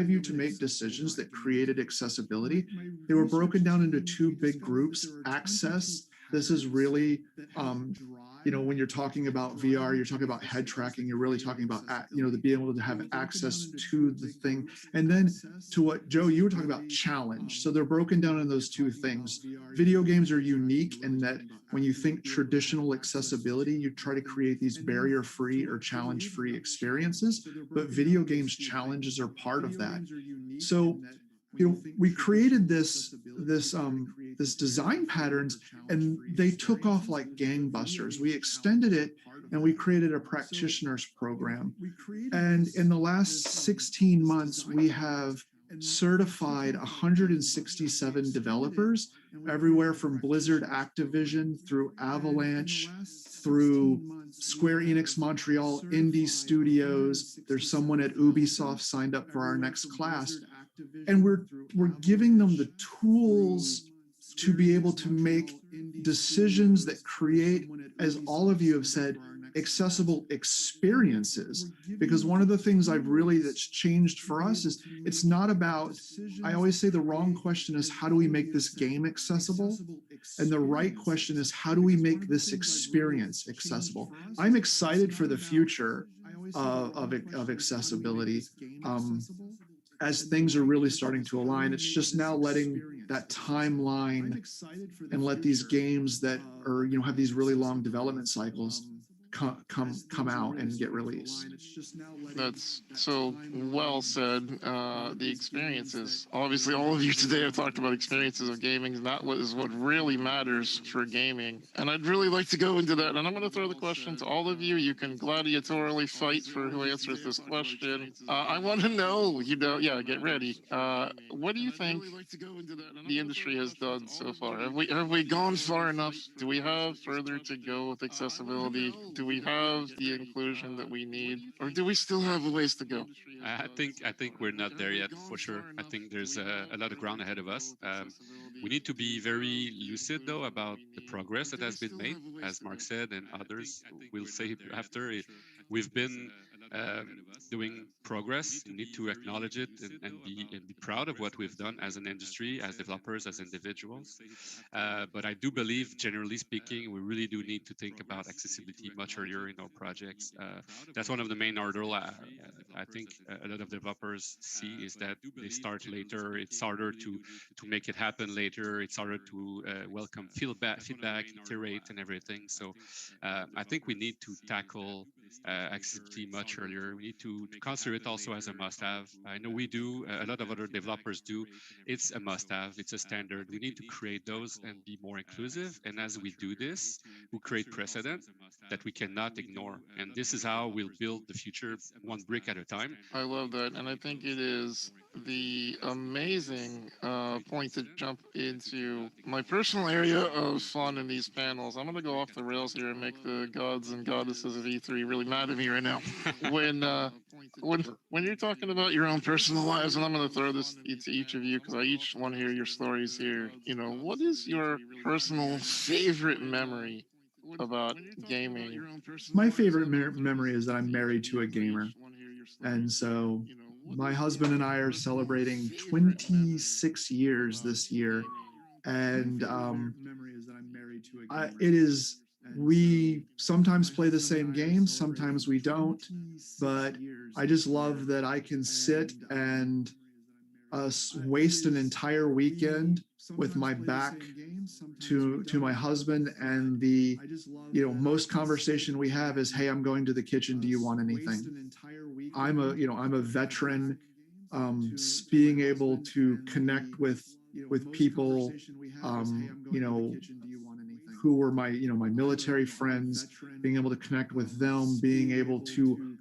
you to make decisions that created accessibility. They were broken down into two big groups. Access, this is really, when you're talking about VR, you're talking about head tracking, you're really talking about, the being able to have access to the thing. And then to what, Joe, you were talking about challenge. So they're broken down in those two things. Video games are unique in that when you think traditional accessibility, you try to create these barrier-free or challenge-free experiences, but video games challenges are part of that. So, we created this design patterns, and they took off like gangbusters. We extended it, and we created a practitioners program. And in the last 16 months, we have certified 167 developers, everywhere from Blizzard, Activision, through Avalanche, through Square Enix Montreal, indie studios. There's someone at Ubisoft signed up for our next class. And we're giving them the tools to be able to make decisions that create, as all of you have said, accessible experiences. Because one of the things that's changed for us is it's not about, I always say the wrong question is, how do we make this game accessible? And the right question is, how do we make this experience accessible? I'm excited for the future of accessibility. As things are really starting to align, it's just now letting that timeline and let these games that are, have these really long development cycles come out and get released. That's so well said. The experiences. Obviously, all of you today have talked about experiences of gaming, and that is what really matters for gaming. And I'd really like to go into that. And I'm going to throw the question to all of you. You can gladiatorily fight for who answers this question. I want to know, get ready. What do you think the industry has done so far? Have we gone far enough? Do we have further to go with accessibility? Do we have the inclusion that we need, or do we still have a ways to go? I think we're not there yet, for sure. I think there's a lot of ground ahead of us. We need to be very lucid, though, about the progress that has been made, as Mark said, and others will say after. We've been doing progress. We need to acknowledge it and be proud of what we've done as an industry, as developers, as individuals. But I do believe, generally speaking, we really do need to think about accessibility much earlier in our projects. That's one of the main hurdles I think a lot of developers see, is that they start later. It's harder to make it happen later. It's harder to welcome feedback, iterate, and everything. So I think we need to tackle accessibility much earlier. We need to consider it also as a must-have. I know we do, a lot of other developers do. It's a must-have, it's a standard. We need to create those and be more inclusive. And as we do this, we create precedent that we cannot ignore. And this is how we'll build the future, one brick at a time. I love that. And I think it is the amazing point to jump into my personal area of fun in these panels. I'm going to go off the rails here and make the gods and goddesses of E3 really mad at me right now. When you're talking about your own personal lives, and I'm going to throw this to each of you because I each want to hear your stories here. What is your personal favorite memory about gaming? My favorite memory is that I'm married to a gamer. And so my husband and I are celebrating 26 years this year. And we sometimes play the same games, sometimes we don't, but I just love that I can sit and waste an entire weekend with my back to my husband, and the most conversation we have is, hey, I'm going to the kitchen, do you want anything? I'm a veteran. Being able to connect with people who were my military friends, being able to connect with them, being able to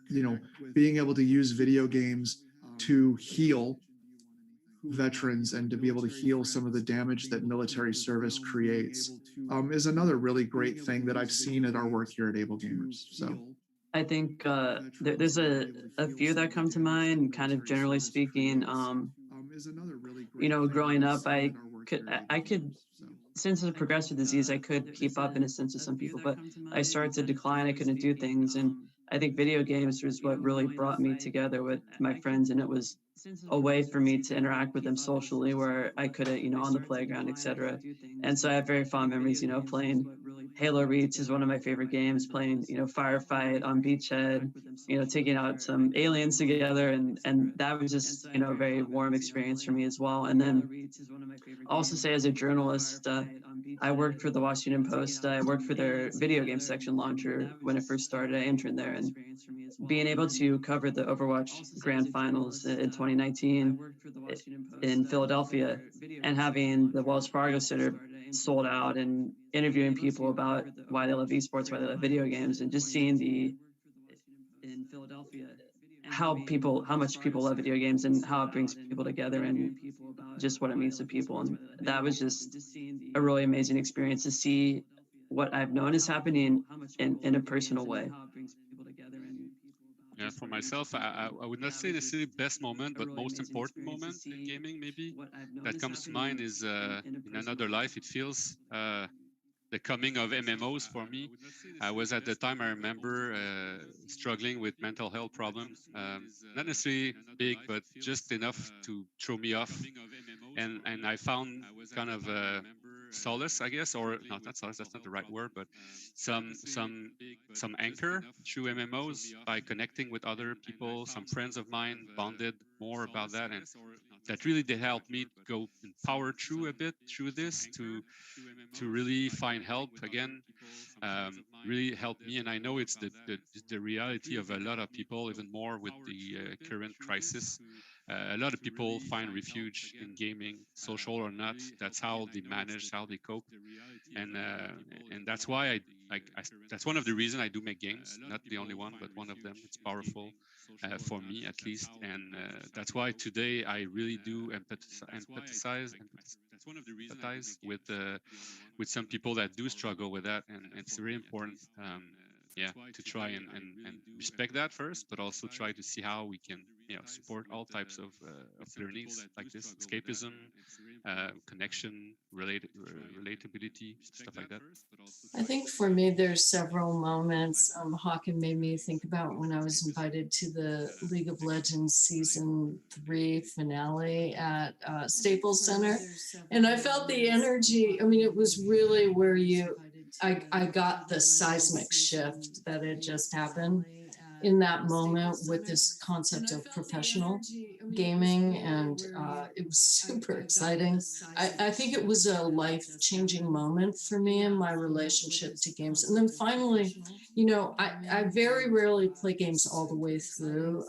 use video games to heal veterans and to be able to heal some of the damage that military service creates is another really great thing that I've seen at our work here at Able Gamers. So I think there's a few that come to mind, kind of generally speaking. You know, growing up, I could, since it's a progressive disease, I could keep up in a sense with some people, but I started to decline. I couldn't do things. And I think video games was what really brought me together with my friends. And it was a way for me to interact with them socially where I could, you know, on the playground, etc. And so I have very fond memories, you know, playing Halo Reach is one of my favorite games, playing, you know, Firefight on Beachhead, you know, taking out some aliens together. And that was just, you know, a very warm experience for me as well. And then also say as a journalist, I worked for the Washington Post. I worked for their video game section launcher when I first started. I interned there, and being able to cover the Overwatch Grand Finals in 2019 in Philadelphia and having the Wells Fargo Center sold out and interviewing people about why they love esports, why they love video games, and just seeing how much people love video games and how it brings people together and just what it means to people. And that was just a really amazing experience to see what I've known is happening in a personal way. Yeah, for myself, I would not say necessarily best moment, but most important moment in gaming, maybe, that comes to mind is in another life, it feels, the coming of MMOs for me. I was at the time, I remember, struggling with mental health problems, not necessarily big, but just enough to throw me off. And I found kind of solace, I guess, or no, not solace, that's not the right word, but some anchor through MMOs by connecting with other people. Some friends of mine bonded more about that, and that really did help me go and power through a bit through this to really find help again. Really helped me, and I know it's the reality of a lot of people, even more with the current crisis. A lot of people find refuge in gaming, social or not. That's how they manage, how they cope, and that's why that's one of the reasons I do make games. Not the only one, but one of them. It's powerful for me, at least, and that's why today I really do empathize with some people that do struggle with that, and it's very important. Yeah, to try and respect that first, but also try to see how we can, you know, support all types of learnings like this, escapism, connection, relatability, stuff like that. I think for me, there's several moments. Hawken made me think about when I was invited to the League of Legends Season 3 finale at Staples Center. And I felt the energy. I mean, it was really where I got the seismic shift that had just happened in that moment with this concept of professional gaming, and it was super exciting. I think it was a life-changing moment for me in my relationship to games. And then finally, you know, I very rarely play games all the way through.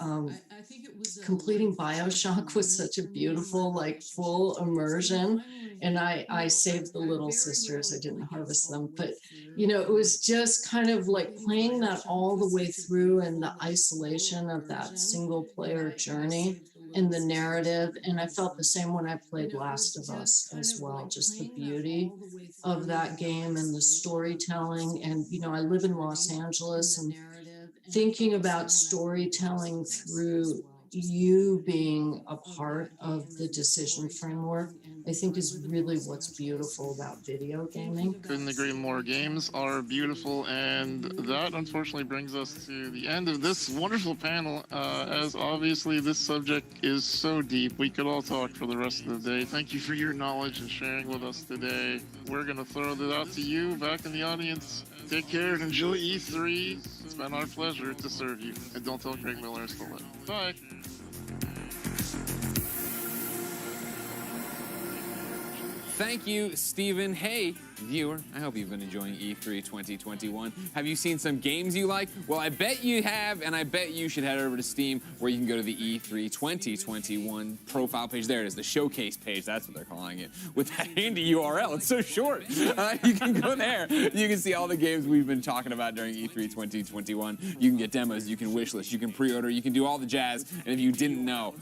Completing BioShock was such a beautiful, like, full immersion. And I saved the little sisters. I didn't harvest them. But, you know, it was just kind of like playing that all the way through and the isolation of that single player journey and the narrative. And I felt the same when I played Last of Us as well. Just the beauty of that game and the storytelling. And, you know, I live in Los Angeles, and thinking about storytelling through you being a part of the decision framework, I think is really what's beautiful about video gaming. Couldn't agree more. Games are beautiful, and that unfortunately brings us to the end of this wonderful panel, as obviously this subject is so deep. We could all talk for the rest of the day. Thank you for your knowledge and sharing with us today. We're going to throw that out to you back in the audience. Take care and enjoy E3. It's been our pleasure to serve you. And don't tell Greg Miller I stole it. Bye. Thank you, Stephen. Hey, viewer, I hope you've been enjoying E3 2021. Have you seen some games you like? Well, I bet you have, and I bet you should head over to Steam, where you can go to the E3 2021 profile page. There it is, the showcase page. That's what they're calling it. With that handy URL, it's so short. You can go there. You can see all the games we've been talking about during E3 2021. You can get demos, you can wishlist, you can pre-order, you can do all the jazz. And if you didn't know,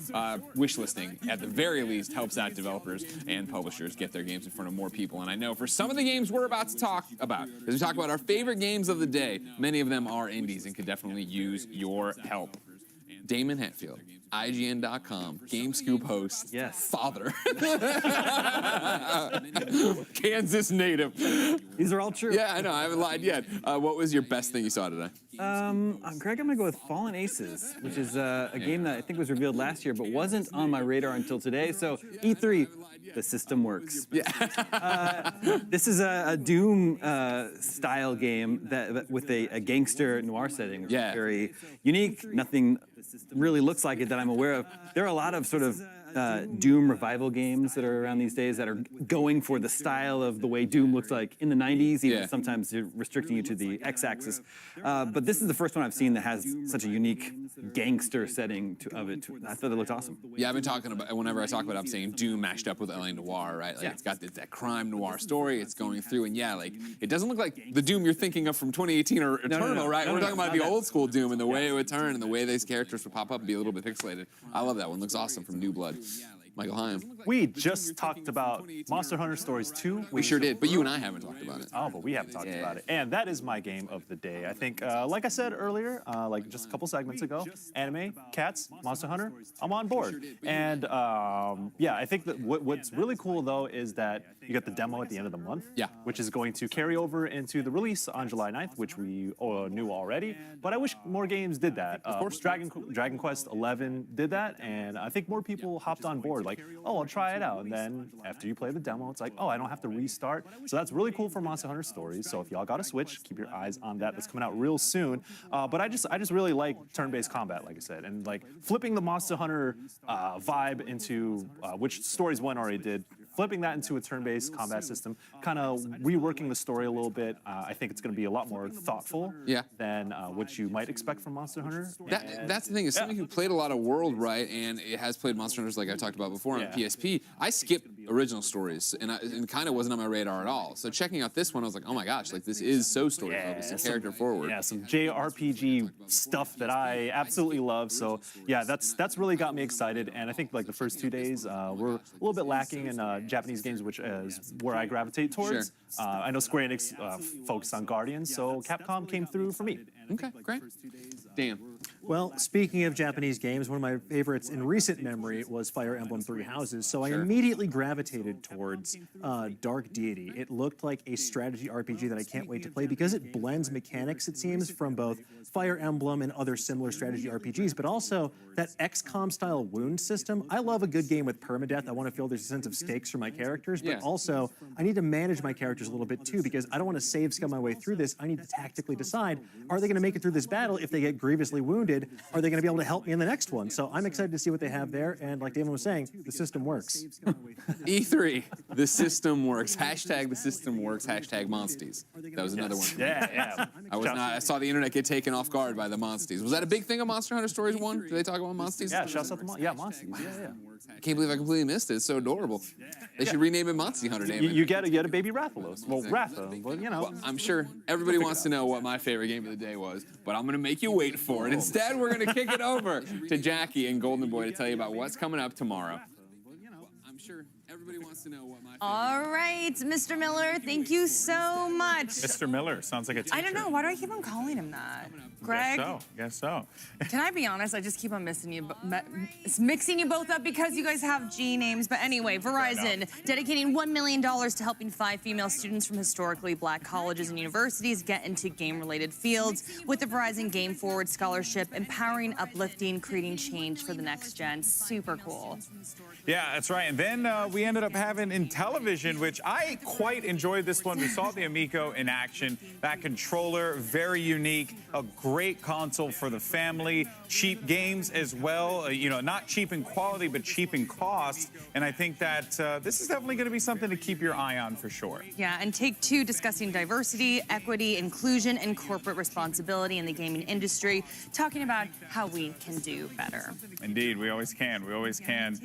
wishlisting, at the very least, helps out developers and publishers get their games in front of more people. And I know for some of the games we're about to talk about, as we talk about our favorite games of the day, many of them are indies and could definitely use your help. Damon Hetfield, IGN.com, GameScoop host, yes, father, Kansas native. These are all true. Yeah, I know, I haven't lied yet. What was your best thing you saw today? Greg, I'm gonna go with Fallen Aces, which is a game that I think was revealed last year, but wasn't on my radar until today. So E3, the system works. Yeah. This is a Doom style game that with a gangster noir setting. Yeah. Very unique. Nothing really looks like it that I'm aware of. There are a lot of sort of Doom revival games that are around these days that are going for the style of the way Doom looks like in the 90s, even sometimes restricting you to the X-axis. But this is the first one I've seen that has such a unique gangster setting of it. I thought it looked awesome. Yeah, I've been talking about, whenever I talk about it, I'm saying Doom mashed up with LA Noire, right? Like, it's got that crime noir story, it's going through, and yeah, like, it doesn't look like the Doom you're thinking of from 2018 or Eternal, right? We're talking about the old school Doom and the way it would turn and the way these characters would pop up and be a little bit pixelated. I love that one, looks awesome from New Blood. Michael Hyam. We just talked about Monster Hunter Stories 2. We sure did, but you and I haven't talked about it. Oh, but we haven't talked about it. And that is my game of the day. I think, like I said earlier, like just a couple segments ago, anime, cats, Monster Hunter, I'm on board. And yeah, I think that what's really cool, though, is that you get the demo at the end of the month, which is going to carry over into the release on July 9th, which we knew already. But I wish more games did that. Of course, Dragon Quest 11 did that, and I think more people hopped on board. Like, oh, I'll try it out. And then after you play the demo, it's like, oh, I don't have to restart. So that's really cool for Monster Hunter Stories. So if y'all got a Switch, keep your eyes on that. That's coming out real soon. But I just really like turn-based combat, like I said, and like flipping the Monster Hunter vibe into which Stories 1 already did. Flipping that into a turn-based combat system, kind of reworking the story a little bit. I think it's going to be a lot more thoughtful than what you might expect from Monster Hunter. That's the thing, is somebody who played a lot of World, right, and it has played Monster Hunters like I talked about before on PSP, I skipped original Stories, and kind of wasn't on my radar at all. So checking out this one, I was like, oh my gosh, like this is so story-focused and character-forward. Yeah, some JRPG stuff that I absolutely love. So yeah, that's really got me excited. And I think like the first 2 days were a little bit lacking in Japanese games, which is where I gravitate towards. I know Square Enix focused on Guardians, so Capcom came through for me. Okay, great. Dan. Well, speaking of Japanese games, one of my favorites in recent memory was Fire Emblem Three Houses, so I immediately gravitated towards Dark Deity. It looked like a strategy RPG that I can't wait to play because it blends mechanics, it seems, from both Fire Emblem and other similar strategy RPGs, but also that XCOM-style wound system. I love a good game with permadeath. I want to feel there's a sense of stakes for my characters, but also I need to manage my characters a little bit too, because I don't want to save scum my way through this. I need to tactically decide, are they going to make it through this battle? If they get grievously wounded, are they going to be able to help me in the next one? So I'm excited to see what they have there, and like Damon was saying, the system works. E3, the system works. Hashtag the system works. Hashtag Monsties. That was another one. Yeah. I saw the internet get taken off guard by the Monsties. Was that a big thing on Monster Hunter Stories 1? Did they talk about Monsties? Yeah, shouts out to Monsties. Yeah. I can't believe I completely missed it. It's so adorable. They should rename it Monsty Hunter, Damon. You get a baby Rathalos. Well, Ratha, but you know. Well, I'm sure everybody wants to know what my favorite game of the day was, but I'm going to make you wait for it. Instead, we're going to kick it over to Jackie and Golden Boy to tell you about what's coming up tomorrow. I'm sure everybody wants to know what my favorite All right, Mr. Miller, thank you so much. Mr. Miller sounds like a teacher. I don't know. Why do I keep on calling him that? Greg? Guess so. Can I be honest? I just keep on mixing you both up because you guys have G names. But anyway, Verizon dedicating $1 million to helping 5 female students from historically black colleges and universities get into game-related fields with the Verizon Game Forward Scholarship, empowering, uplifting, creating change for the next gen. Super cool. Yeah, that's right. And then we ended up having in television, which I quite enjoyed this one. We saw the Amico in action. That controller, very unique. A great console for the family, cheap games as well. You know, not cheap in quality, but cheap in cost. And I think that this is definitely going to be something to keep your eye on for sure. Yeah, and Take-Two discussing diversity, equity, inclusion, and corporate responsibility in the gaming industry, talking about how we can do better. Indeed, we always can. We always can.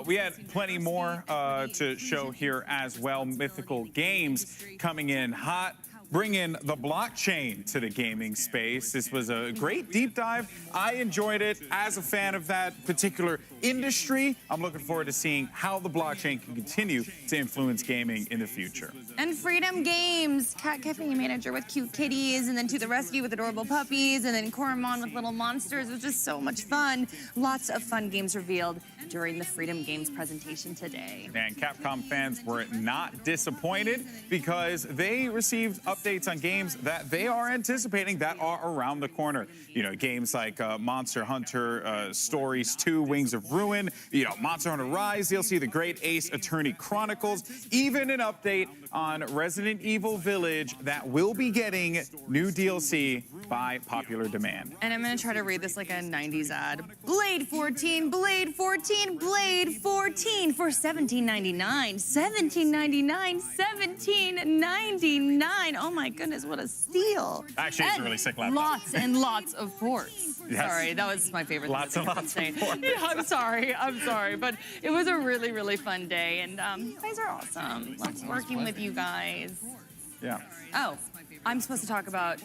We had plenty more to show here as well. Mythical Games coming in hot, bringing the blockchain to the gaming space. This was a great deep dive. I enjoyed it as a fan of that particular industry. I'm looking forward to seeing how the blockchain can continue to influence gaming in the future. And Freedom Games, Cat Cafe manager with cute kitties, and then To the Rescue with adorable puppies, and then Coromon with little monsters. It was just so much fun. Lots of fun games revealed during the Freedom Games presentation today. And Capcom fans were not disappointed because they received updates on games that they are anticipating that are around the corner. You know, games like Monster Hunter Stories 2, Wings of Ruin, you know, Monster Hunter Rise, DLC, The Great Ace Attorney Chronicles, even an update on Resident Evil Village that will be getting new DLC by popular demand. And I'm gonna try to read this like a 90s ad. Blade 14, Blade 14, Blade 14 for $17.99, $17.99, $17.99. Oh my goodness, what a steal. Actually, it's a really sick laptop. Lots and lots of ports. Yes. Sorry, that was my favorite. Lots and lots of ports. Yeah, I'm sorry, but it was a really, really fun day, and you guys are awesome. Love working with you guys. Yeah. Oh, I'm supposed to talk about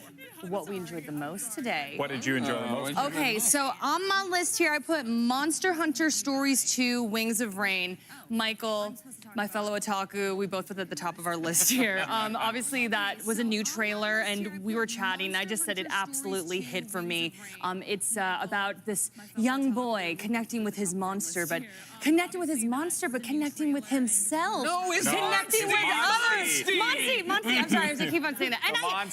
what we enjoyed the most today. What did you enjoy the most? Okay, so on my list here, I put Monster Hunter Stories 2, Wings of Rain. Michael, my fellow otaku, we both put that at the top of our list here. Obviously, that was a new trailer, and we were chatting, and I just said it absolutely hit for me. It's about this young boy connecting with his monster, but connecting with himself. No, it's connecting with others. Monty. I'm sorry, I keep on saying that. And I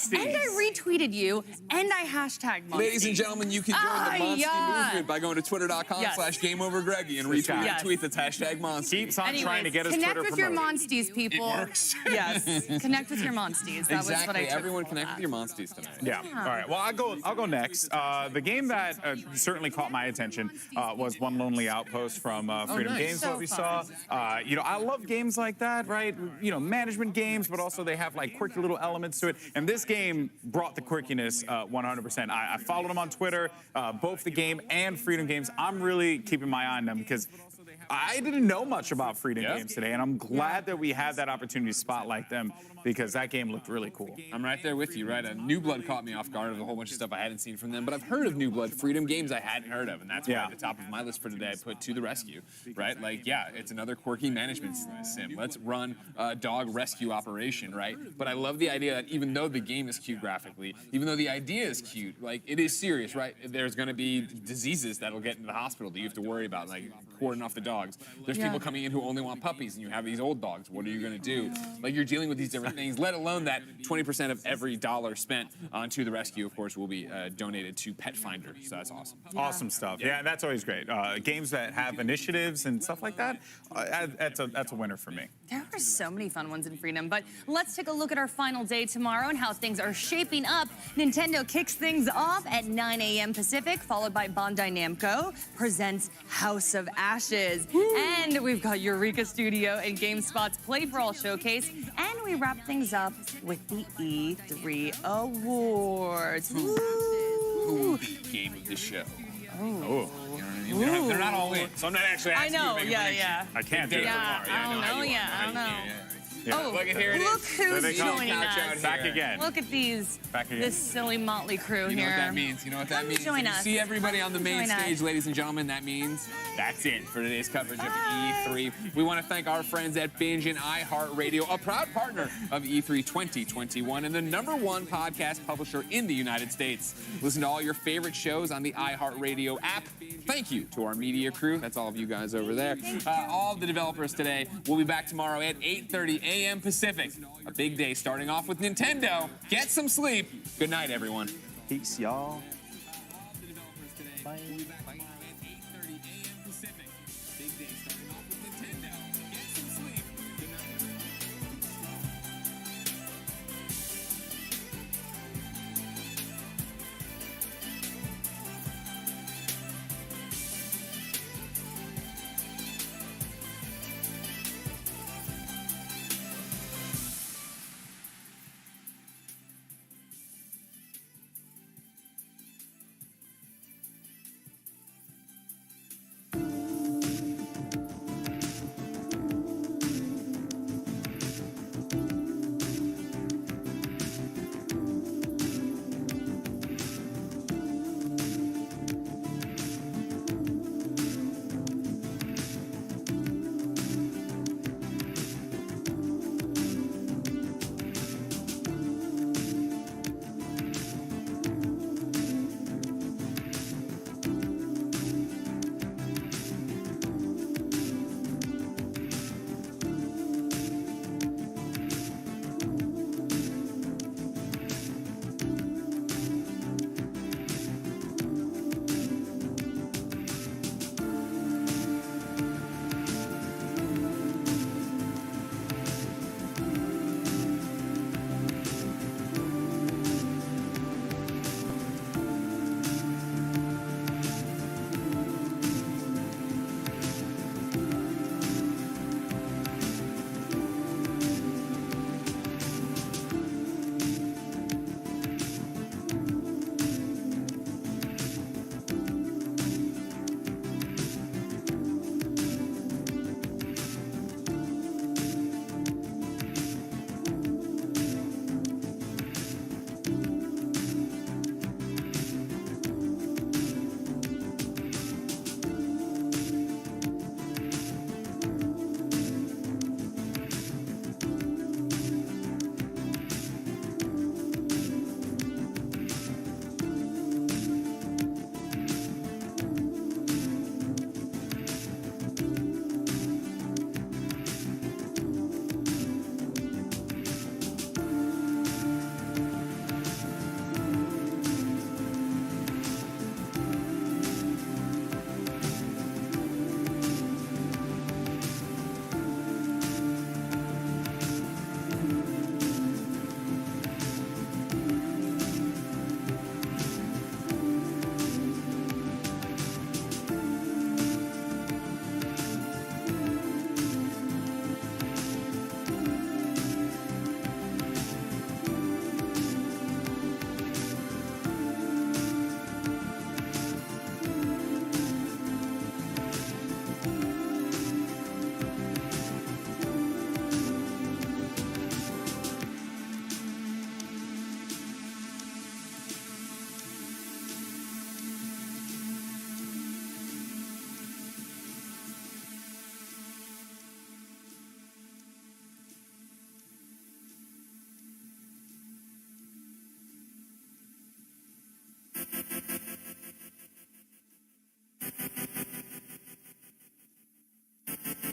retweeted you, and I hashtagged Monty. Ladies and gentlemen, you can join the Monsty movement by going to twitter.com/GameOverGreggy and retweet a tweet that's hashtag Monsty. Keeps on trying to get us connect Twitter with your promoted. Monsties, people. It works. Yes, connect with your Monsties. That was what I Exactly. took Everyone from connect that. with your Monsties tonight. Yeah. All right. Well, I'll go next. The game that certainly caught my attention was One Lonely Outpost from Freedom nice. Games. So what we fun. saw. You know, I love games like that, right? You know, management games, but also they have like quirky little elements to it. And this game brought the quirkiness 100%. I followed them on Twitter, both the game and Freedom Games. I'm really keeping my eye on them because I didn't know much about Freedom Games today, and I'm glad that we had that opportunity to spotlight them because that game looked really cool. I'm right there with you, right? New Blood caught me off guard with a whole bunch of stuff I hadn't seen from them, but I've heard of New Blood. Freedom Games I hadn't heard of, and that's why at the top of my list for today I put To the Rescue, right? Like, yeah, it's another quirky management sim. Let's run a dog rescue operation, right? But I love the idea that even though the game is cute graphically, even though the idea is cute, like, it is serious, right? There's going to be diseases that'll get into the hospital that you have to worry about, like cordon off the dogs. There's people coming in who only want puppies, and you have these old dogs. What are you going to do? Like, you're dealing with these different things, let alone that 20% of every dollar spent on To the Rescue, of course, will be donated to Pet Finder. So that's awesome. Awesome stuff. Yeah, that's always great. Games that have initiatives and stuff like that, that's a winner for me. There are so many fun ones in Freedom, but let's take a look at our final day tomorrow and how things are shaping up. Nintendo kicks things off at 9 a.m. Pacific, followed by Bandai Namco presents House of Ashes. And we've got Eureka Studio and GameSpot's Play for All showcase, and we wrap things up with the E3 Awards. Who will be game of the show? Oh. You know what I mean? They're not all in, so I'm not actually asking I know, you to make a prediction. I can't do it. I don't know. Yeah. Oh, look at here it look is. who's joining us. Back again. Look at these. Back again. This silly motley crew You know here. what that means? You know what that Come means? join You us. see everybody on the Come main join us. stage, ladies and gentlemen. That means that's it for today's coverage of E3. We want to thank our friends at Binge and iHeartRadio, a proud partner of E3 2021 and the #1 podcast publisher in the United States. Listen to all your favorite shows on the iHeartRadio app. Thank you to our media crew. That's all of you guys over there. All of the developers today. We'll be back tomorrow at 8:30 a.m. Pacific. A big day starting off with Nintendo. Get some sleep. Good night, everyone. Peace, y'all. Bye.